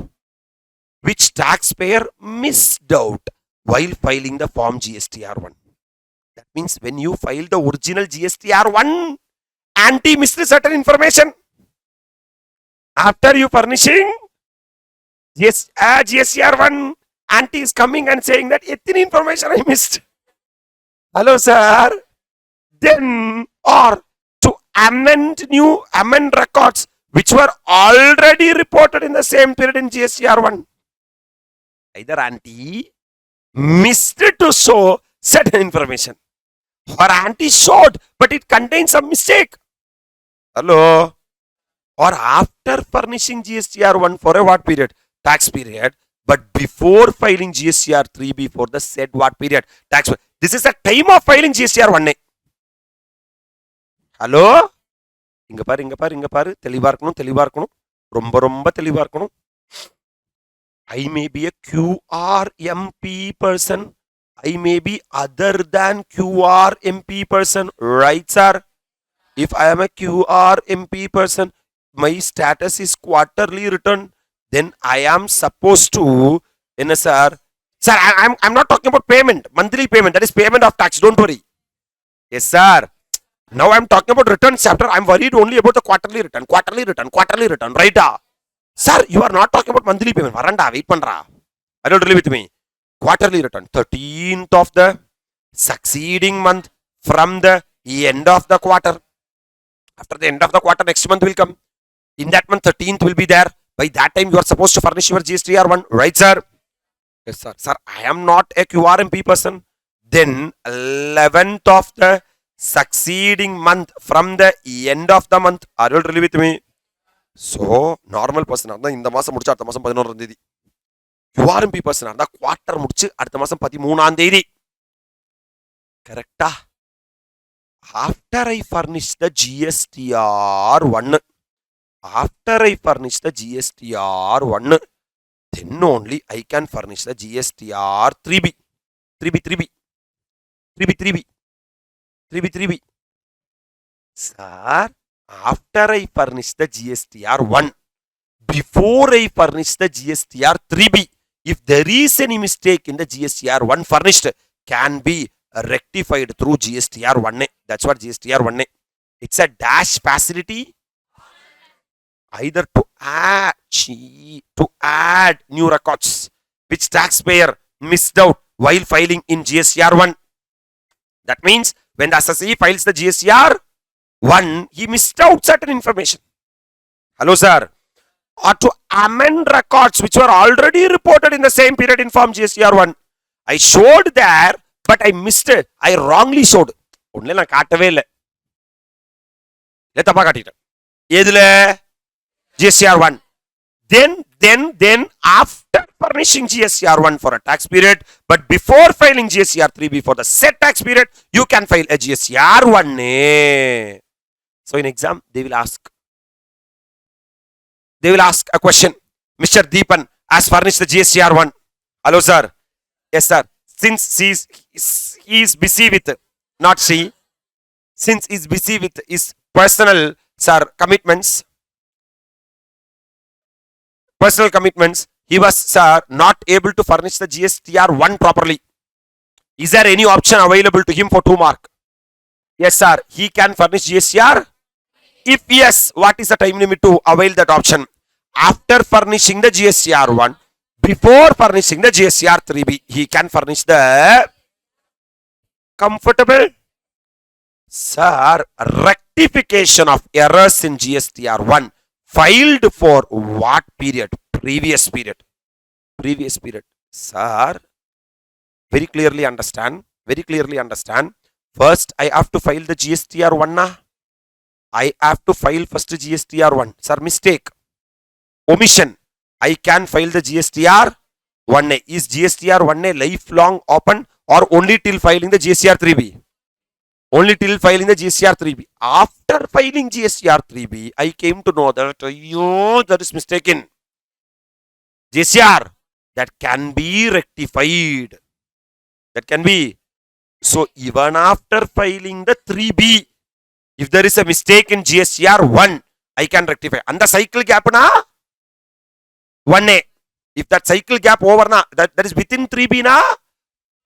Which taxpayer missed out while filing the form GSTR1. That means when you file the original GSTR1, ante missed certain information. After you furnishing GSTR1, ante is coming and saying that ethnic information I missed. Hello, sir. Then or to amend records which were already reported in the same period in GSTR1. Either ante missed to show certain information or ante showed but it contains some mistake. Hello. Or after furnishing GSTR1 for a what period? Tax period. but before filing GSTR 3B for the said what period? Tax. This is the time of filing GSTR 1A. Hello? இங்க பாரு தெளிவா இருக்கணும் ரொம்ப தெளிவா இருக்கணும். I may be a QRMP person. I may be other than QRMP person, right sir? If I am a QRMP person, my status is quarterly return, then I am supposed to, sir, I'm not talking about payment, monthly payment, that is payment of tax, don't worry. Yes sir. Now I'm talking about return chapter, I'm worried only about the quarterly return, right? Sir, you are not talking about monthly payment. Varanda, wait pandra. I don't really with me. Quarterly return, 13th of the succeeding month from the end of the quarter. After the end of the quarter, next month will come. In that month, 13th will be there. By that time, you are supposed to furnish your GSTR1, right, sir? Yes, sir. Sir, I am not a QRMP person. Then, 11th of the succeeding month from the end of the month. Are you really with me? So, normal person இருந்தா இந்த மாசம் முடிச்சு அடுத்த மாசம் 11ஆம் தேதி. QRMP person இருந்தா quarter முடிச்சு அடுத்த மாசம் 13ஆம் தேதி. கரெக்ட்டா? After I furnish the GSTR1, then only I can furnish the GSTR3B. 3B. Sir, after I furnish the GSTR1, before I furnish the GSTR3B, if there is any mistake in the GSTR1 furnished, can be rectified through GSTR1A. That's what GSTR1A. It's a dash facility. Either to add new records which taxpayer missed out while filing in GSTR1. That means when the assessee files the GSTR1, he missed out certain information. Hello, sir. Or to amend records which were already reported in the same period in form GSTR1. I showed there, but I missed it. I wrongly showed. ஒன்னும் நான் காட்டவே இல்லை. தப்பா காட்டிட்டேன். எதுல? GSTR1. Then after furnishing GSTR1 for a tax period, but before filing GSTR3B for the said tax period, you can file a GSTR1A. So in exam, they will ask a question. Mr. Deepan has furnished the GSTR1. Hello, sir. Yes, sir. Since he is busy with, not she, since he is busy with his personal, sir, commitments, he was, sir, not able to furnish the GSTR1 properly. Is there any option available to him for 2 mark? Yes, sir. He can furnish GSTR. If yes, what is the time limit to avail that option? After furnishing the GSTR1, before furnishing the GSTR3B, he can furnish the comfortable. Sir, rectification of errors in GSTR1 filed for what period? Previous period. Sir, very clearly understand. First, I have to file the GSTR1. I have to file first GSTR1. Sir, mistake. Omission. I can file the GSTR1A. Is GSTR1A lifelong open or only till filing the GSTR3B? Only till filing the GSTR3B. After filing GSTR3B, I came to know that, there is mistake in GSTR. That can be rectified. So, even after filing the 3B, if there is a mistake in GSTR1, I can rectify. And the cycle gap na 1A. If that cycle gap over na, that is within 3B na,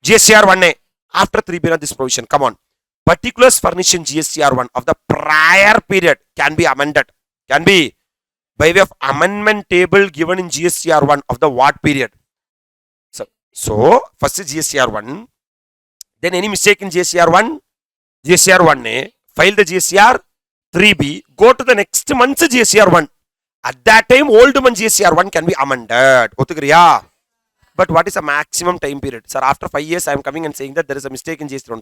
GSTR1A. After 3B na, this provision. Come on. Particulars furnished in GSTR1 of the prior period can be amended. Can be by way of amendment table given in GSTR1 of the what period. So first is GSTR1. Then any mistake in GSTR1A, file the GSTR3B, go to the next month's GSTR1. At that time, old month GSTR1 can be amended. But what is the maximum time period? Sir, after 5 years, I am coming and saying that there is a mistake in GSTR1.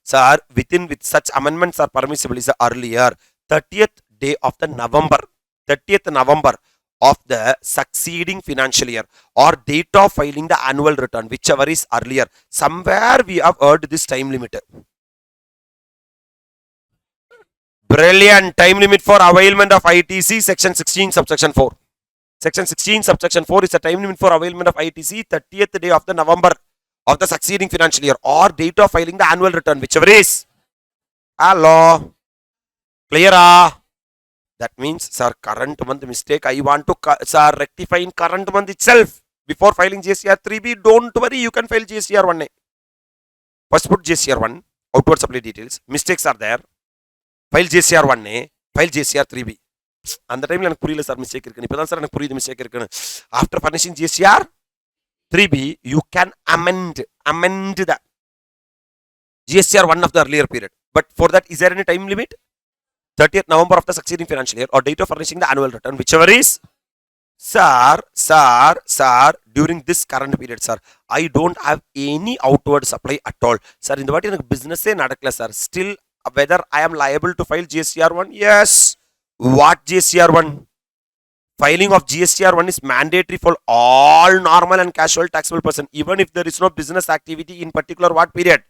Sir, with such amendments are permissible is the earlier 30th day of the November of the succeeding financial year or date of filing the annual return, whichever is earlier. Somewhere we have heard this time limit. Brilliant. Time limit for availment of ITC, section 16, subsection 4. Section 16, subsection 4 is the time limit for availment of ITC, 30th day of the November of the succeeding financial year or date of filing the annual return, whichever is. Hello. Clear? That means, sir, current month mistake, I want to, sir, rectify in current month itself. Before filing GSTR 3B, don't worry, you can file GSTR 1A. First put GSTR 1, outward supply details, mistakes are there. File GSTR 1A, file GSTR 3B. அந்த டைம்ல எனக்கு புரியல sir mistake இருக்குன்னு இப்பதான் sir எனக்கு புரியுது mistake இருக்குன்னு after furnishing GSTR 3B you can amend the GSTR 1 of the earlier period, but for that is there any time limit? 30th November of the succeeding financial year or date of furnishing the annual return, whichever is. Sir, during this current period, sir, I don't have any outward supply at all. Sir, in the what எனக்கு business நடக்கல sir. Still, whether I am liable to file GSTR 1? Yes. What GSTR 1? Filing of GSTR 1 is mandatory for all normal and casual taxable person, even if there is no business activity in particular what period.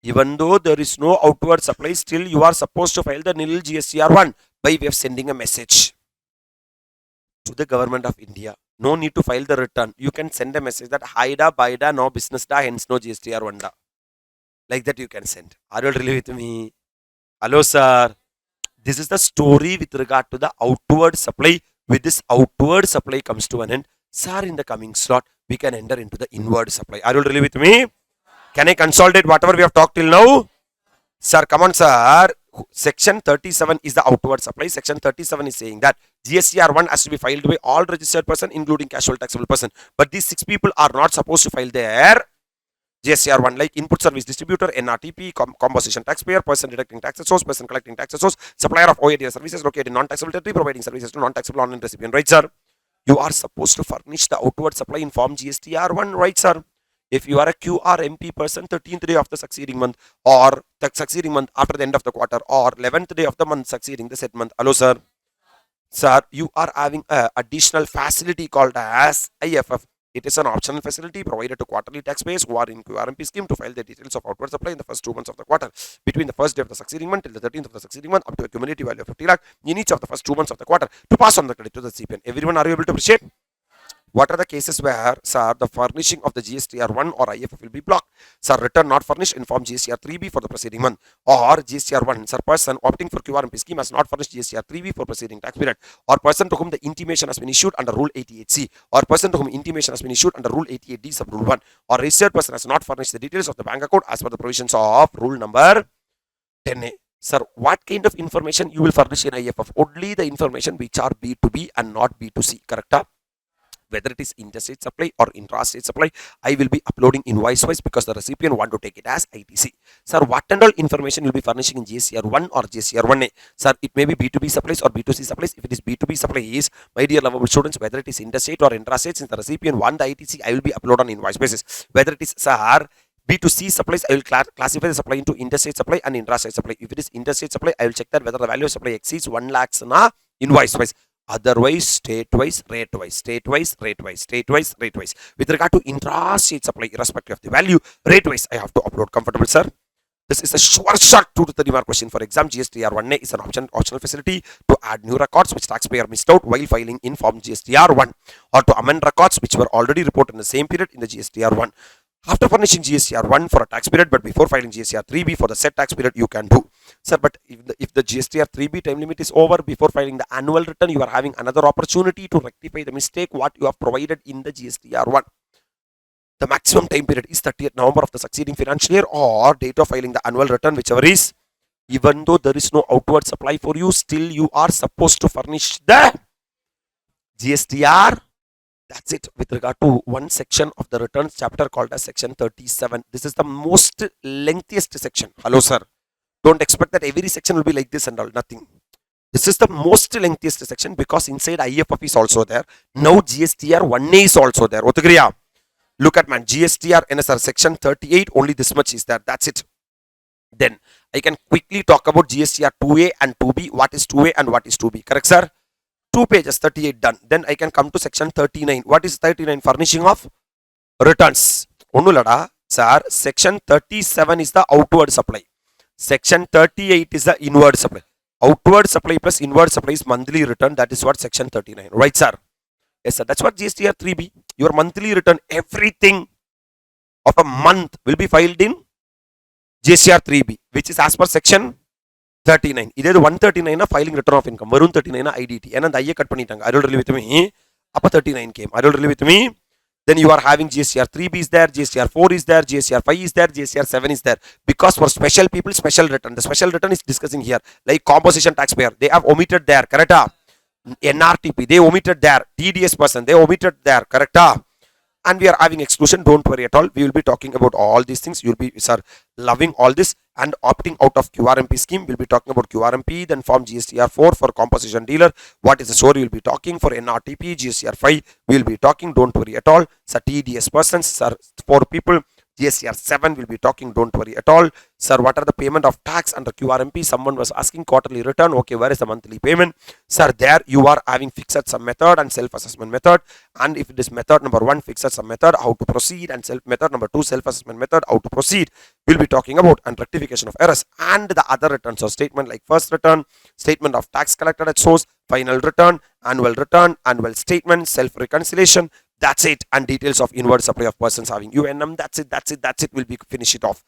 Even though there is no outward supply, still you are supposed to file the nil GSTR 1 by way of sending a message to the government of India. No need to file the return. You can send a message that Haida, Baida, no business da, hence no GSTR 1 da. Like that you can send. Are you really with me? Hello, sir. This is the story with regard to the outward supply. With this outward supply comes to an end. Sir, in the coming slot, we can enter into the inward supply. Are you really with me? Can I consolidate whatever we have talked till now? Sir, come on, sir. Section 37 is the outward supply. Section 37 is saying that GSTR 1 has to be filed by all registered person, including casual taxable person. But these 6 people are not supposed to file their GSTR 1, like input service distributor, NRTP, composition taxpayer, person deducting taxes source, person collecting taxes source, supplier of OAD services located in non-taxable territory, providing services to non-taxable online recipient. Right, sir? You are supposed to furnish the outward supply in form GSTR 1, right, sir? If you are a QRMP person, 13th day of the succeeding month or the succeeding month after the end of the quarter or 11th day of the month succeeding the said month. Hello, sir? Sir, you are having an additional facility called as IFF. It is an optional facility provided to quarterly taxpayers who are in QRMP scheme to file the details of outward supply in the first 2 months of the quarter, between the first day of the succeeding month till the 13th of the succeeding month, up to a cumulative value of 50 lakh in each of the first 2 months of the quarter to pass on the credit to the recipient. Everyone, are you able to appreciate? What are the cases where, sir, the furnishing of the GSTR 1 or IFF will be blocked? Sir, return not furnished in form GSTR 3B for the preceding month, or GSTR 1, sir, person opting for QRMP scheme has not furnished GSTR 3B for preceding tax period, or person to whom the intimation has been issued under Rule 88C, or person to whom intimation has been issued under Rule 88D sub Rule 1, or registered person has not furnished the details of the bank account as per the provisions of Rule number 10A. Sir, what kind of information you will furnish in IFF? Only the information which are B2B and not B2C, correct? Whether it is interstate supply or intrastate supply, I will be uploading invoice-wise because the recipient want to take it as ITC. Sir, what and all information you will be furnishing in GSTR 1 or GSTR 1A? Sir, it may be B2B supplies or B2C supplies. If it is B2B supplies, my dear lovable students, whether it is interstate or intrastate, since the recipient want the ITC, I will be upload on invoice basis. Whether it is, sir, B2C supplies, I will classify the supply into interstate supply and intrastate supply. If it is interstate supply, I will check that whether the value of supply exceeds 1 lakhs na invoice-wise. Otherwise, state-wise, rate-wise, state-wise, rate-wise, state-wise, rate-wise. With regard to intrastate supply, irrespective of the value, rate-wise, I have to upload. Comfortable, sir? This is a sure shot 2 to 3 mark question for exam. GSTR 1A is an optional facility to add new records which taxpayer missed out while filing in form GSTR 1, or to amend records which were already reported in the same period in the GSTR 1. After furnishing GSTR 1 for a tax period, but before filing GSTR 3B for the set tax period, you can do. Sir, but if the GSTR 3B time limit is over before filing the annual return, you are having another opportunity to rectify the mistake what you have provided in the GSTR 1. The maximum time period is 30th November of the succeeding financial year or date of filing the annual return, whichever is. Even though there is no outward supply for you, still you are supposed to furnish the GSTR. That's it with regard to one section of the returns chapter called as section 37. This is the most lengthiest section. Hello, sir. Don't expect that every section will be like this and all. Nothing. This is the most lengthiest section because inside IFF is also there. Now GSTR 1A is also there. Otagriya. Look at man. GSTR NSR section 38. Only this much is there. That's it. Then I can quickly talk about GSTR 2A and 2B. What is 2A and what is 2B? Correct, sir? 2 pages, 38 done. Then I can come to section 39. What is 39? Furnishing of returns. Onnulada, sir, section 37 is the outward supply. Section 38 is the inward supply. Outward supply plus inward supply is monthly return. That is what section 39. Right, sir? Yes, sir. That's what GSTR 3B. Your monthly return, everything of a month will be filed in GSTR 3B, which is as per section 39. This is 139 filing return of income. Varun 39 IDT. And the IA cut pannitanga. I don't really with me. Appa 39 came. I don't really with me. Then you are having GSTR 3B is there, GSTR 4 is there, GSTR 5 is there, GSTR 7 is there. Because for special people, special return. The special return is discussing here. Like composition taxpayer, they have omitted there, correct? NRTP, they omitted there. TDS person, they omitted there, correct? And we are having exclusion, don't worry at all. We will be talking about all these things. You will be, sir, loving all this and opting out of QRMP scheme. We'll be talking about QRMP, then form GSTR 4 for composition dealer. What is the story? We'll be talking for NRTP, GSTR 5. We'll be talking, don't worry at all. Sir, TDS persons, sir, 4 people. GSTR 7 will be talking, don't worry at all. Sir, what are the payment of tax under QRMP? Someone was asking quarterly return. Okay, where is the monthly payment? Sir, there you are having fixed sum method and self-assessment method. And if it is method number 1, fixed sum method, how to proceed, and method number 2, self-assessment method, how to proceed. We'll be talking about and rectification of errors and the other returns. So statement like first return, statement of tax collected at source, final return, annual statement, self-reconciliation. That's it. And details of inward supply of persons having UNM. That's it. We'll be finish it off.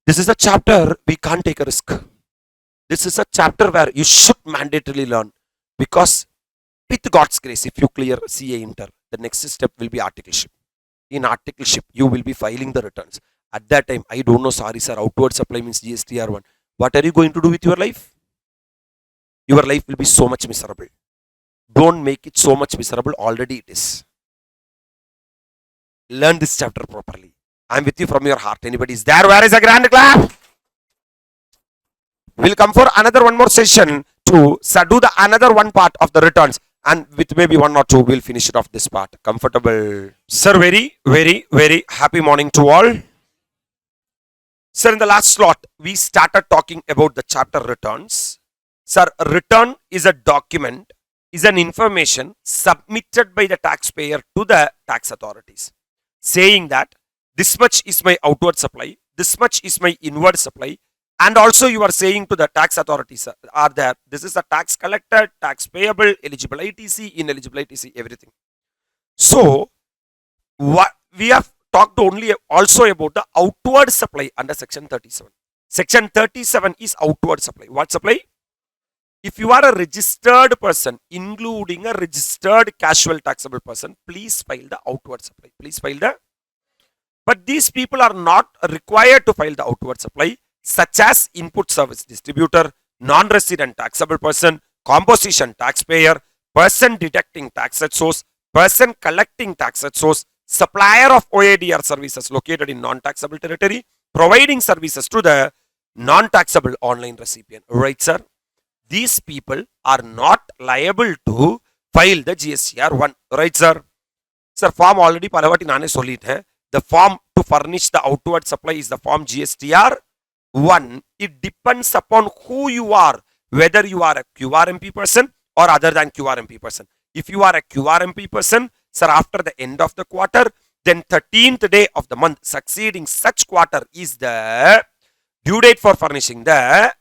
This is a chapter we can't take a risk. This is a chapter where you should mandatorily learn, because with God's grace, if you clear CA Inter, the next step will be articleship. In articleship, you will be filing the returns. At that time, I don't know, sorry sir, outward supply means GSTR1. What are you going to do with your life? Your life will be so much miserable. Don't make it so much miserable, already it is. Learn this chapter properly. I'm with you from your heart. Anybody is there? Where is a grand clap? We'll come for another one more session to do the another one part of the returns, and with maybe 1 or 2 we'll finish it off this part. Comfortable. Sir, very happy morning to all. Sir, in the last slot, we started talking about the chapter returns. Sir, return is a document, is an information submitted by the taxpayer to the tax authorities, saying that this much is my outward supply, this much is my inward supply, and also you are saying to the tax authorities are there, this is a tax collected, tax payable, eligible ITC, ineligible ITC, everything. So, what we have talked only also about the outward supply under section 37. Section 37 is outward supply. What supply? If you are a registered person, including a registered casual taxable person, please file the outward supply. Please file the. But these people are not required to file the outward supply, such as input service distributor, non-resident taxable person, composition taxpayer, person deducting tax at source, person collecting tax at source, supplier of OADR services located in non-taxable territory, providing services to the non-taxable online recipient. Right, sir? These people are not liable to file the GSTR1. Right, sir? Sir, form already palavati nane sollite. The form to furnish the outward supply is the form GSTR1. It depends upon who you are, whether you are a QRMP person or other than QRMP person. If you are a QRMP person, sir, after the end of the quarter, then 13th day of the month succeeding such quarter is the due date for furnishing the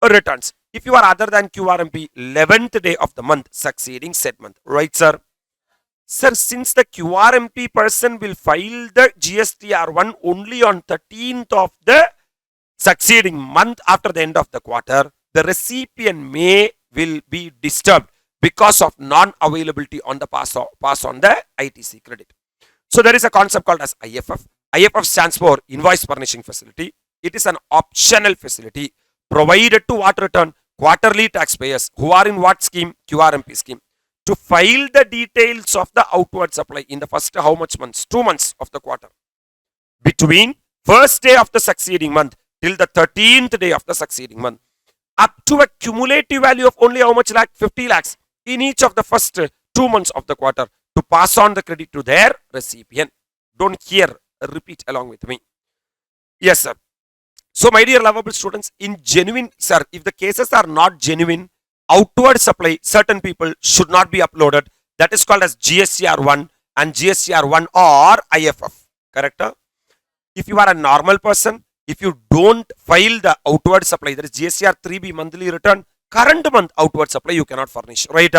returns. If you are other than QRMP, 11th day of the month succeeding said month. Right, sir? Sir, since the QRMP person will file the GSTR1 only on 13th of the succeeding month after the end of the quarter, the recipient will be disturbed because of non-availability on the pass on the ITC credit. So there is a concept called as IFF. IFF stands for Invoice Furnishing Facility. It is an optional facility provided to what return? Quarterly taxpayers who are in what scheme? QRMP scheme. To file the details of the outward supply in the first how much months? 2 months of the quarter. Between first day of the succeeding month till the 13th day of the succeeding month. Up to a cumulative value of only how much lakh? 50 lakhs in each of the first 2 months of the quarter to pass on the credit to their recipient. Don't hear, repeat along with me. Yes, sir. So, my dear lovable students, in genuine, sir, if the cases are not genuine, outward supply, certain people should not be uploaded. That is called as GSTR1 and GSTR1 or IFF. Correct? If you are a normal person, if you don't file the outward supply, that is GSTR 3B monthly return, current month outward supply you cannot furnish. Right?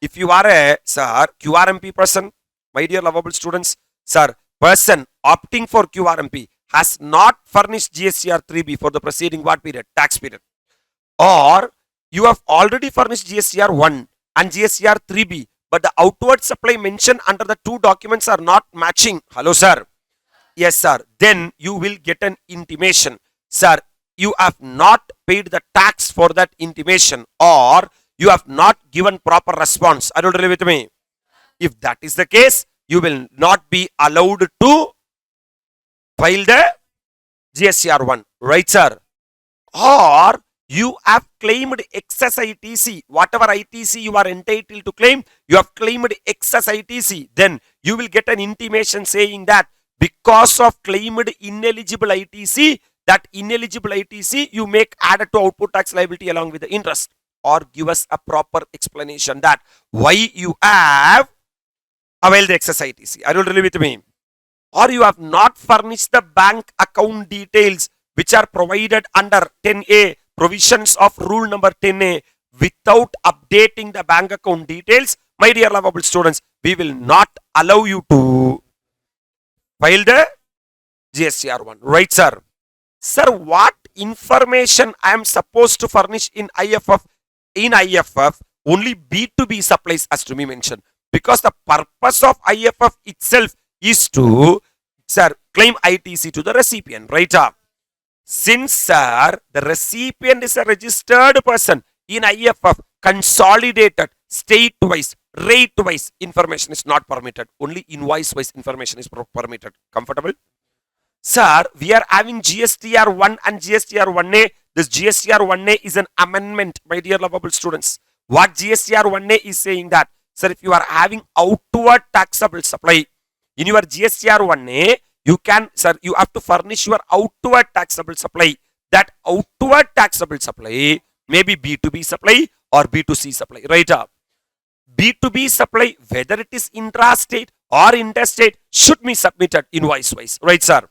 If you are a QRMP person, my dear lovable students, sir, person opting for QRMP has not furnished GSTR 3B for the preceding what period? Tax period. Or you have already furnished GSTR 1 and GSTR 3B, but the outward supply mentioned under the two documents are not matching. Hello, sir. Yes, sir. Then you will get an intimation. Sir, you have not paid the tax for that intimation, or you have not given proper response. Are you agree with me? If that is the case, you will not be allowed to file the GSTR1. Right, sir? Or you have claimed excess ITC. Whatever ITC you are entitled to claim, you have claimed excess ITC. Then you will get an intimation saying that because of claimed ineligible ITC, that ineligible ITC you make added to output tax liability along with the interest. Or give us a proper explanation that why you have availed the excess ITC. Are you really with me? Or you have not furnished the bank account details which are provided under 10A, provisions of rule number 10A, without updating the bank account details. My dear lovable students, we will not allow you to file the GSTR1. Right, sir? Sir, what information I am supposed to furnish in IFF? In IFF, only B2B supplies has to be mentioned. Because the purpose of IFF itself is to, sir, claim ITC to the recipient. Right? Since, sir, the recipient is a registered person, in IFF, consolidated, state-wise, rate-wise information is not permitted. Only invoice-wise information is permitted. Comfortable? Sir, we are having GSTR1 and GSTR1A. This GSTR1A is an amendment, my dear lovable students. What GSTR1A is saying that, sir, if you are having outward taxable supply, in your GSTR1A, you can, sir, you have to furnish your outward taxable supply. That outward taxable supply may be B2B supply or B2C supply. Right? B2B supply, whether it is intrastate or interstate, should be submitted invoice-wise. Right, sir?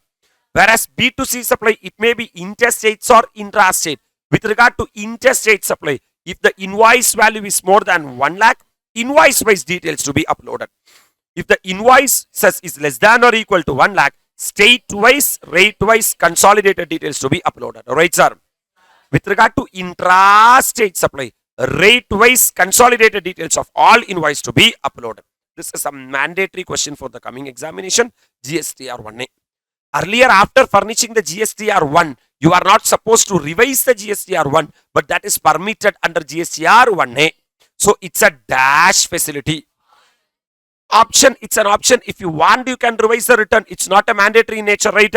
Whereas B2C supply, it may be interstates or intrastate. With regard to interstate supply, if the invoice value is more than 1 lakh, invoice-wise details to be uploaded. If the invoice says is less than or equal to 1 lakh, state-wise, rate-wise, consolidated details to be uploaded. Alright, sir? With regard to intrastate supply, rate-wise, consolidated details of all invoice to be uploaded. This is a mandatory question for the coming examination, GSTR1A. Earlier, after furnishing the GSTR1, you are not supposed to revise the GSTR1, but that is permitted under GSTR1A. So, it's a dash facility. Option, it's an option. If you want, you can revise the return. It's not a mandatory in nature, right?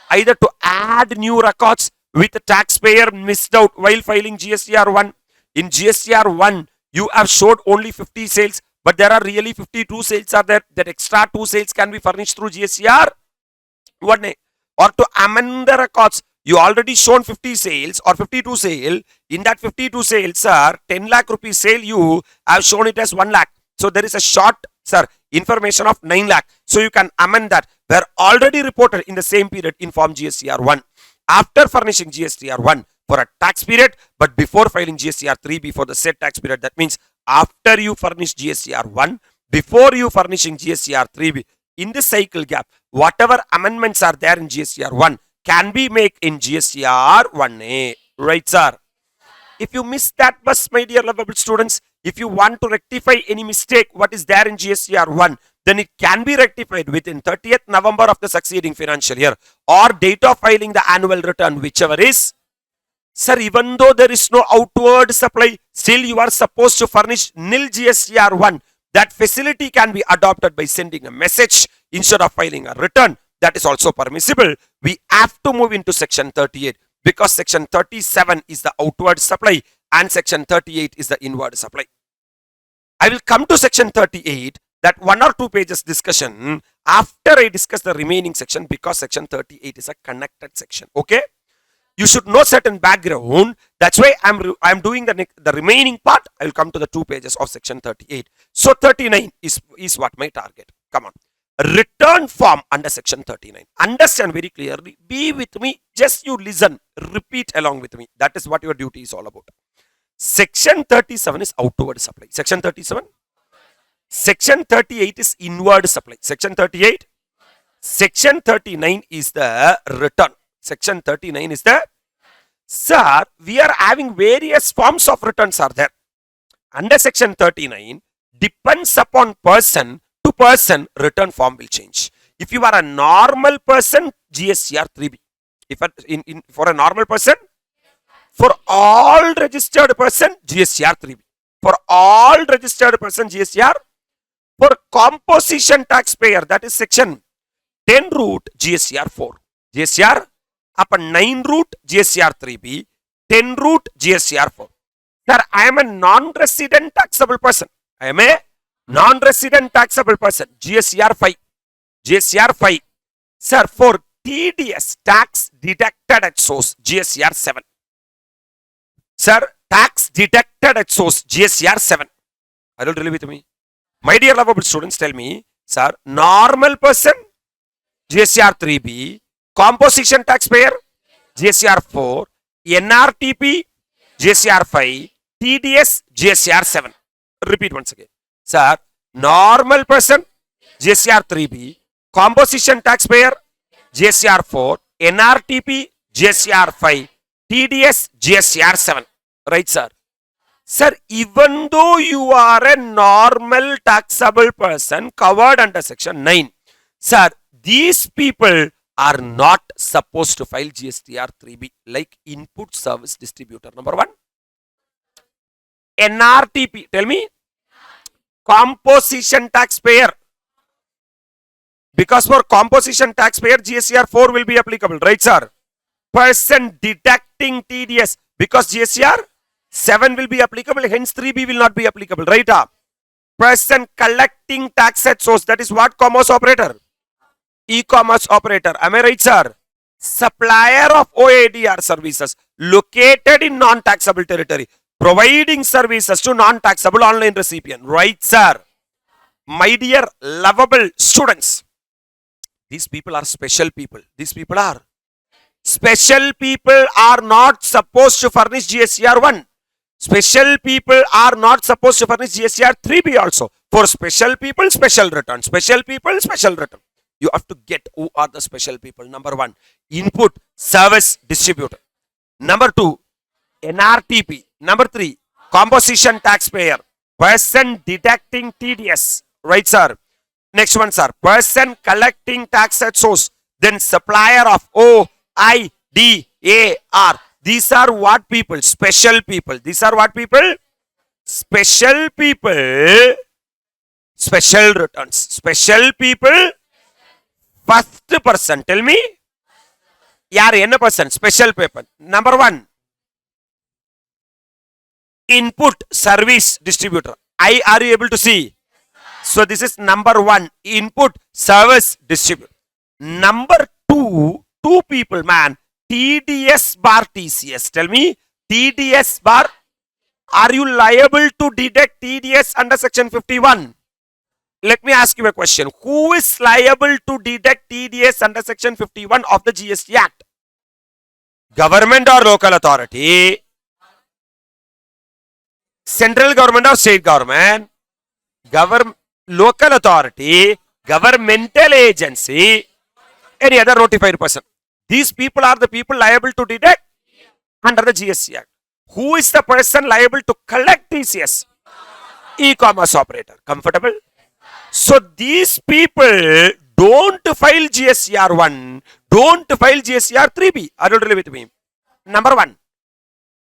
Either to add new records with the taxpayer missed out while filing GSTR1. In GSTR1, you have showed only 50 sales, but there are really 52 sales are there. That extra 2 sales can be furnished through GSTR1A. Or to amend the records, you already shown 50 sales or 52 sale. In that 52 sales, sir, 10 lakh rupees sale, you have shown it as 1 lakh. So there is a short, sir, information of 9 lakh. So you can amend that. Were already reported in the same period in form GSTR1. After furnishing GSTR1 for a tax period, but before filing GSTR3 before the said tax period, that means after you furnish GSTR1, before you furnishing GSTR3, in this cycle gap, whatever amendments are there in GSTR1 can be made in GSTR1A. Right, sir? If you miss that bus, my dear lovable students, if you want to rectify any mistake, what is there in GSTR1, then it can be rectified within 30th November of the succeeding financial year or date of filing the annual return, whichever is. Sir, even though there is no outward supply, still you are supposed to furnish nil GSTR1. That facility can be adopted by sending a message instead of filing a return. That is also permissible. We have to move into section 38 because section 37 is the outward supply and section 38 is the inward supply. I will come to section 38, that 1 or 2 pages discussion after I discuss the remaining section, because section 38 is a connected section. Okay? You should know certain background That's why I'm doing the remaining part. I will come to the 2 pages of section 38. So 39 is what my target. Come on. Return form under section 39. Understand very clearly. Be with me. Just you listen. Repeat along with me. That is what your duty is all about. Section 37 is outward supply. Section 37. Section 38 is inward supply. Section 38. Section 39 is the return. Section 39 is the... Sir, we are having various forms of returns are there. Under section 39, depends upon person to person, return form will change. If you are a normal person, GSTR 3B. If for a normal person, for all registered person, GSTR 3B. For all registered person, GSTR. For composition taxpayer, that is section 10 root, GSTR 4. GSTR upon 9 root, GSTR 3B. 10 root, GSTR 4. Sir, I am a non-resident taxable person. I am a non-resident taxable person. GSTR 5. GSTR 5. Sir, for TDS, tax deducted at source, GSTR 7. Sir, tax deducted at source, GSTR 7. Are you really with me? My dear lovable students, tell me, sir, normal person, GSTR 3B, composition taxpayer, GSTR 4, NRTP, GSTR 5, TDS, GSTR 7. Repeat once again. Sir, normal person, GSTR 3B, composition taxpayer, GSTR 4, NRTP, GSTR 5, TDS, GSTR 7. Right, sir? Sir, even though you are a normal taxable person covered under section 9, sir, these people are not supposed to file GSTR 3B like input service distributor. Number 1. NRTP, tell me. Composition taxpayer. Because for composition taxpayer, GSTR 4 will be applicable, right, sir? Person deducting TDS, because GSTR 7 will be applicable, hence 3B will not be applicable, right? Person collecting tax at source, that is what commerce operator? E-commerce operator. Am I right, sir? Supplier of OADR services located in non-taxable territory, providing services to non-taxable online recipient. Right, sir? My dear lovable students, these people are special people. These people are special people are not supposed to furnish GSTR 1. Special people are not supposed to furnish GSTR 3B also. For special people, special return. Special people, special return. You have to get who are the special people. Number 1, input service distributor. Number 2, NRTP. Number 3, composition taxpayer. Person deducting TDS. Right, sir? Next one, sir. Person collecting tax at source. Then supplier of OIDAR. These are what people? Special people. These are what people? Special people. Special returns. Special people. First person. Tell me. Yaar, enna person? Special paper. Number 1. Input service distributor. Are you able to see? So this is number 1. Input service distributor. Number 2. 2 people, man. TDS bar TCS. Tell me. TDS bar. Are you liable to deduct TDS under section 51? Let me ask you a question. Who is liable to deduct TDS under section 51 of the GST Act? Government or local authority? Central government or state government? Local authority? Governmental agency? Any other notified person? These people are the people liable to deduct under the GST Act. Who is the person liable to collect TCS? E-commerce operator. Comfortable? So these people don't file GSTR 1, don't file GSTR 3B. Are you really with me? Number 1,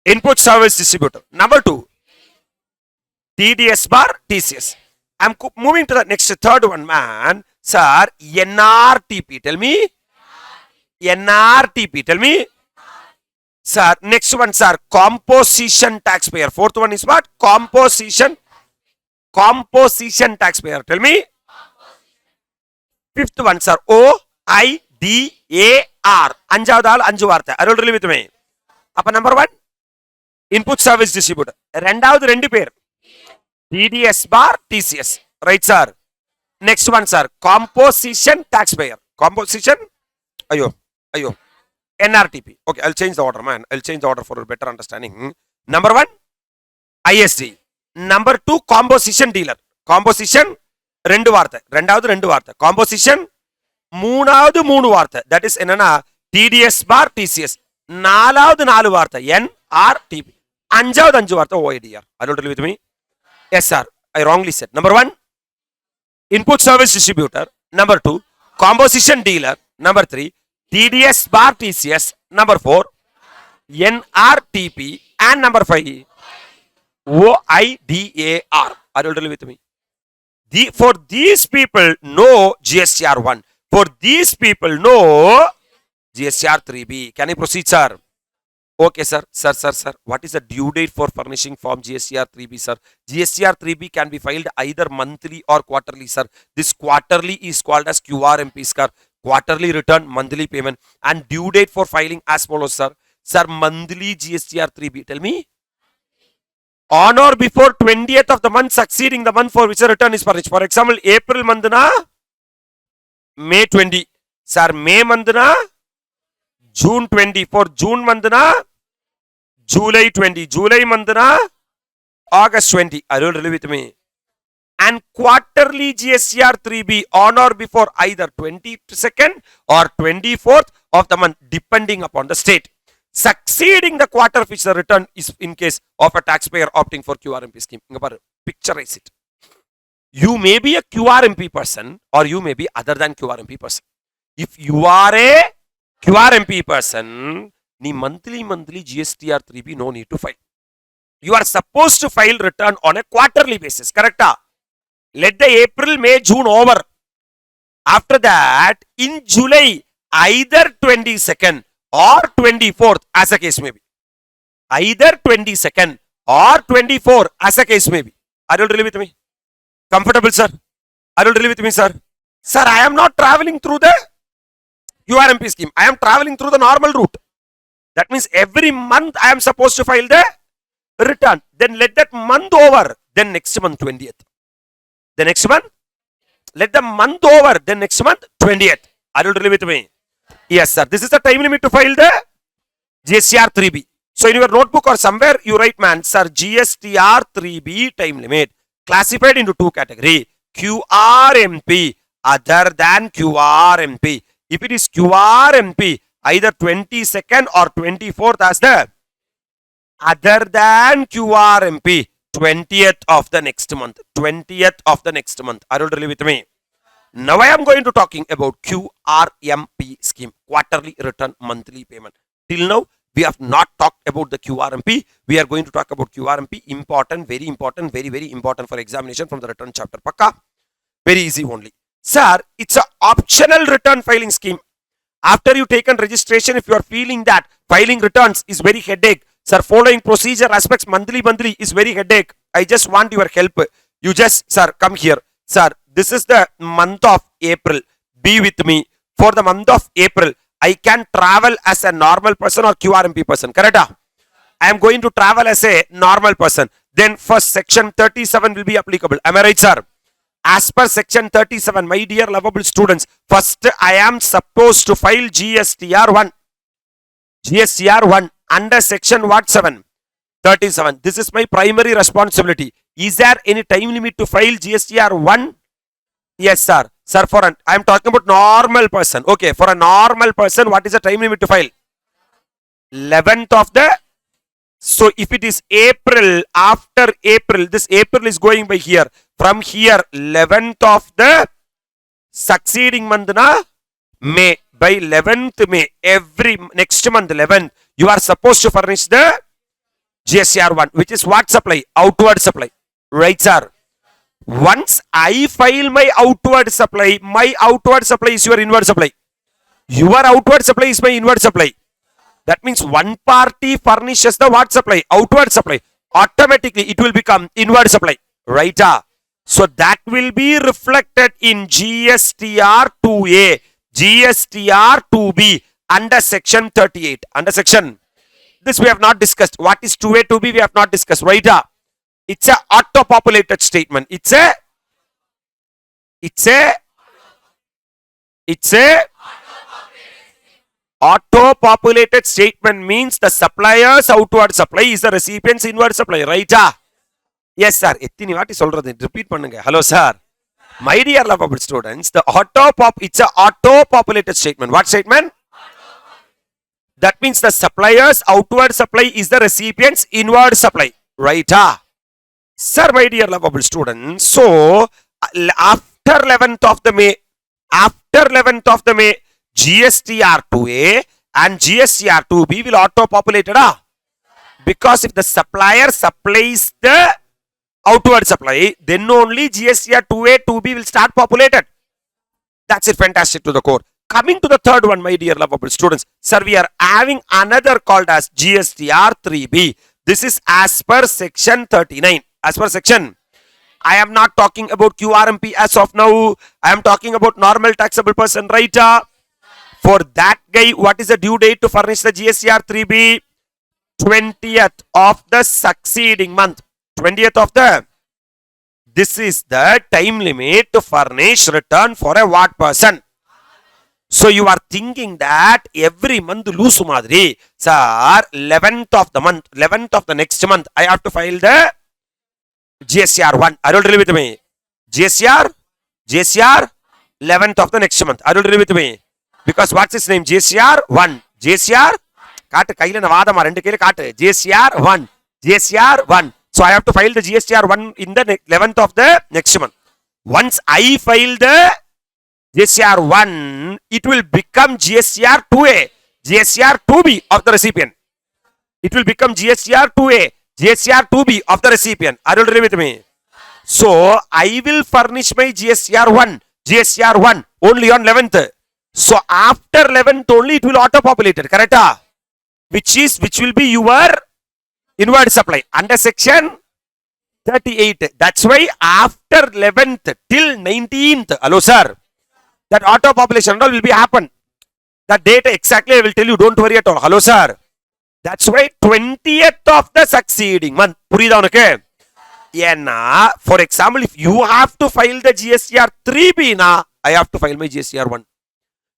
input service distributor. Number 2, TDS bar TCS. I'm moving to the next third one, man. Sir, NRTP. Tell me. NRTP. Tell me. Sir, next one, sir. Composition taxpayer. Fourth one is what? Composition taxpayer. Tell me. Fifth one, sir. OIDAR. Anjavadal Anjuvartha. Are you really with me? Apa number 1? Input service distributor. రెండవది రెండు పేరు TDS bar TCS. Right sir. Next one sir composition tax payer. Composition అయ్యో NRTP. Okay, I'll change the order man. I'll change the order for better understanding. Number 1 ISD. Number 2 composition dealer. Composition రెండవది రెండు వార్త. Composition మూడు వార్త. That is என்னன்னா TDS bar TCS. నాలుగు వార్త NRTP. అഞ്ചు వార్త OIDR. I don't with me. Yes sir, I wrongly said. Number 1 input service distributor. Number 2 composition dealer. Number 3 TDS bar TCS. Number 4 NRTP. And number 5 OIDR. I don't with me. For these people, no GSTR 1. For these people, no GSTR 3B. Can I proceed, sir? Okay, sir. Sir. What is the due date for furnishing form GSTR 3B, sir? GSTR 3B can be filed either monthly or quarterly, sir. This quarterly is called as QRMP, sir. Quarterly return, monthly payment. And due date for filing as follows, sir. Sir, monthly GSTR 3B. Tell me. On or before 20th of the month succeeding the month for which a return is furnished. For example, April month na May 20. Sir, May month na June 20. For June month na July 20. July month na August 20. Are you really with me? And quarterly GSTR 3B on or before either 22nd or 24th of the month depending upon the state. Succeeding the quarter which the return is in case of a taxpayer opting for QRMP scheme. Picturize it. You may be a QRMP person or you may be other than QRMP person. If you are a QRMP person, ni monthly GSTR 3B no need to file. You are supposed to file return on a quarterly basis. Correct? Let the April, May, June over. After that, in July, either 22nd or 24th as a case may be. Either 22nd or 24th as a case may be. Are you really with me? Comfortable, sir? Are you really with me, sir? Sir, I am not traveling through the QRMP scheme. I am traveling through the normal route. That means every month I am supposed to file the return. Then let that month over. Then next month 20th. The next month. Let the month over. Then next month 20th. Are you really with me? Yes, sir. This is the time limit to file the GSTR 3B. So in your notebook or somewhere you write, man, sir, GSTR 3B time limit classified into two categories. QRMP, other than QRMP. If it is QRMP, either 22nd or 24th as the other than QRMP, 20th of the next month. 20th of the next month. Are you really with me? Now I am going to talking about QRMP scheme, quarterly return monthly payment. Till now, we have not talked about the QRMP. We are going to talk about QRMP. Important, very important for examination from the return chapter. Pakka? Very easy only. Sir, it's an optional return filing scheme. After you taken registration, if you are feeling that filing returns is very headache, sir, following procedure aspects monthly is very headache. I just want your help. You just, sir, come here. Sir, this is the month of April. Be with me. For the month of April, I can travel as a normal person or QRMP person. Correct? I am going to travel as a normal person. Then first section 37 will be applicable. Am I right, sir? As per section 37, my dear lovable students, first I am supposed to file GSTR 1. GSTR 1 under section what 7? 37. This is my primary responsibility. Is there any time limit to file GSTR 1? Yes, sir. Sir, I am talking about normal person. Okay, for a normal person, what is the time limit to file? 11th of the. So, if it is April, after April, this April is going by here. From here, 11th of the succeeding month, na May. By 11th May, every next month, 11th, you are supposed to furnish the GSTR 1, which is what supply? Outward supply. Right, sir? Once I file my outward supply is your inward supply. Your outward supply is my inward supply. That means one party furnishes the what supply? Outward supply. Automatically it will become inward supply. Right? So that will be reflected in GSTR 2A, GSTR 2B under section 38. Under section This we have not discussed. What is 2A, 2B? We have not discussed. Right? It's a auto-populated statement. It's a auto-populated statement means the supplier's outward supply is the recipient's inward supply. Right? Yes, sir. Repeat pannunga. Hello, sir. My dear lovable students, it's a auto-populated statement. What statement? That means the supplier's outward supply is the recipient's inward supply. Right? Sir, my dear lovable students, so after 11th of the May, GSTR2A and GSTR2B will auto-populated. Because if the supplier supplies the outward supply, then only GSTR2A, 2B will start populated. That's it, fantastic to the core. Coming to the third one, my dear lovable students, sir, we are having another called as GSTR3B. This is as per section 39. As per section, I am not talking about QRMP as of now. I am talking about normal taxable person, right? For that guy, what is the due date to furnish the GSTR3B? 20th of the succeeding month. 20th of the. This is the time limit to furnish return for a what person? So you are thinking that every month lose madri. Sir, 11th of the month, 11th of the next month, I have to file the GSTR1. Are you all with me? GSTR, 11th of the next month. Are you all with me? Because what's his name? GSTR1. GSTR, GSTR1. So I have to file the GSTR1 in the 11th of the next month. Once I file the GSTR1, it will become GSTR2A, GSTR2B of the recipient. It will become GSTR2A, GSTR2B of the recipient. Are you with me? So I will furnish my GSTR1 only on 11th. So after 11th only it will auto-populated. Correct? Which will be your inward supply under section 38. That's why after 11th till 19th, hello sir, that auto population will be happen. That date exactly I will tell you. Don't worry at all. Hello sir. That's why 20th of the succeeding month. Purida unake? Yeah, for example, if you have to file the GSTR 3B, I have to file my GSTR 1.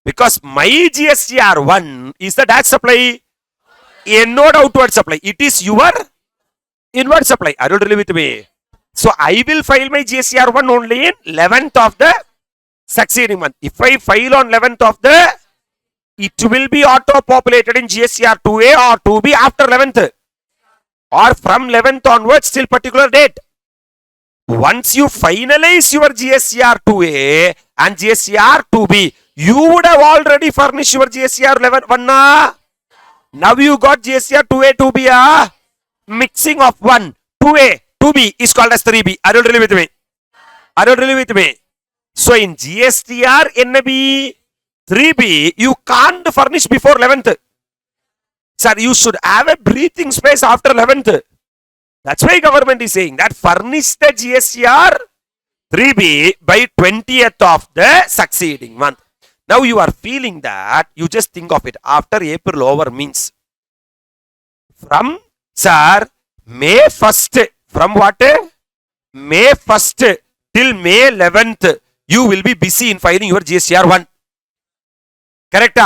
Because my GSTR 1 is the dash supply, not outward supply. It is your inward supply. Are you really with me? So I will file my GSTR 1 only in 11th of the succeeding month. If I file on 11th of the, it will be auto-populated in GSTR 2A or 2B after 11th. Or from 11th onwards till particular date. Once you finalize your GSTR 2A and GSTR 2B, you would have already furnished your GSTR 1. Now you got GSTR 2A, 2B. Mixing of 1, 2A, 2B is called as 3B. Are you really with me? Are you really with me? So in GSTR NB 3B, you can't furnish before 11th. Sir, you should have a breathing space after 11th. That's why government is saying that furnish the GSTR 3B by 20th of the succeeding month. Now you are feeling that, you just think of it, after April over means from, sir, May 1st, from what? May 1st till May 11th, you will be busy in filing your GSTR 1. Correct?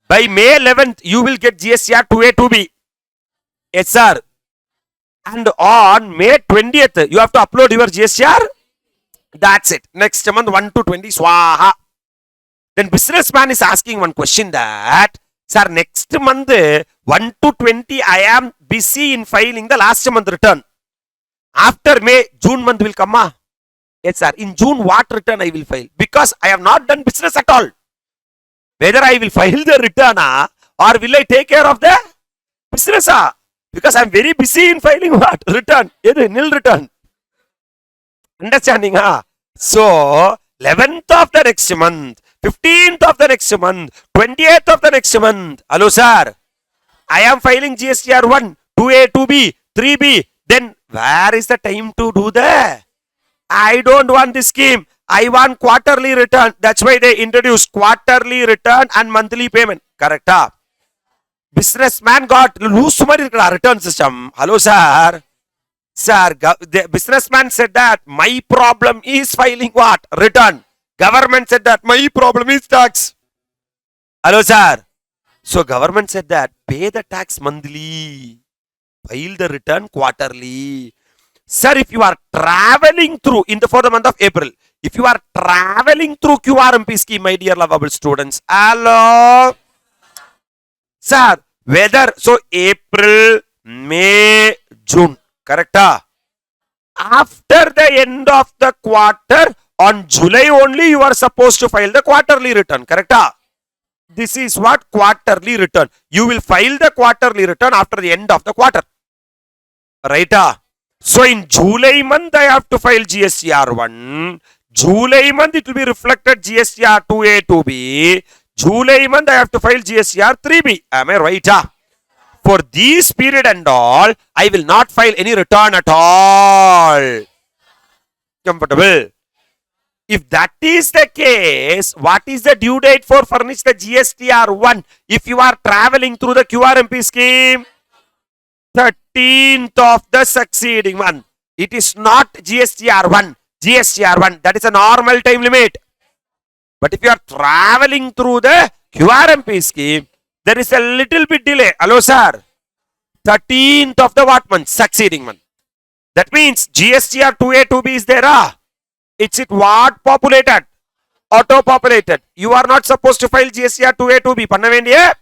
By May 11th, you will get GSTR 2A, 2B. Yes, sir. And on May 20th, you have to upload your GSTR. That's it. Next month, 1 to 20, swaha. Then businessman is asking one question that, sir, next month, 1 to 20, I am busy in filing the last month return. After May, June month will come. Yes, sir. In June, what return I will file? Because I have not done business at all. Whether I will file the return or will I take care of the business? Because I am very busy in filing what? Return. Nil return. Understanding? So, 11th of the next month, 15th of the next month, 28th of the next month. Hello, sir. I am filing GSTR 1, 2A, 2B, 3B. Then, where is the time to do that? I don't want this scheme. I want quarterly return. That's why they introduced quarterly return and monthly payment. Correct? Businessman got loose return system. Hello, sir. Sir, the businessman said that my problem is filing what? Return. Government said that my problem is tax. Hello, sir. So government said that pay the tax monthly, file the return quarterly. Sir, if you are traveling through for the month of April, if you are traveling through QRMP scheme, my dear lovable students, hello, sir, whether so April, May, June, correct? After the end of the quarter, on July only you are supposed to file the quarterly return, correct? This is what quarterly return. You will file the quarterly return after the end of the quarter. Right? So in July month, I have to file GSTR1. July month, it will be reflected GSTR2A, 2B. July month, I have to file GSTR3B. Am I right? For this period and all, I will not file any return at all. Comfortable? If that is the case, what is the due date for furnish the GSTR1 if you are traveling through the QRMP scheme? 13th of the succeeding month. It is not GSTR1. GSTR1, that is a normal time limit. But if you are traveling through the QRMP scheme, there is a little bit delay. Hello, sir. 13th of the what month? Succeeding month. That means GSTR2A, 2B is there. It's it what populated? Auto populated. You are not supposed to file GSTR2A, 2B. Panna vendiya?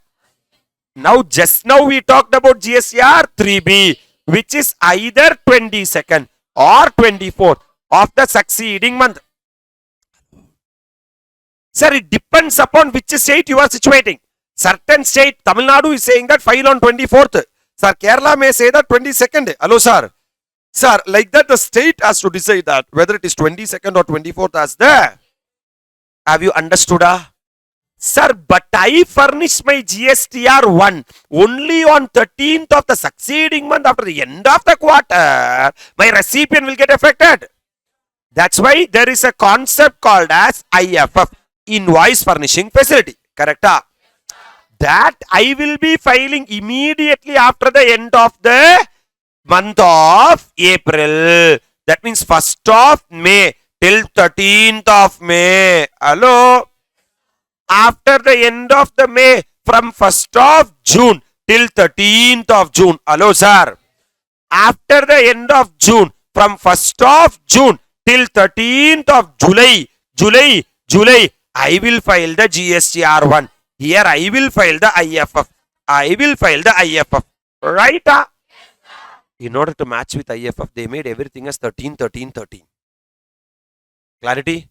Now, just now we talked about GSTR3B, which is either 22nd or 24th of the succeeding month. Sir, it depends upon which state you are situating. Certain state, Tamil Nadu is saying that file on 24th. Sir, Kerala may say that 22nd. Hello, sir. Sir, like that the state has to decide that whether it is 22nd or 24th as there. Have you understood? Sir, but I furnish my GSTR1 only on 13th of the succeeding month after the end of the quarter. My recipient will get affected. That's why there is a concept called as IFF, Invoice Furnishing Facility. Correct? That I will be filing immediately after the end of the month of April. That means 1st of May till 13th of May. Hello? After the end of the May, from 1st of June till 13th of June. Hello, sir. After the end of June, from 1st of June till 13th of July, I will file the GSTR1. Here I will file the IFF. I will file the IFF. Right? In order to match with IFF, they made everything as 13, 13, 13. Clarity?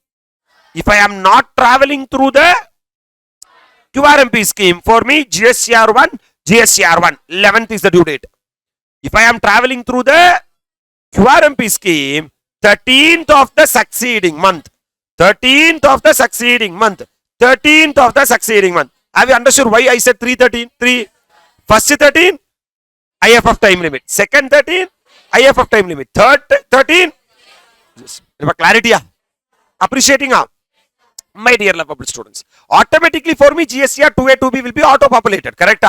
If I am not traveling through the QRMP scheme, for me, GSTR1, 11th is the due date. If I am traveling through the QRMP scheme, 13th of the succeeding month. 13th of the succeeding month. 13th of the succeeding month. Have you understood why I said 313? 3. First 13, IFF time limit. Second 13, IFF time limit. Third 13, just clarity. Appreciating. My dear lovable students. Automatically for me, GSTR 2A, 2B will be auto-populated. Correct?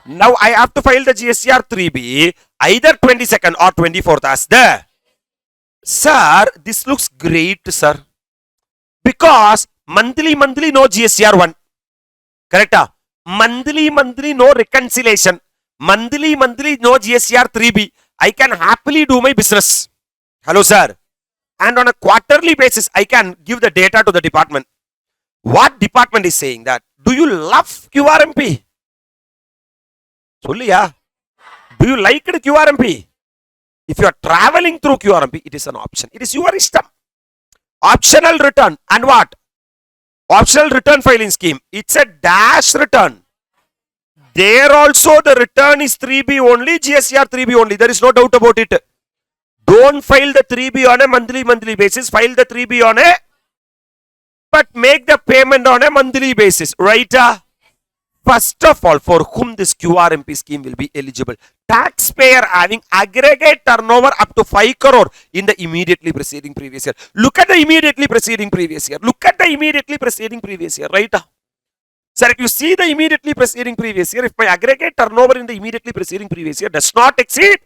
Now I have to file the GSTR 3B either 22nd or 24th as the. Sir, this looks great, sir. Because monthly no GSTR 1. Correct? Monthly no reconciliation. Monthly no GSTR 3B. I can happily do my business. Hello, sir. And on a quarterly basis, I can give the data to the department. What department is saying that? Do you love QRMP? Solliya. Do you like the QRMP? If you are traveling through QRMP, it is an option. It is your ishtam. Optional return. And what? Optional return filing scheme. It's a dash return. There also the return is 3B only, GSTR 3B only. There is no doubt about it. Don't file the 3B on a monthly basis. File the 3B on a, but make the payment on a monthly basis. Right? First of all, for whom this QRMP scheme will be eligible? Taxpayer having aggregate turnover up to 5 crore in the immediately preceding previous year. Look at the immediately preceding previous year. Look at the immediately preceding previous year. Right? Sir, if you see the immediately preceding previous year, if my aggregate turnover in the immediately preceding previous year does not exceed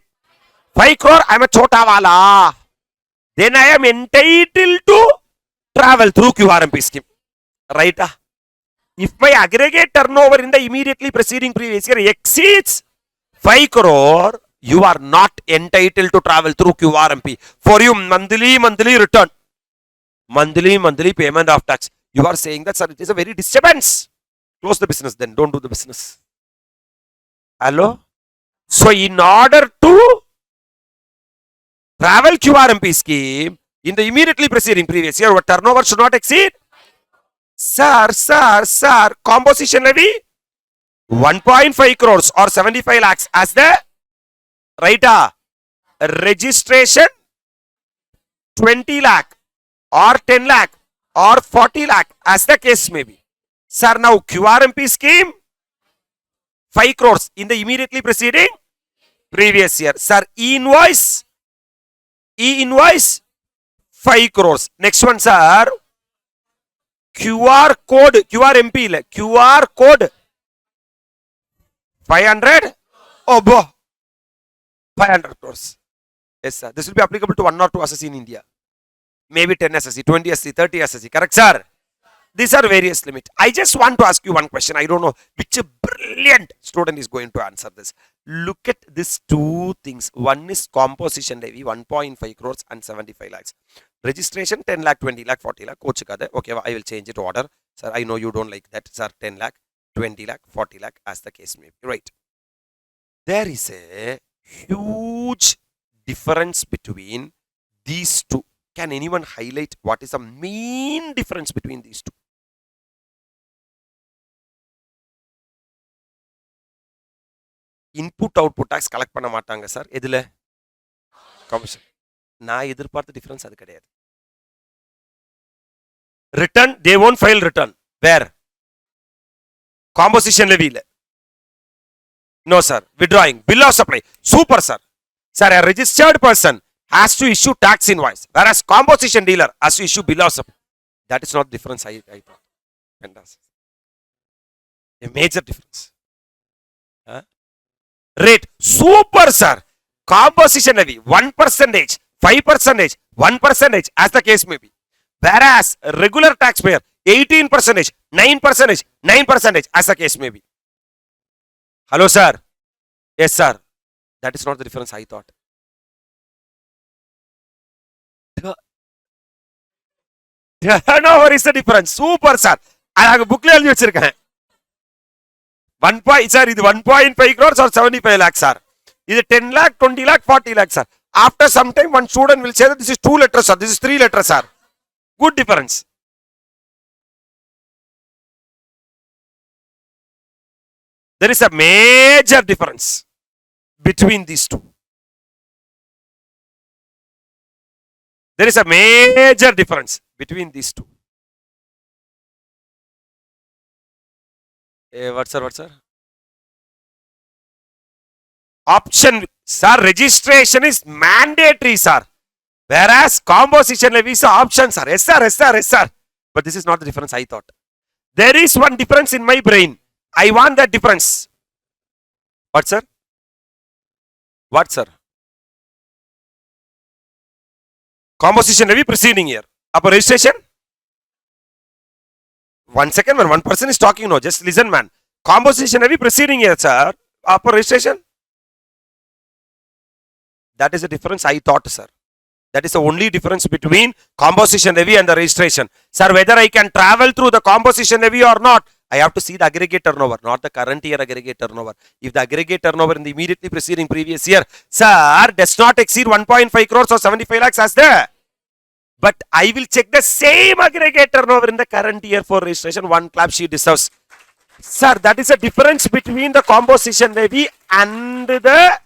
5 crore, I am a chota wala. Then I am entitled to travel through QRMP scheme. Right? If my aggregate turnover in the immediately preceding previous year exceeds 5 crore, you are not entitled to travel through QRMP. For you, monthly return. Monthly payment of tax. You are saying that, sir, it is a very disturbance. Close the business then. Don't do the business. Hello? So, in order to travel QRMP scheme, in the immediately preceding previous year, our turnover should not exceed. Sir, composition levy 1.5 crores or 75 lakhs as the right registration 20 lakh or 10 lakh or 40 lakh as the case may be. Sir, now QRMP scheme 5 crores in the immediately preceding previous year. Sir, e-invoice 5 crores. Next one, sir. QR code, QR code 500. Oh, boy. 500 crores. Yes, sir. This will be applicable to 1 or 2 SSC in India. Maybe 10 SSC, 20 SSC, 30 SSC. Correct, sir? These are various limits. I just want to ask you one question. I don't know which brilliant student is going to answer this. Look at these two things. One is composition levy, 1.5 crores and 75 lakhs. Registration, 10 lakh, 20 lakh, 40 lakh. Coach kade. Okay, I will change it to order. Sir, I know you don't like that. Sir, 10 lakh, 20 lakh, 40 lakh as the case may be. Right. There is a huge difference between these two. Can anyone highlight what is the main difference between these two? Input output tax collect பண்ண மாட்டாங்க sir. எதுல? Commission. நான் எதிர்பார்த்த difference அது கிடையாது. Return, they won't file return. Where? Composition levy. No sir. Withdrawing. Bill of supply. Super sir. Sir, a registered person has to issue tax invoice, whereas composition dealer has to issue bill of supply. That is not the difference I thought. Fantastic. A major difference. Rate. Super sir. Composition levy 1%, 5%, 1% as the case may be. Whereas regular taxpayer 18%, 9%, 9% as the case may be. Hello sir. Yes sir. That is not the difference I thought. Turnover is the difference. Super sir. I have a booklet எழுதி வச்சிருக்கேன். 1. Sir, இது 1.5 crores or 75 lakhs sir. Is 10 lakh, 20 lakh, 40 lakh sir. After some time, one student will say that this is 2 letters sir, this is 3 letters sir. Good difference. There is a major difference between these two. There is a major difference between these two. What sir? Option, sir, registration is mandatory, sir. Whereas composition levy is option, sir. Yes, sir. But this is not the difference I thought. There is one difference in my brain. I want that difference. What, sir? Composition levy preceding year. Upper registration? 1 second, when one person is talking, no, just listen, man. Composition levy preceding year, sir. Upper registration? That is the difference I thought, sir. That is the only difference between composition levy and the registration. Sir, whether I can travel through the composition levy or not, I have to see the aggregate turnover, not the current year aggregate turnover. If the aggregate turnover in the immediately preceding previous year, sir, does not exceed 1.5 crores or 75 lakhs as there. But I will check the same aggregate turnover in the current year for registration. One clap she deserves. Sir, that is a difference between the composition levy and the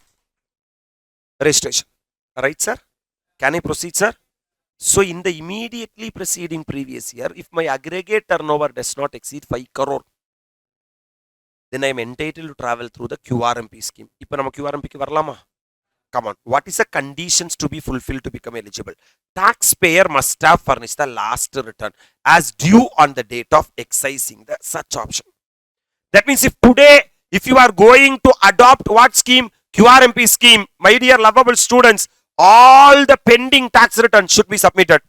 registration. Right, sir? Can I proceed, sir? So, in the immediately preceding previous year, if my aggregate turnover does not exceed 5 crore, then I am entitled to travel through the QRMP scheme. Now, we QRMP ki varlama? Come on. What is the conditions to be fulfilled to become eligible? Taxpayer must have furnished the last return as due on the date of excising the such option. That means if today, if you are going to adopt what scheme? QRMP scheme, my dear lovable students, all the pending tax returns should be submitted.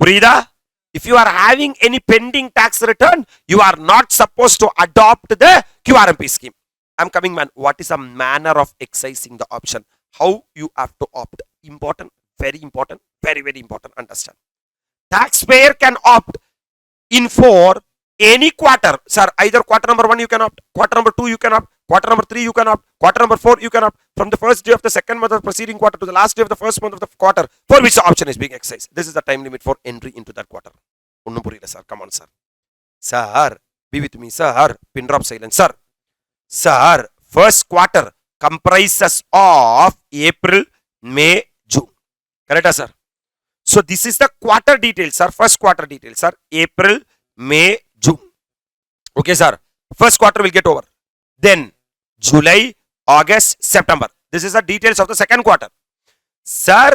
Purida? If you are having any pending tax return, you are not supposed to adopt the QRMP scheme. I'm coming, man. What is a manner of exercising the option? How you have to opt? Important, very important, very, very important. Understand. Taxpayer can opt in for any quarter. Sir, either quarter number 1 you can opt, quarter number 2 you can opt, quarter number 3 you can opt, quarter number 4 you can opt, from the first day of the second month of the preceding quarter to the last day of the first month of the quarter for which the option is being exercised. This is the time limit for entry into that quarter. Sir, come on, sir. Sir, be with me, sir. Pin drop silence, sir. Sir, first quarter comprises of April, May, June. Correct, sir? So this is the quarter details, sir. First quarter details, sir. April, May, June. Okay, sir. First quarter will get over. Then July, August, September. This is the details of the second quarter. Sir,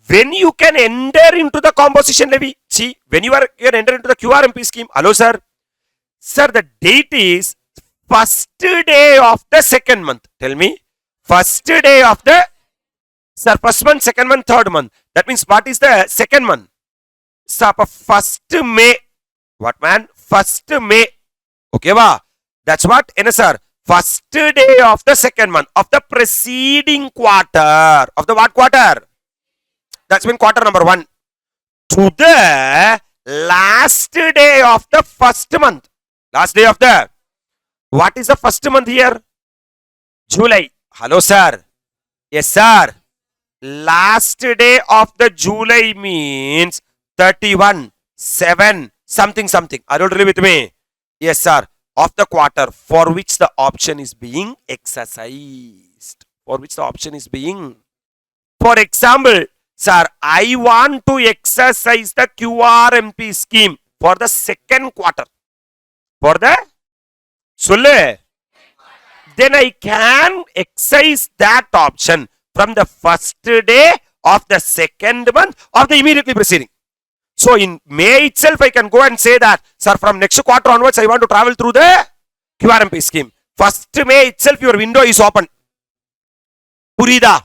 when you can enter into the composition levy? See, when you enter into the QRMP scheme. Hello, sir. Sir, the date is first day of the second month. Tell me. First day of the, sir, first month, second month, third month. That means what is the second month? Sir, first May. What, man? First May. Okay, va? That's what? Sir. First day of the second month of the preceding quarter. Of the what quarter? That's been quarter number 1. To the last day of the first month. Last day of the. What is the first month here? July. Hello, sir. Yes, sir. Last day of the July means 31, 7, something. Are you really with me? Yes, sir. Of the quarter for which the option is being exercised. For which the option is being. For example, sir, I want to exercise the QRMP scheme for the second quarter. For the Sulle. Then I can exercise that option from the first day of the second month of the immediately preceding. So in May itself, I can go and say that, sir, from next quarter onwards, I want to travel through the QRMP scheme. First May itself, your window is open. Purida.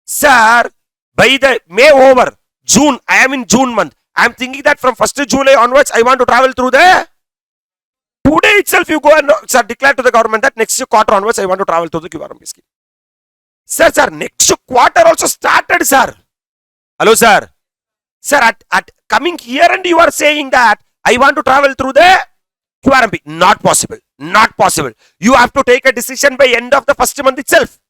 Sir, by the May over, June, I am in June month. I am thinking that from 1st July onwards, I want to travel through the. Today itself, you go and, sir, declare to the government that next quarter onwards, I want to travel through the QRMP scheme. Sir, next quarter also started, sir. Hello, sir. Sir, at coming here and you are saying that I want to travel through the QRMP. Not possible. Not possible. You have to take a decision by end of the first month itself.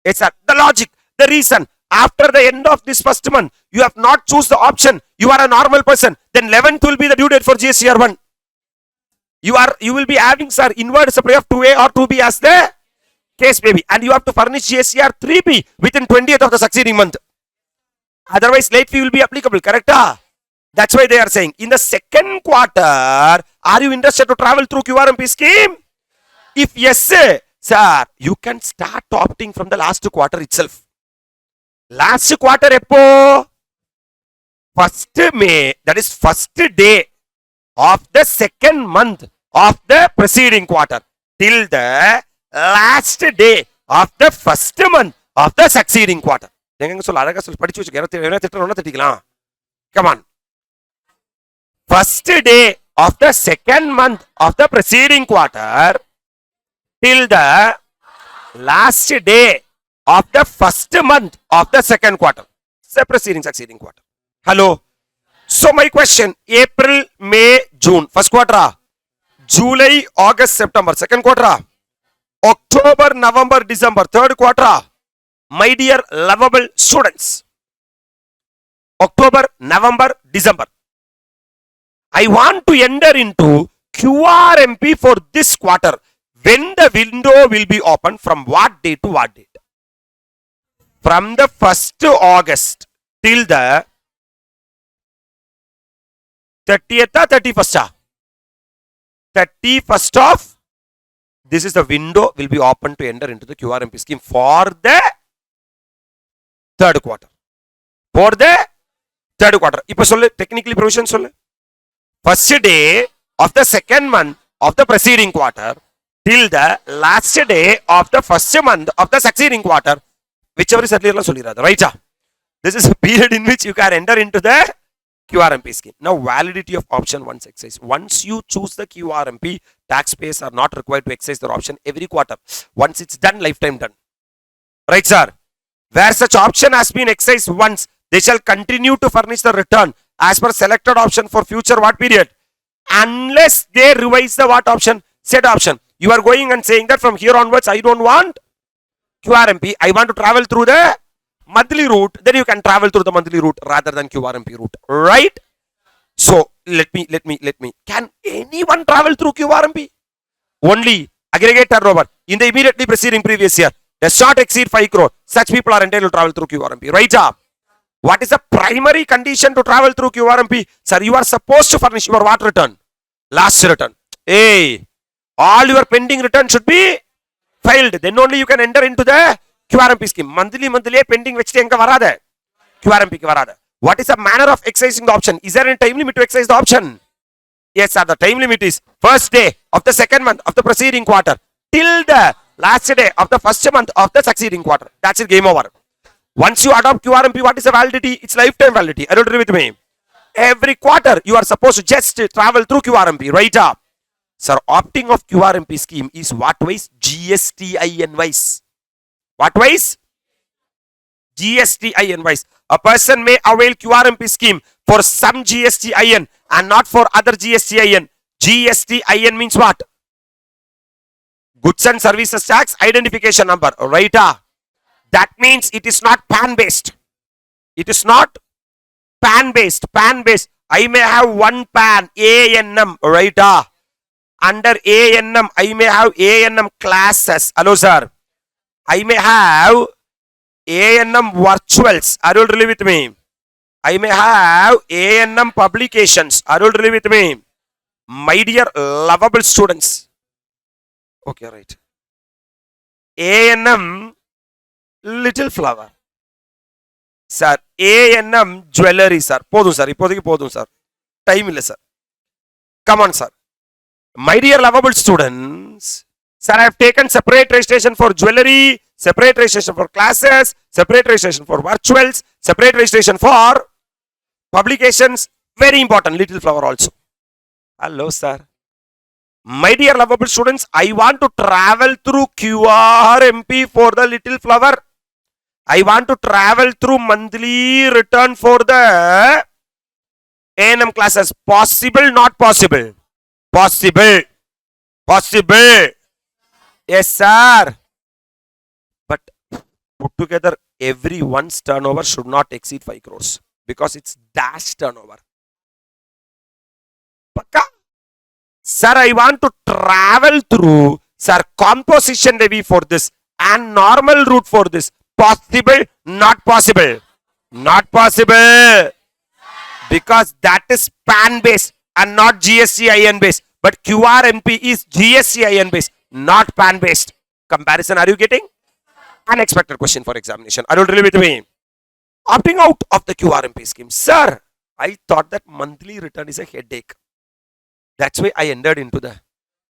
Yes, sir. The logic, the reason. After the end of this first month, you have not choose the option. You are a normal person. Then 11th will be the due date for GSTR 1. You will be having, sir, inward supply of 2A or 2B as the case may be. And you have to furnish GSTR 3B within 20th of the succeeding month. Otherwise, late fee will be applicable. Correct? That's why they are saying, in the second quarter, are you interested to travel through QRMP scheme? If yes, sir, you can start opting from the last quarter itself. Last quarter, epo? First May, that is first day of the second month of the preceding quarter till the last day of the first month of the succeeding quarter. Come on. First day of the second month of the preceding quarter till the last day of the first month of the second quarter. The preceding succeeding quarter. Hello. So my question, April, May, June, first quarter. July, August, September, second quarter. October, November, December, third quarter. My dear lovable students, October, November, December. I want to enter into QRMP for this quarter. When the window will be open, from what date to what date? From the 1st August till the 30th or 31st? 31st of, this is the window will be open to enter into the QRMP scheme for the third quarter. For the third quarter. Ipa solle, technically provision solle. First day of the second month of the preceding quarter till the last day of the first month of the succeeding quarter, whichever is earlier solirada, right? This is a period in which you can enter into the QRMP scheme. Now, validity of option 1 exercise. Once you choose the QRMP, taxpayers are not required to exercise their option every quarter. Once it's done, lifetime done. Right, sir? Where such option has been exercised once, they shall continue to furnish the return as per selected option for future what period? Unless they revise the what option? Said option. You are going and saying that from here onwards, I don't want QRMP. I want to travel through the monthly route. Then you can travel through the monthly route rather than QRMP route. Right? So, let me. Can anyone travel through QRMP? Only aggregate turnover in the immediately preceding previous year does not exceed 5 crore. Such people are entitled to travel through QRMP. Right? What is the primary condition to travel through QRMP? Sir, you are supposed to furnish your what return? Last return. Hey, all your pending return should be filed. Then only you can enter into the QRMP scheme. Monthly pending vechite enga varada. QRMP ku varada. What is the manner of exercising the option? Is there any time limit to exercise the option? Yes, sir. The time limit is first day of the second month of the preceding quarter till the last day of the first month of the succeeding quarter. That's it. Game over. Once you adopt QRMP, what is the validity? It's lifetime validity. I don't agree with me. Every quarter, you are supposed to just travel through QRMP. Right? Sir, opting of QRMP scheme is what wise? GSTIN wise. What wise? GSTIN wise. A person may avail QRMP scheme for some GSTIN and not for other GSTIN. GSTIN means what? Goods and Services Tax Identification Number. Right? That means it is not PAN based. It is not PAN based. PAN based. I may have one PAN, ANM. Right? Under ANM, I may have ANM classes. Hello, sir. I may have ANM Virtuals. Are you really with me? I may have ANM publications. Are you really with me? My dear lovable students. Okay, right. ANM Little Flower. Sir, ANM Jewelry, sir. Podum, sir. Ipodiki podum, sir. Time illa, sir. Come on, sir. My dear lovable students, sir, I have taken separate registration for jewelry, separate registration for classes, separate registration for virtuals, separate registration for publications. Very important, Little Flower also. Hello, sir. My dear lovable students, I want to travel through QRMP for the Little Flower. I want to travel through monthly return for the ANM classes. Possible, not possible? Possible. Possible. Yes, sir. But put together, everyone's turnover should not exceed 5 crores because it's dash turnover. Pakka? Sir, I want to travel through, sir, composition levy for this and normal route for this. Possible? Not possible. Not possible. Because that is PAN based and not GSTIN based. But QRMP is GSTIN based, not PAN based. Comparison, are you getting? Unexpected question for examination. Are you really with me? Opting out of the QRMP scheme. Sir, I thought that monthly return is a headache. That's why I entered into the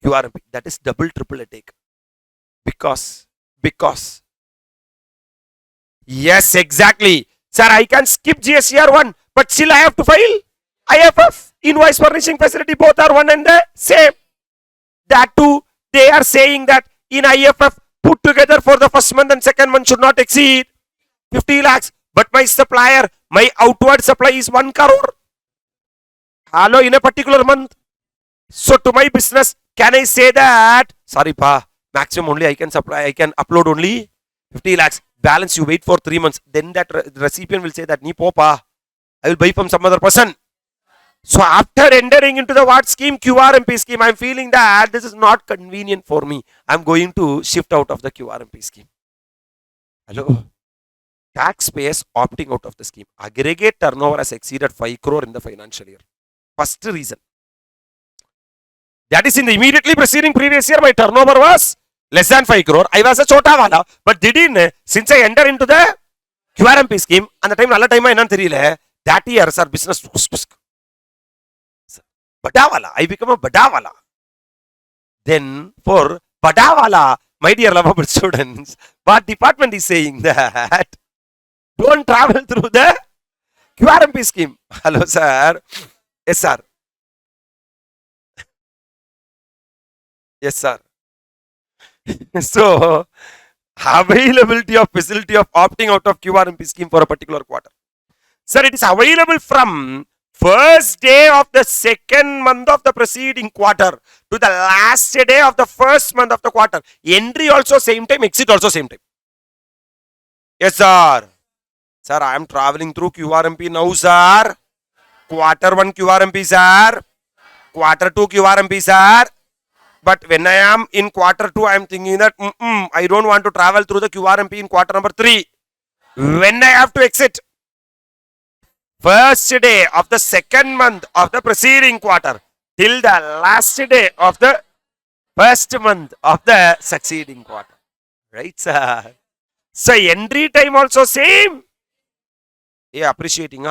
QRMP. That is double, triple headache. Because. Yes, exactly. Sir, I can skip GSTR 1, but still I have to file IFF. Invoice furnishing facility, both are one and the same. That too, they are saying that in IFF, put together for the first month and second month should not exceed 50 lakhs. But my supplier, my outward supply is 1 crore. Hello, in a particular month. So to my business, can I say that, sorry pa, maximum only I can supply, I can upload only 50 lakhs. Balance you wait for 3 months. Then that recipient will say that, nee po pa, I will buy from some other person. So after entering into the what scheme, QRMP scheme, I am feeling that this is not convenient for me. I am going to shift out of the QRMP scheme. Hello? Taxpayers opting out of the scheme. Aggregate turnover has exceeded 5 crore in the financial year. First reason. That is in the immediately preceding previous year, my turnover was less than 5 crore. I was a chota wala. But didn't, since I enter into the QRMP scheme, and the time, all time, that year, sir, business. Badawala. I become a badawala. Then for Padawala, my dear lovable students, what department is saying that don't travel through the QRMP scheme. Hello, sir. Yes, sir. Yes, sir. So, availability of facility of opting out of QRMP scheme for a particular quarter. Sir, it is available from first day of the second month of the preceding quarter to the last day of the first month of the quarter. Entry also same time, exit also same time. Yes, sir. Sir, I am traveling through QRMP now, sir. Quarter 1 QRMP, sir. Quarter 2 QRMP, sir. But when I am in quarter 2, I am thinking that I don't want to travel through the QRMP in quarter number 3. When I have to exit? First day of the second month of the preceding quarter till the last day of the first month of the succeeding quarter. Right, sir? So, entry time also same. Yeah, appreciating,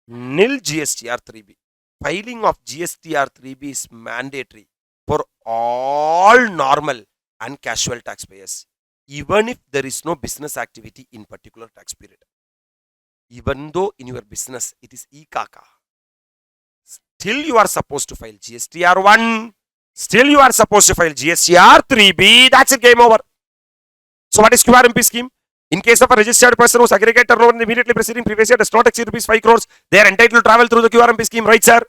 nil GSTR 3B. Filing of GSTR 3B is mandatory for all normal and casual taxpayers, even if there is no business activity in particular tax period. Even though in your business it is ICAI, still you are supposed to file GSTR 1, still you are supposed to file GSTR 3B, that's it, game over. So what is QRMP scheme? In case of a registered person whose aggregate turnover in the immediately preceding previous year does not exceed rupees 5 crores, they are entitled to travel through the QRMP scheme, right, sir?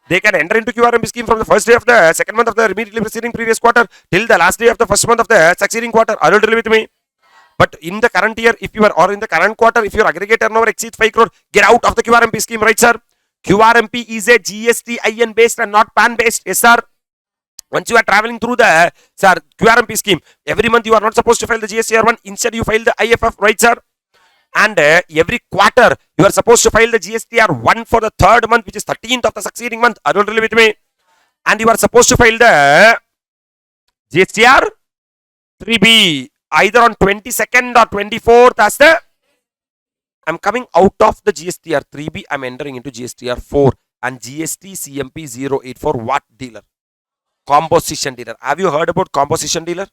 They can enter into QRMP scheme from the first day of the second month of the immediately preceding previous quarter till the last day of the first month of the succeeding quarter. Are you with me? But in the current year, if you are, or in the current quarter, if your aggregate turnover exceeds 5 crore, get out of the QRMP scheme, right, sir? QRMP is a GST-IN based and not PAN based, yes, sir. Once you are traveling through the QRMP scheme, every month you are not supposed to file the GSTR 1, instead you file the IFF, right, sir? And every quarter you are supposed to file the GSTR 1 for the third month, which is 13th of the succeeding month. Are you really with me? And you are supposed to file the GSTR 3B either on 22nd or 24th as the I'm coming out of the GSTR 3B, I'm entering into GSTR 4 and GST CMP 084 what dealer? Composition dealer. Have you heard about composition dealer?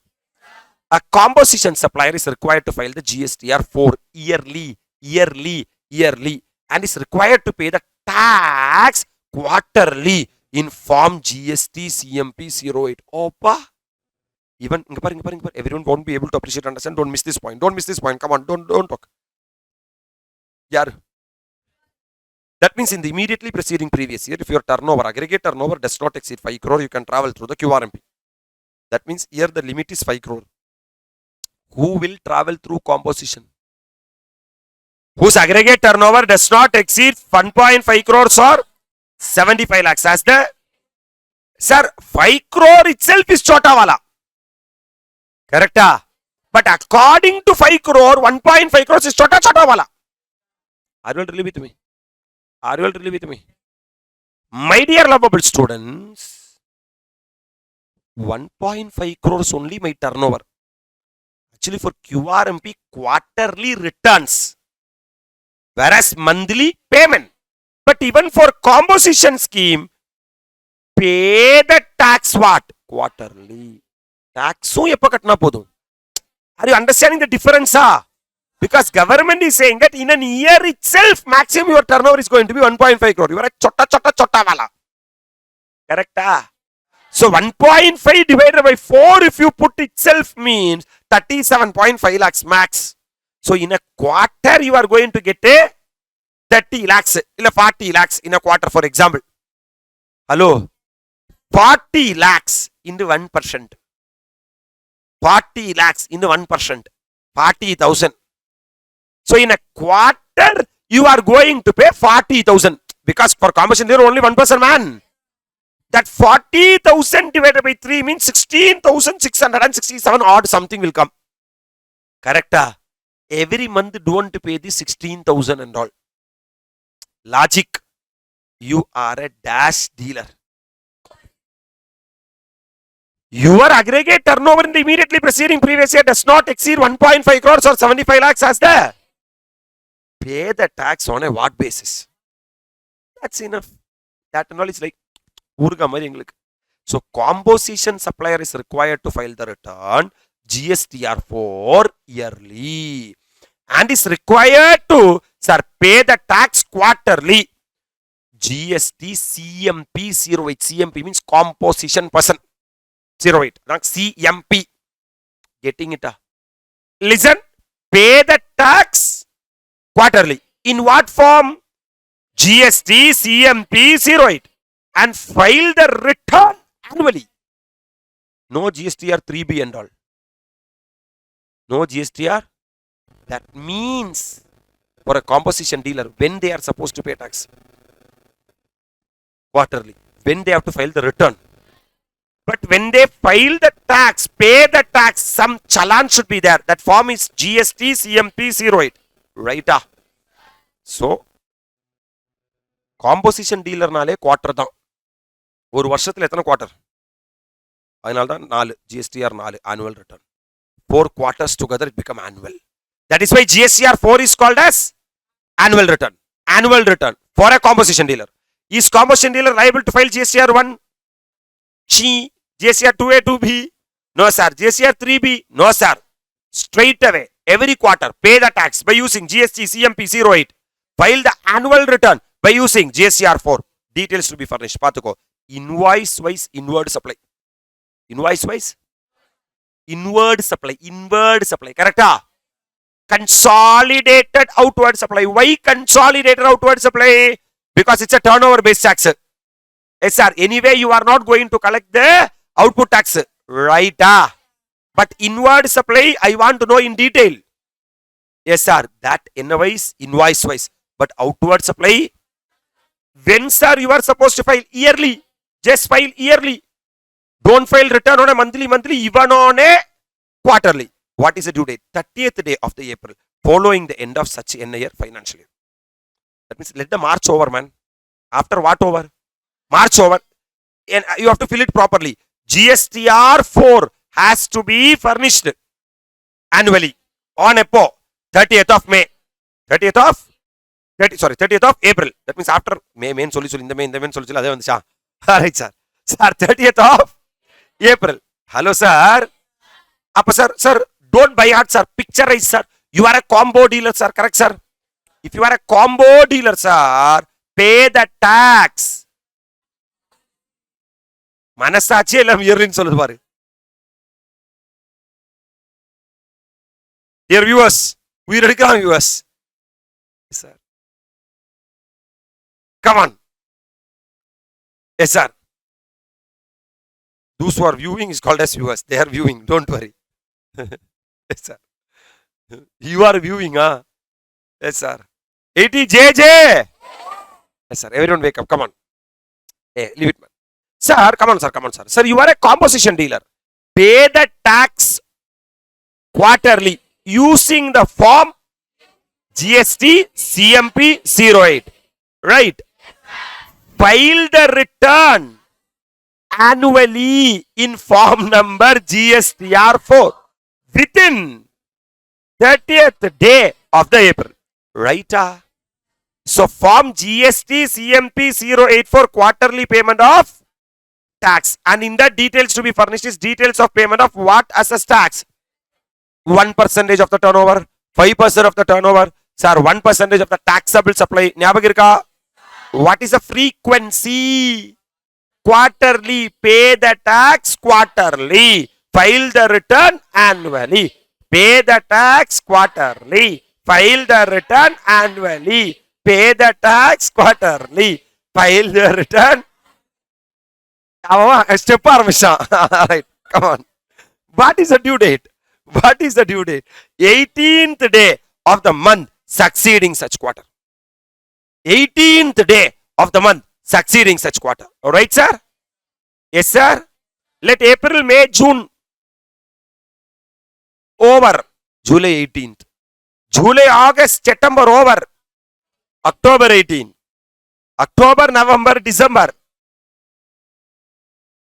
A composition supplier is required to file the GSTR 4 yearly and is required to pay the tax quarterly in form GST CMP 08. Opa. Even everyone won't be able to appreciate, understand. Don't miss this point. Don't miss this point. Come on, don't talk. Yeah. That means in the immediately preceding previous year, if your turnover, aggregate turnover does not exceed 5 crore, you can travel through the QRMP. That means here the limit is 5 crore. Who will travel through composition? Whose aggregate turnover does not exceed 1.5 crores or 75 lakhs. As the sir, 5 crore itself is chota wala. Correct? But according to 5 crore, 1.5 crores is chota wala. Are you all really with me? Are you all really with me? My dear lovable students, 1.5 crores only my turnover. Actually for QRMP quarterly returns, whereas monthly payment. But even for composition scheme, pay the tax what? Quarterly. Tax are you understanding the difference? Because government is saying that in an year itself, maximum your turnover is going to be 1.5 crore. You are a chota wala. Correct? So 1.5 divided by 4 if you put itself means 37.5 lakhs max. So in a quarter you are going to get a 30 lakhs, 40 lakhs in a quarter, for example. Hello? 40 lakhs into 1%. 40 lakhs into 1%. 40,000. So in a quarter you are going to pay 40,000 because for commission there only one person, man. That 40,000 divided by 3 means 16,667 odd something will come. Correct? Every month don't pay the 16,000 and all. Logic. You are a dash dealer. Your aggregate turnover in the immediately preceding previous year does not exceed 1.5 crores or 75 lakhs as the pay the tax on a what basis? That's enough. That knowledge like Urga Maringluk. So composition supplier is required to file the return GSTR for yearly and is required to, sir, pay the tax quarterly. GST CMP 08. CMP means composition person. 08. CMP. Getting it? Listen. Pay the tax quarterly. In what form? GST CMP 08. And file the return annually. No GSTR 3B and all. No GSTR. That means for a composition dealer, when they are supposed to pay tax? Quarterly. When they have to file the return. But when they file the tax, pay the tax, some challan should be there. That form is GST CMP 08. Right? So, composition dealer நாலே quarter தான். ஒரு வருஷத்துல எத்தனை quarter? அதனால தான் 4 GSTR 4 annual return. 4 quarters together it become annual. That is why GSTR 4 is called as annual return. Annual return for a composition dealer. Is composition dealer liable to file GSTR 1? She GSTR 2A 2B? No sir. GSTR 3B? No sir. Straight away every quarter pay the tax by using GST CMP 08. File the annual return by using GSTR 4. Details to be furnished. Paathuko. Invoice wise inward supply. Invoice wise inward supply. Inward supply. Correct? Consolidated outward supply. Why consolidated outward supply? Because it's a turnover based tax. Yes sir. Anyway you are not going to collect the output tax. Right? But inward supply I want to know in detail. Yes sir. That invoice wise. But outward supply, when sir you are supposed to file yearly? Just file yearly. Don't file return on a monthly, even on a quarterly. What is the due date? 30th day of the April, following the end of such a year financial year. That means let the March over, man. After what over? March over. And you have to fill it properly. GSTR 4 has to be furnished annually on EPO 30th of May. 30th of April. That means after May, in the May, alright, sir. Sir, 30th of April. Hello, sir. Appa, sir, don't buy heart, sir. Picturize, sir. You are a combo dealer, sir. Correct, sir? If you are a combo dealer, sir, pay the tax. Manasachi ellam yearly soludhu paru. Dear viewers, we are viewers. Yes, sir. Come on. Yes, sir. Those who are viewing is called as viewers. They are viewing. Don't worry. Yes, sir. You are viewing, huh? Yes, sir. 80 JJ. Yes, sir. Everyone wake up. Come on. Hey, leave it, man. Sir, come on, sir. Come on, sir. Sir, you are a composition dealer. Pay the tax quarterly using the form GST CMP 08. Right? File the return annually in form number GSTR 4 within 30th day of the April. Right? So form GST CMP 08 for quarterly payment of tax, and in that details to be furnished is details of payment of what as a tax? 1% of the turnover, 5% of the turnover, sir, 1% of the taxable supply. Nyabagirka. What is the frequency? Quarterly. Pay the tax quarterly. File the return annually. Pay the tax quarterly. File the return annually. Pay the tax quarterly. File the return. Step right. Come on. What is the due date? What is the due date? 18th day of the month succeeding such quarter. 18th day of the month succeeding such quarter. Alright, sir? Yes, sir? Let April, May, June over. July 18th. July, August, September over. October 18. October, November, December.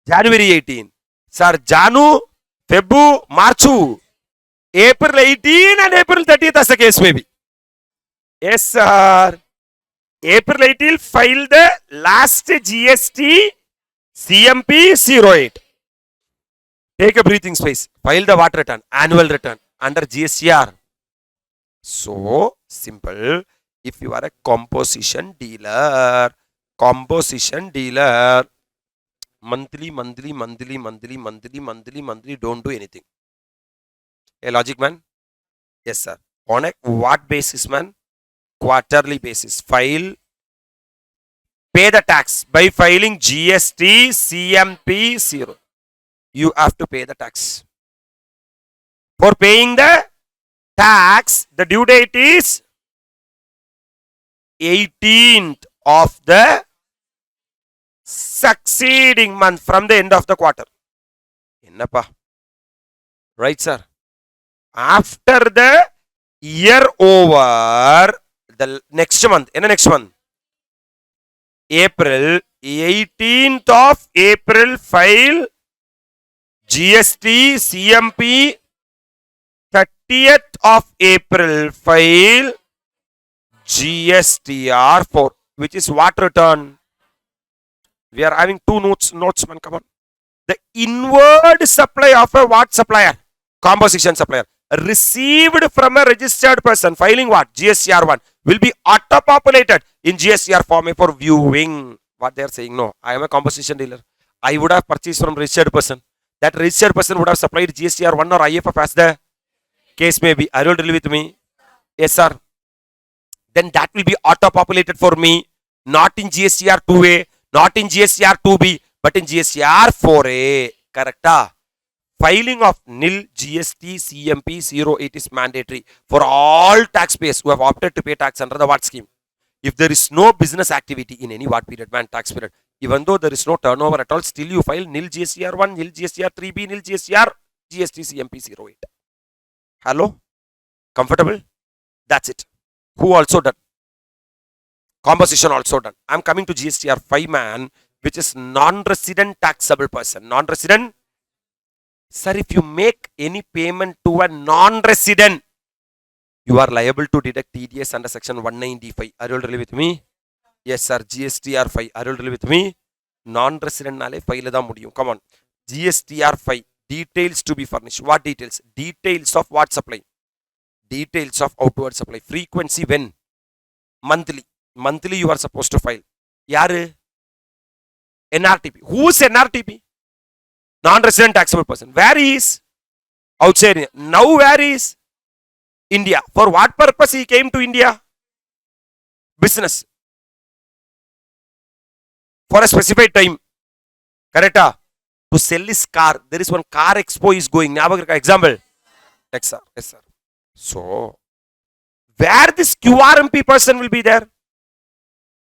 January 18. Sir, Janu, February, March, April 18 and April 30th as the case may be. Yes, sir. April 18 file the last GST CMP 08. Take a breathing space. File the VAT return, annual return under GSTR. So simple. If you are a composition dealer, monthly, don't do anything. A logic, man? Yes, sir. On a what basis, man? Quarterly basis. File, pay the tax by filing GST CMP 0. You have to pay the tax. For paying the tax, the due date is 18th of the succeeding month from the end of the quarter. Ennappa? Right, sir? After the year over, the next month, next month? April, 18th of April, file GST CMP, 30th of April, file GSTR 4, which is what return? We are having two notes, man, come on. The inward supply of a what supplier? Composition supplier. Received from a registered person, filing what? GSTR 1, will be auto-populated in GSTR form for viewing. What they are saying? No, I am a composition dealer. I would have purchased from registered person. That registered person would have supplied GSTR 1 or IFF as the case may be. Are you agree with me? Yes, sir. Then that will be auto-populated for me. Not in GSTR 2A, not in GSTR 2B, but in GSTR 4A. Correct? Filing of nil GST CMP 08 is mandatory for all taxpayers who have opted to pay tax under the VAT scheme. If there is no business activity in any VAT period, tax period, even though there is no turnover at all, still you file nil GSTR 1, nil GSTR 3B, nil GSTR GST CMP 08. Hello? Comfortable? That's it. Who also done? Composition also done. I'm coming to GSTR 5, man, which is non-resident taxable person. Non-resident. Sir, if you make any payment to a non-resident, you are liable to deduct TDS under section 195. Are you all really with me? Yes, sir. GSTR 5. Are you all really with me? Non-resident nale file da mudiyum. Come on. GSTR 5. Details to be furnished. What details? Details of what supply? Details of outward supply. Frequency when? Monthly. Monthly you are supposed to file. Yaru? NRTP. Who's NRTP? Non-resident taxable person. Where is? Outside India. Now where is? India. For what purpose he came to India? Business. For a specified time. Correct? To sell his car. There is one car expo is going. Example. Yes, sir. Yes, sir. So, where this QRMP person will be there?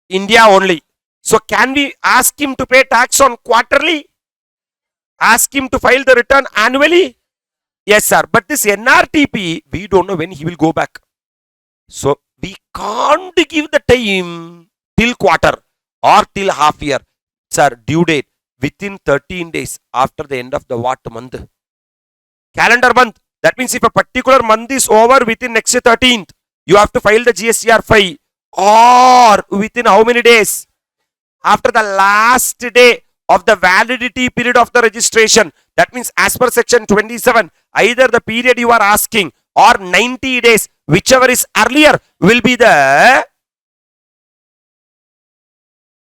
India only. So, can we ask him to pay tax on quarterly? Ask him to file the return annually? Yes, sir. But this NRTP, we don't know when he will go back. So, we can't give the time till quarter or till half year. Sir, due date within 13 days after the end of the what month? Calendar month. That means if a particular month is over within next 13th, you have to file the GSTR 5. Or within how many days? After the last day of the validity period of the registration. That means as per section 27, either the period you are asking or 90 days, whichever is earlier, will be the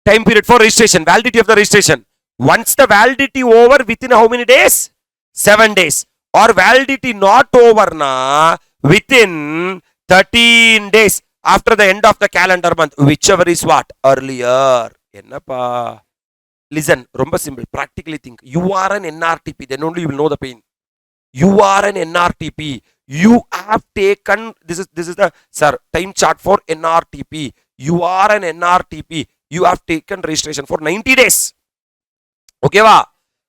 time period for registration, validity of the registration. Once the validity over within how many days? 7 days. Or validity not over na within 13 days after the end of the calendar month, whichever is what? Earlier. Ennappa? Listen, romba simple. Practically think. You are an NRTP, then only you will know the pain. You are an NRTP. You have taken, this is the, sir, time chart for NRTP. You are an NRTP. You have taken registration for 90 days. Okay, va?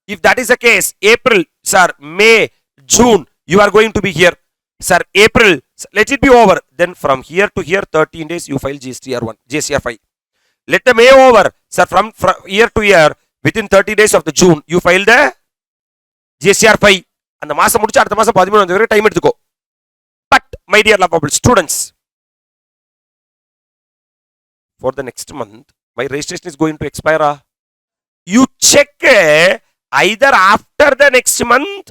If that is the case, April, sir, May, June, you are going to be here. Sir, April, let it be over. Then from here to here, 13 days, you file GSTR 1, GSTR 5. Let the May over. Sir, from year to year, within 30 days of the June, you file the GSTR 5. And the masa mudicha adha masa 13 time eduthuko. But, my dear lovable students, for the next month, my registration is going to expire. You check either after the next month,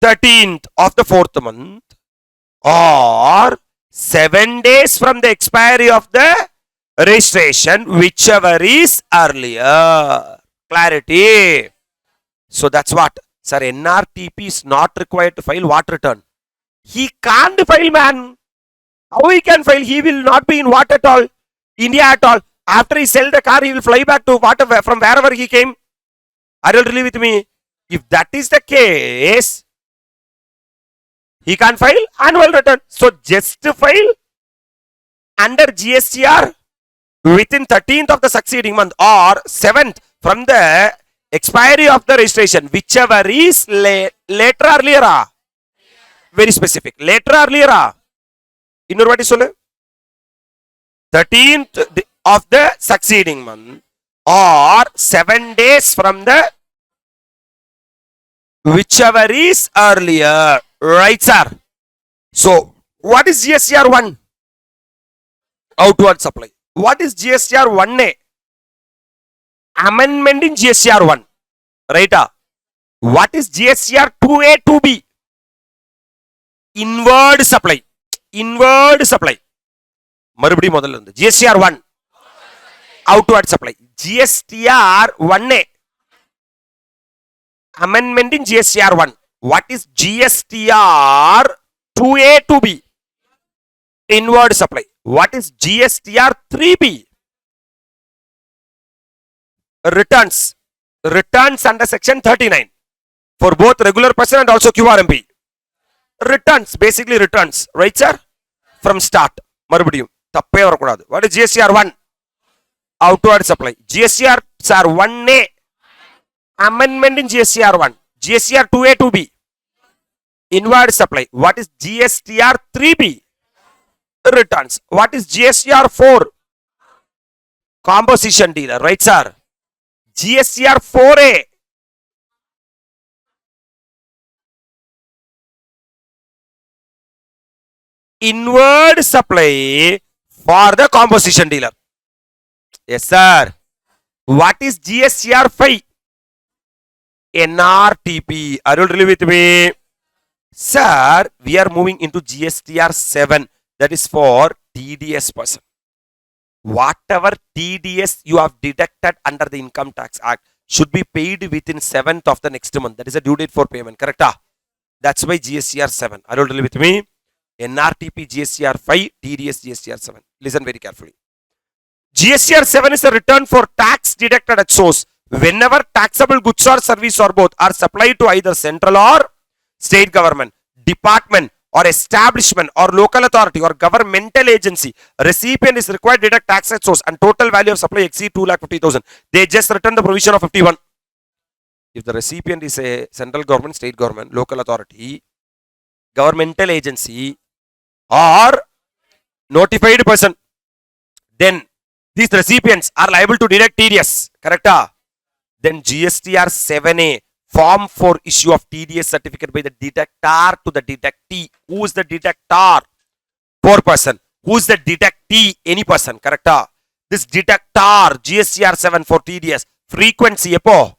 13th of the fourth month, or 7 days from the expiry of the registration, whichever is earlier. Clarity. So that's what. Sir, NRTP is not required to file what return? He can't file, man. How he can file? He will not be in what at all? India at all. After he sell the car, he will fly back to whatever, from wherever he came. Are you really with me? If that is the case, he can file annual return. So just to file under GSTR within 13th of the succeeding month or 7th from the expiry of the registration, whichever is later or earlier. Very specific. Later or earlier. இன்னொரு வாட்டி சொல்லு. 13th of the succeeding month or 7 days from the whichever is earlier. Right, sir? So, what is GSTR 1? Outward supply. What is GSTR 1A? Amendment in GSTR 1. Right? What is GSTR 2A 2B? Inward supply. Inward supply. மறுபடியும் முதல்ல இருந்து GSTR 1 outward supply. GSTR 1A amendment in GSTR 1. What is GSTR 2A 2B? Inward supply. What is GSTR 3B? Returns. Returns under section 39 for both regular person and also QRMP. Returns, basically returns, right, sir? From start. மறுபடியும் தப்பே வரக்கூடாது. What is GSTR 1? Outward supply. GSTR sir 1A amendment in GSTR 1. GSTR 2A 2B inward supply. What is GSTR 3B? Returns. What is GSTR 4? Composition dealer, right, sir? GSTR 4A inward supply for the composition dealer. Yes, sir. What is GSTR 5? NRTP. Are you really with me? Sir, we are moving into GSTR 7. That is for TDS person. Whatever TDS you have deducted under the Income Tax Act should be paid within 7th of the next month. That is a due date for payment. Correct? That's why GSTR 7. Are you really with me? NRTP GSTR 5, TDS GSTR 7. Listen very carefully. GSTR 7 is a return for tax deducted at source whenever taxable goods or service or both are supplied to either central or state government, department or establishment or local authority or governmental agency. Recipient is required to deduct tax at source and total value of supply exceed 2,50,000. They just return the provision of 51. If the recipient is a central government, state government, local authority, governmental agency or notified person, then these recipients are liable to deduct TDS. Correct? Then GSTR 7A, form for issue of TDS certificate by the deductor to the deductee. Who is the deductor? Poor person. Who is the deductee? Any person. Correct? This deductor, GSTR 7 for TDS. Frequency, epo,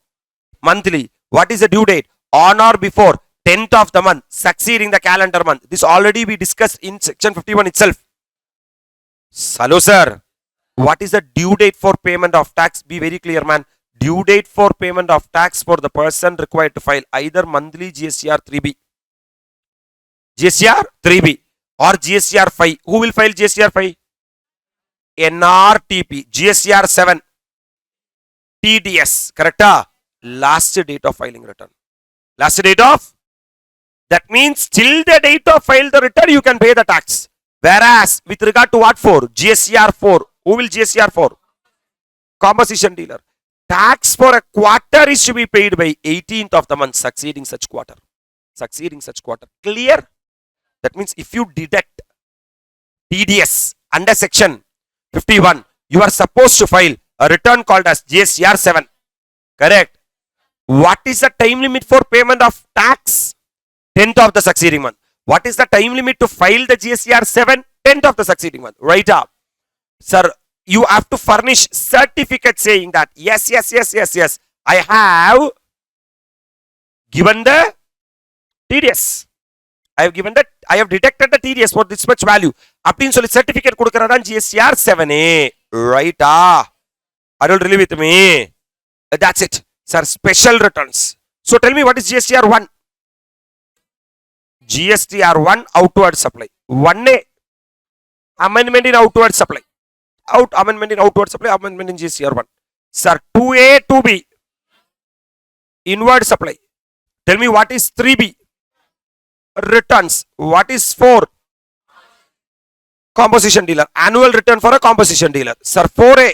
monthly. What is the due date? On or before 10th of the month, succeeding the calendar month. This already we discussed in section 51 itself. Hello, sir. What is the due date for payment of tax? Be very clear, man. Due date for payment of tax for the person required to file either monthly GSTR 3B, GSTR 3B or GSTR 5. Who will file GSTR 5? NRTP, GSTR 7, TDS. Correct? Last date of filing return. Last date of? That means till the date of file the return you can pay the tax. Whereas with regard to what for? GSTR 4. Who will GSTR 4? Composition dealer. Tax for a quarter is to be paid by 18th of the month succeeding such quarter. Succeeding such quarter. Clear? That means if you deduct TDS under section 51, you are supposed to file a return called as GSTR 7. Correct? What is the time limit for payment of tax? 10th of the succeeding month. What is the time limit to file the GSTR 7? 10th of the succeeding month. Right up. Sir, you have to furnish certificate saying that yes, I have given the TDS. I have detected the TDS for this much value. அப்படின்னு சொல்லி certificate கொடுக்கறதான் GSTR 7A. Right? Are you really with me? That's it. Sir, special returns. So tell me what is GSTR 1? GSTR 1 outward supply. 1A amendment in outward supply. Amendment in outward supply, amendment in GSTR 1. Sir, 2A, 2B. Inward supply. Tell me what is 3B? Returns. What is 4? Composition dealer. Annual return for a composition dealer. Sir, 4A.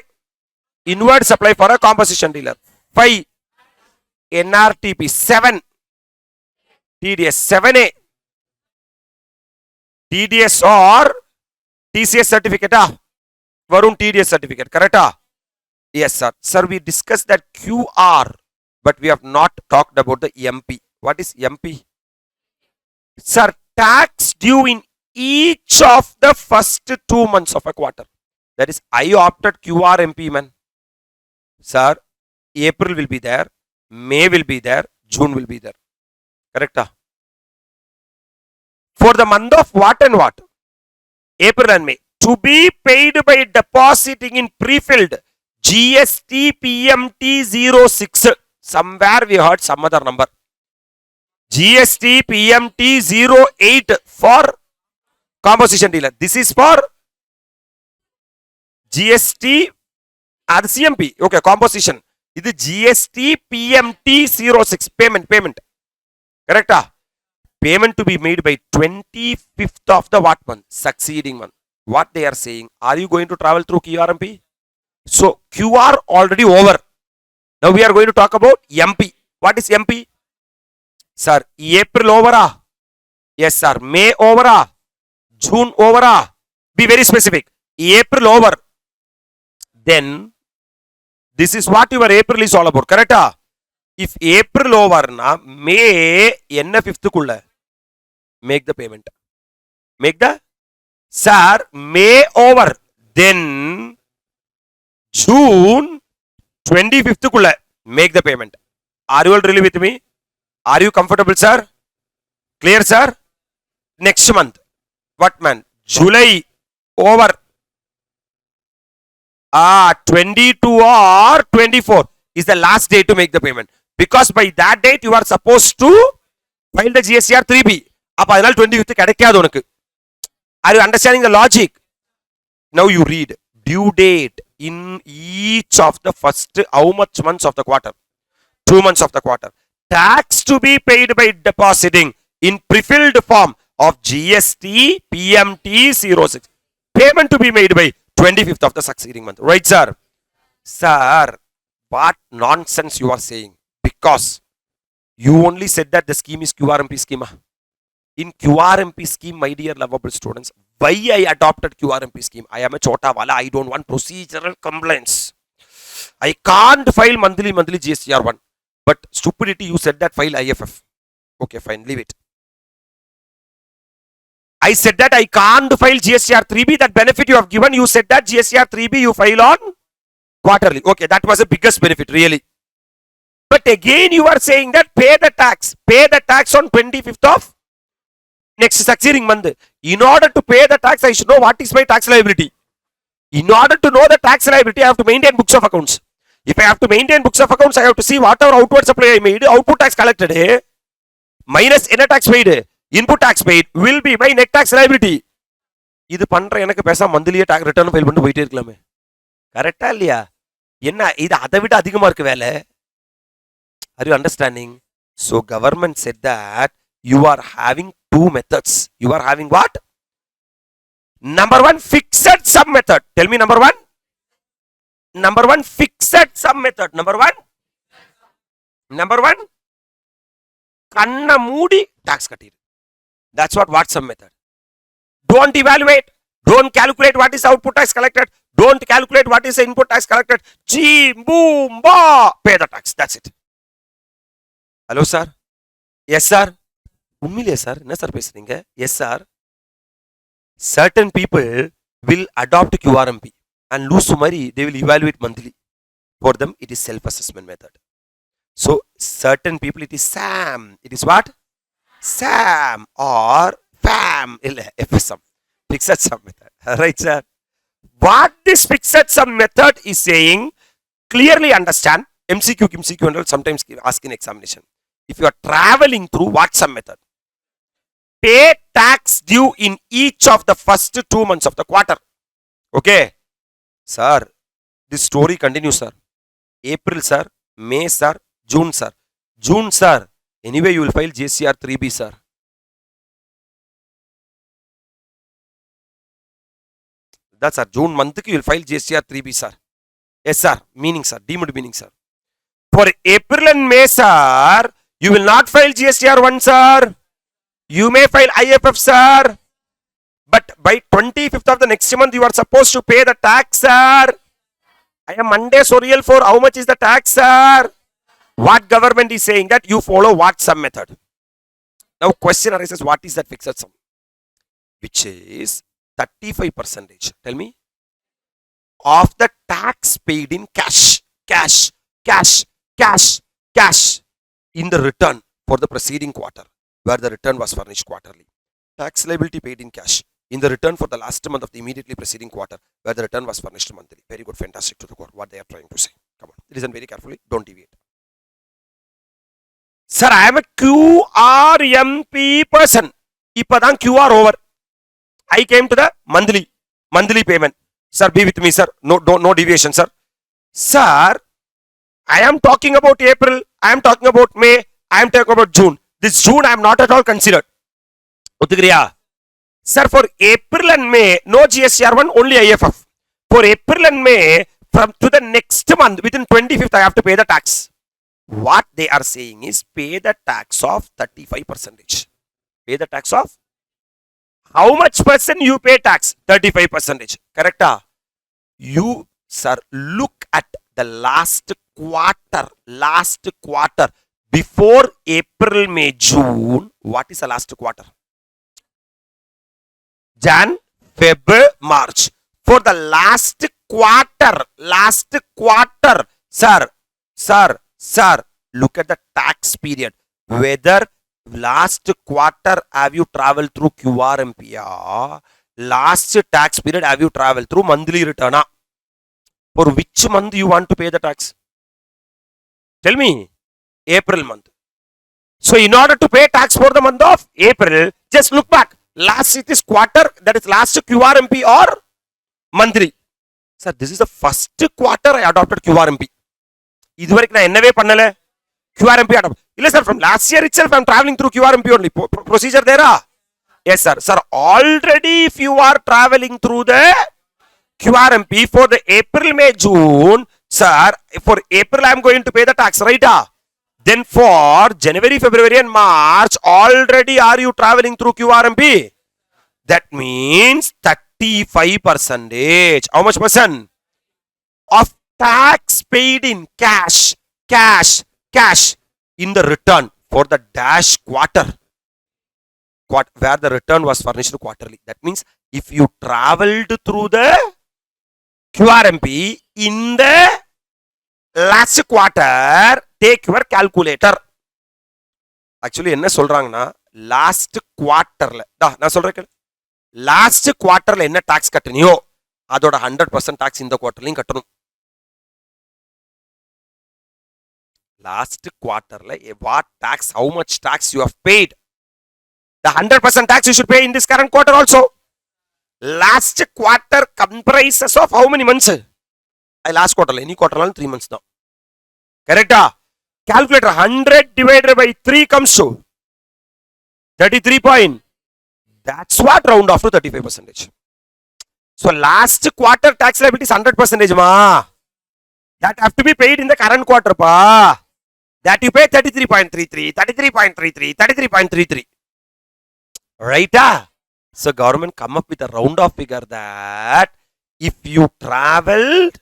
Inward supply for a composition dealer. 5. NRTP. 7. TDS. 7A. TDS or TCS certificate. Varun TDS certificate. Correct? Yes, sir. Sir, we discussed that QR, but we have not talked about the MP. What is MP? Sir, tax due in each of the first 2 months of a quarter. That is, I opted QR MP, man. Sir, April will be there, May will be there, June will be there. Correct? For the month of what and what? April and May. To be paid by depositing in pre-filled GST PMT 06. Somewhere we heard some other number. GST PMT 08 for composition dealer. This is for GST the CMP. Okay, composition. This is GST PMT 06. Payment. Correct? Payment to be made by 25th of the what month? Succeeding month. What they are saying? Are you going to travel through QRMP? So QR already over. Now we are going to talk about MP. What is MP? Sir, April over. Yes, sir. May over. June over. Be very specific. April over. Then this is what your April is all about. Correct? If April over na May enna 5th kulla make the payment. Make the sir May over. Then June 25th kulla make the payment. Are you all really with me? Are you comfortable, sir? Clear, sir? Next month. What month? July over. 22 or 24 is the last day to make the payment. Because by that date you are supposed to file the GSTR 3B. Appa adinal 25th kedakkadhu unakku. Are you understanding the logic? Now you read due date in each of the first how much months of the quarter? 2 months of the quarter. Tax to be paid by depositing in pre-filled form of GST PMT 06. Payment to be made by 25th of the succeeding month. Right, sir? Sir, what nonsense you are saying? Because you only said that the scheme is QRMP scheme. In QRMP scheme, my dear lovable students, why I adopted QRMP scheme? I am a chota wala. I don't want procedural complaints. I can't file monthly GSTR 1. But stupidity, you said that file IFF. Okay, fine, leave it. I said that I can't file GSTR 3B. That benefit you have given, you said that GSTR 3B you file on quarterly. Okay, that was the biggest benefit, really. But again, you are saying that pay the tax on 25th of next succeeding month. In order to pay the tax, I should know what is my tax liability. In order to know the tax liability, I have to maintain books of accounts. If I have to maintain books of accounts, I have to see whatever outward supply I made, output tax collected, minus inner tax paid, input tax paid will be my net tax liability. இது பண்ற எனக்கு பேசாம மந்த்லியே tax return file பண்ணிட்டு போயிட்டே இருக்கலாமே. கரெக்டா இல்லையா? என்ன இது அதை விட அதிகமா இருக்கு வேலை. Are you understanding? So government said that you are having two methods. You are having what? Number one, fixed sum method. Tell me number one. Number one, fixed sum method. Number one, kanna moodi tax kattiru. That's what sum method. Don't evaluate. Don't calculate what is output tax collected. Don't calculate what is the input tax collected. Chee, boom, ba. Pay the tax. That's it. Hello, sir? Yes, sir? Ummile, sir? Enna sir pesringa? Yes, sir? Certain people will adopt QRMP and loose summary, they will evaluate monthly. For them, it is self-assessment method. So certain people, it is SAM. It is what? SAM or FAM. FSM. Fixed sum method. Right, sir? What this fixed sum method is saying, clearly understand. MCQ and all sometimes ask in examination. If you are traveling through what sum method? Pay tax due in each of the first 2 months of the quarter. Okay. Sir, this story continues, sir. April, sir. May, sir. June, sir. June, sir. Anyway, you will file JCR 3B, sir. That's sir. June month, you will file JCR 3B, sir. Yes, sir. Meaning, sir. Deemed meaning, sir. For April and May, sir, you will not file GSTR 1, sir. You may file IFF, sir. But by 25th of the next month, you are supposed to pay the tax, sir. I am Monday Sorial for how much is the tax, sir? What government is saying that you follow what sum method? Now question arises, what is that fixed sum? Which is 35%. Tell me. Of the tax paid in cash in the return for the preceding quarter, where the return was furnished quarterly. Tax liability paid in cash in the return for the last month of the immediately preceding quarter, where the return was furnished monthly. Very good, fantastic to the core. What they are trying to say. Come on, listen very carefully. Don't deviate. Sir, I am a QRMP person. Ipadan QR over. I came to the monthly payment. Sir, be with me, sir. No deviation, sir. Sir, I am talking about April. I am talking about May. I am talking about June. This June I am not at all considered. Utigriya. Sir, for April and May, no GSTR 1, only IFF. For April and May, from to the next month, within 25th, I have to pay the tax. What they are saying is pay the tax of 35%. Pay the tax of how much percent you pay tax? 35%. Correct? You, sir, look at the last quarter. Before April, May, June, what is the last quarter? Jan, Feb, March. For the last quarter, sir, look at the tax period. Whether last quarter have you traveled through QRMP? Last tax period have you traveled through monthly return? For which month you want to pay the tax? Tell me. April month. So in order to pay tax for the month of April, just look back. Last it is quarter, that is last QRMP or monthly. Sir, this is the first quarter I adopted QRMP. இதுவரைக்கும் நான் என்னவே பண்ணல QRMP adopt. இல்ல sir, from last year itself I am traveling through QRMP only. Procedure there? Yes sir. Sir, already if you are traveling through the QRMP for the April, May, June, sir, for April I am going to pay the tax, right? Then for January, February and March, already are you traveling through QRMP? That means 35%. How much percent? Of tax paid in cash in the return for the dash quarter, where the return was furnished quarterly. That means if you traveled through the QRMP in the last quarter, take your calculator. Actually என்ன சொல்றாங்கன்னா last குவார்ட்டர்ல நான் சொல்றேன், last குவார்ட்டர்ல என்ன tax கட்டனியோ அதோட 100% tax இந்த குவார்ட்டர்லயும் கட்டணும். Last quarterல what tax, how much tax you have paid, the 100% tax you should pay in this current quarter also. Last quarter comprises of how many months? Last quarter, any quarter 3 months now. Correct? Calculator 100 divided by 3 comes to 33 point. That's what round off to 35%. So last quarter tax liability is 100%, ma. That have to be paid in the current quarter, pa. That you pay 33.33. Right? So government come up with a round off figure that if you traveled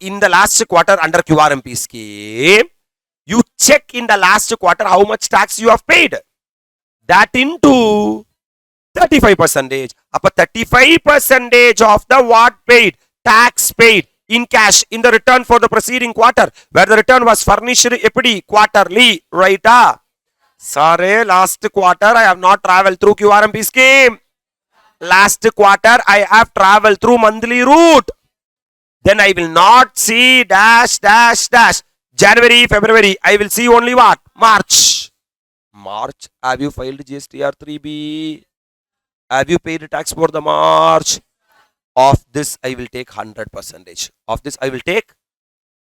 in the last quarter under QRMP scheme, you check in the last quarter how much tax you have paid. That into 35%. அப்ப 35% of the what paid? Tax paid in cash in the return for the preceding quarter, where the return was furnished எப்படி quarterly, right? Sorry, last quarter I have not traveled through QRMP scheme. Last quarter I have traveled through monthly route. Then I will not see dash dash dash. January, February, I will see only what? March. March, have you filed GSTR 3B? Have you paid tax for the March? Of this, I will take 100%. Of this, I will take,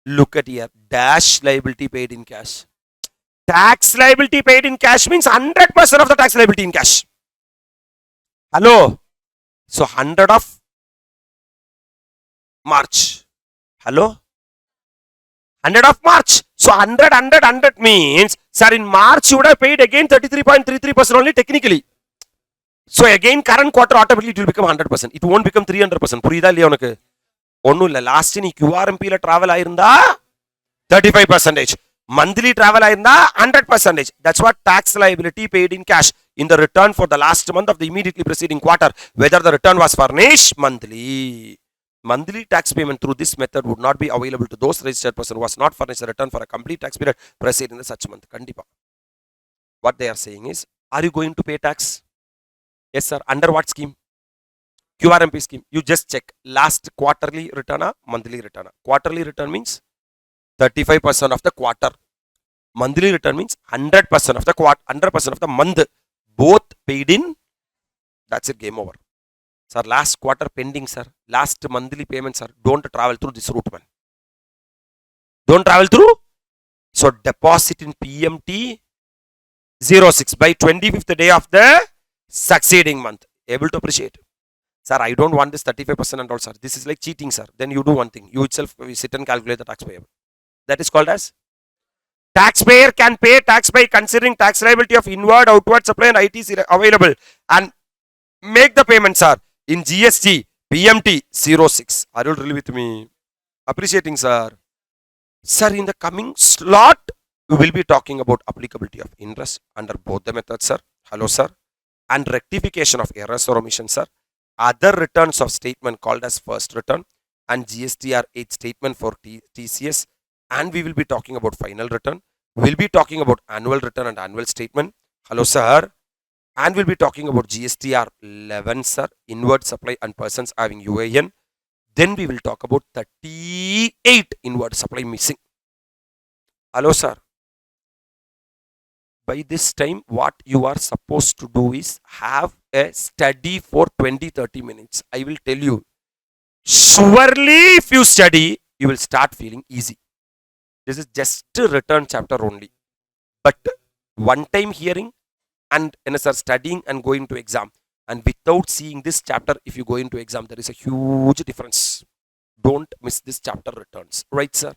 look at here, dash liability paid in cash. Tax liability paid in cash means 100% of the tax liability in cash. Hello? So, 100 of March. Hello? 100 of March. So 100 means, sir, in March you would have paid again 33.33% only technically. So again current quarter automatically it will become 100%. It won't become 300%. புரியுதா இல்லையா உனக்கு? ஒன்றும் இல்லை, last நீ QRMPல travel ஆயிருந்தா 35%. Monthly travel ஆயிருந்தா 100%. That's what tax liability paid in cash in the return for the last month of the immediately preceding quarter, whether the return was furnished monthly. Monthly tax payment through this method would not be available to those registered person who was not furnished a return for a complete tax period preceding the such month. Kandipa. What they are saying is, are you going to pay tax? Yes, sir. Under what scheme? QRMP scheme. You just check last quarterly return or monthly return. Quarterly return means 35% of the quarter. Monthly return means 100% of the quarter, 100% of the month. Both paid in. That's it. Game over. Sir, last quarter pending, sir. Last monthly payment, sir. Don't travel through this route, man. Don't travel through. So, deposit in PMT 06 by 25th day of the succeeding month. Able to appreciate. Sir, I don't want this 35% and all, sir. This is like cheating, sir. Then you do one thing. You itself sit and calculate the tax payable. That is called as taxpayer can pay tax by considering tax liability of inward, outward supply and ITC available and make the payment, sir. In GST, PMT 06. Are you really with me? Appreciating, sir. Sir, in the coming slot, we will be talking about applicability of interest under both the methods, sir. Hello, sir. And rectification of errors or omissions, sir. Other returns of statement called as first return and GSTR 8 statement for TCS. And we will be talking about final return. We will be talking about annual return and annual statement. Hello, sir. And we'll be talking about GSTR 11, sir, inward supply and persons having UAN. Then we will talk about 38 inward supply missing. Hello, sir. By this time, what you are supposed to do is have a study for 20-30 minutes. I will tell you, surely if you study, you will start feeling easy. This is just a return chapter only. But one time hearing, and sir, studying and going to exam, and without seeing this chapter, if you go into exam, there is a huge difference. Don't miss this chapter returns, right, sir?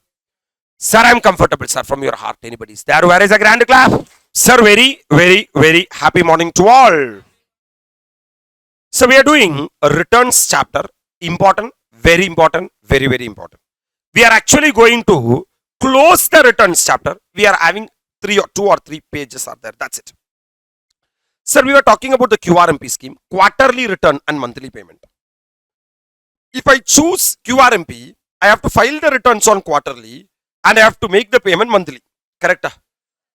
Sir, I am comfortable, sir. From your heart, anybody is there? Where is a grand clap? Sir, very happy morning to all. So we are doing a returns chapter. Important, very important, very important. We are actually going to close the returns chapter. We are having 2 or 3 pages are there. That's it. Sir, we were talking about the QRMP scheme, quarterly return and monthly payment. If I choose QRMP, I have to file the returns on quarterly and I have to make the payment monthly. Correct?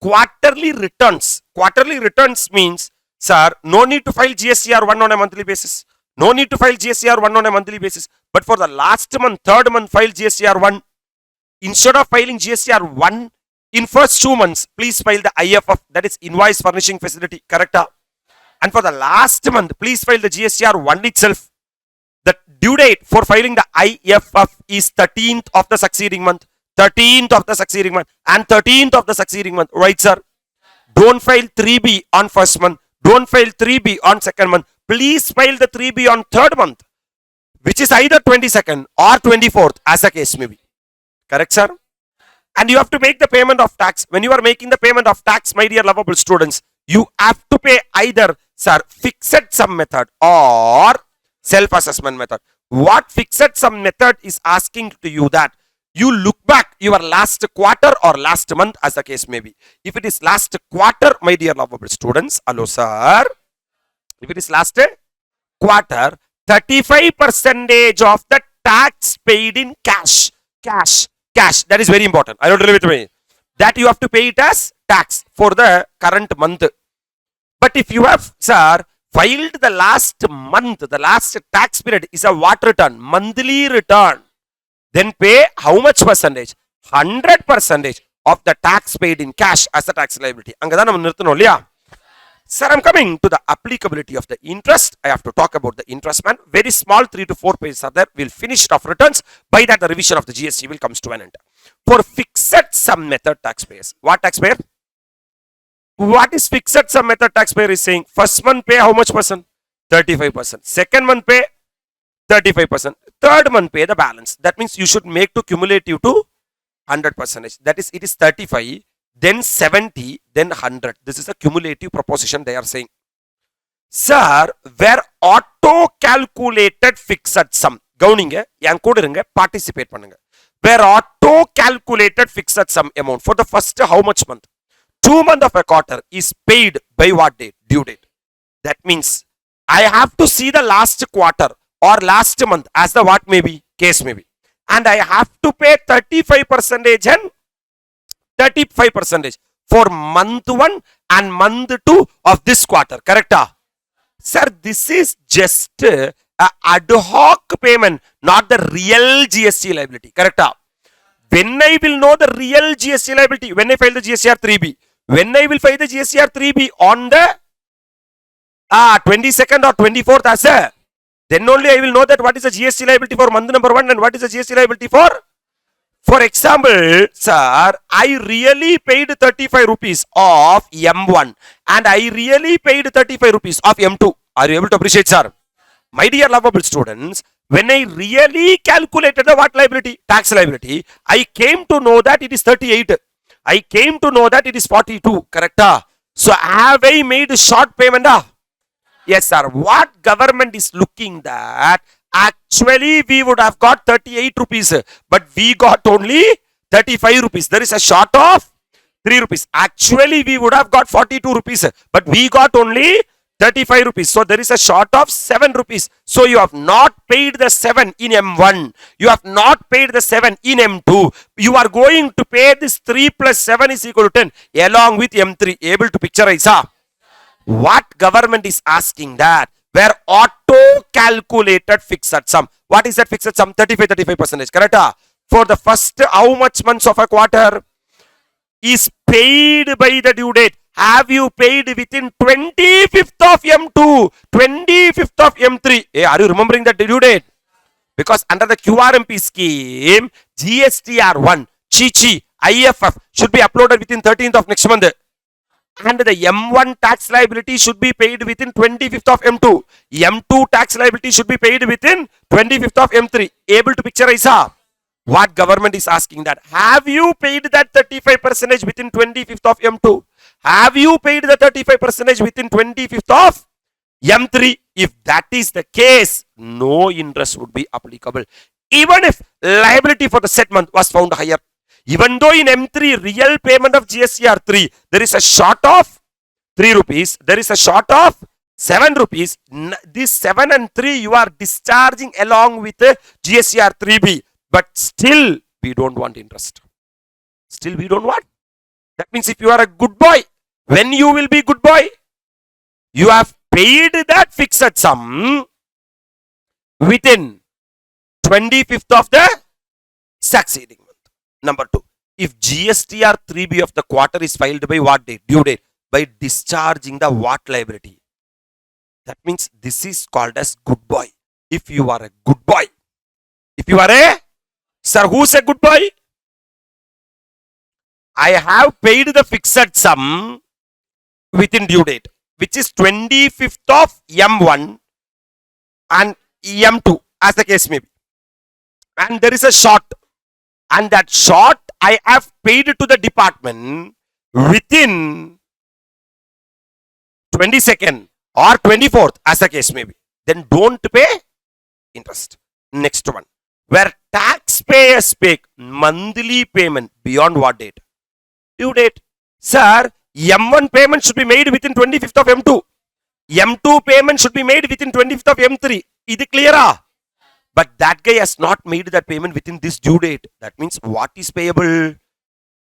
Quarterly returns. Quarterly returns means, sir, no need to file GSTR 1 on a monthly basis. No need to file GSTR 1 on a monthly basis. But for the last month, third month, file GSTR 1. Instead of filing GSTR 1, in first 2 months, please file the IFF, that is Invoice Furnishing Facility. Correct? And for the last month, please file the GSTR 1 itself. The due date for filing the IFF is 13th of the succeeding month. 13th of the succeeding month and 13th of the succeeding month. Right, sir? Don't file 3B on first month. Don't file 3B on second month. Please file the 3B on third month, which is either 22nd or 24th, as the case may be. Correct, sir? And you have to make the payment of tax. When you are making the payment of tax, my dear lovable students, you have to pay either, sir, fixed sum method or self-assessment method. What fixed sum method is asking to you that you look back your last quarter or last month, as the case may be. If it is last quarter, my dear lovable students, hello, sir. If it is last quarter, 35% of the tax paid in cash. Cash. That is very important. I don't relate with me. That you have to pay it as tax for the current month. But if you have, sir, filed the last month, the last tax period is a what return? Monthly return. Then pay how much percentage? 100% of the tax paid in cash as a tax liability. Sir, I'm coming to the applicability of the interest. I have to talk about the interest, man. Very small, 3 to 4 pages are there. We'll finish it off returns. By that, the revision of the GST will comes to an end. For fixed sum method taxpayers, what taxpayer? What is fixed sum method taxpayer is saying? First month pay how much percent? 35%. Second month pay 35%. Third month pay the balance. That means you should make to cumulative to 100%. That is, it is 35, then 70, then 100. This is a cumulative proposition they are saying. Sir, where auto calculated fixed sum. Gowninga, yang kodurunga, participate pannunga. Where auto calculated fixed sum amount for the first how much month? 2 months of a quarter is paid by what date? Due date. That means I have to see the last quarter or last month as the what may be, case may be. And I have to pay 35% and 35% for month 1 and month 2 of this quarter. Correct? Sir, this is just a ad hoc payment, not the real GST liability. Correct? When I will know the real GST liability, when I file the GSTR 3B, when I will file the GSTR 3B on the 22nd or 24th as a, then only I will know that what is the GST liability for month number 1 and what is the GST liability for example, sir, I really paid 35 rupees of M1 and I really paid 35 rupees of M2. Are you able to appreciate, sir? My dear lovable students, when I really calculated the what liability? Tax liability, I came to know that it is 38. I came to know that it is 42. Correct? So have I made short payment? Yes, sir. What government is looking that? Actually, we would have got 38 rupees, but we got only 35 rupees. There is a short of 3 rupees. Actually, we would have got 42 rupees, but we got only 35 rupees. So there is a short of 7 rupees. So you have not paid the 7 in M1. You have not paid the 7 in M2. You are going to pay this 3 plus 7 is equal to 10 along with M3. Able to picturize, sir? What government is asking that? Where auto calculated fixed sum. What is that fixed sum? 35%. Correct? For the first how much months of a quarter is paid by the due date. Have you paid within 25th of M2, 25th of M3? Hey, are you remembering that due date? Because under the QRMP scheme, GSTR1, Chichi, IFF should be uploaded within 13th of next month. And the M1 tax liability should be paid within 25th of M2. M2 tax liability should be paid within 25th of M3. Able to picturize, sir? What government is asking that? Have you paid that 35% within 25th of M2? Have you paid the 35% within 25th of M3? If that is the case, no interest would be applicable. Even if liability for the set month was found higher. Even though in M3, real payment of GSTR 3, there is a short of 3 rupees. There is a short of 7 rupees. This 7 and 3 you are discharging along with the GSTR 3B. But still, we don't want interest. Still, we don't want. That means if you are a good boy, when you will be good boy, you have paid that fixed sum within 25th of the succeeding month. Number 2, if GSTR 3B of the quarter is filed by what date? Due date. By discharging the what liability. That means this is called as good boy. If you are a good boy. If you are a, sir, who's a good boy? I have paid the fixed sum within due date, which is 25th of M1 and M2 as the case may be. And there is a short. And that short I have paid to the department within 22nd or 24th as the case may be. Then don't pay interest. Next one. Where taxpayers pay monthly payment beyond what date? Due date. Sir, M1 payment should be made within 25th of M2. M2 payment should be made within 25th of M3. Is it clear? But that guy has not made that payment within this due date. That means what is payable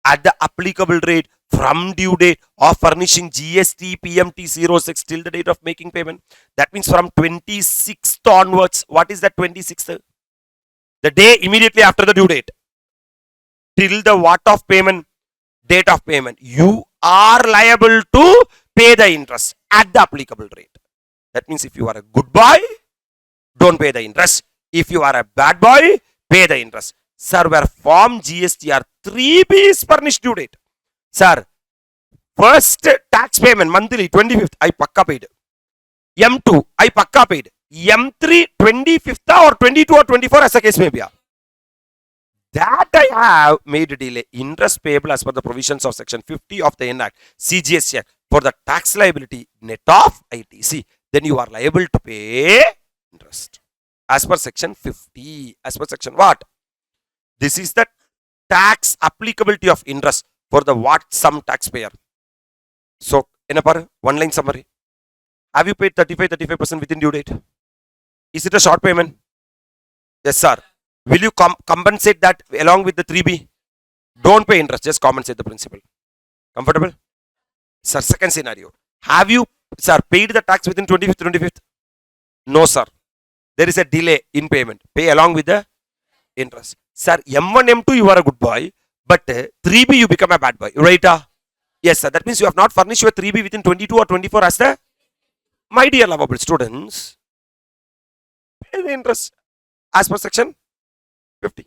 at the applicable rate from due date of furnishing GST PMT 06 till the date of making payment. That means from 26th onwards. What is that 26th? The day immediately after the due date. Till the what of payment? Date of payment. You are liable to pay the interest at the applicable rate. That means if you are a good boy, don't pay the interest. If you are a bad boy, pay the interest. Sir, where form GSTR 3B is furnished due date. Sir, first tax payment monthly 25th, I pakka paid. M2, I pakka paid. M3, 25th or 22 or 24 as the case may be. That I have made a delay. Interest payable as per the provisions of section 50 of the ANM CGST Act for the tax liability net of ITC. Then you are liable to pay interest. As per section 50. As per section what? This is the tax applicability of interest for the what sum taxpayer. So, in a one line summary. Have you paid 35% within due date? Is it a short payment? Yes, sir. Will you compensate that along with the 3B? Don't pay interest, just compensate the principal. Comfortable? Sir, second scenario. Have you, sir, paid the tax within 25th? No, sir. There is a delay in payment. Pay along with the interest. Sir, M1, M2, you are a good boy, but 3B, you become a bad boy. Right? Yes, sir. That means you have not furnished your 3B within 22 or 24 as the, my dear lovable students, pay the interest as per section 50.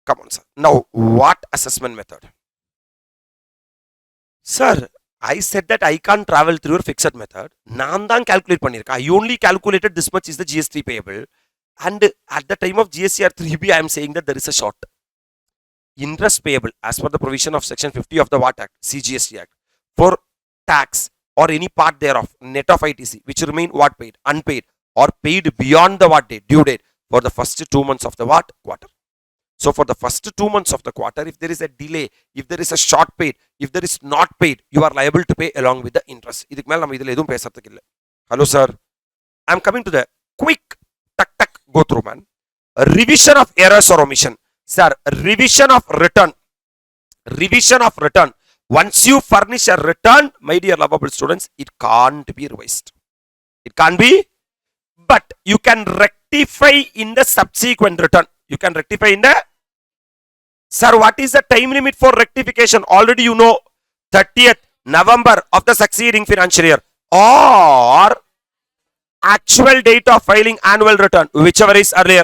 Come on, sir. Now, what assessment method? Sir, I said that I can't travel through your fixed method. Naan dhaan calculate pannirka. I only calculated this much is the GST payable. And at the time of GSTR 3B, I am saying that there is a short. Interest payable as per the provision of section 50 of the What Act, CGST Act, for tax or any part thereof, net of ITC, which remain what paid, unpaid, or paid beyond the what date, due date, for the first 2 months of the what? Quarter. So for the first 2 months of the quarter, if there is a delay, if there is a short paid, if there is not paid, you are liable to pay along with the interest. Hello, sir. I am coming to the quick go through, man. A revision of errors or omission. Sir, revision of return. Revision of return. Once you furnish a return, my dear lovable students, it can't be revised. It can't be, but you can rectify in the subsequent return. You can rectify in the, sir, what is the time limit for rectification? Already you know, 30th November of the succeeding financial year, or actual date of filing annual return, whichever is earlier.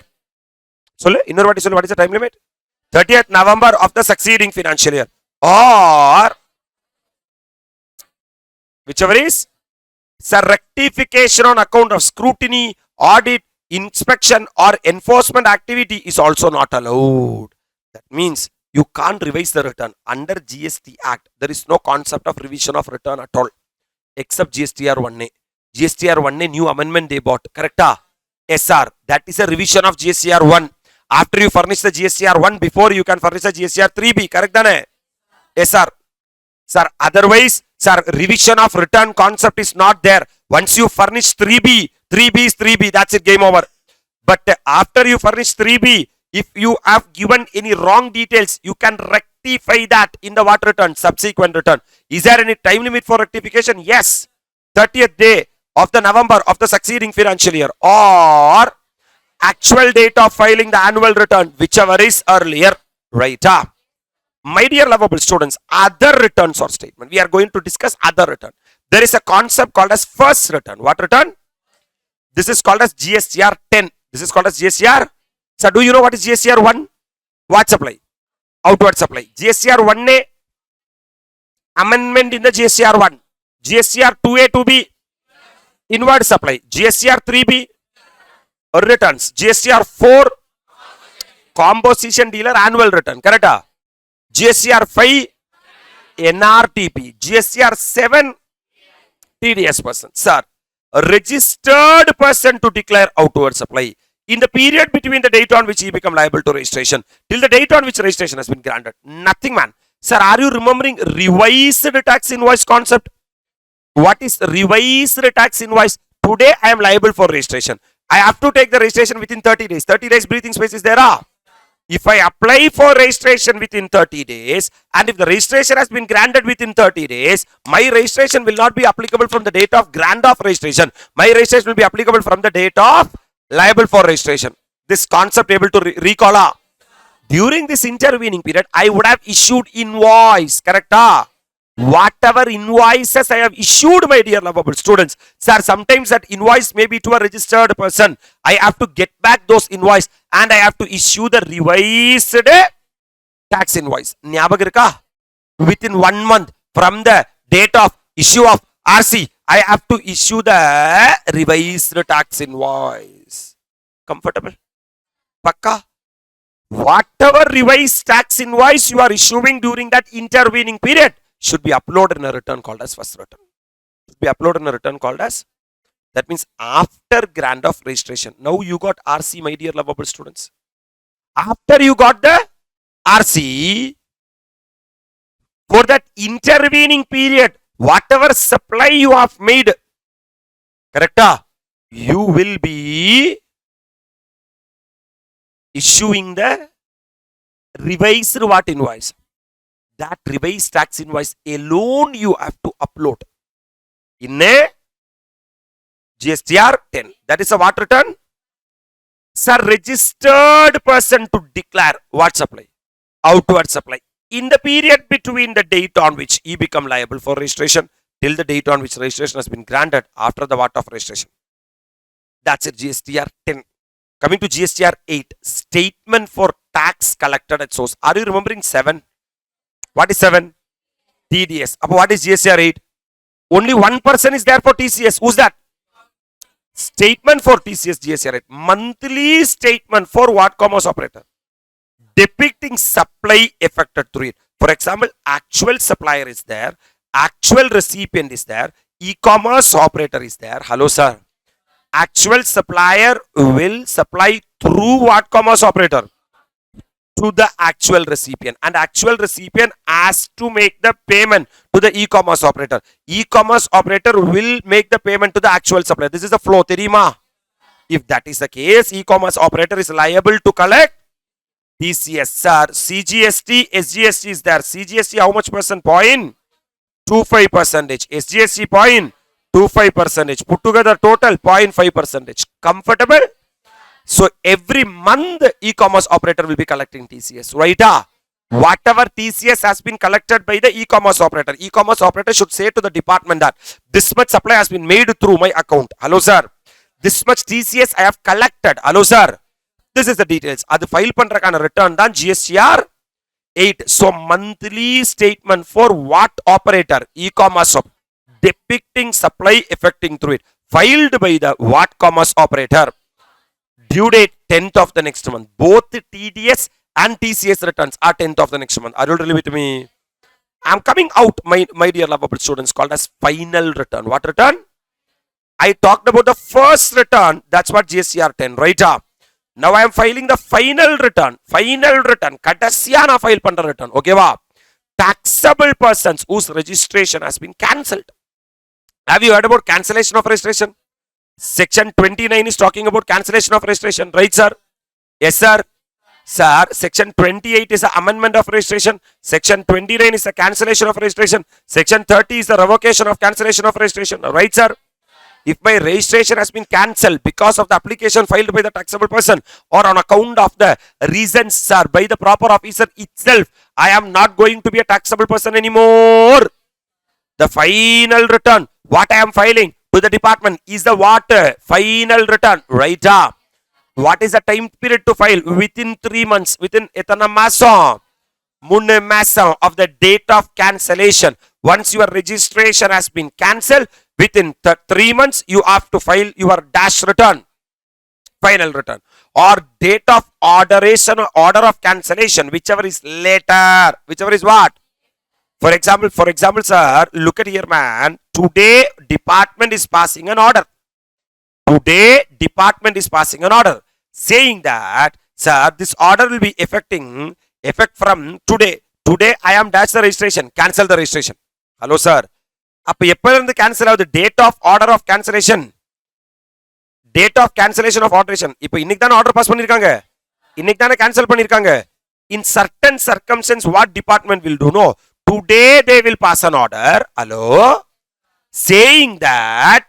So, what is the time limit? 30th November of the succeeding financial year, or whichever is, sir, rectification on account of scrutiny, audit, inspection or enforcement activity is also not allowed. That means you can't revise the return. Under GST Act, there is no concept of revision of return at all, except GSTR 1A. GSTR 1A new amendment they bought. Correct? Yes, sir. That is a revision of GSTR 1. After you furnish the GSTR 1, before you can furnish the GSTR 3B. Correct? Yes, sir. Sir, otherwise, sir, revision of return concept is not there. Once you furnish 3B, 3B is 3B. That's it. Game over. But after you furnish 3B, if you have given any wrong details, you can rectify that in the what return? Subsequent return. Is there any time limit for rectification? Yes. 30th day of the November of the succeeding financial year, or actual date of filing the annual return, whichever is earlier. Right? My dear lovable students, other returns or statement. We are going to discuss other return. There is a concept called as first return. What return? This is called as GSTR 10. This is called as GSTR. So do you know what is GSTR 1? What supply? Outward supply. GSTR 1A, amendment in the GSTR 1. GSTR 2A, 2B, inward supply. GSTR 3B, returns. GSTR 4, composition dealer annual return. Correct? GSTR 5, NRTP. GSTR 7, TDS person. Sir, a registered person to declare outward supply in the period between the date on which he become liable to registration till the date on which registration has been granted. Nothing, man. Sir, are you remembering revised tax invoice concept? What is revised tax invoice? Today I am liable for registration. I have to take the registration within 30 days. 30 days breathing space is there. If I apply for registration within 30 days and if the registration has been granted within 30 days, my registration will not be applicable from the date of grant of registration. My registration will be applicable from the date of liable for registration. This concept able to recall. During this intervening period, I would have issued invoice. Correct? Whatever invoices I have issued, my dear lovable students, sir, sometimes that invoice may be to a registered person. I have to get back those invoice and I have to issue the revised tax invoice. Within 1 month from the date of issue of RC, I have to issue the revised tax invoice. Comfortable? Pakka? Whatever revised tax invoice you are issuing during that intervening period should be uploaded in a return called as first return. Should be uploaded in a return called as, that means after grant of registration. Now you got RC, my dear lovable students. After you got the RC, for that intervening period, whatever supply you have made, correct? You will be issuing the revised what invoice? That revised tax invoice alone you have to upload in a GSTR 10. That is a what return? Sir, registered person to declare what supply? Outward supply. In the period between the date on which he become liable for registration till the date on which registration has been granted after the what of registration. That's it, GSTR 10. Coming to GSTR 8, statement for tax collected at source. Are you remembering 7? What is 7? TDS. What is GSTR 8? Only one person is there for TCS. Who's that? Statement for TCS GSTR 8. Monthly statement for what commerce operator? Depicting supply effected through it. For example, actual supplier is there. Actual recipient is there. E-commerce operator is there. Hello, sir. Actual supplier will supply through what commerce operator? To the actual recipient, and actual recipient has to make the payment to the e-commerce operator. E-commerce operator will make the payment to the actual supplier. This is the flow, terima. If that is the case, e-commerce operator is liable to collect TCS, sir. CGST, SGST is there. CGST how much percent? 0.25%. SGST 0.25%. Put together total 0.5%. Comfortable? So every month e-commerce operator will be collecting TCS, right? Whatever TCS has been collected by the e-commerce operator should say to the department that this much supply has been made through my account. Hello, sir. This much TCS I have collected. Hello, sir. This is the details. Adu file pandrakana return than GSTR 8. So monthly statement for what operator? E-commerce depicting supply affecting through it. Filed by the what commerce operator. Due date 10th of the next month. Both the TDS and TCS returns are 10th of the next month. Are you really with me? I am coming out, my dear lovable students, called as final return. What return? I talked about the first return. That's what GSTR 10, right? Now I am filing the final return. Final return. Kadasiyana file pandra return. Okay, va? Taxable persons whose registration has been cancelled. Have you heard about cancellation of registration? Section 29 is talking about cancellation of registration, right, sir? Yes, sir. Sir, section 28 is an amendment of registration. Section 29 is a cancellation of registration. Section 30 is the revocation of cancellation of registration, right, sir? If my registration has been cancelled because of the application filed by the taxable person or on account of the reasons, sir, by the proper officer itself, I am not going to be a taxable person anymore. The final return, what I am filing to the department is the what? Final return, right? What is the time period to file? Within 3 months, within etana maso, Mune maso of the date of cancellation. Once your registration has been cancelled, within 3 months, you have to file your dash return, final return, or date of orderation or order of cancellation, whichever is later, whichever is what? For example, sir, look at here, man. Today, department is passing an order. Today, department is passing an order saying that, sir, this order will be effect from today. Today, I am dash the registration, cancel the registration. Hello, sir. அப்ப எப்ப இருந்து cancel ஆகுது? Date of order of cancellation. Date of cancellation of ஆர்டரேஷன். இப்போ இன்னைக்கு தானே order pass பண்ணிருக்காங்க, இன்னைக்கு தானே கேன்சல் பண்ணிருக்காங்க. In certain circumstances, what department will do? No, today they will pass an order, hello, saying that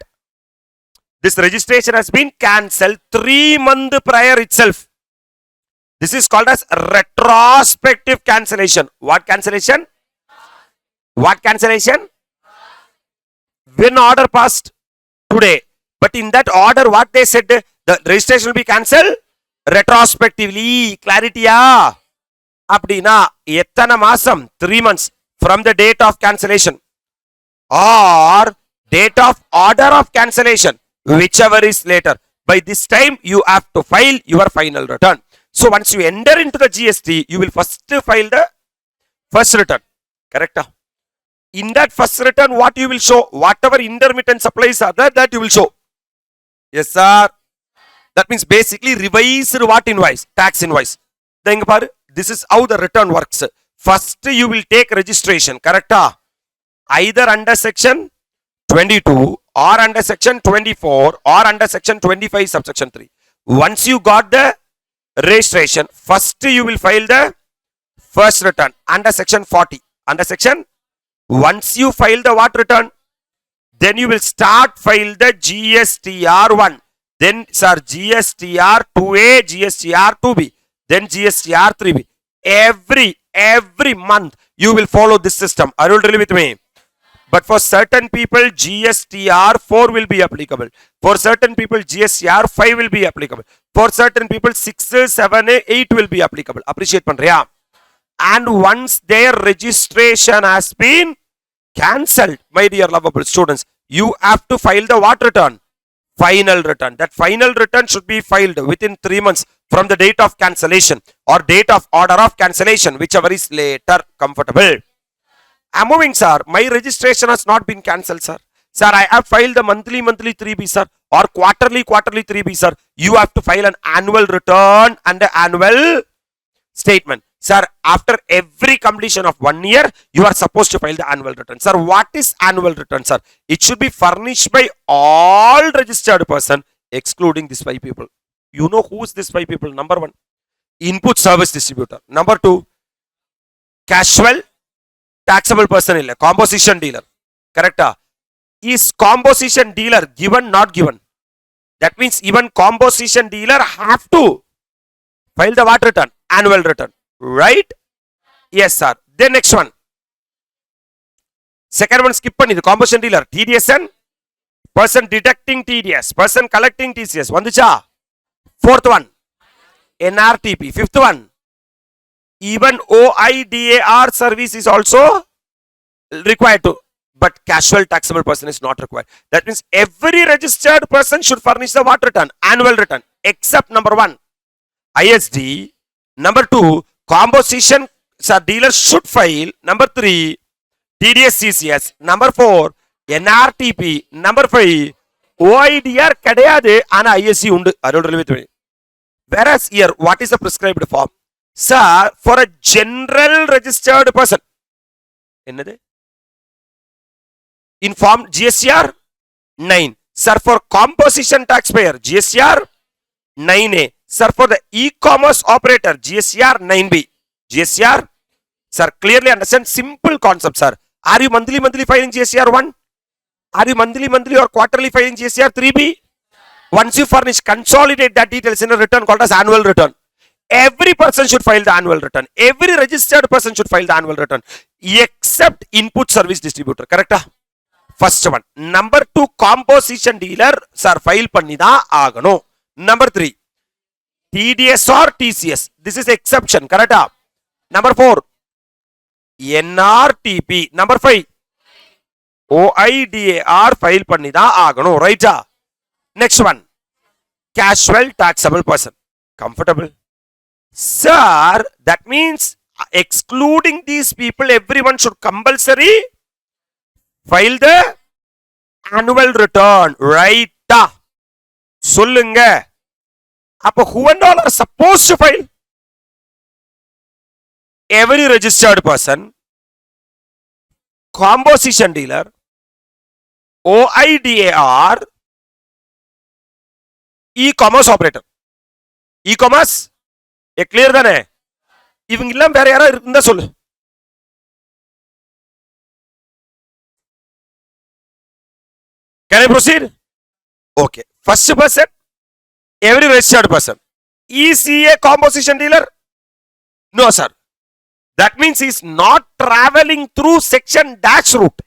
this registration has been cancelled 3 months prior itself. This is called as retrospective cancellation. What cancellation? What cancellation? When order passed today, but in that order what they said, the registration will be cancelled retrospectively. Clarity ya? அப்படினா எத்தனை மாசம்? 3 months from the date of cancellation or date of order of cancellation, whichever is later. By this time you have to file your final return. So once you enter into the GST, you will first file the first return. Correct? In that first return, what you will show? Whatever intermittent supplies are there, that you will show. Yes sir. That means basically revised what invoice? Tax invoice. This is how the return works. First you will take registration. Correct? Either under section 22 or under section 24 or under section 25 subsection 3. Once you got the registration, first you will file the first return under section 40. Under section, once you file the what return, then you will start file the GSTR1. Then sir, GSTR2A, GSTR2B, then GSTR3B. Every month you will follow this system. Are you really with me? But for certain people, GSTR4 will be applicable. For certain people, GSTR5 will be applicable. For certain people, 6, 7, 8 will be applicable. Appreciate pandriya. And once their registration has been cancelled, my dear lovable students, you have to file the what return? Final return. That final return should be filed within 3 months from the date of cancellation or date of order of cancellation, whichever is later comfortable. I'm moving, sir. My registration has not been cancelled, sir. Sir, I have filed the monthly 3B, sir, or quarterly 3B, sir. You have to file an annual return and an annual statement. Sir, after every completion of 1 year, you are supposed to file the annual return. Sir, what is annual return, sir? It should be furnished by all registered person, excluding these 5 people. You know who is these 5 people? Number 1, input service distributor. Number 2, casual taxable person, composition dealer. Correct? Is composition dealer given, not given? That means even composition dealer have to file the what return? Annual return. Right? Yes sir. Then next one, second one skip the composition dealer, TDS and person deducting TDS, person collecting TCS. Vanducha. Fourth one, NRTP. Fifth one, even OIDAR service is also required to, but casual taxable person is not required. That means every registered person should furnish the what return? Annual return, except number 1, ISD. Number 2, composition dealers should file. Number 3, TDS CCS. Number 4, NRTP. Number 5, OIDR kadayadu ana ISC undu. Arul with me. Whereas here, what is the prescribed form? Sir, for a general registered person, in form GSTR 9. Sir, for composition taxpayer, GSTR 9A. Sir, for the e-commerce operator, GSTR 9B. GSTR, sir, clearly understand simple concept, sir. Are you monthly filing GSTR 1? Are you monthly or quarterly filing GSTR 3B? Once you furnish, consolidate that details in a return called as annual return. Every person should file the annual return. Every registered person should file the annual return, except input service distributor. Correct? First one. Number 2, composition dealer, sir, file pannida agano. Number 3, TDS or TCS. This is exception. Correct? Number 4, NRTP. Number 5, OIDAR file pannida agano. Right? Next one, casual taxable person. Comfortable? Sir, that means excluding these people, everyone should compulsory file the annual return. Right? Sollunga. Appo who and all are supposed to file? Every registered person, composition dealer, OIDAR e-commerce operator. E-commerce clear தானே? இவங்க எல்லாம் வேற யாரா இருந்தா சொல்லு. Can I proceed? Okay. First person, every registered person. Is he a composition dealer? No, sir. That means he is not traveling through section dash route,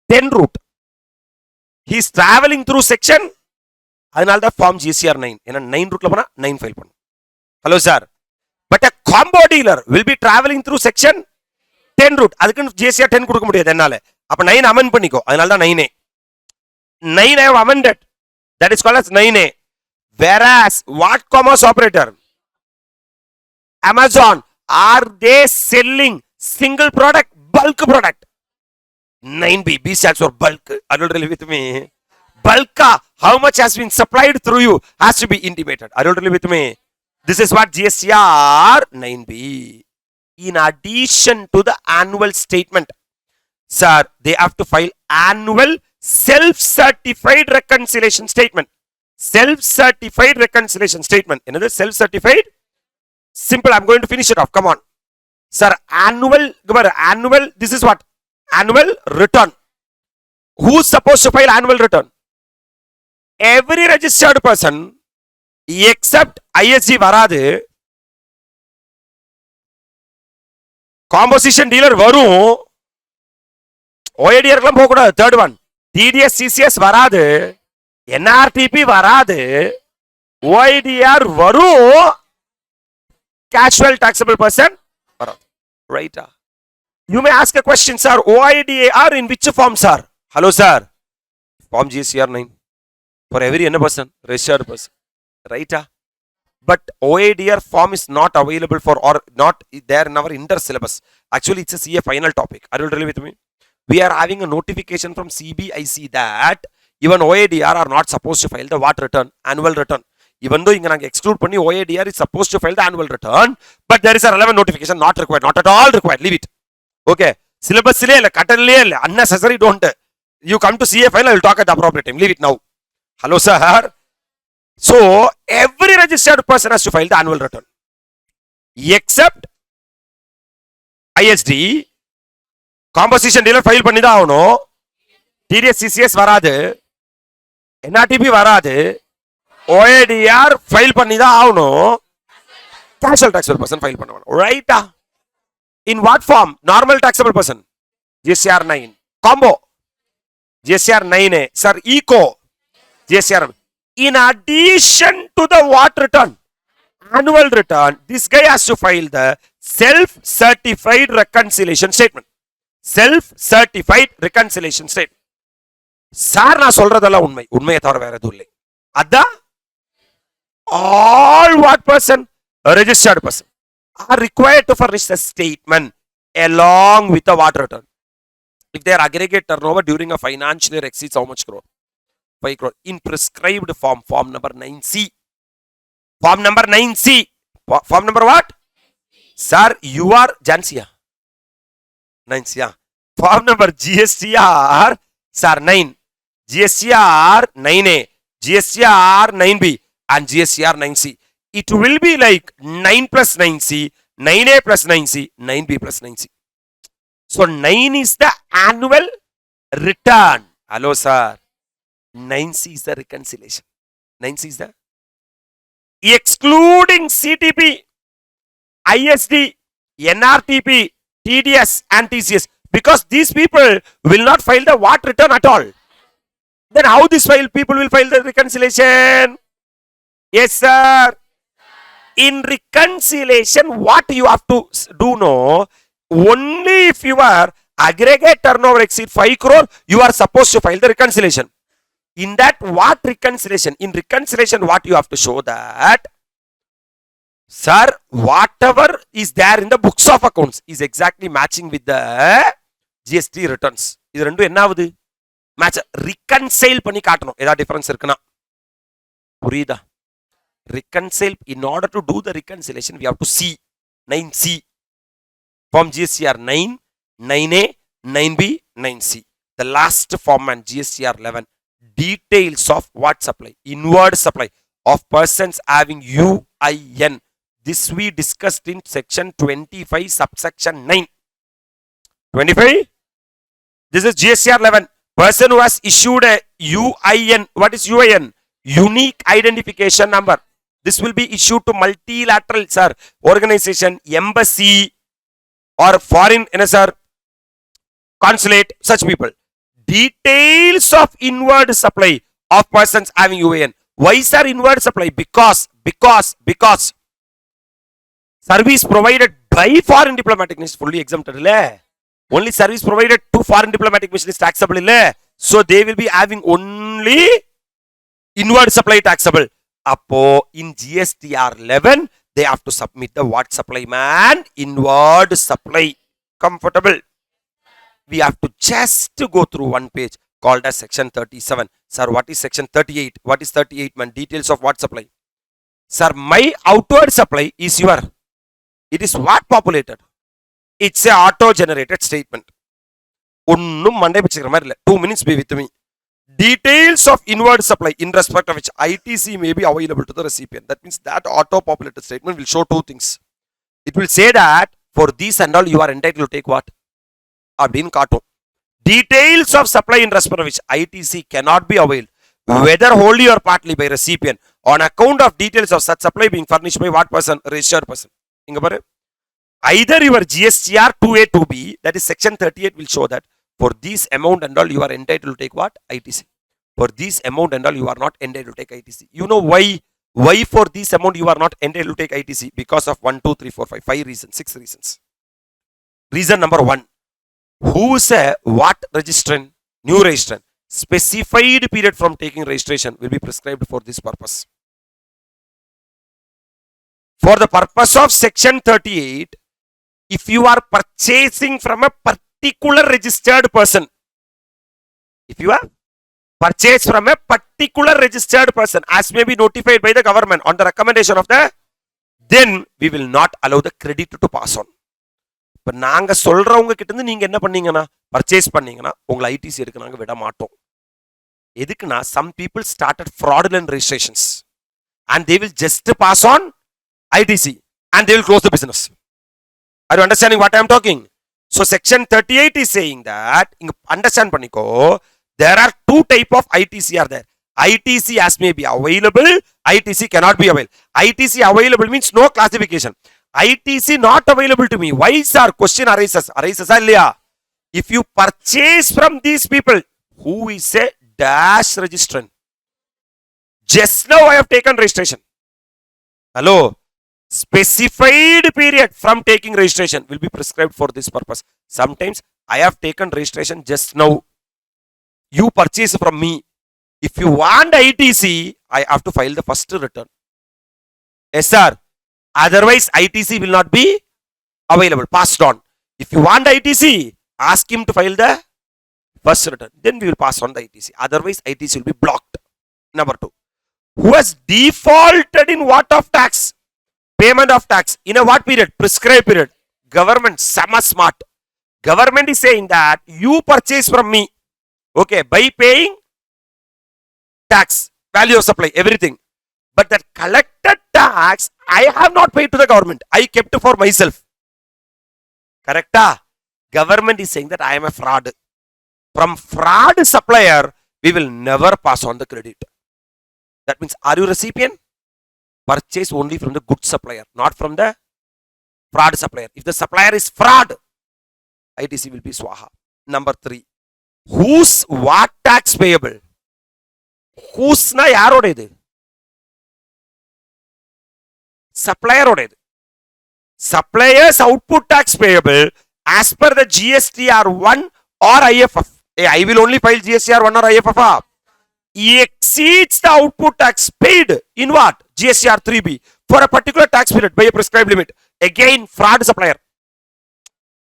10 route. He is traveling through section. அதனால தான் form GCR 9. ஏன்னா 9 ரூட்ல போனா 9 file பண்ணும். Hello sir. But a combo dealer will be traveling through section 10 route. அதுக்கு GCR 10 கொடுக்க முடியாது என்னால. அப்ப 9 அமெண்ட் பண்ணிக்கோ. அதனால தான் 9A. 9 I have amended. That is called as 9A. Whereas what commerce operator? Amazon, are they selling single product, bulk product? 9B. B stands for bulk. Are you really with me? Bulk, how much has been supplied through you has to be intimated. Are you really with me? This is what GSTR 9B. In addition to the annual statement, sir, they have to file annual self-certified reconciliation statement. Self-certified reconciliation statement. Another self-certified? Simple, I'm going to finish it off. Come on. Sir, annual, this is what? Annual return. Who's supposed to file annual return? Every registered person except ISG வராது. Composition dealer வரும். OADR க்குலாம் போக கூடாது. Third one. TDS CCS வராது. NRTP வராது. OIDR வரும். Casual taxable person வராது. Right? You may ask a question, sir. OIDAR in which form, sir? Hello, sir. Form GCR 9. For every N person, registered person. Right? But OIDR form is not available for or not there in our inter syllabus. Actually, it's a CA final topic. Are you really with me? We are having a notification from CBIC that even OIDR are not supposed to file the what return? Annual return. Even though you can exclude panni, OIDR is supposed to file the annual return, but there is a relevant notification not required, not at all required. Leave it. Okay. Syllabus unnecessary, don't. You come to CA final, I will talk at the appropriate time. Leave it now. Hello, sir. So, every registered person has to file the annual return. Except ISD, composition dealer file பண்ணி தான் ஆகணும். TDS CCS வராது. NRTP வராது. OADR file பண்ணி தான் ஆகணும். Casual taxable person file பண்ணுவாங்க. Right? In what form? Normal taxable person. GSR 9. Combo. GSR 9A. Sir, Eco. GSR. In addition to the what return? Annual return. This guy has to file the self-certified reconciliation statement. Self-certified reconciliation statement. Sir, நான் சொல்றதெல்லாம் உண்மை. உண்மையை தவிர வேற எதுவும் இல்லை. அதான் all what person? A registered person are required to furnish the statement along with the what return. If their aggregate turnover during a financial year exceeds how much crore? 5 crore. In prescribed form, form number 9C. Form number 9C. Form number what? Sir, you are Jansia. 9C. Form number GSTR, sir, 9. GSTR 9A, GSTR 9B, and GSTR 9C. It will be like 9 plus 9C, 9A plus 9C, 9B plus 9C. So 9 is the annual return. Hello, sir. 9C is the reconciliation. 9C is the excluding CTP, ISD, NRTP, TDS and TCS, because these people will not file the what return at all. Then how this people will file the reconciliation? Yes, sir. In reconciliation, what you have to do, no? Only if your aggregate turnover exceeds 5 crore, you are supposed to file the reconciliation. In that what reconciliation? In reconciliation, what you have to show that, sir, whatever is there in the books of accounts is exactly matching with the GST returns. இது ரெண்டும் என்ன ஆகுது? Match reconcile பண்ணி காட்டணும். ஏதாவது difference இருக்குன்னா புரியுதா? Reconcile, in order to do the reconciliation, we have to see 9C. Form GSTR 9, 9A, 9B, 9C. The last format GSTR 11. Details of what supply? Inward supply of persons having UIN. This we discussed in section 25 subsection 9. 25. This is GSTR 11. Person who has issued a UIN. What is UIN? Unique identification number. This will be issued to multilateral organization, embassy or foreign consulate, such people. Details of inward supply of persons having UIN. Why sir inward supply? Because service provided by foreign diplomatic mission is fully exempted. Only service provided to foreign diplomatic mission is taxable. So they will be having only inward supply taxable. Apo in GSTR 11, they have to submit the what supply man? Inward supply. Comfortable. We have to just go through one page called as section 37. Sir, what is section 38? What is 38 man? Details of what supply? Sir, my outward supply is your. It is what populated? It's a auto-generated statement. 2 minutes be with me. Details of inward supply in respect of which ITC may be available to the recipient. That means that auto-populated statement will show two things. It will say that for these and all you are entitled to take what? Details of supply in respect of which ITC cannot be availed, whether wholly or partly by recipient, on account of details of such supply being furnished by what person? Registered person. Either your GSTR 2A 2B, that is section 38, will show that for this amount and all you are entitled to take what? ITC. For this amount and all you are not entitled to take ITC. You know why? Why for this amount you are not entitled to take ITC? Because of 1, 2, 3, 4, 5, 5 reasons, 6 reasons. Reason number 1. Who is a what registrant? New registrant. Specified period from taking registration will be prescribed for this purpose. For the purpose of section 38, if you are purchasing from a particular registered person, if you are purchased from a particular registered person as may be notified by the government on the recommendation of the, then we will not allow the credit to pass on. இப்போ நாங்கள் சொல்கிறவங்க கிட்டேருந்து நீங்கள் என்ன பண்ணீங்கன்னா purchase பண்ணீங்கன்னா உங்களை ITC எடுக்க நாங்கள் விட மாட்டோம். எதுக்குன்னா some people started fraudulent registrations and they will just pass on ITC and they will close the business. Are you understanding what I am talking? So section 38 is saying that, understand panniko, there are two type of ITC are there. ITC as may be available, ITC cannot be available. ITC available means no classification. ITC not available to me. Why sir? Question arises. If you purchase from these people, who is a dash registrant? Just now I have taken registration. Hello? Specified period from taking registration will be prescribed for this purpose. Sometimes I have taken registration just now. You purchase from me. If you want ITC, I have to file the first return. Yes sir. Otherwise, ITC will not be available, passed on. If you want ITC, ask him to file the first return. Then we will pass on the ITC. Otherwise, ITC will be blocked. Number 2. Who has defaulted in what of tax? Payment of tax. In a what period? Prescribed period. Government, sama smart. Government is saying that you purchase from me, okay, by paying tax, value of supply, everything. But that collected tax, I have not paid to the government. I kept for myself. Correct? Government is saying that I am a fraud. From fraud supplier, we will never pass on the credit. That means, are you recipient? Purchase only from the good supplier, not from the fraud supplier. If the supplier is fraud, ITC will be swaha. Number 3. Whose what tax payable? Whose na yarodedu? Supplier odedu. Supplier's output tax payable as per the GSTR 1 or IFF. I will only file GSTR 1 or IFF. Exceeds the output tax paid in what? GSTR 3B for a particular tax period by a prescribed limit. Again, fraud supplier.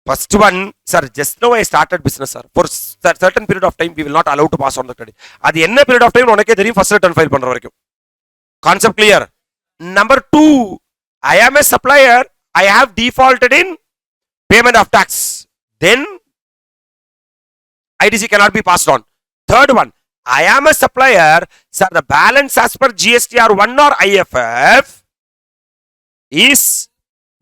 First one, sir, just now I started business, sir. For certain period of time, we will not allow to pass on the credit. At the end period of time, we first return file. Concept clear. Number 2, I am a supplier. I have defaulted in payment of tax. Then ITC cannot be passed on. Third one, I am a supplier, sir, the balance as per GSTR1 or IFF is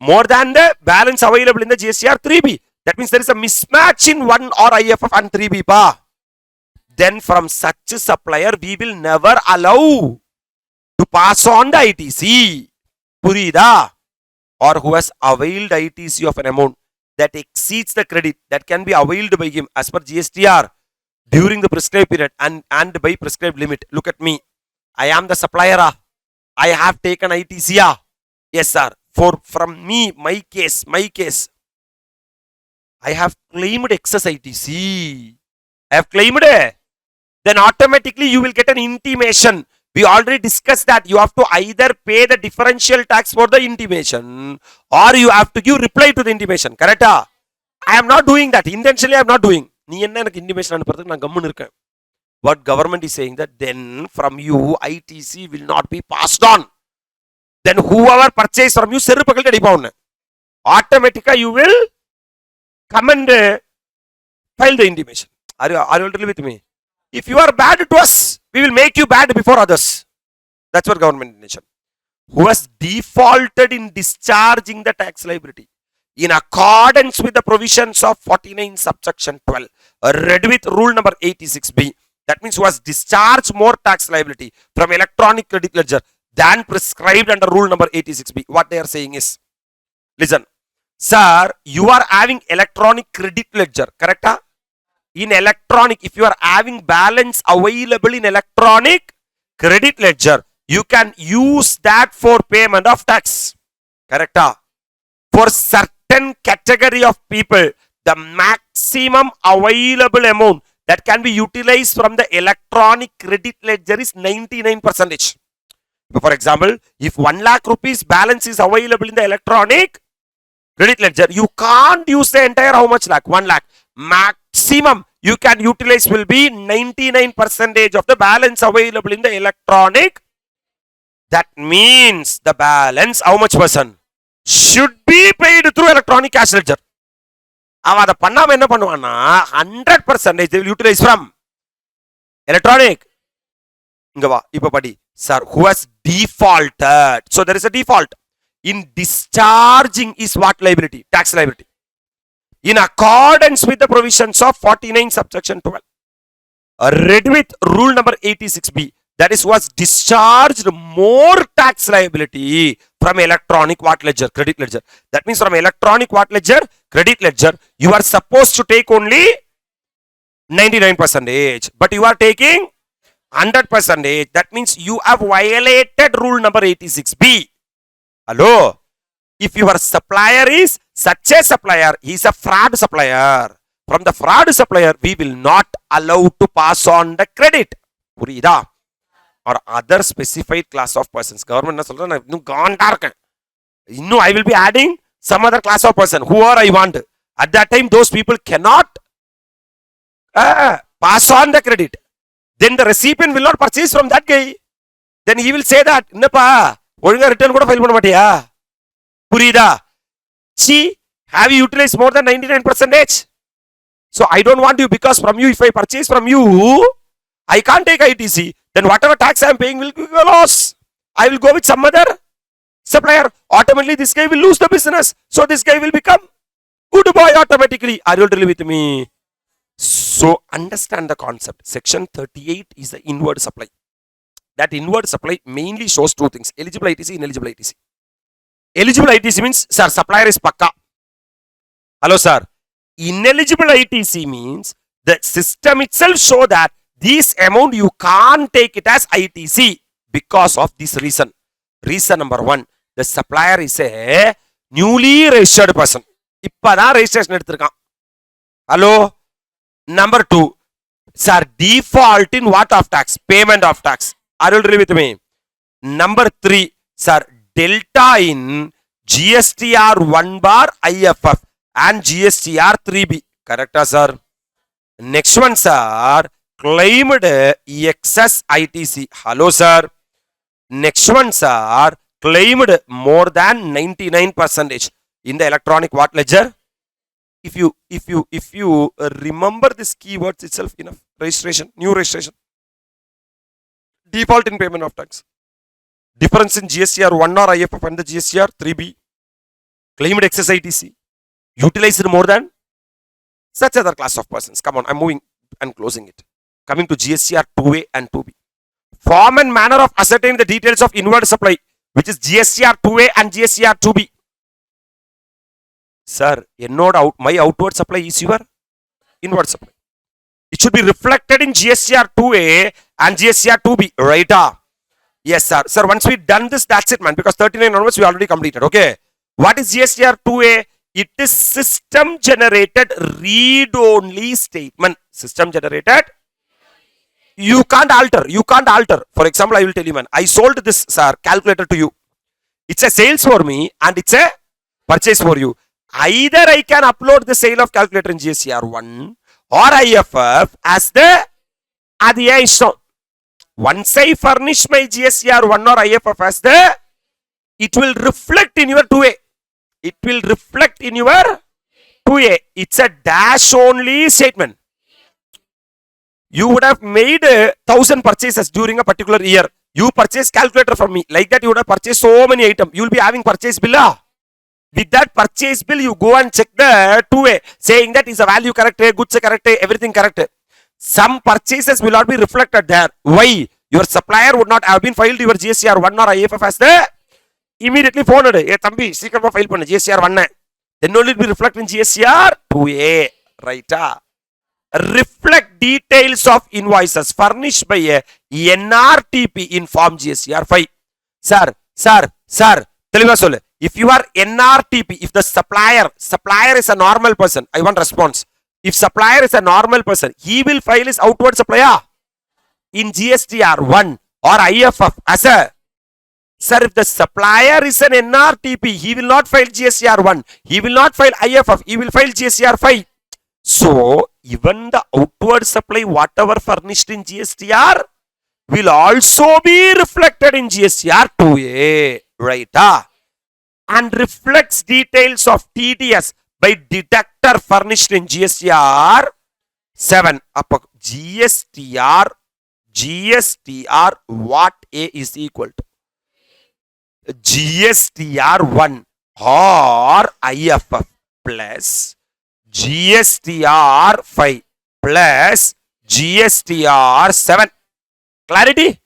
more than the balance available in the GSTR 3B. That means there is a mismatch in 1 or IFF and 3B pa. Then from such a supplier, we will never allow to pass on the ITC. Purida. Or who has availed ITC of an amount that exceeds the credit that can be availed by him as per GSTR during the prescribed period and by prescribed limit. Look at me. I am the supplier. I have taken ITC. Yes, sir. From me, my case, I have claimed excess ITC. I have claimed it. Then automatically you will get an intimation. We already discussed that you have to either pay the differential tax for the intimation or you have to give reply to the intimation. Correct? I am not doing that. Intentionally I am not doing. What government is saying that then from you ITC will not be passed on. Then whoever purchased from you, automatically you will come and file the intimation. Are you already with me? If you are bad to us, we will make you bad before others. That's what government intention. Who has defaulted in discharging the tax liability in accordance with the provisions of 49 subsection 12, read with rule number 86B. That means who has discharged more tax liability from electronic credit ledger than prescribed under rule number 86B. What they are saying is, listen, sir, you are having electronic credit ledger, correct? In electronic, if you are having balance available in electronic credit ledger, you can use that for payment of tax. Correct? For certain category of people, the maximum available amount that can be utilized from the electronic credit ledger is 99%. For example, if 1 lakh rupees balance is available in the electronic credit ledger, you can't use the entire how much lakh? 1 lakh. Maximum you can utilize will be 99% of the balance available in the electronic. That means the balance, how much percent? Should be paid through electronic cash ledger. 100% they will utilize from electronic. Sir, who has defaulted? So there is a default. In discharging is what liability? Tax liability. In accordance with the provisions of 49 subsection 12. Read with rule number 86B. That is was discharged more tax liability from electronic what ledger? Credit ledger. That means from electronic what ledger? Credit ledger. You are supposed to take only 99%. But you are taking 100%. That means you have violated rule number 86B. Hello? If your supplier is such a supplier, he is a fraud supplier. From the fraud supplier, we will not allow to pass on the credit. Purida? Or other specified class of persons. Government is saying, I will be adding some other class of person. Whoever I want. At that time, those people cannot pass on the credit. Then the recipient will not purchase from that guy. Then he will say that, return file Purida. See, have you utilized more than 99%? So I don't want you because from you, if I purchase from you, I can't take ITC. Then whatever tax I am paying will be a loss. I will go with some other supplier. Automatically, this guy will lose the business. So this guy will become good boy automatically. Are you really with me? So understand the concept. Section 38 is the inward supply. That inward supply mainly shows two things. Eligible ITC, ineligible ITC. Eligible ITC means, sir, supplier is pakka. Hello, sir. Ineligible ITC means the system itself show that this amount you can't take it as ITC because of this reason. Reason number 1, the supplier is a newly registered person. Ippada registration eduthirukkan. Hello. Number 2, sir, default in what of tax? Payment of tax. Are you really with me? Number 3, sir, delta in GSTR 1 bar IFF and GSTR 3B. Correct, sir? Next one, sir, claimed excess ITC. Hello, sir. Next one, sir, claimed more than 99% in the electronic what ledger? If you remember this keywords itself enough, registration, new registration, default in payment of tax, difference in GSTR 1 or IFF and the GSTR 3B, claimed excess ITC, utilized more than such other class of persons. Come on, I'm moving and closing it. Coming to GSTR 2A and 2B. Form and manner of ascertaining the details of inward supply, which is GSTR 2A and GSTR 2B. Sir, my outward supply is your inward supply. It should be reflected in GSTR 2A and GSTR 2B, right? Yes, sir. Sir, once we done this, that's it, man. Because 39 onwards, we already completed. Okay. What is GSTR 2A? It is system generated read-only statement. System generated. You can't alter. You can't alter. For example, I will tell you, man. I sold this, sir, calculator to you. It's a sales for me and it's a purchase for you. Either I can upload the sale of calculator in GSTR 1 or IFF as the addition. Once I furnish my GSTR 1 or IFF as the, it will reflect in your 2A. It will reflect in your 2A. It's a dash only statement. You would have made 1,000 purchases during a particular year. You purchase calculator from me. Like that, you would have purchased so many items. You will be having purchase bill. With that purchase bill, you go and check the 2A, saying that is a value correct, goods correct, everything correct. Some purchases will not be reflected there. Why? Your supplier would not have been filed your GSTR 1 or IFF as the immediately phoned. Hey, Thambi, secret file panna GSTR 1. Then only it will be reflected in GSTR 2A. Right? Reflect details of invoices furnished by a NRTP in form GSTR 5. Sir. If you are NRTP, if the supplier is a normal person, I want response. If supplier is a normal person, he will file his outward supplier in GSTR 1 or IFF as a. Sir, if the supplier is an NRTP, he will not file GSTR 1. He will not file IFF. He will file GSTR 5. So, even the outward supply, whatever furnished in GSTR, will also be reflected in GSTR 2A. Right? And reflects details of TDS by deductor furnished in GSTR 7. GSTR what A is equal to? GSTR 1 or IFF plus GSTR 5 plus GSTR 7. Clarity?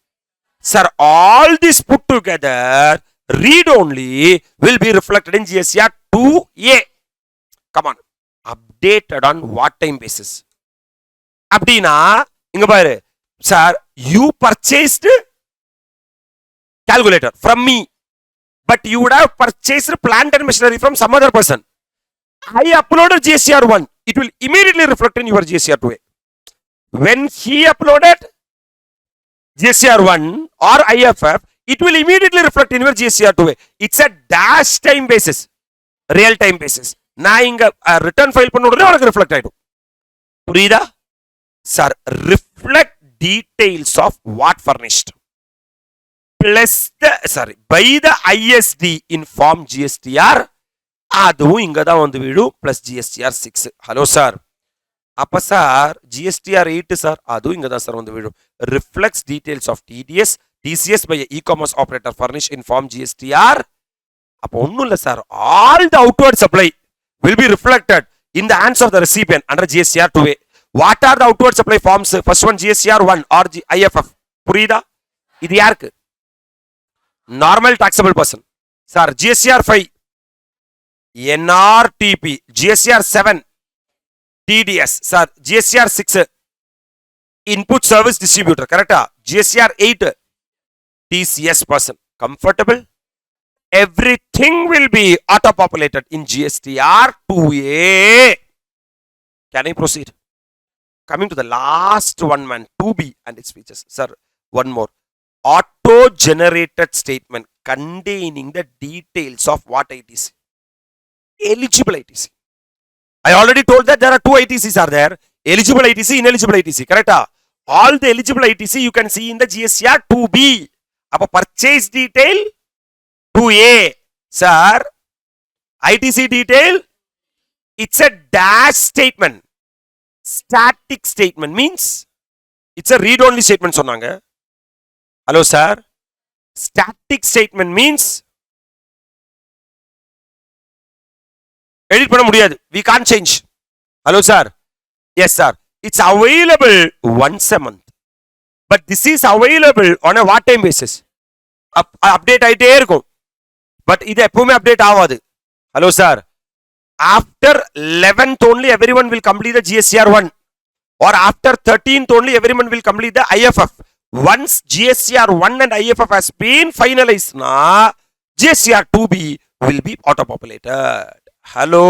Sir, all this put together, read only will be reflected in GSTR 2A. Come on. Updated on what time basis? Abdina, inga paru. Sir, you purchased calculator from me, but you would have purchased plant and machinery from some other person. I uploaded GSTR 1. It will immediately reflect in your GSTR 2A. When he uploaded GSTR 1 or IFF, it will immediately reflect in your GSTR 2A. It's a dash time basis, real time basis. Na inga return file pannodre unakku reflect aidu. Purida? Sir, reflect details of what furnished plus the by the ISD in form GSTR அதுவும் இங்க தான் வந்து விடும் plus GSTR 6. Hello sir. அப்ப sir GSTR 8 sir அதுவும் இங்க தான் sir வந்து விடும். Reflects details of TCS by e-commerce operator furnished in form GSTR. அப்ப ஒண்ணும் இல்ல sir, all the outward supply will be reflected in the hands of the recipient under GSTR 2A. What are the outward supply forms? First one GSTR 1 or IFF. புரியுதா? இது யாருக்கு? Normal taxable person. Sir, GSTR 5 NRTP, GSTR 7 TDS, sir, GSTR 6 input service distributor, correct? GSTR 8 TCS person. Comfortable? Everything will be auto populated in GSTR 2A. Can I proceed? Coming to the last one, man, 2B and its features. Sir, one more. Auto generated statement containing the details of what ITC? Eligible ITC. I already told that there are two ITCs are there. Eligible ITC, ineligible ITC. Correct? All the eligible ITC you can see in the GSTR 2B. Appa purchase detail 2A. Sir, ITC detail It's a dash statement. Static statement means it's a read only statement சொன்னாங்க. Hello sir. Static statement means edit பண்ண முடியாது. We can't change. Hello sir. Yes sir. It's available once a month. But this is available on a what time basis? Update ஆயிட்டே இருக்கும். But இது எப்பவுமே update ஆகாது. Hello sir. After 11th only everyone will complete the GSTR 1. Or after 13th only everyone will complete the IFF. Once GSTR 1 and IFF has been finalized, GSTR 2B will be auto-populated. Hello.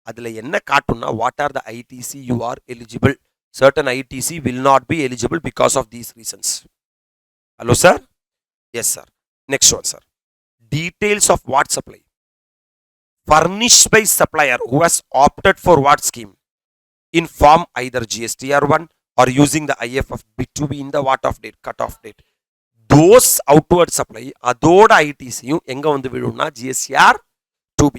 அதில் என்ன காட்டும்னா what are the ITC you are eligible. Certain ITC will not be eligible because of these reasons. Hello sir. Yes sir. Next one sir. Details of what supply. Furnished by supplier who has opted for what scheme. In form either GSTR 1 or using the IFF B2B in the what of date, cut off date. Those outward supply, அதோட ITCயும் எங்க வந்து விடும்னா GSTR 2B.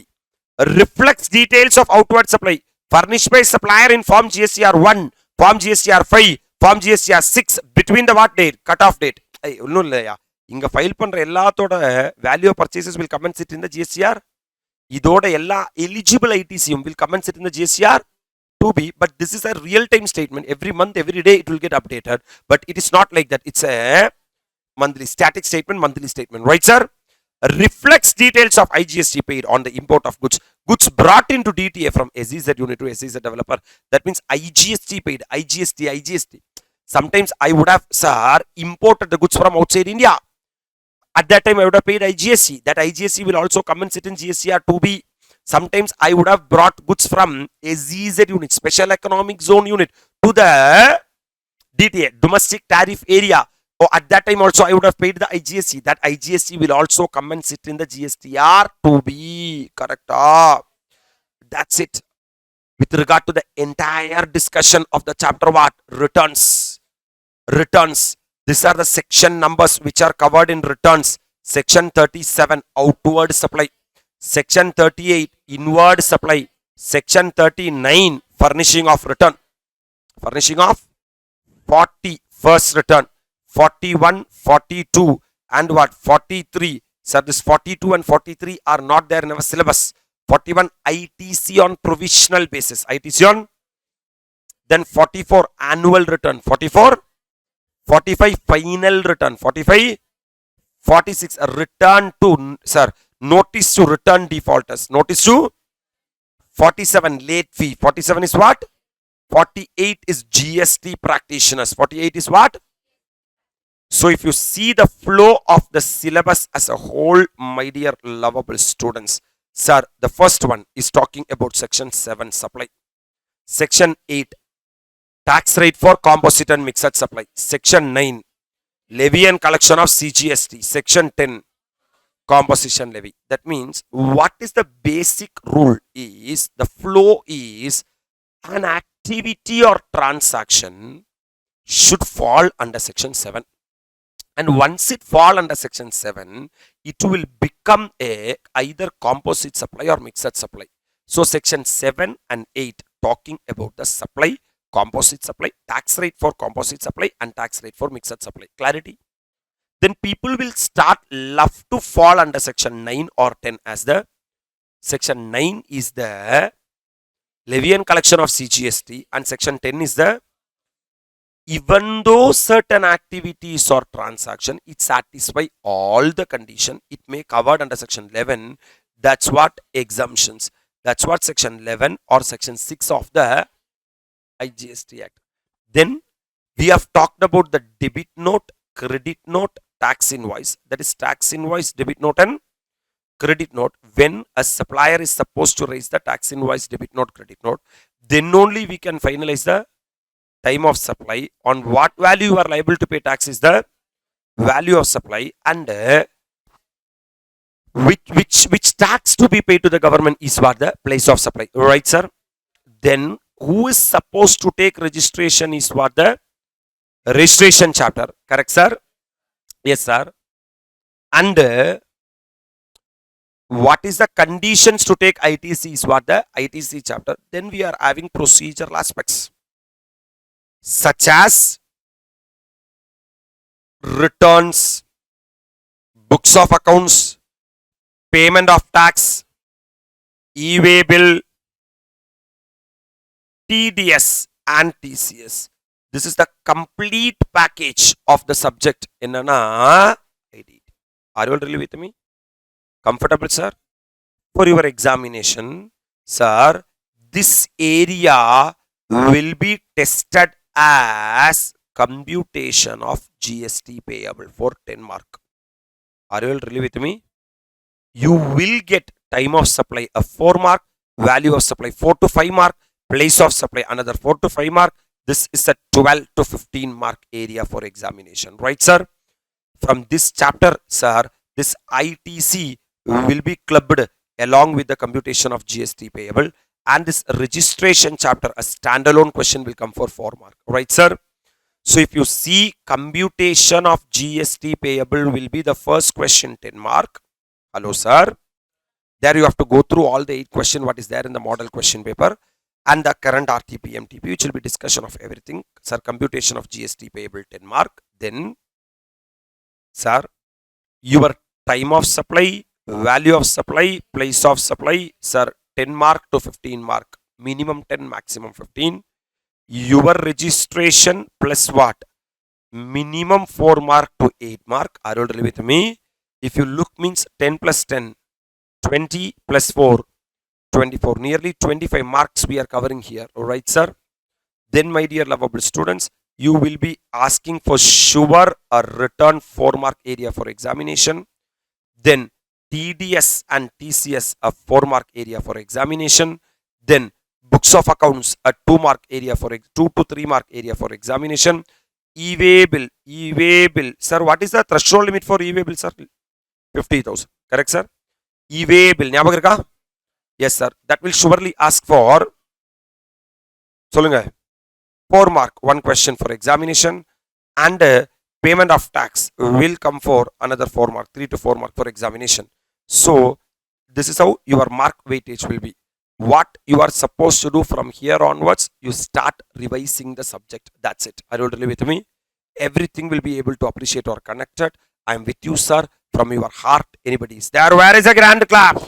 Reflects details of outward supply furnished by supplier in form GSTR 1, form GSTR 5, form GSTR 6 between the what date, cut off date. ஒன்றும் இல்லையா, இங்க file பண்ற எல்லாத்தோட value of purchases will come and sit in the GSTR. இதோட எல்லா eligible ITCயும் will come and sit in the GSTR 2B, but this is a real-time statement. Every month, every day, it will get updated. But it is not like that. It's a monthly static statement, monthly statement. Right, sir? Reflects details of IGST paid on the import of goods. Goods brought into DTA from SEZ unit to SEZ developer. That means IGST paid. IGST. Sometimes I would have, sir, imported the goods from outside India. At that time, I would have paid IGST. That IGST will also come and sit in GSTR 2B. Sometimes I would have brought goods from SEZ unit, special economic zone unit, to the DTA, domestic tariff area. Oh, at that time also I would have paid the IGST. That IGST will also come and sit in the GSTR 2B. Correct. That's it. With regard to the entire discussion of the chapter what? Returns. Returns. These are the section numbers which are covered in returns. Section 37, outward supply. Section 38, inward supply. Section 39, furnishing of return. Furnishing of 40, first return. 41, 42, and what? 43. Sir, this 42 and 43 are not there in our syllabus. 41, ITC on provisional basis. ITC on. Then 44, annual return. 44, 45, final return. 45, 46, return to, sir, notice to return defaulters. Notice to 47, late fee. 47 is what? 48 is GST practitioners. 48 is what? So if you see the flow of the syllabus as a whole, my dear lovable students, sir, the first one is talking about section 7, supply. Section 8, tax rate for composite and mixed supply. Section 9, levy and collection of CGST. Section 10, composition levy. That means what is the basic rule is the flow is an activity or transaction should fall under section 7. And once it fall under section 7, it will become a either composite supply or mixed supply. So section 7 and 8 talking about the supply, composite supply, tax rate for composite supply and tax rate for mixed supply. Clarity? Then people will start love to fall under section 9 or 10 as the section 9 is the levy and collection of CGST and section 10 is the even though certain activities or transaction, it satisfy all the condition, it may covered under section 11. That's what exemptions. That's what section 11 or section 6 of the IGST Act. Then we have talked about the debit note, credit note, tax invoice. That is tax invoice, debit note and credit note. When a supplier is supposed to raise the tax invoice, debit note, credit note, then only we can finalize the time of supply. On what value you are liable to pay tax is the value of supply, and which tax to be paid to the government is what? The place of supply. Right, sir? Then who is supposed to take registration is what? The registration chapter. Correct, sir? Yes, sir. And what is the conditions to take ITC is what the ITC chapter. Then we are having procedural aspects such as returns, books of accounts, payment of tax, e-way bill, TDS and TCS. This is the complete package of the subject in an IDT. Are you all really with me? Comfortable, sir? For your examination, sir, this area will be tested as computation of GST payable for 10 mark. Are you all really with me? You will get time of supply a 4 mark, value of supply 4 to 5 mark, place of supply another 4 to 5 mark. This is a 12 to 15 mark area for examination, right, sir? From this chapter, sir, this ITC will be clubbed along with the computation of GST payable, and this registration chapter, a standalone question will come for 4 mark, right, sir? So if you see, computation of GST payable will be the first question, 10 mark. Hello, sir. There you have to go through all the 8 questions what is there in the model question paper and the current RTP, MTP, which will be discussion of everything. Sir, computation of GST payable 10 mark. Then, sir, your time of supply, value of supply, place of supply, sir, 10 mark to 15 mark. Minimum 10, maximum 15. Your registration plus what? Minimum 4 mark to 8 mark. Are you really with me? If you look, means 10 plus 10, 20 plus 4, 24. Nearly 25 marks we are covering here. Alright, sir? Then, my dear lovable students, you will be asking for sure a return 4 mark area for examination. Then TDS and TCS a 4 mark area for examination. Then books of accounts a 2 mark area for 2 to 3 mark area for examination. E-way bill. Sir, what is the threshold limit for e-way bill, sir? 50,000. Correct, sir? E-way bill. Yes, sir. That will surely ask for 4 mark, 1 question for examination, and payment of tax will come for another 4 mark, 3 to 4 mark for examination. So this is how your mark weightage will be. What you are supposed to do from here onwards, you start revising the subject. That's it. Are you really with me? Everything will be able to appreciate or connected. I am with you, sir, from your heart. Anybody is there? Where is a grand clap?